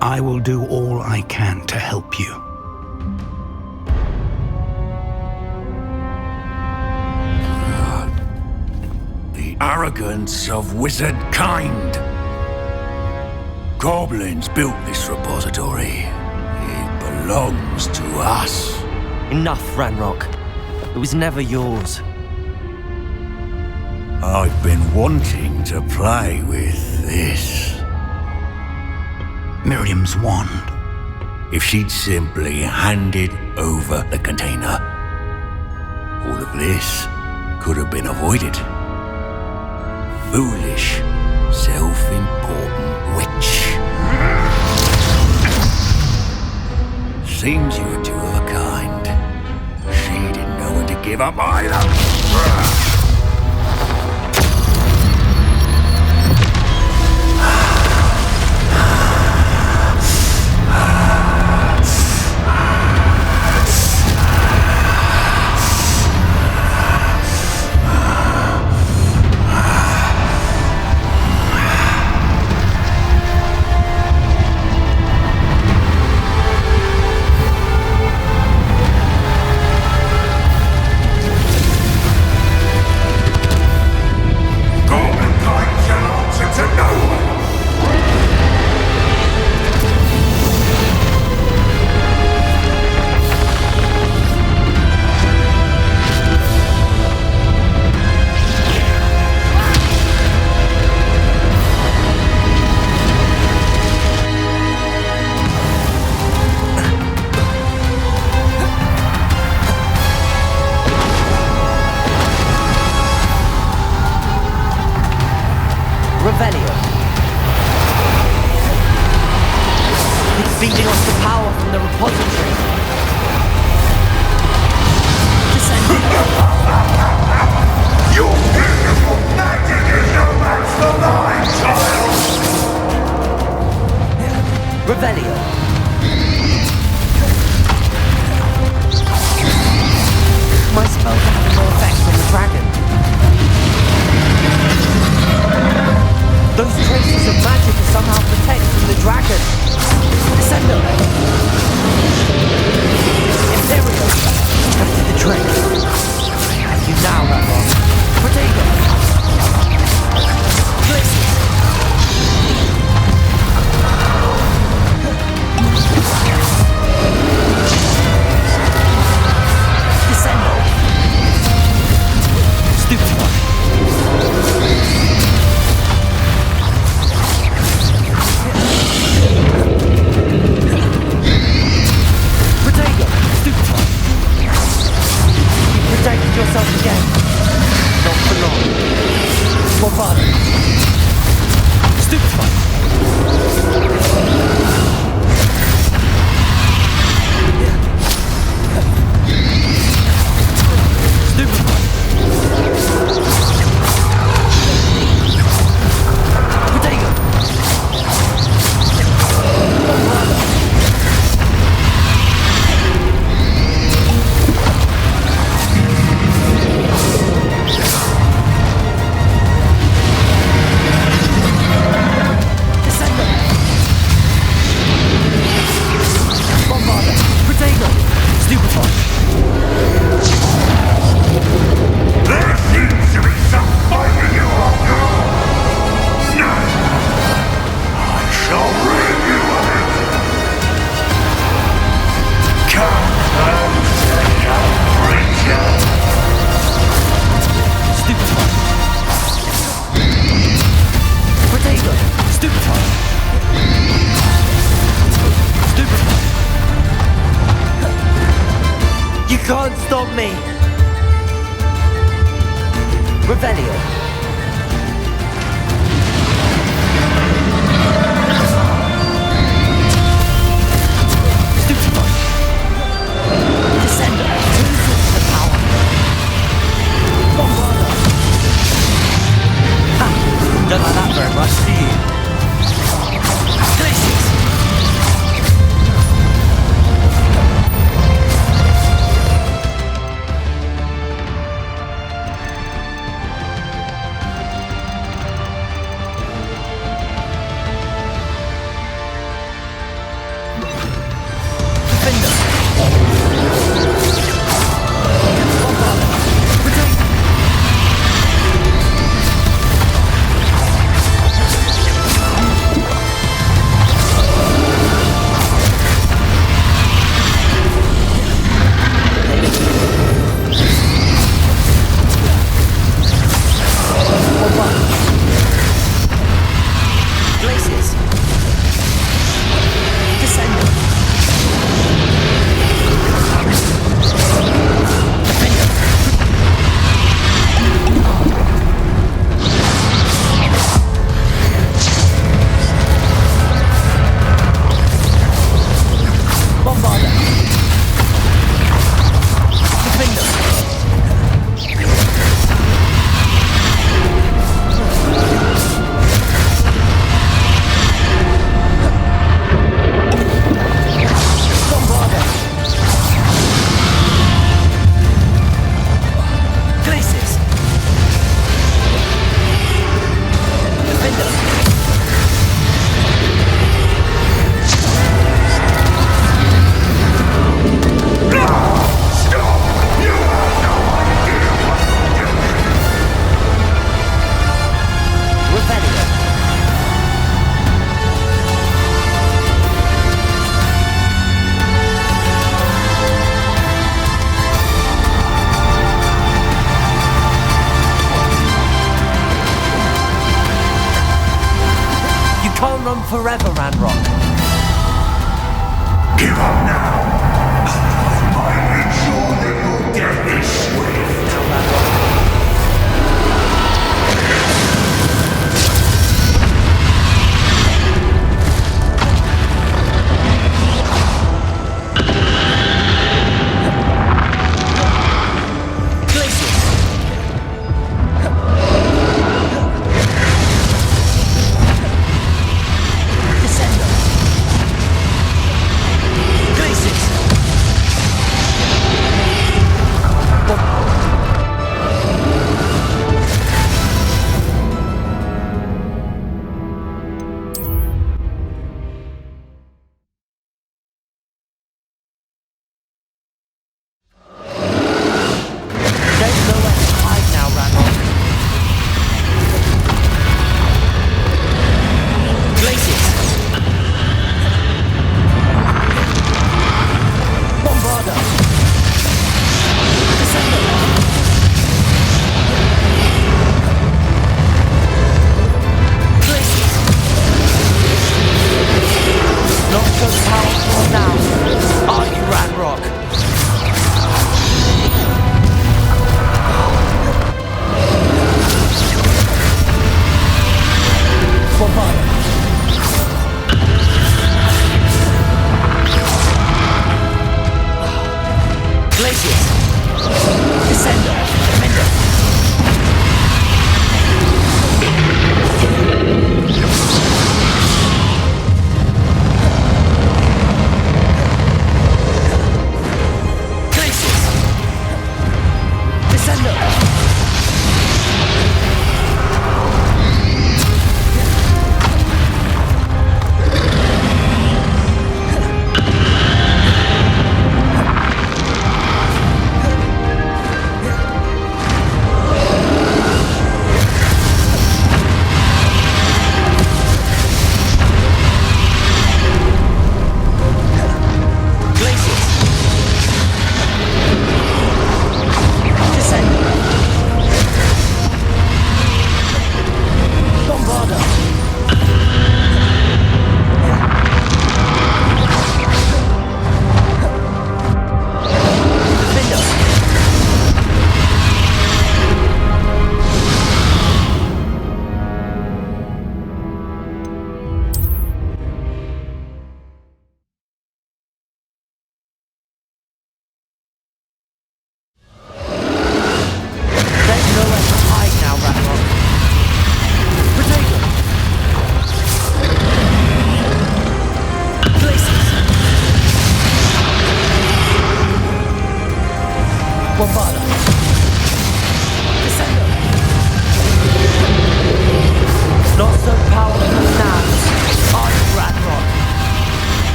I will do all I can to help you. The arrogance of wizard kind. Goblins built this repository. It belongs to us. Enough, Ranrock. It was never yours. I've been wanting to play with this. Miriam's wand. If she'd simply handed over the container, all of this could have been avoided. Foolish, self-important witch. Seems you were two of a kind. She didn't know when to give up either. Feeding off the power from the repository. Your beautiful magic is no match for mine, child! Revelio. My spells are having no effect on the dragon. Those traces of magic are somehow protecting the dragon. Descendo! Imperio! That did the trick. And you now, Ranrock. Protego! Glitz! Descendo! Stupefy! can't stop me! Revelio. Don't like that very much, do you? Glaciers! Forever, Ranrock. Give up now. I might ensure that your death is swift. Now, Ranrock. Descend.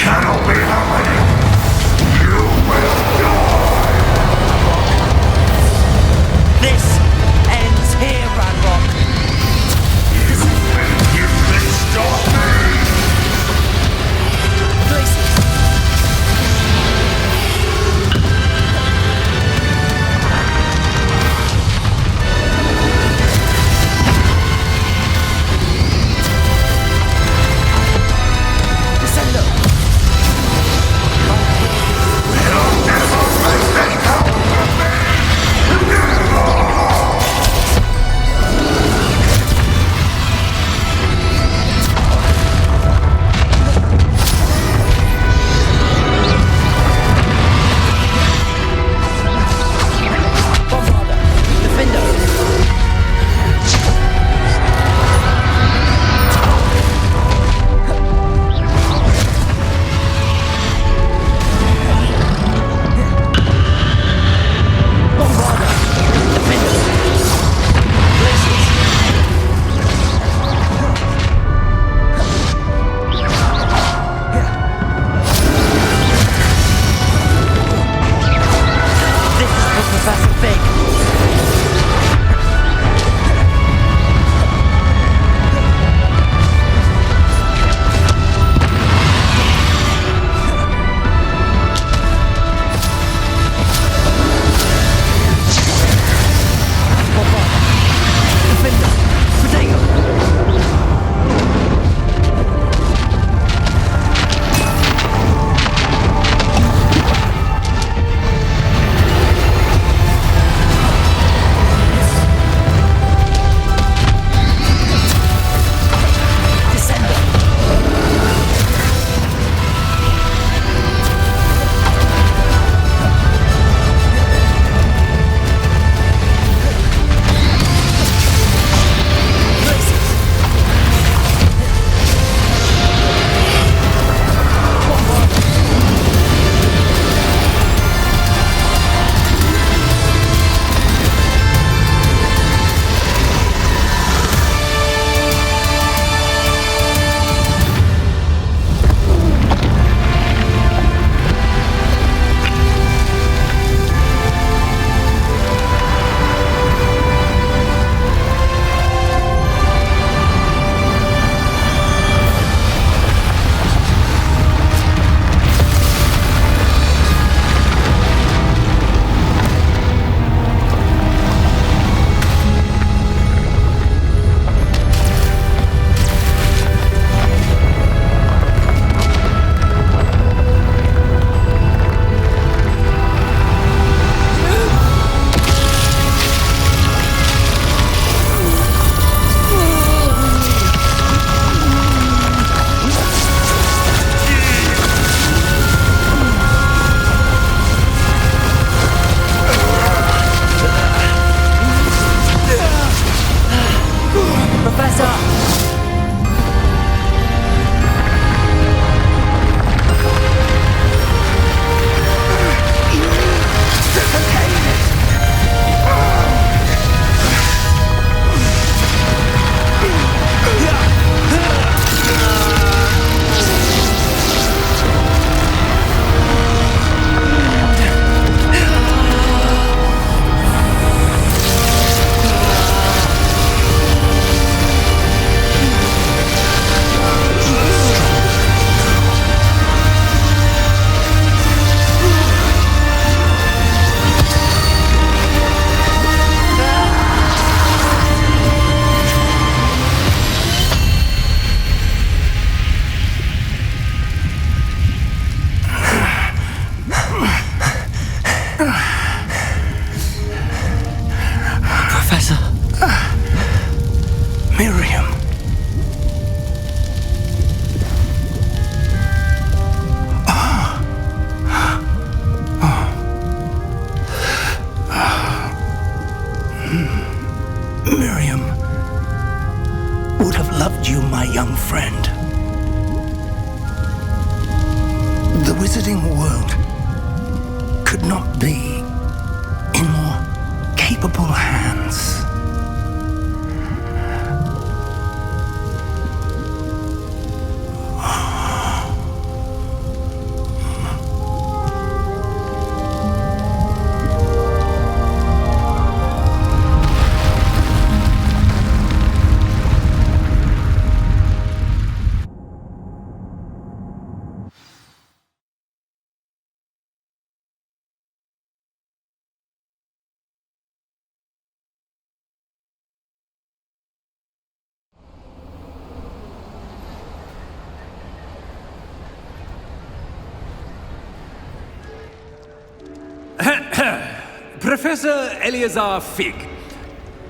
cannot be happening. You will die. This ends here, Ranrock. You think you can stop me? wizarding world could not be in more capable hands. Professor Eleazar Fig.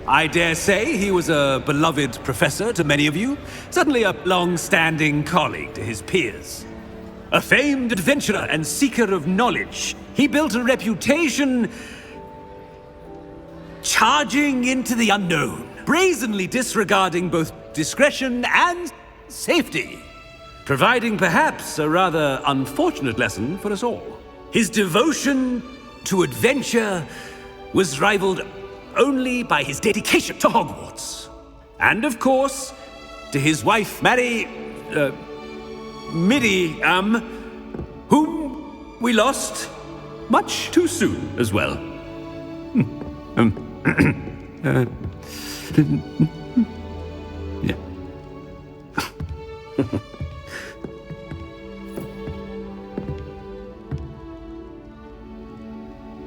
I dare say he was a beloved professor to many of you, certainly a long-standing colleague to his peers. A famed adventurer and seeker of knowledge, he built a reputation charging into the unknown, brazenly disregarding both discretion and safety, providing perhaps a rather unfortunate lesson for us all. His devotion to adventure was rivaled only by his dedication to Hogwarts. And of course, to his wife, Middy, whom we lost much too soon as well. Yeah.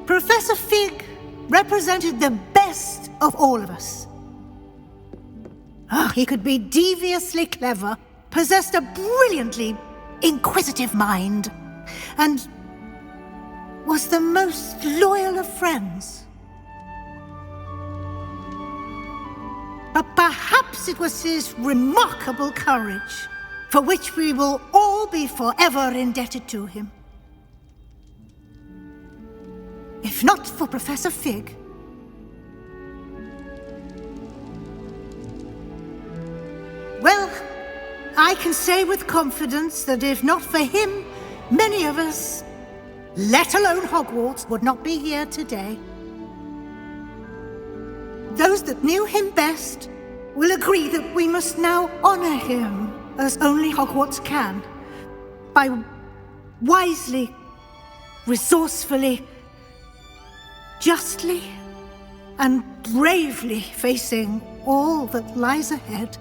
Professor Fig represented the best of all of us. He could be deviously clever, possessed a brilliantly inquisitive mind, and was the most loyal of friends. But perhaps it was his remarkable courage, for which we will all be forever indebted to him. If not for Professor Fig, well, I can say with confidence that if not for him, many of us, let alone Hogwarts, would not be here today. Those that knew him best will agree that we must now honor him as only Hogwarts can, by wisely, resourcefully, justly, and bravely facing all that lies ahead.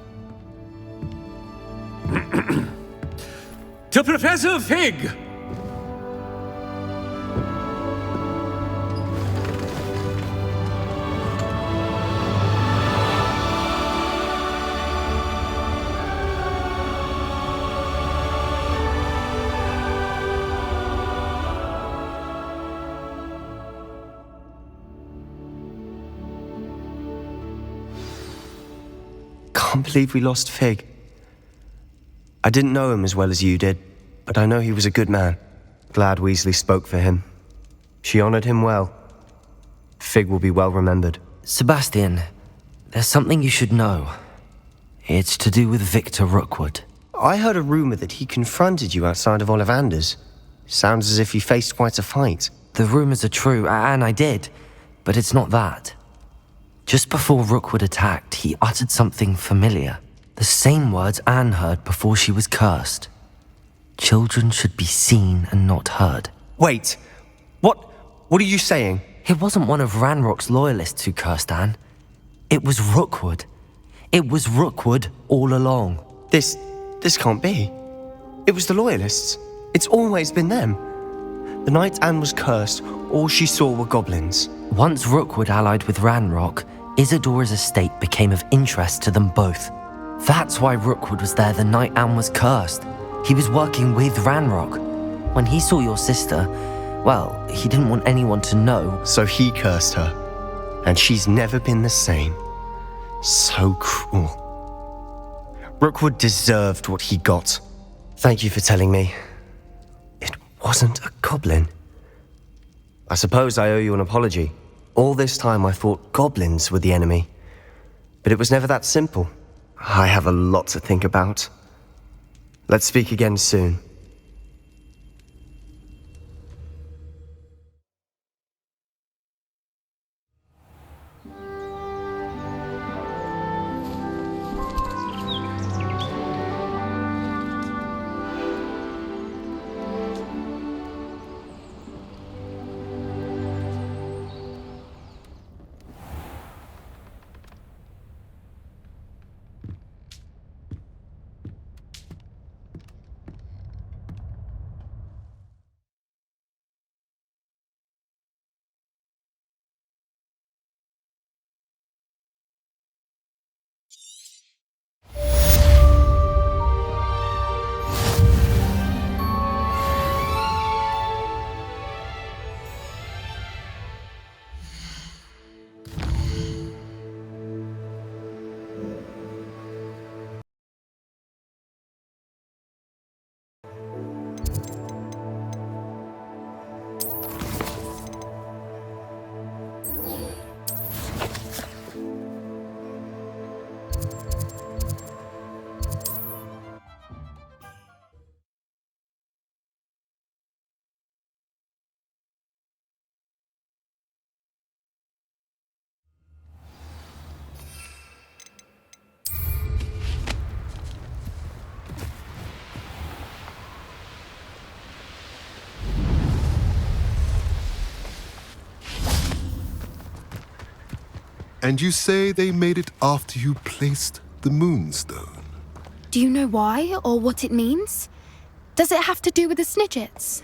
To Professor Fig! Can't believe we lost Fig. I didn't know him as well as you did, but I know he was a good man. Glad Weasley spoke for him. She honored him well. Fig will be well remembered. Sebastian, there's something you should know. It's to do with Victor Rookwood. I heard a rumor that he confronted you outside of Ollivander's. Sounds as if you faced quite a fight. The rumors are true, and I did, but it's not that. Just before Rookwood attacked, he uttered something familiar. The same words Anne heard before she was cursed. Children should be seen and not heard. Wait, what are you saying? It wasn't one of Ranrock's loyalists who cursed Anne. It was Rookwood. It was Rookwood all along. This can't be. It was the loyalists. It's always been them. The night Anne was cursed, all she saw were goblins. Once Rookwood allied with Ranrock, Isadora's estate became of interest to them both. That's why Rookwood was there the night Anne was cursed. He was working with Ranrock. When he saw your sister, well, he didn't want anyone to know. So he cursed her, and she's never been the same. So cruel. Rookwood deserved what he got. Thank you for telling me. It wasn't a goblin. I suppose I owe you an apology. All this time I thought goblins were the enemy. But it was never that simple. I have a lot to think about. Let's speak again soon. And you say they made it after you placed the Moonstone? Do you know why or what it means? Does it have to do with the Snidgets?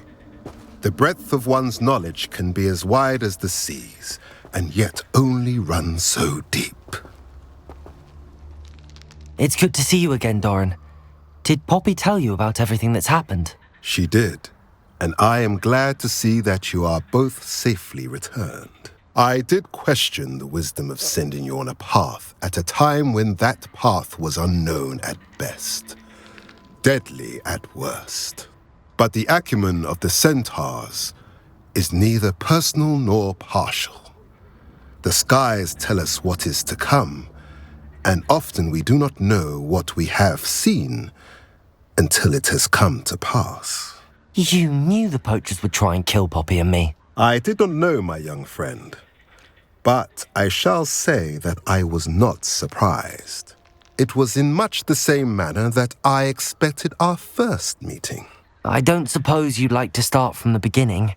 The breadth of one's knowledge can be as wide as the seas, and yet only run so deep. It's good to see you again, Doran. Did Poppy tell you about everything that's happened? She did, and I am glad to see that you are both safely returned. I did question the wisdom of sending you on a path at a time when that path was unknown at best, deadly at worst. But the acumen of the centaurs is neither personal nor partial. The skies tell us what is to come, and often we do not know what we have seen until it has come to pass. You knew the poachers would try and kill Poppy and me. I did not know, my young friend, but I shall say that I was not surprised. It was in much the same manner that I expected our first meeting. I don't suppose you'd like to start from the beginning.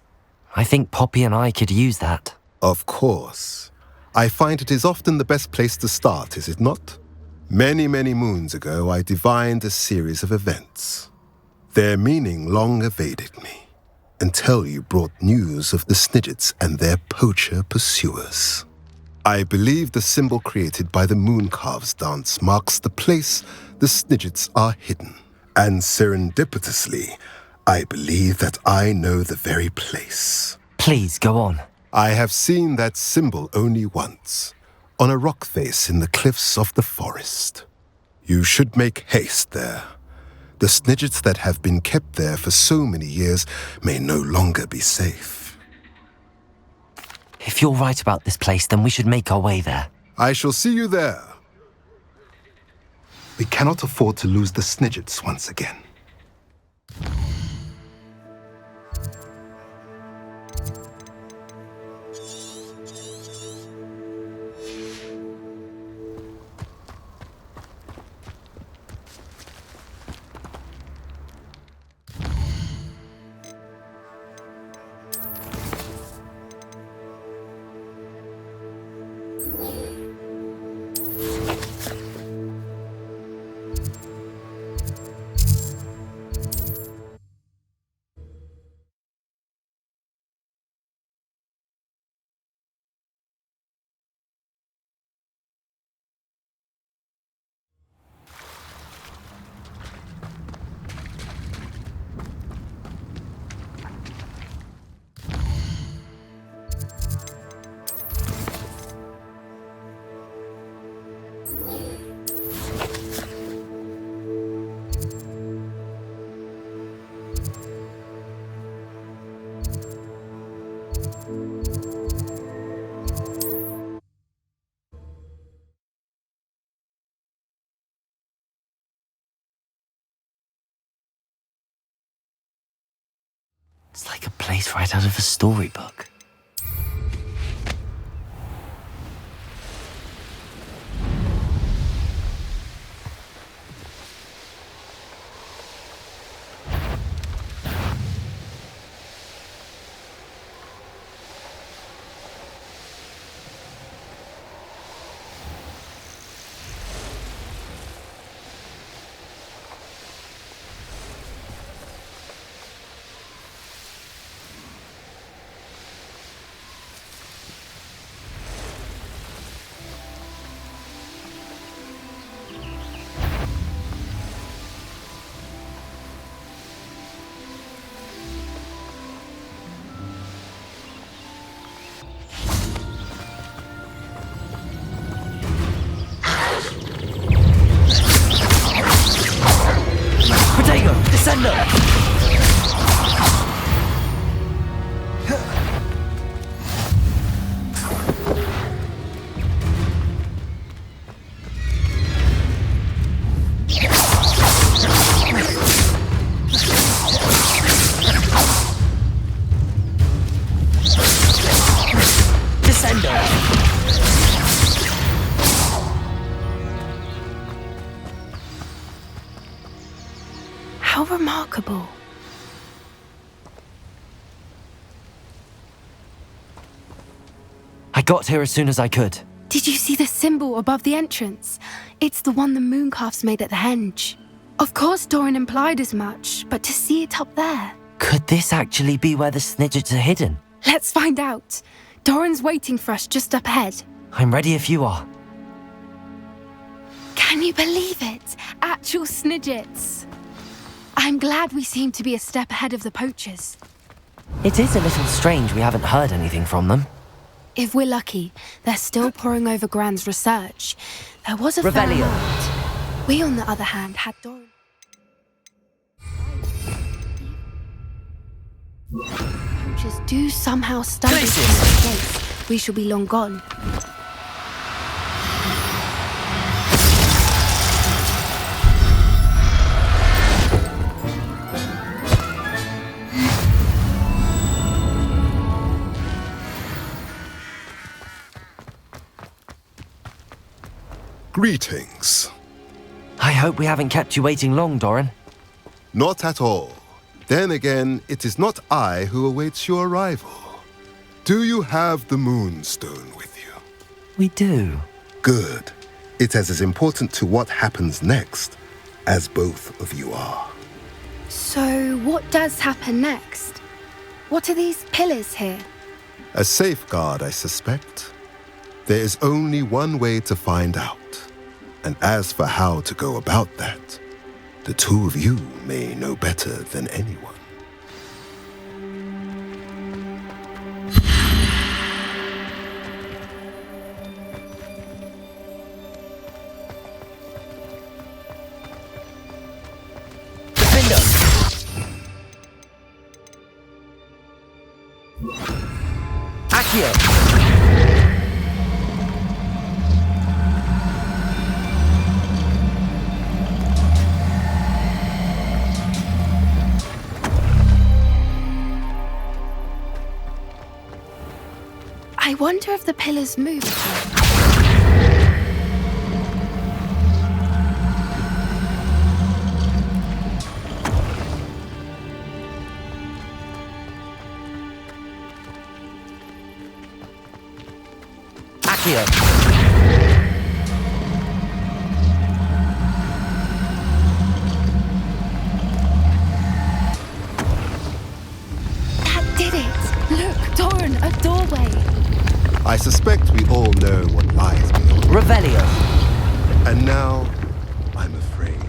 I think Poppy and I could use that. Of course. I find it is often the best place to start, is it not? Many, many moons ago, I divined a series of events. Their meaning long evaded me, until you brought news of the Snidgets and their poacher pursuers. I believe the symbol created by the Mooncalves dance marks the place the Snidgets are hidden. And serendipitously, I believe that I know the very place. Please, go on. I have seen that symbol only once, on a rock face in the cliffs of the forest. You should make haste there. The Snidgets that have been kept there for so many years may no longer be safe. If you're right about this place, then we should make our way there. I shall see you there. We cannot afford to lose the Snidgets once again. It's like a place right out of a storybook. How remarkable. I got here as soon as I could. Did you see the symbol above the entrance? It's the one the mooncalves made at the henge. Of course Doran implied as much, but to see it up there... Could this actually be where the Snidgets are hidden? Let's find out. Doran's waiting for us just up ahead. I'm ready if you are. Can you believe it? Actual Snidgets. I'm glad we seem to be a step ahead of the poachers. It is a little strange we haven't heard anything from them. If we're lucky, they're still poring over Gran's research. There was a Revelio. fair amount. We, on the other hand, had Doran. Poachers do somehow stumble through the gates. We shall be long gone. Greetings. I hope we haven't kept you waiting long, Doran. Not at all. Then again, it is not I who awaits your arrival. Do you have the Moonstone with you? We do. Good. It is as important to what happens next as both of you are. So, what does happen next? What are these pillars here? A safeguard, I suspect. There is only one way to find out. And as for how to go about that, the two of you may know better than anyone. I wonder if the pillars move. Accio. That did it! Look, Doran, a doorway! I suspect we all know what lies beyond. Revelio. And now, I'm afraid.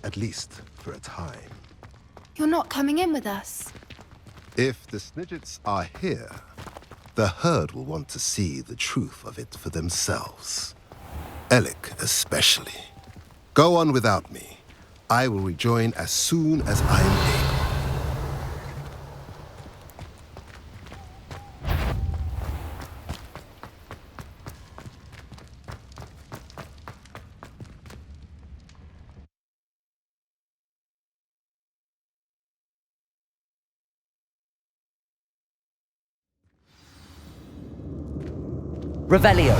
At least for a time. You're not coming in with us. If the Snidgets are here, the herd will want to see the truth of it for themselves. Alec especially. Go on without me. I will rejoin as soon as I am able. Revelio.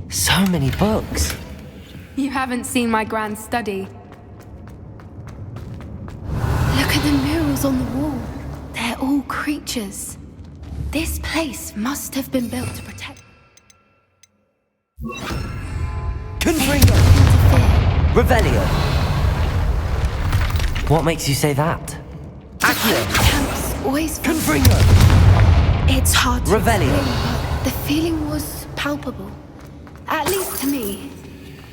So many books. You haven't seen my grand study. Look at the murals on the wall. They're all creatures. This place must have been built to protect. Confringo. Revelio. What makes you say that? Camps always Confringo. It's hard to Revelio. explain, but the feeling was palpable. At least to me.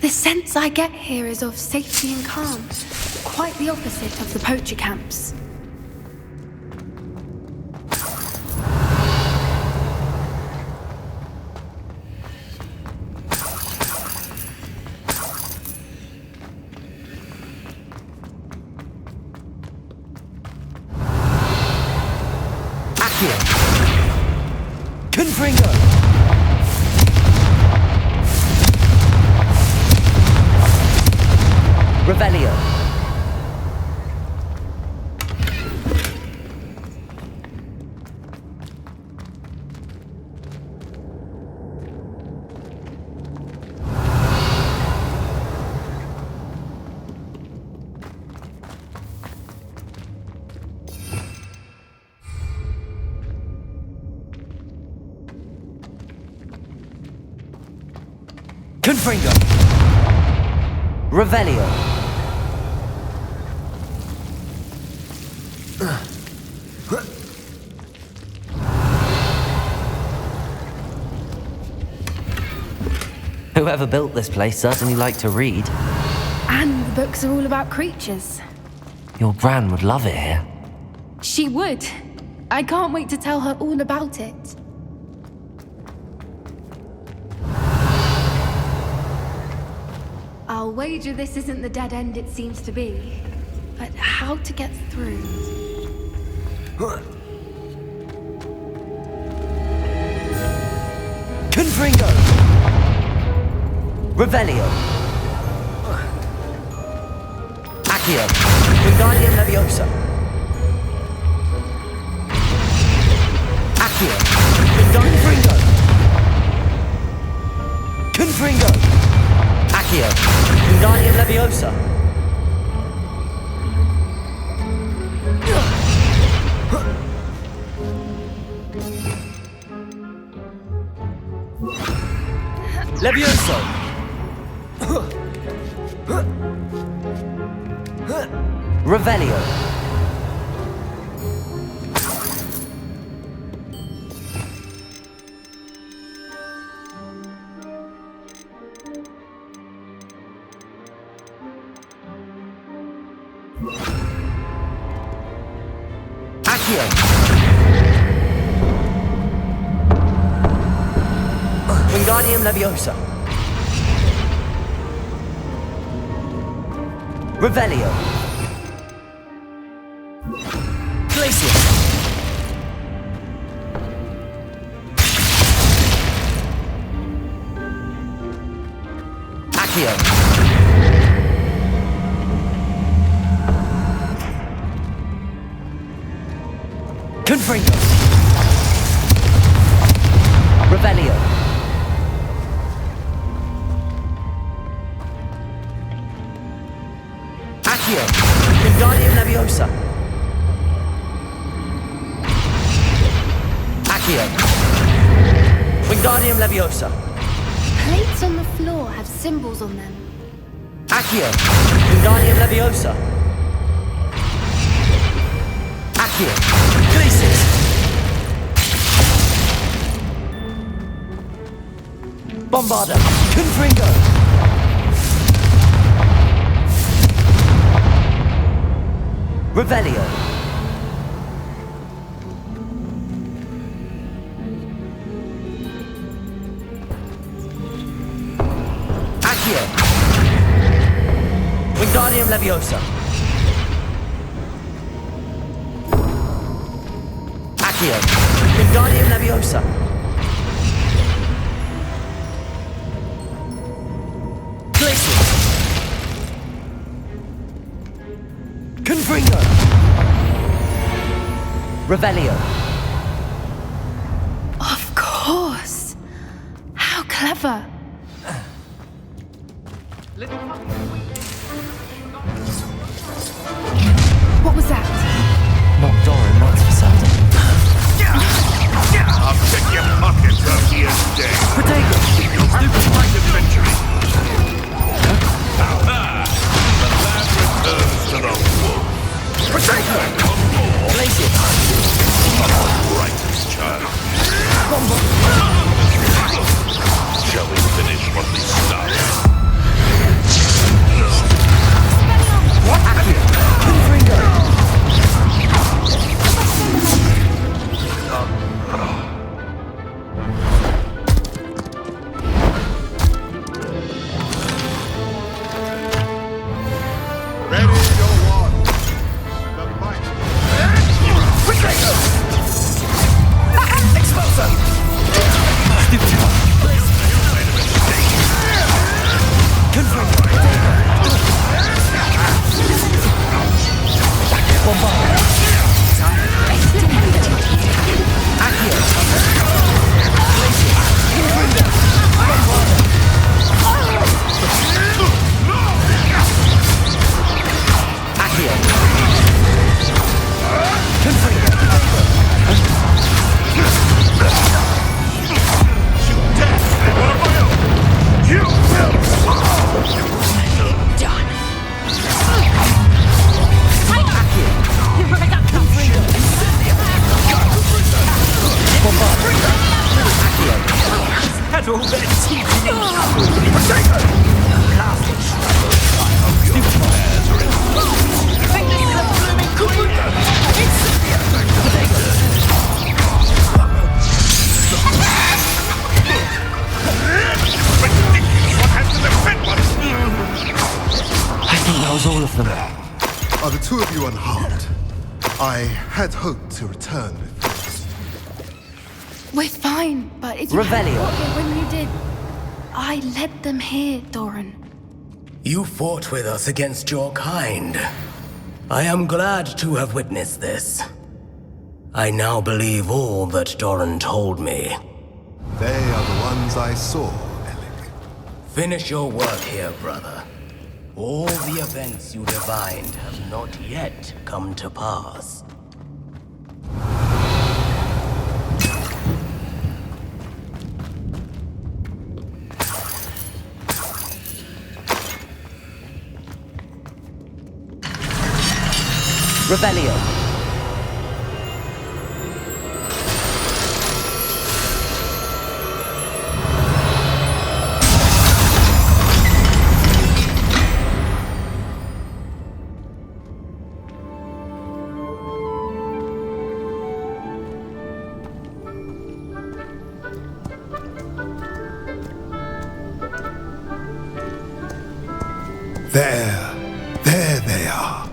The sense I get here is of safety and calm. Quite the opposite of the poacher camps. Confringo. Revelio. Confringo. Revelio. Whoever built this place certainly liked to read. And the books are all about creatures. Your Gran would love it here. She would. I can't wait to tell her all about it. I'll wager this isn't the dead end it seems to be. But how to get through? Confringo! Revelio! Accio! Wingardium Leviosa! Accio! Confringo! Confringo! Accio! Wingardium Leviosa! Levioso! Revelio! Accio! Wingardium Leviosa! Revelio! Glacius! Accio! Confringo! Revelio! Accio! Wingardium Leviosa! Accio! Wingardium Leviosa! Plates on the floor have symbols on them. Accio! Wingardium Leviosa! Accio! Glacius! Bombarda! Confringo! Revelio! Accio! Wingardium Leviosa! Accio! Wingardium Leviosa! Glacius! Confringo! Revelio! Of course! How clever! What was that? Not Doran, that's for certain. I'll check your pockets up here today. Protego! Stupid mind adventuring. The lad returns to the wolf. Protego! Glacius! Righteous child. Shall we finish what we started? Accio! Confringo! Ready your one. The fight. Protego! Expulso! Done. Where did that come from? Had all their teeth in it. Think this is a blooming queen? I think that was all of them. Are the two of you unharmed? I had hoped to return with We're fine, but it's Revelio. when you did. I led them here, Doran. You fought with us against your kind. I am glad to have witnessed this. I now believe all that Doran told me. They are the ones I saw, Alec. Finish your work here, brother. All the events you divined have not yet come to pass. Revelio. There they are.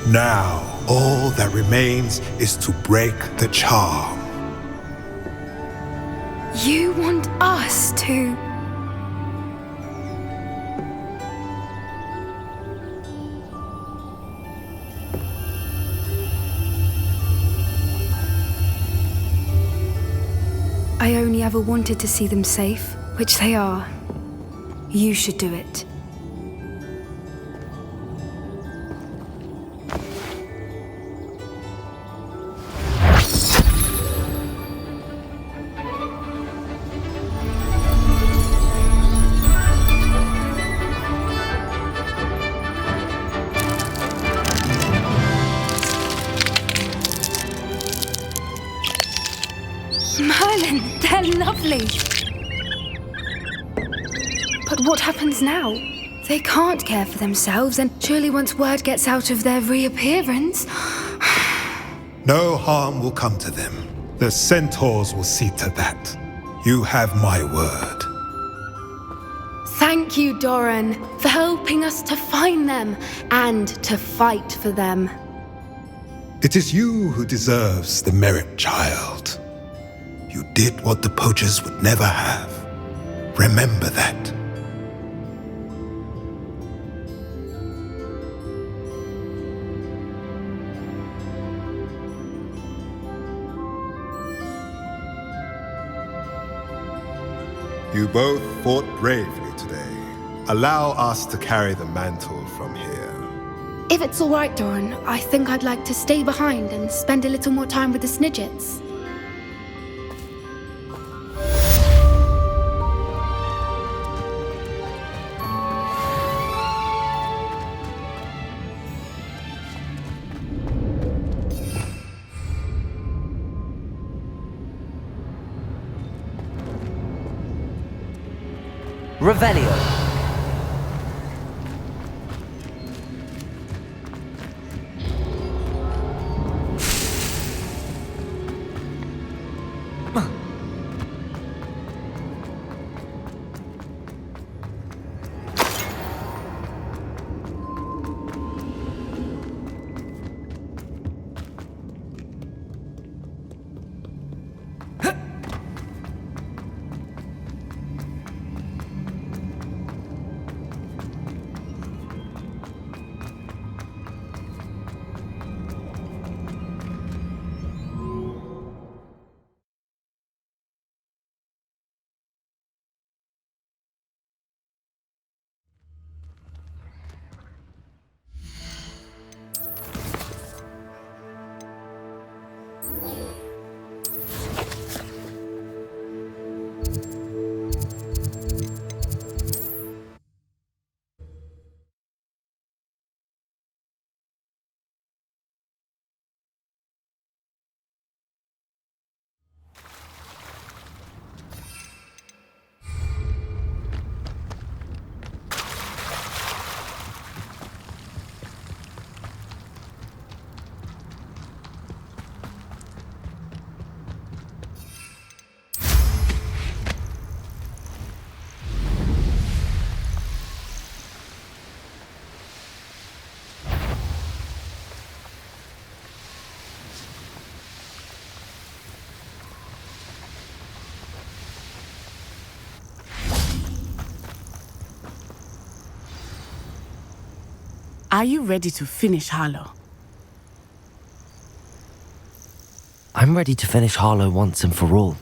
Now, all that remains is to break the charm. You want us to... I only ever wanted to see them safe, which they are. You should do it. Merlin, they're lovely. But what happens now? They can't care for themselves, and surely once word gets out of their reappearance... No harm will come to them. The centaurs will see to that. You have my word. Thank you, Doran, for helping us to find them and to fight for them. It is you who deserves the merit, child. You did what the poachers would never have. Remember that. You both fought bravely today. Allow us to carry the mantle from here. If it's all right, Doran, I think I'd like to stay behind and spend a little more time with the Snidgets. Revelio. Are you ready to finish Harlow? I'm ready to finish Harlow once and for all.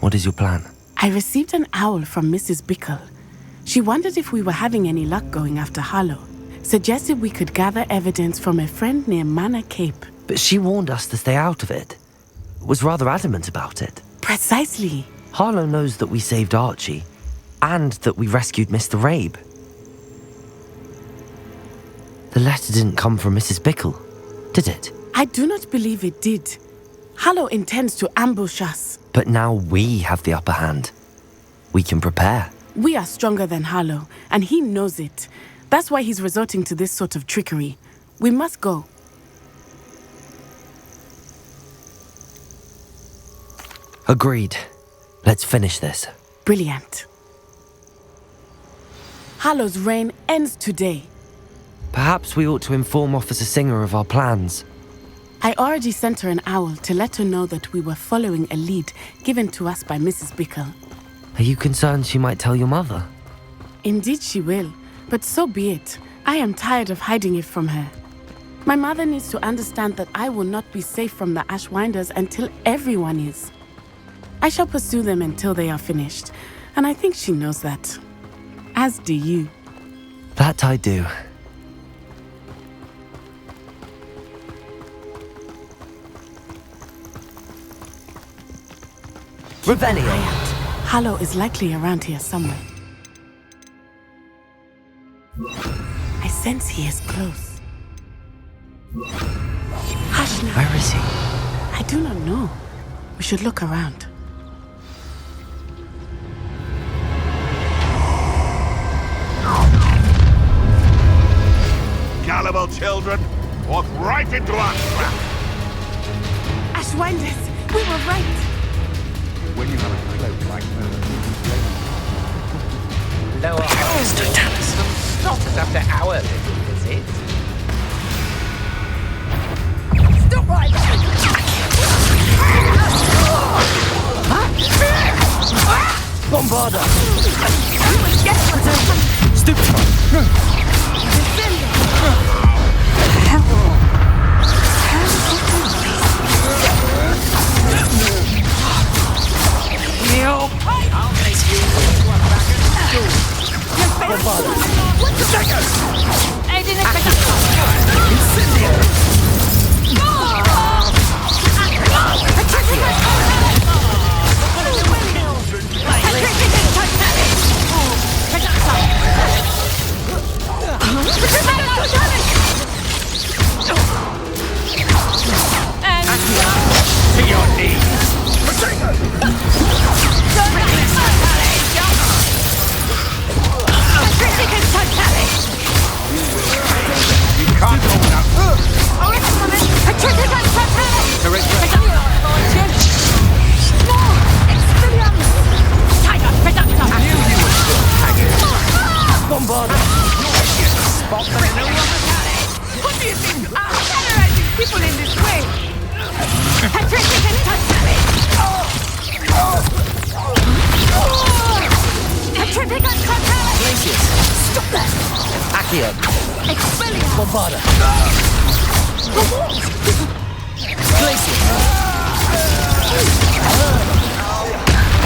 What is your plan? I received an owl from Mrs. Bickle. She wondered if we were having any luck going after Harlow. Suggested we could gather evidence from a friend near Manor Cape. But she warned us to stay out of it. Was rather adamant about it. Precisely. Harlow knows that we saved Archie, and that we rescued Mr. Rabe. The letter didn't come from Mrs. Bickle, did it? I do not believe it did. Harlow intends to ambush us. But now we have the upper hand. We can prepare. We are stronger than Harlow, and he knows it. That's why he's resorting to this sort of trickery. We must go. Agreed. Let's finish this. Brilliant. Harlow's reign ends today. Perhaps we ought to inform Officer Singer of our plans. I already sent her an owl to let her know that we were following a lead given to us by Mrs. Bickle. Are you concerned she might tell your mother? Indeed she will, but so be it. I am tired of hiding it from her. My mother needs to understand that I will not be safe from the Ashwinders until everyone is. I shall pursue them until they are finished, and I think she knows that. As do you. That I do. Revelio! Harlow is likely around here somewhere. I sense he is close. Hush now. Where is he? I do not know. We should look around. Gullible children, walk right into our trap. Ashwinders, we were right. When you have a cloak like Lower stop us after our little visit. Stop right there! Bombarda! Stupid! I'll make you one back at school. I didn't expect that. To your knees. You can't hold up. Bombarda! Spot the new one. What do you think? Terrorizing people in this way. Patricia can touch me. Patricia can touch me. Glacius! Stop that. Accio! Expelliarmus. Bombarda! The what? Glacius!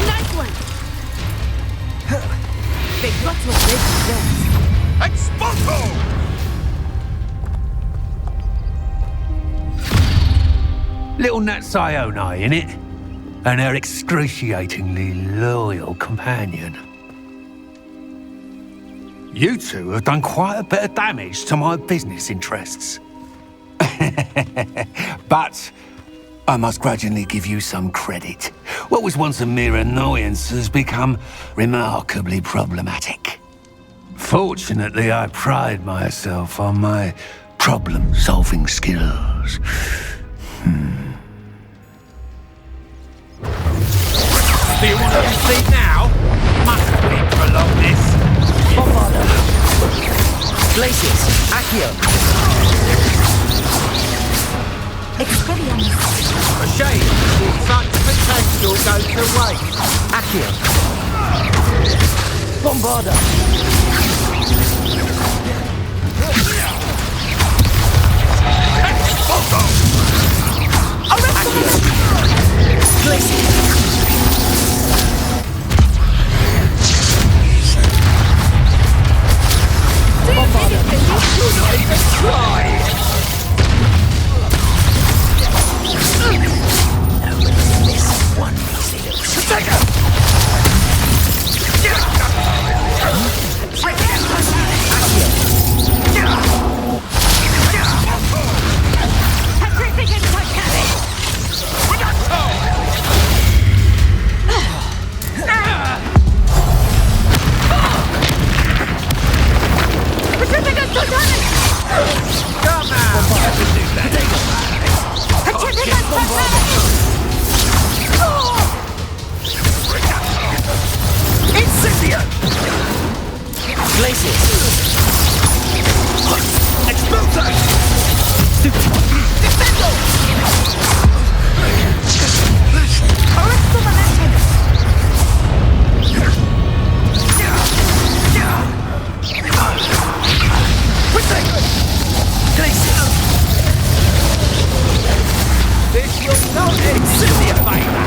Nice one. They got what they deserved. Expulso! Little Nat Sione, innit? And her excruciatingly loyal companion. You two have done quite a bit of damage to my business interests. But I must grudgingly give you some credit. What was once a mere annoyance has become remarkably problematic. Fortunately, I pride myself on my problem-solving skills. Do you want to proceed now? Must we prolong this? Bombarda! Glacius! Accio! Expelliarmus. A shame. Such potential goes to waste. Accio! Bombarda! This will not end simply a favor.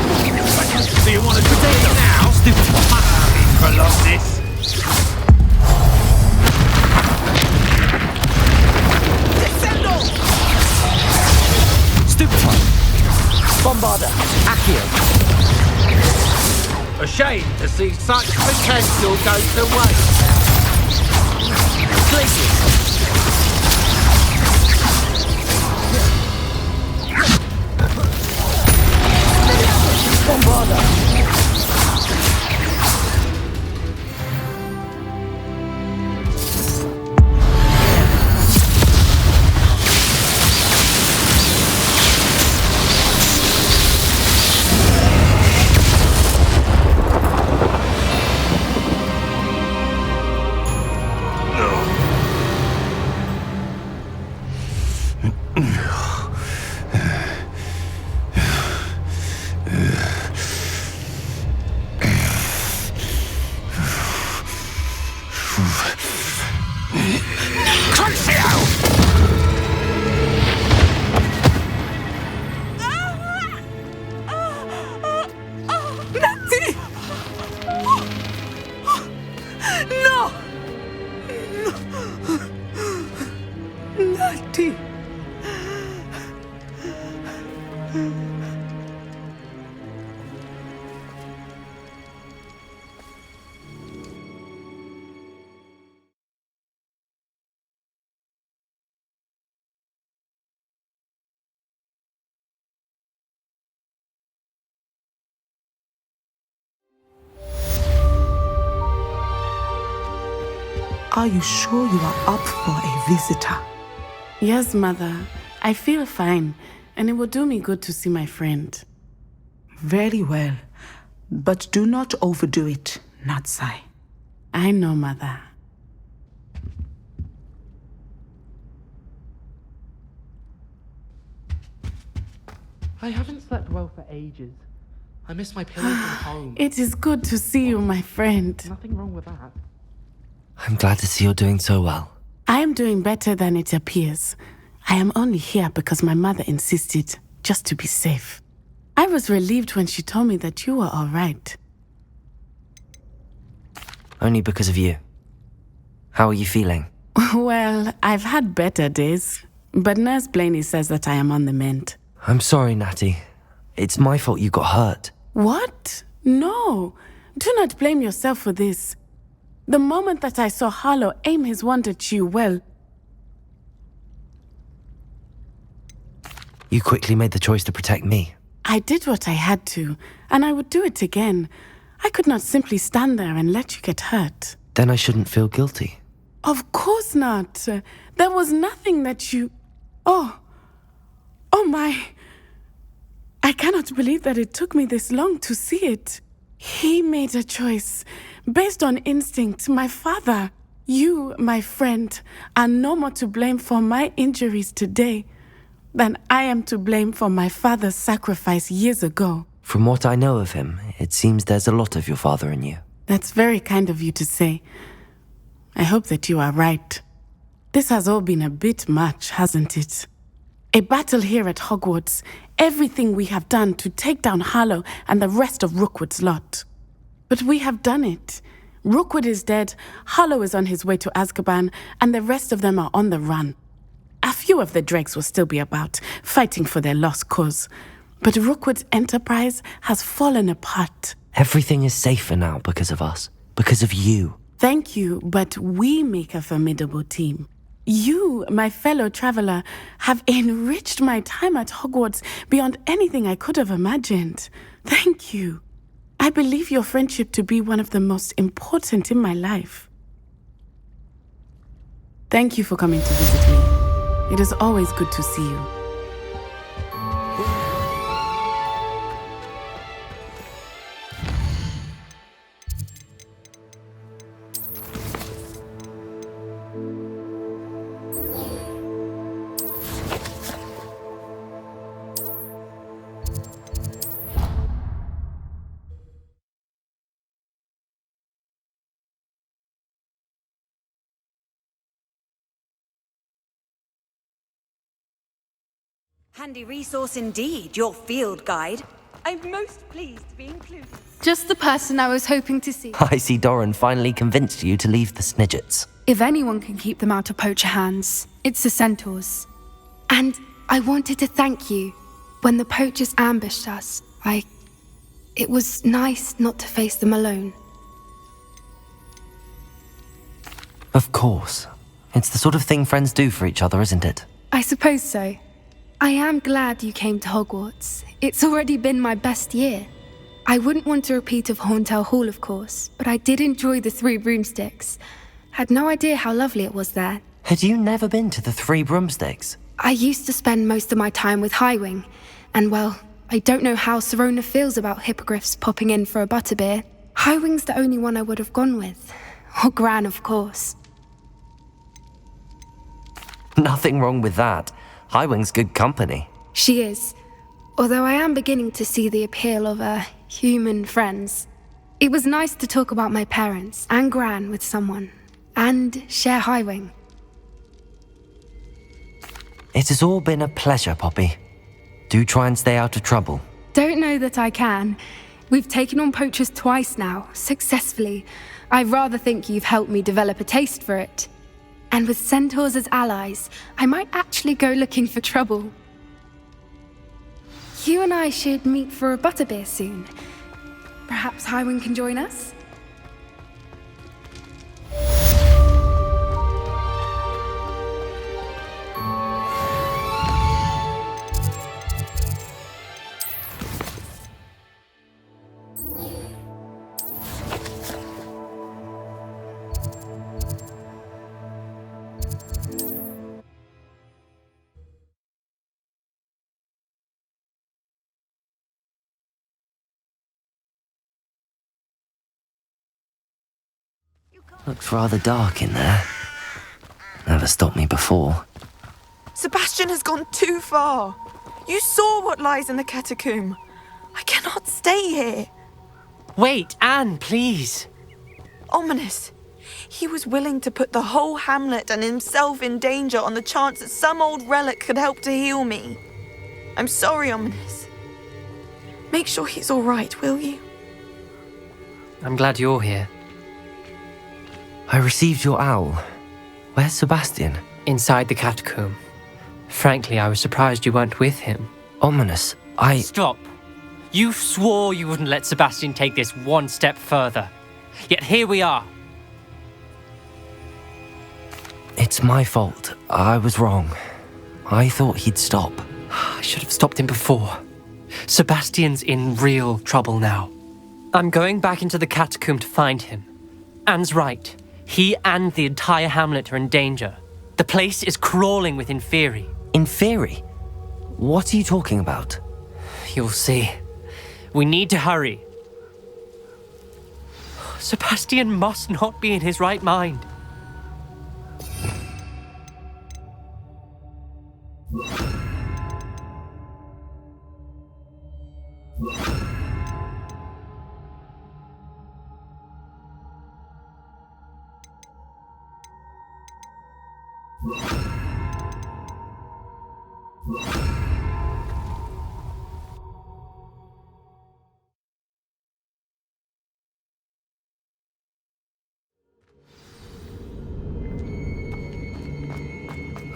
Do you want to protect it now? Stupid Colossus. Descendo! Stupid one. Bombarder. Accio. A shame to see such potential go to waste. Glacius. Bombarder. Are you sure you are up for a visitor? Yes, Mother. I feel fine, and it will do me good to see my friend. Very well. But do not overdo it, Natsai. I know, Mother. I haven't slept well for ages. I miss my pillow from home. It is good to see you, my friend. Nothing wrong with that. I'm glad to see you're doing so well. I am doing better than it appears. I am only here because my mother insisted, just to be safe. I was relieved when she told me that you were all right. Only because of you. How are you feeling? Well, I've had better days, but Nurse Blaney says that I am on the mend. I'm sorry, Natty. It's my fault you got hurt. What? No. Do not blame yourself for this. The moment that I saw Harlow aim his wand at you, well... You quickly made the choice to protect me. I did what I had to, and I would do it again. I could not simply stand there and let you get hurt. Then I shouldn't feel guilty. Of course not. There was nothing that you... Oh my... I cannot believe that it took me this long to see it. He made a choice. Based on instinct, my father, you, my friend, are no more to blame for my injuries today than I am to blame for my father's sacrifice years ago. From what I know of him, it seems there's a lot of your father in you. That's very kind of you to say. I hope that you are right. This has all been a bit much, hasn't it? A battle here at Hogwarts, everything we have done to take down Harlow and the rest of Rookwood's lot. But we have done it. Rookwood is dead, Harlow is on his way to Azkaban, and the rest of them are on the run. A few of the dregs will still be about, fighting for their lost cause. But Rookwood's enterprise has fallen apart. Everything is safer now because of us, because of you. Thank you, but we make a formidable team. You, my fellow traveler, have enriched my time at Hogwarts beyond anything I could have imagined. Thank you. I believe your friendship to be one of the most important in my life. Thank you for coming to visit me. It is always good to see you. Handy resource indeed, your field guide. I'm most pleased to be included. Just the person I was hoping to see. I see Doran finally convinced you to leave the Snidgets. If anyone can keep them out of poacher hands, it's the centaurs. And I wanted to thank you. When the poachers ambushed us, it was nice not to face them alone. Of course. It's the sort of thing friends do for each other, isn't it? I suppose so. I am glad you came to Hogwarts. It's already been my best year. I wouldn't want a repeat of Horntail Hall, of course, but I did enjoy the Three Broomsticks. Had no idea how lovely it was there. Had you never been to the Three Broomsticks? I used to spend most of my time with Highwing, and well, I don't know how Serona feels about hippogriffs popping in for a butterbeer. Highwing's the only one I would have gone with. Or Gran, of course. Nothing wrong with that. Highwing's good company. She is. Although I am beginning to see the appeal of human friends. It was nice to talk about my parents and Gran with someone. And share Highwing. It has all been a pleasure, Poppy. Do try and stay out of trouble. Don't know that I can. We've taken on poachers twice now, successfully. I rather think you've helped me develop a taste for it. And with centaurs as allies, I might actually go looking for trouble. You and I should meet for a butterbeer soon. Perhaps Highwing can join us? Looks rather dark in there. Never stopped me before. Sebastian has gone too far. You saw what lies in the catacomb. I cannot stay here. Wait, Anne, please. Ominous. He was willing to put the whole hamlet and himself in danger on the chance that some old relic could help to heal me. I'm sorry, Ominous. Make sure he's all right, will you? I'm glad you're here. I received your owl. Where's Sebastian? Inside the catacomb. Frankly, I was surprised you weren't with him. Ominous, Stop. You swore you wouldn't let Sebastian take this one step further. Yet here we are. It's my fault. I was wrong. I thought he'd stop. I should have stopped him before. Sebastian's in real trouble now. I'm going back into the catacomb to find him. Anne's right. He and the entire hamlet are in danger. The place is crawling with Inferi. Inferi? What are you talking about? You'll see. We need to hurry. Sebastian must not be in his right mind.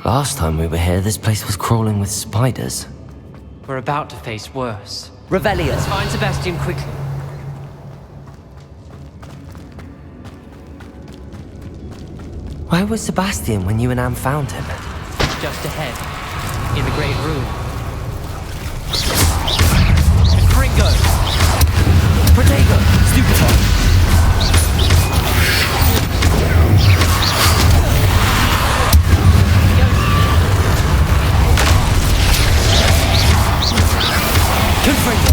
Last time we were here, this place was crawling with spiders. We're about to face worse. Revelio! Let's find Sebastian quickly. Where was Sebastian when you and Anne found him? Just ahead, in the great room. Confringo! Protego! Stupefy! Confringo!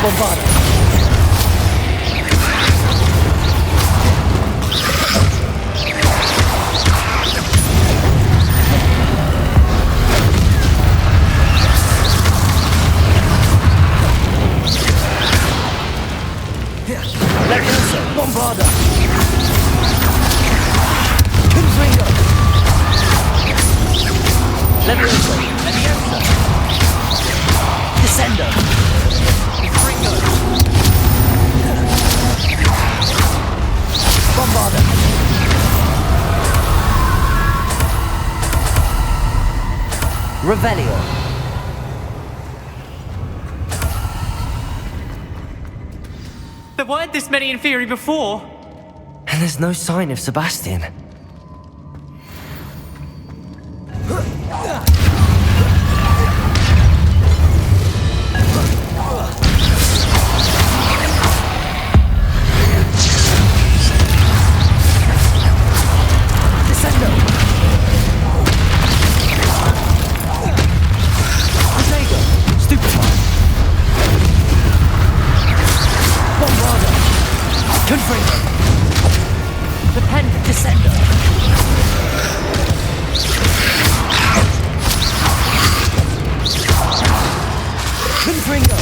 Bombarda! Leviosa! Bombarda! Confringo! Levioso! Leviosa! Descendo! Fringo! Bombarda! Revelio! There weren't this many Inferi before. And there's no sign of Sebastian. Confringo!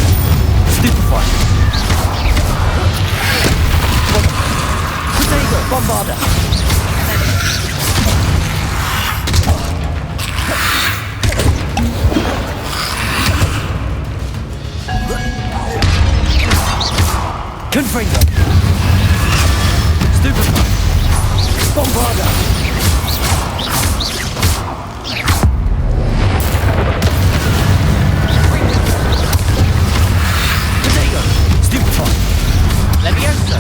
Stupefy! Bombarda! Potato! Stupefy! Leviosa!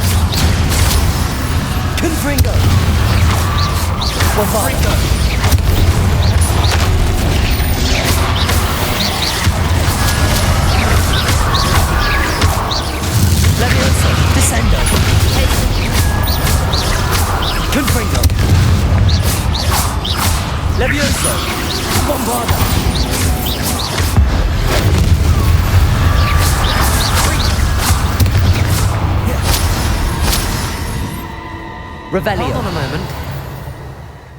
Confringo! Bombarda! Leviosa! Descendo! Confringo! Levioso! Bombarda! Revelio! Hold on a moment.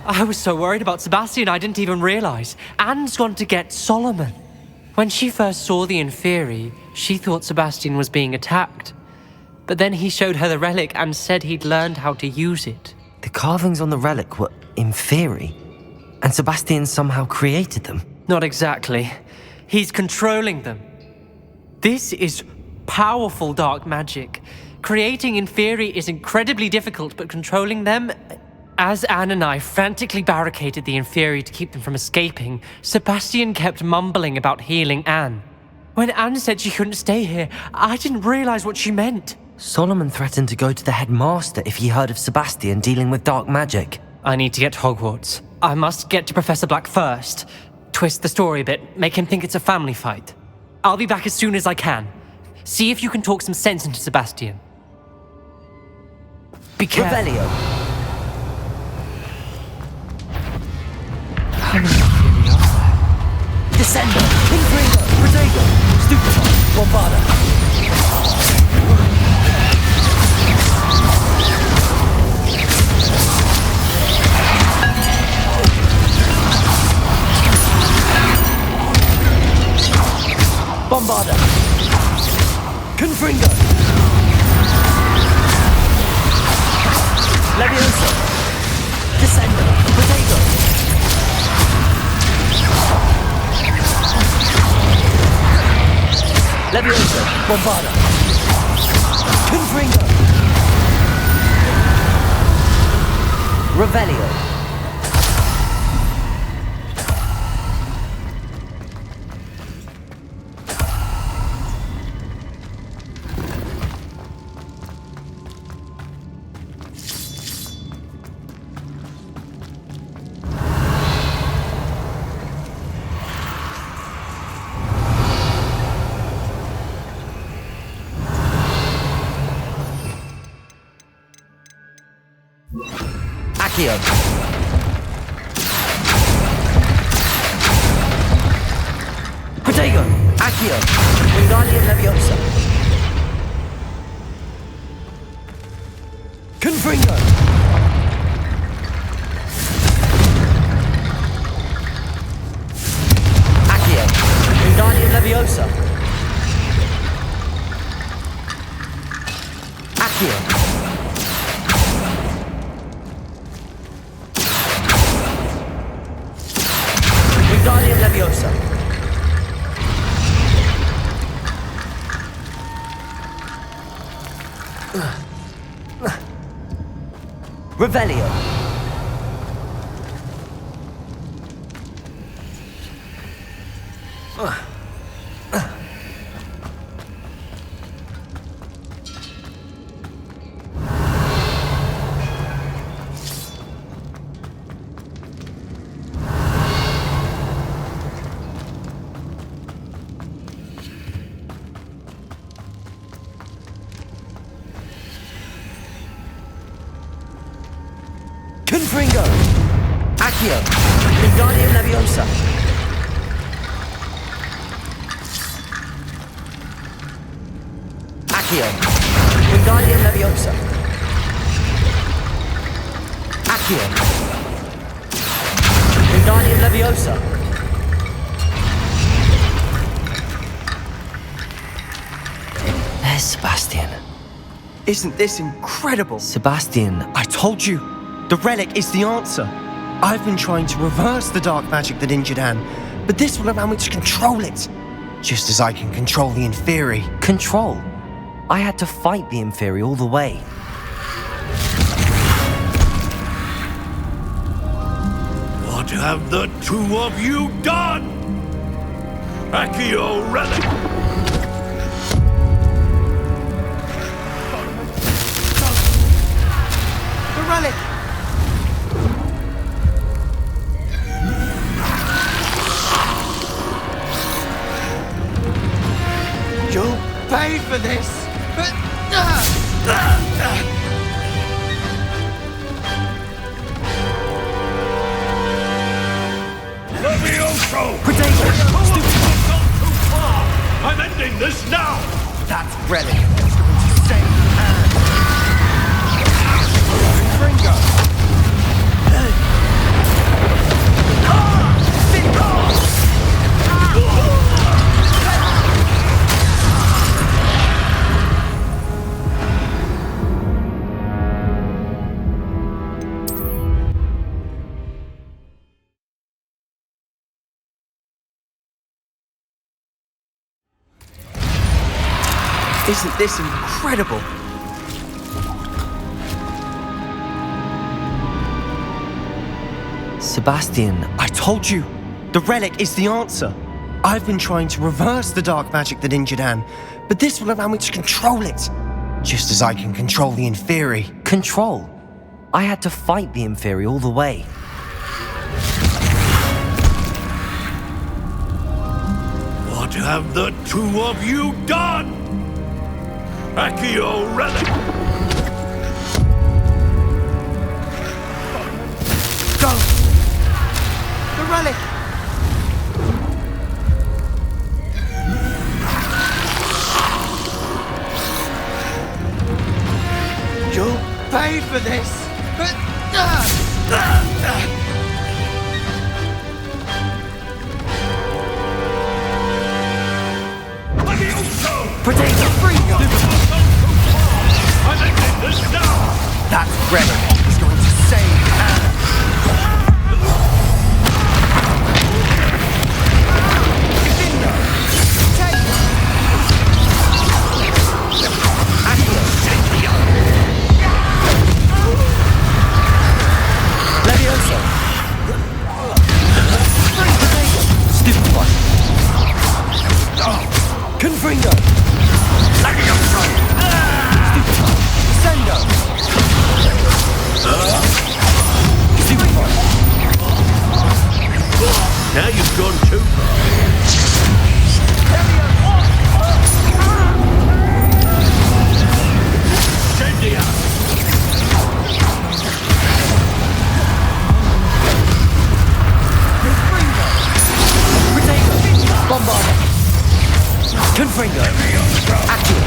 I was so worried about Sebastian I didn't even realize. Anne's gone to get Solomon. When she first saw the Inferi, she thought Sebastian was being attacked. But then he showed her the relic and said he'd learned how to use it. The carvings on the relic were Inferi, and Sebastian somehow created them. Not exactly. He's controlling them. This is powerful dark magic. Creating Inferi is incredibly difficult, but controlling them... As Anne and I frantically barricaded the Inferi to keep them from escaping, Sebastian kept mumbling about healing Anne. When Anne said she couldn't stay here, I didn't realize what she meant. Solomon threatened to go to the headmaster if he heard of Sebastian dealing with dark magic. I need to get to Hogwarts. I must get to Professor Black first. Twist the story a bit, make him think it's a family fight. I'll be back as soon as I can. See if you can talk some sense into Sebastian. Be careful. Revelio! How many Inferi are there? Descendo! Confringo! Potato! Stupefy! Bombarda! Bombarda! Confringo! Leviosa! Descendo! Potato! Leviosa! Bombarda! Confringo! Revelio! Accio. Protego. Accio. Wingardium Leviosa. Confringo. Accio. Wingardium Leviosa. Accio. Wingardium Leviosa. Leviosa. Revelio. Confringo. Accio. Wingardium Leviosa. Accio. Wingardium Leviosa. Accio. Wingardium Leviosa. There's Sebastian. Isn't this incredible? Sebastian, I told you. The relic is the answer. I've been trying to reverse the dark magic that injured Anne, but this will allow me to control it. Just as I can control the Inferi. Control? I had to fight the Inferi all the way. What have the two of you done? Accio Relic! The relic! You'll pay for this! Levioso! Potato! I'm ending this now! That's relic. It's going to save Anne. Ringo! Isn't this incredible? Sebastian, I told you. The relic is the answer. I've been trying to reverse the dark magic that injured Anne, but this will allow me to control it. Just as I can control the Inferi. Control? I had to fight the Inferi all the way. What have the two of you done? Accio Relic! Go! The relic! You'll pay for this! Potato! I'm ending this now! That relic is going to save Anne. Leviosa! Stupid one! Confringo! Leviosa! Stupid one! Sendo! Stupid one! Now you've gone too far. Incendia! Bombarda! Confringo! Accio!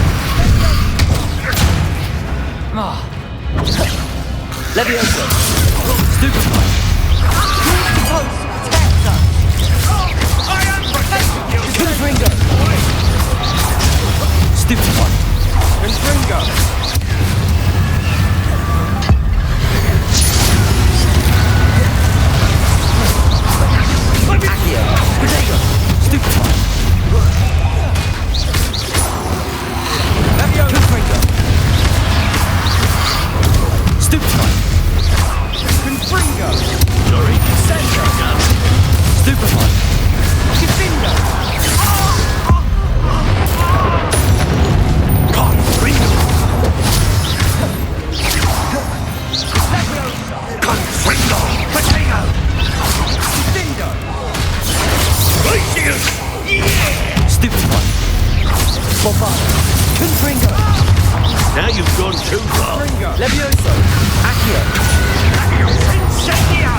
Leviosa! Stupefy! Confringo! Stupefy! Confringo! Accio! Stupefy! Defender! Confringo! Potato! Defender! Radiant! Stupefy! Bombard! Confringo! Now you've gone too far. Levioso! Accio! Incendio!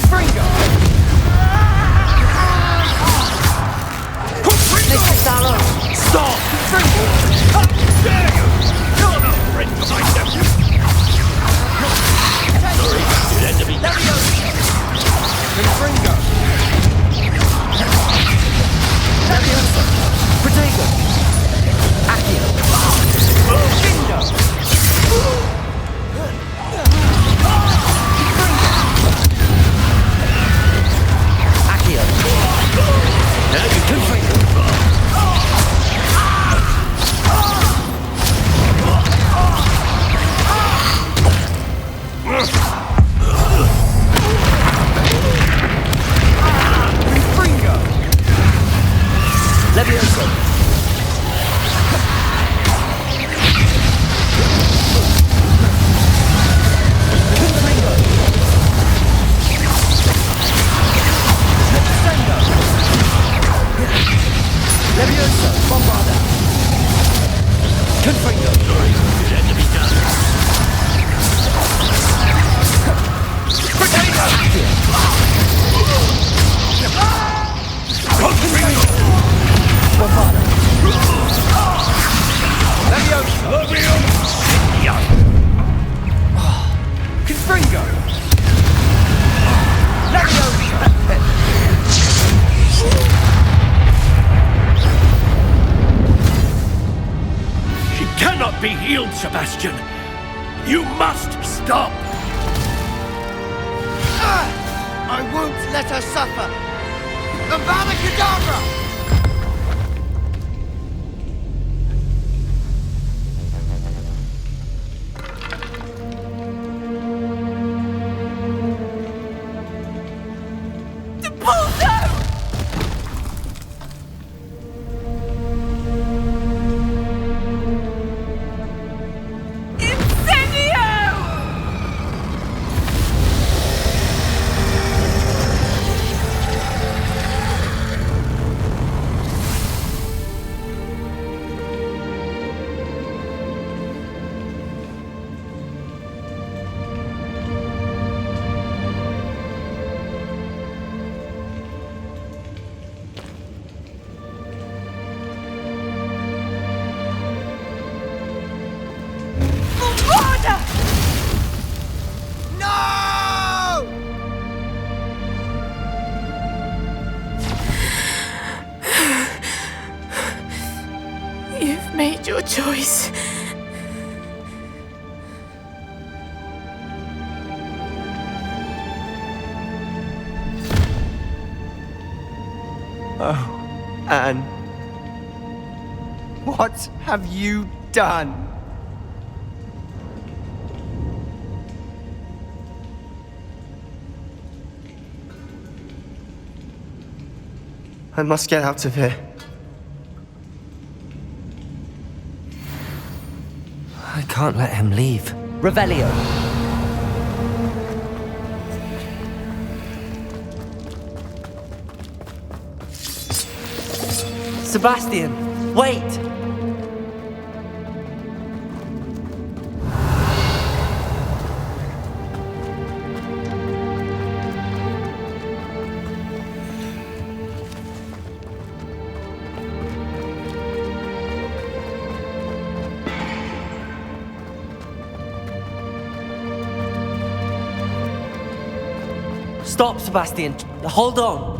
Confringo! Necrosalo! Stop! Confringo! How dare you! You're no friend of my nephew! Sorry, you had to be Levioso! Confringo! Levioso! Protego! Accio! Defender! Accio! Now you Confringo! Confringo! Levioso! Confringo! Levioso! Bombarda! Confringo! Sorry, it had to be done. Potato! Confringo! Bombarda! Levioso! Confringo! She cannot be healed, Sebastian. You must stop. I won't let her suffer! Avada Kedavra! You've made your choice. Oh, Anne. What have you done? I must get out of here. I can't let him leave. Revelio! Sebastian, wait! Stop, Sebastian. Hold on.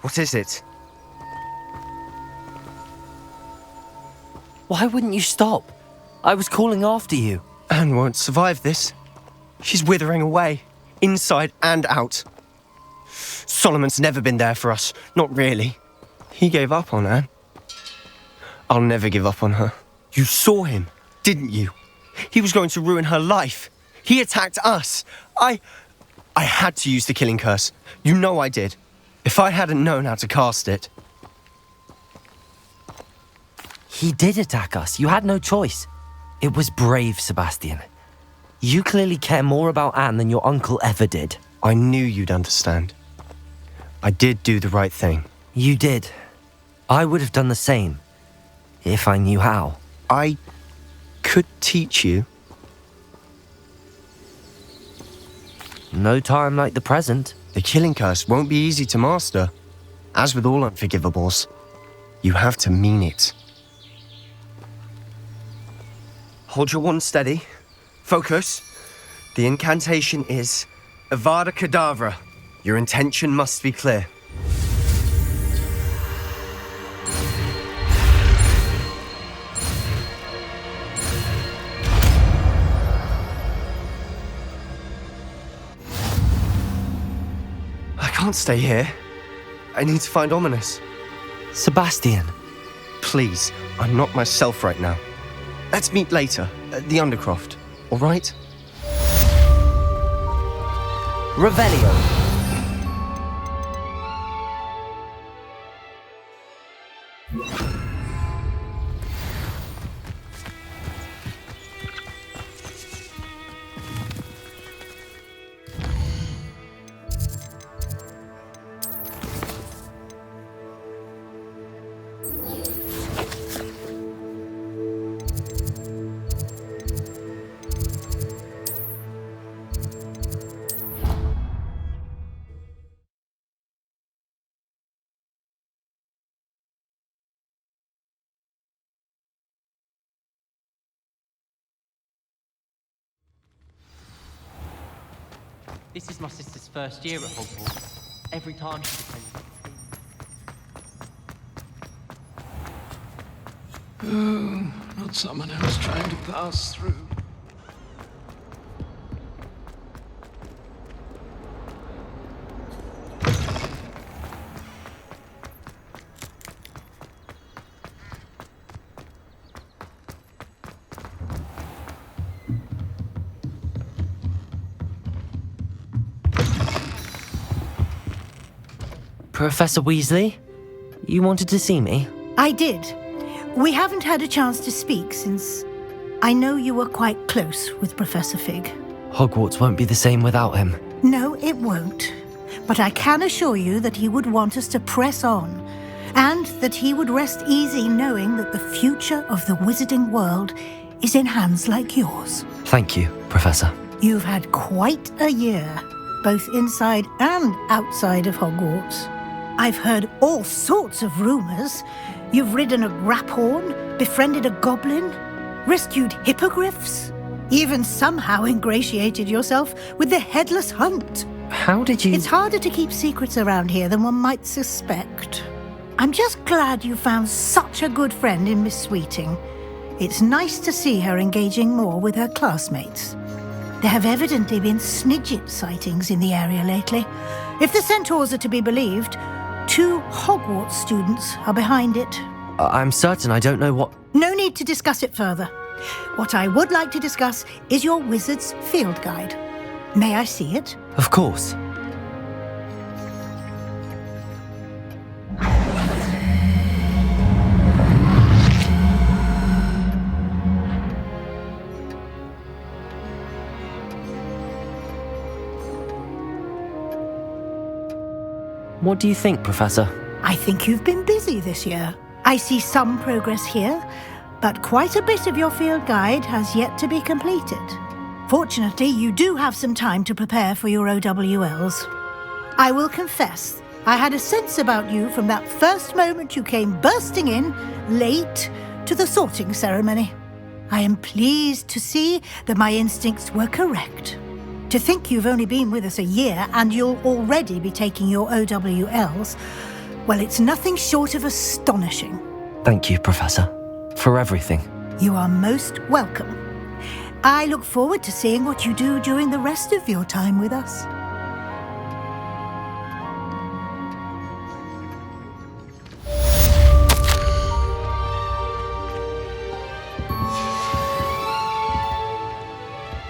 What is it? Why wouldn't you stop? I was calling after you. Anne won't survive this. She's withering away, inside and out. Solomon's never been there for us, not really. He gave up on Anne. I'll never give up on her. You saw him, didn't you? He was going to ruin her life. He attacked us. I had to use the killing curse. You know I did. If I hadn't known how to cast it. He did attack us. You had no choice. It was brave, Sebastian. You clearly care more about Anne than your uncle ever did. I knew you'd understand. I did do the right thing. You did. I would have done the same, if I knew how. I could teach you. No time like the present. The killing curse won't be easy to master. As with all unforgivables, you have to mean it. Hold your wand steady. Focus. The incantation is Avada Kedavra. Your intention must be clear. I can't stay here. I need to find Ominous. Sebastian. Please, I'm not myself right now. Let's meet later, at the Undercroft, all right? Revelio. This is my sister's first year at Hogwarts. Every time she defends. Oh, not someone else trying to pass through. Professor Weasley, you wanted to see me? I did. We haven't had a chance to speak since I know you were quite close with Professor Fig. Hogwarts won't be the same without him. No, it won't. But I can assure you that he would want us to press on, and that he would rest easy knowing that the future of the wizarding world is in hands like yours. Thank you, Professor. You've had quite a year, both inside and outside of Hogwarts. I've heard all sorts of rumors. You've ridden a graphorn, befriended a goblin, rescued hippogriffs, even somehow ingratiated yourself with the Headless Hunt. How did you... It's harder to keep secrets around here than one might suspect. I'm just glad you found such a good friend in Miss Sweeting. It's nice to see her engaging more with her classmates. There have evidently been Snidget sightings in the area lately. If the centaurs are to be believed, 2 Hogwarts students are behind it. I'm certain I don't know what... No need to discuss it further. What I would like to discuss is your wizard's field guide. May I see it? Of course. What do you think, Professor? I think you've been busy this year. I see some progress here, but quite a bit of your field guide has yet to be completed. Fortunately, you do have some time to prepare for your OWLs. I will confess, I had a sense about you from that first moment you came bursting in, late, to the sorting ceremony. I am pleased to see that my instincts were correct. To think you've only been with us a year and you'll already be taking your OWLs Well, it's nothing short of astonishing. Thank you, Professor, for everything. You are most welcome. I look forward to seeing what you do during the rest of your time with us.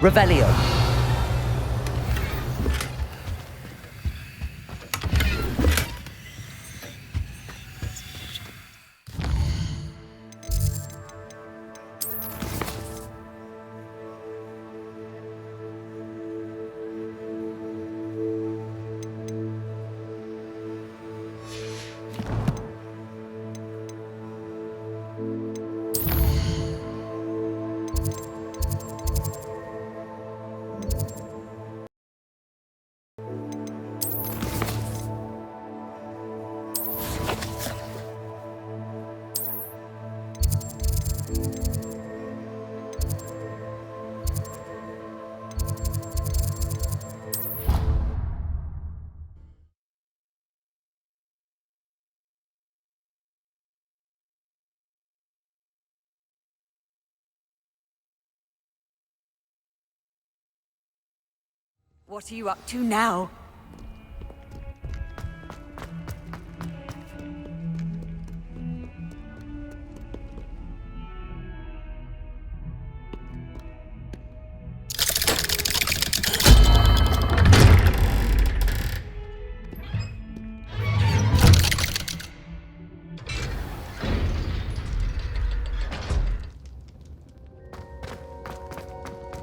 Revelio. What are you up to now?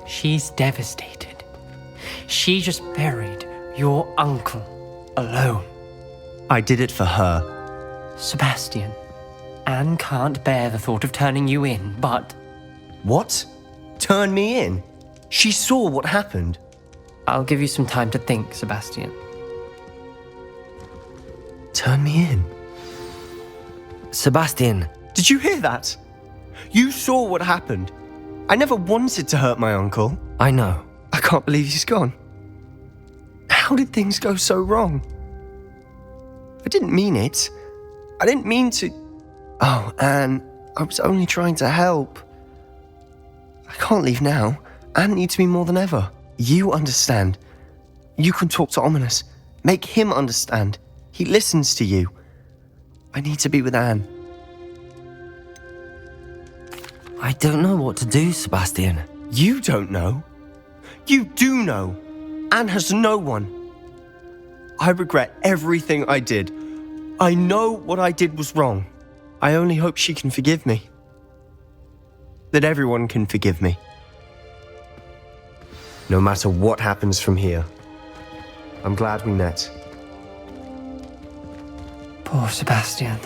She's devastated. She just buried your uncle alone. I did it for her. Sebastian, Anne can't bear the thought of turning you in, but... What? Turn me in? She saw what happened. I'll give you some time to think, Sebastian. Turn me in? Sebastian. Did you hear that? You saw what happened. I never wanted to hurt my uncle. I know. I can't believe he's gone. How did things go so wrong? I didn't mean it. I didn't mean to... Oh, Anne, I was only trying to help. I can't leave now. Anne needs me more than ever. You understand. You can talk to Ominous. Make him understand. He listens to you. I need to be with Anne. I don't know what to do, Sebastian. You don't know. You do know. Anne has no one. I regret everything I did. I know what I did was wrong. I only hope she can forgive me. That everyone can forgive me. No matter what happens from here, I'm glad we met. Poor Sebastian.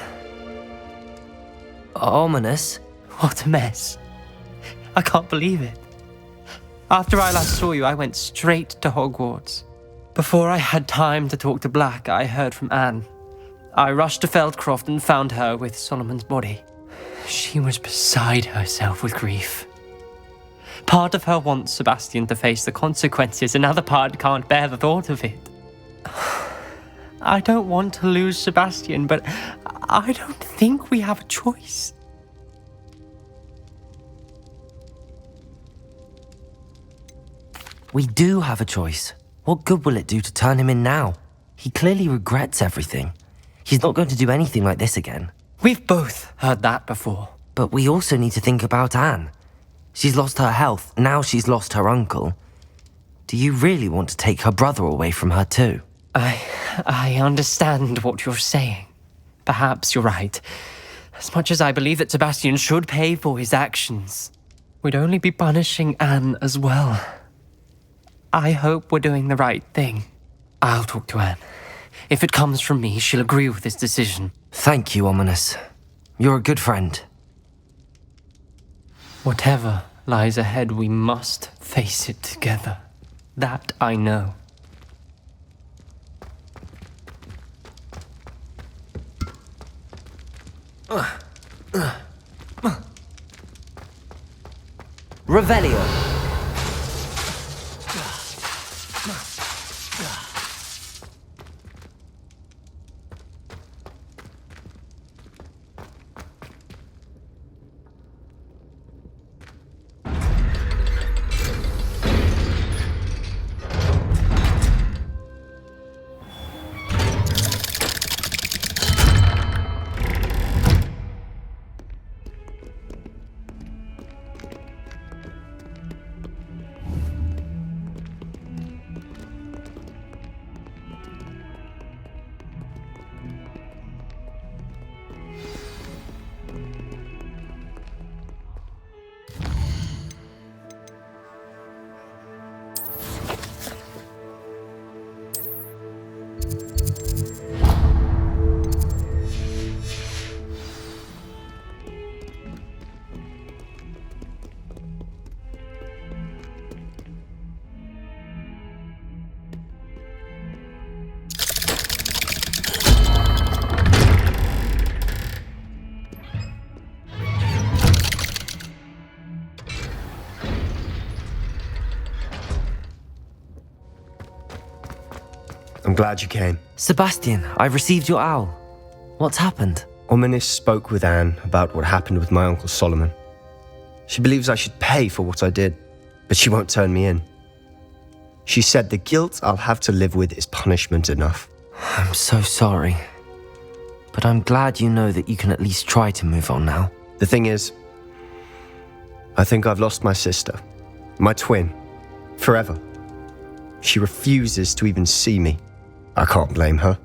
Ominous? What a mess. I can't believe it. After I last saw you, I went straight to Hogwarts. Before I had time to talk to Black, I heard from Anne. I rushed to Feldcroft and found her with Solomon's body. She was beside herself with grief. Part of her wants Sebastian to face the consequences, another part can't bear the thought of it. I don't want to lose Sebastian, but I don't think we have a choice. We do have a choice. What good will it do to turn him in now? He clearly regrets everything. He's not going to do anything like this again. We've both heard that before. But we also need to think about Anne. She's lost her health, now she's lost her uncle. Do you really want to take her brother away from her too? I understand what you're saying. Perhaps you're right. As much as I believe that Sebastian should pay for his actions, we'd only be punishing Anne as well. I hope we're doing the right thing. I'll talk to Anne. If it comes from me, she'll agree with this decision. Thank you, Ominous. You're a good friend. Whatever lies ahead, we must face it together. That I know. Revelio. I'm glad you came. Sebastian, I've received your owl. What's happened? Ominis spoke with Anne about what happened with my Uncle Solomon. She believes I should pay for what I did, but she won't turn me in. She said the guilt I'll have to live with is punishment enough. I'm so sorry. But I'm glad you know that you can at least try to move on now. The thing is, I think I've lost my sister, my twin, forever. She refuses to even see me. I can't blame her.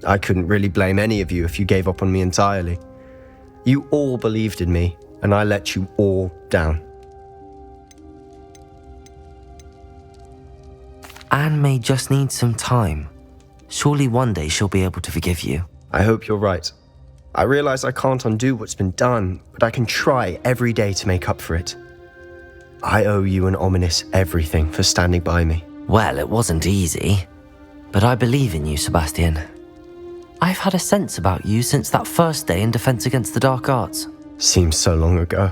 I couldn't really blame any of you if you gave up on me entirely. You all believed in me, and I let you all down. Anne may just need some time. Surely one day she'll be able to forgive you. I hope you're right. I realize I can't undo what's been done, but I can try every day to make up for it. I owe you and Ominis everything for standing by me. Well, it wasn't easy, but I believe in you, Sebastian. I've had a sense about you since that first day in Defense Against the Dark Arts. Seems so long ago.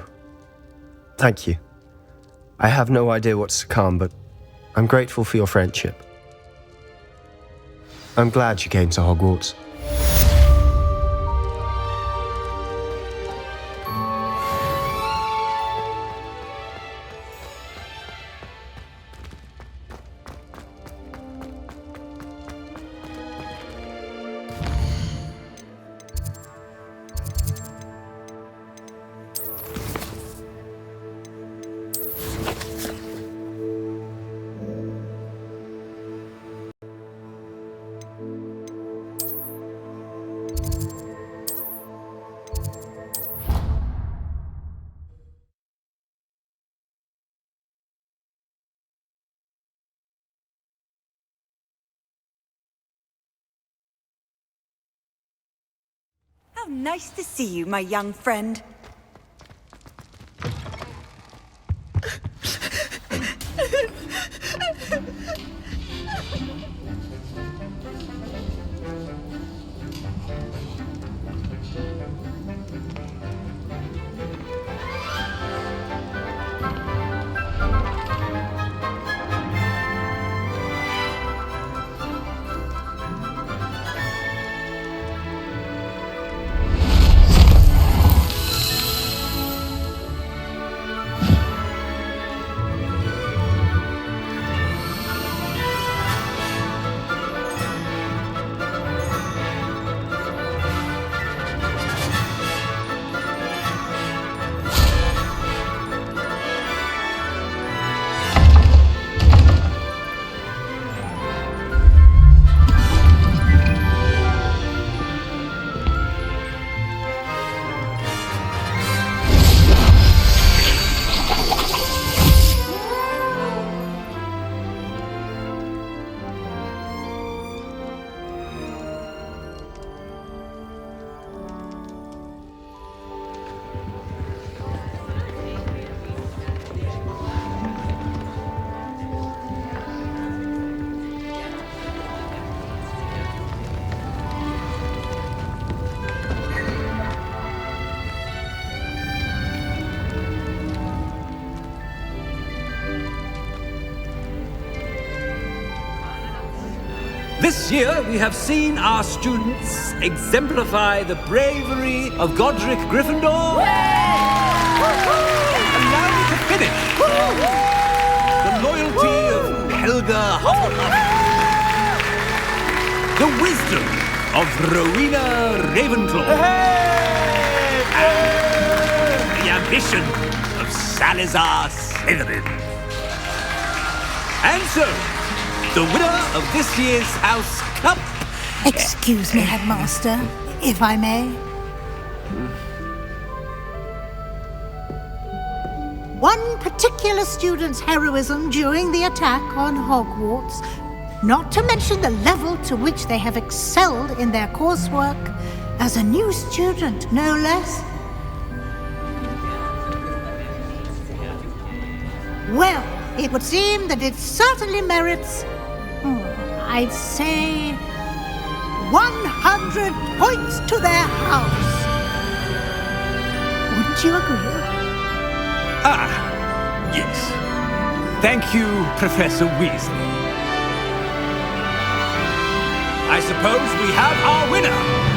Thank you. I have no idea what's to come, but I'm grateful for your friendship. I'm glad you came to Hogwarts. How nice to see you, my young friend. This year, we have seen our students exemplify the bravery of Godric Gryffindor. Allow me to finish. The loyalty of Helga Hufflepuff. The wisdom of Rowena Ravenclaw. And the ambition of Salazar Slytherin. And so, the winner of this year's House Cup... Excuse me, Headmaster, if I may. One particular student's heroism during the attack on Hogwarts, not to mention the level to which they have excelled in their coursework, as a new student, no less. Well, it would seem that it certainly merits... I'd say 100 points to their house. Wouldn't you agree? Ah, yes. Thank you, Professor Weasley. I suppose we have our winner.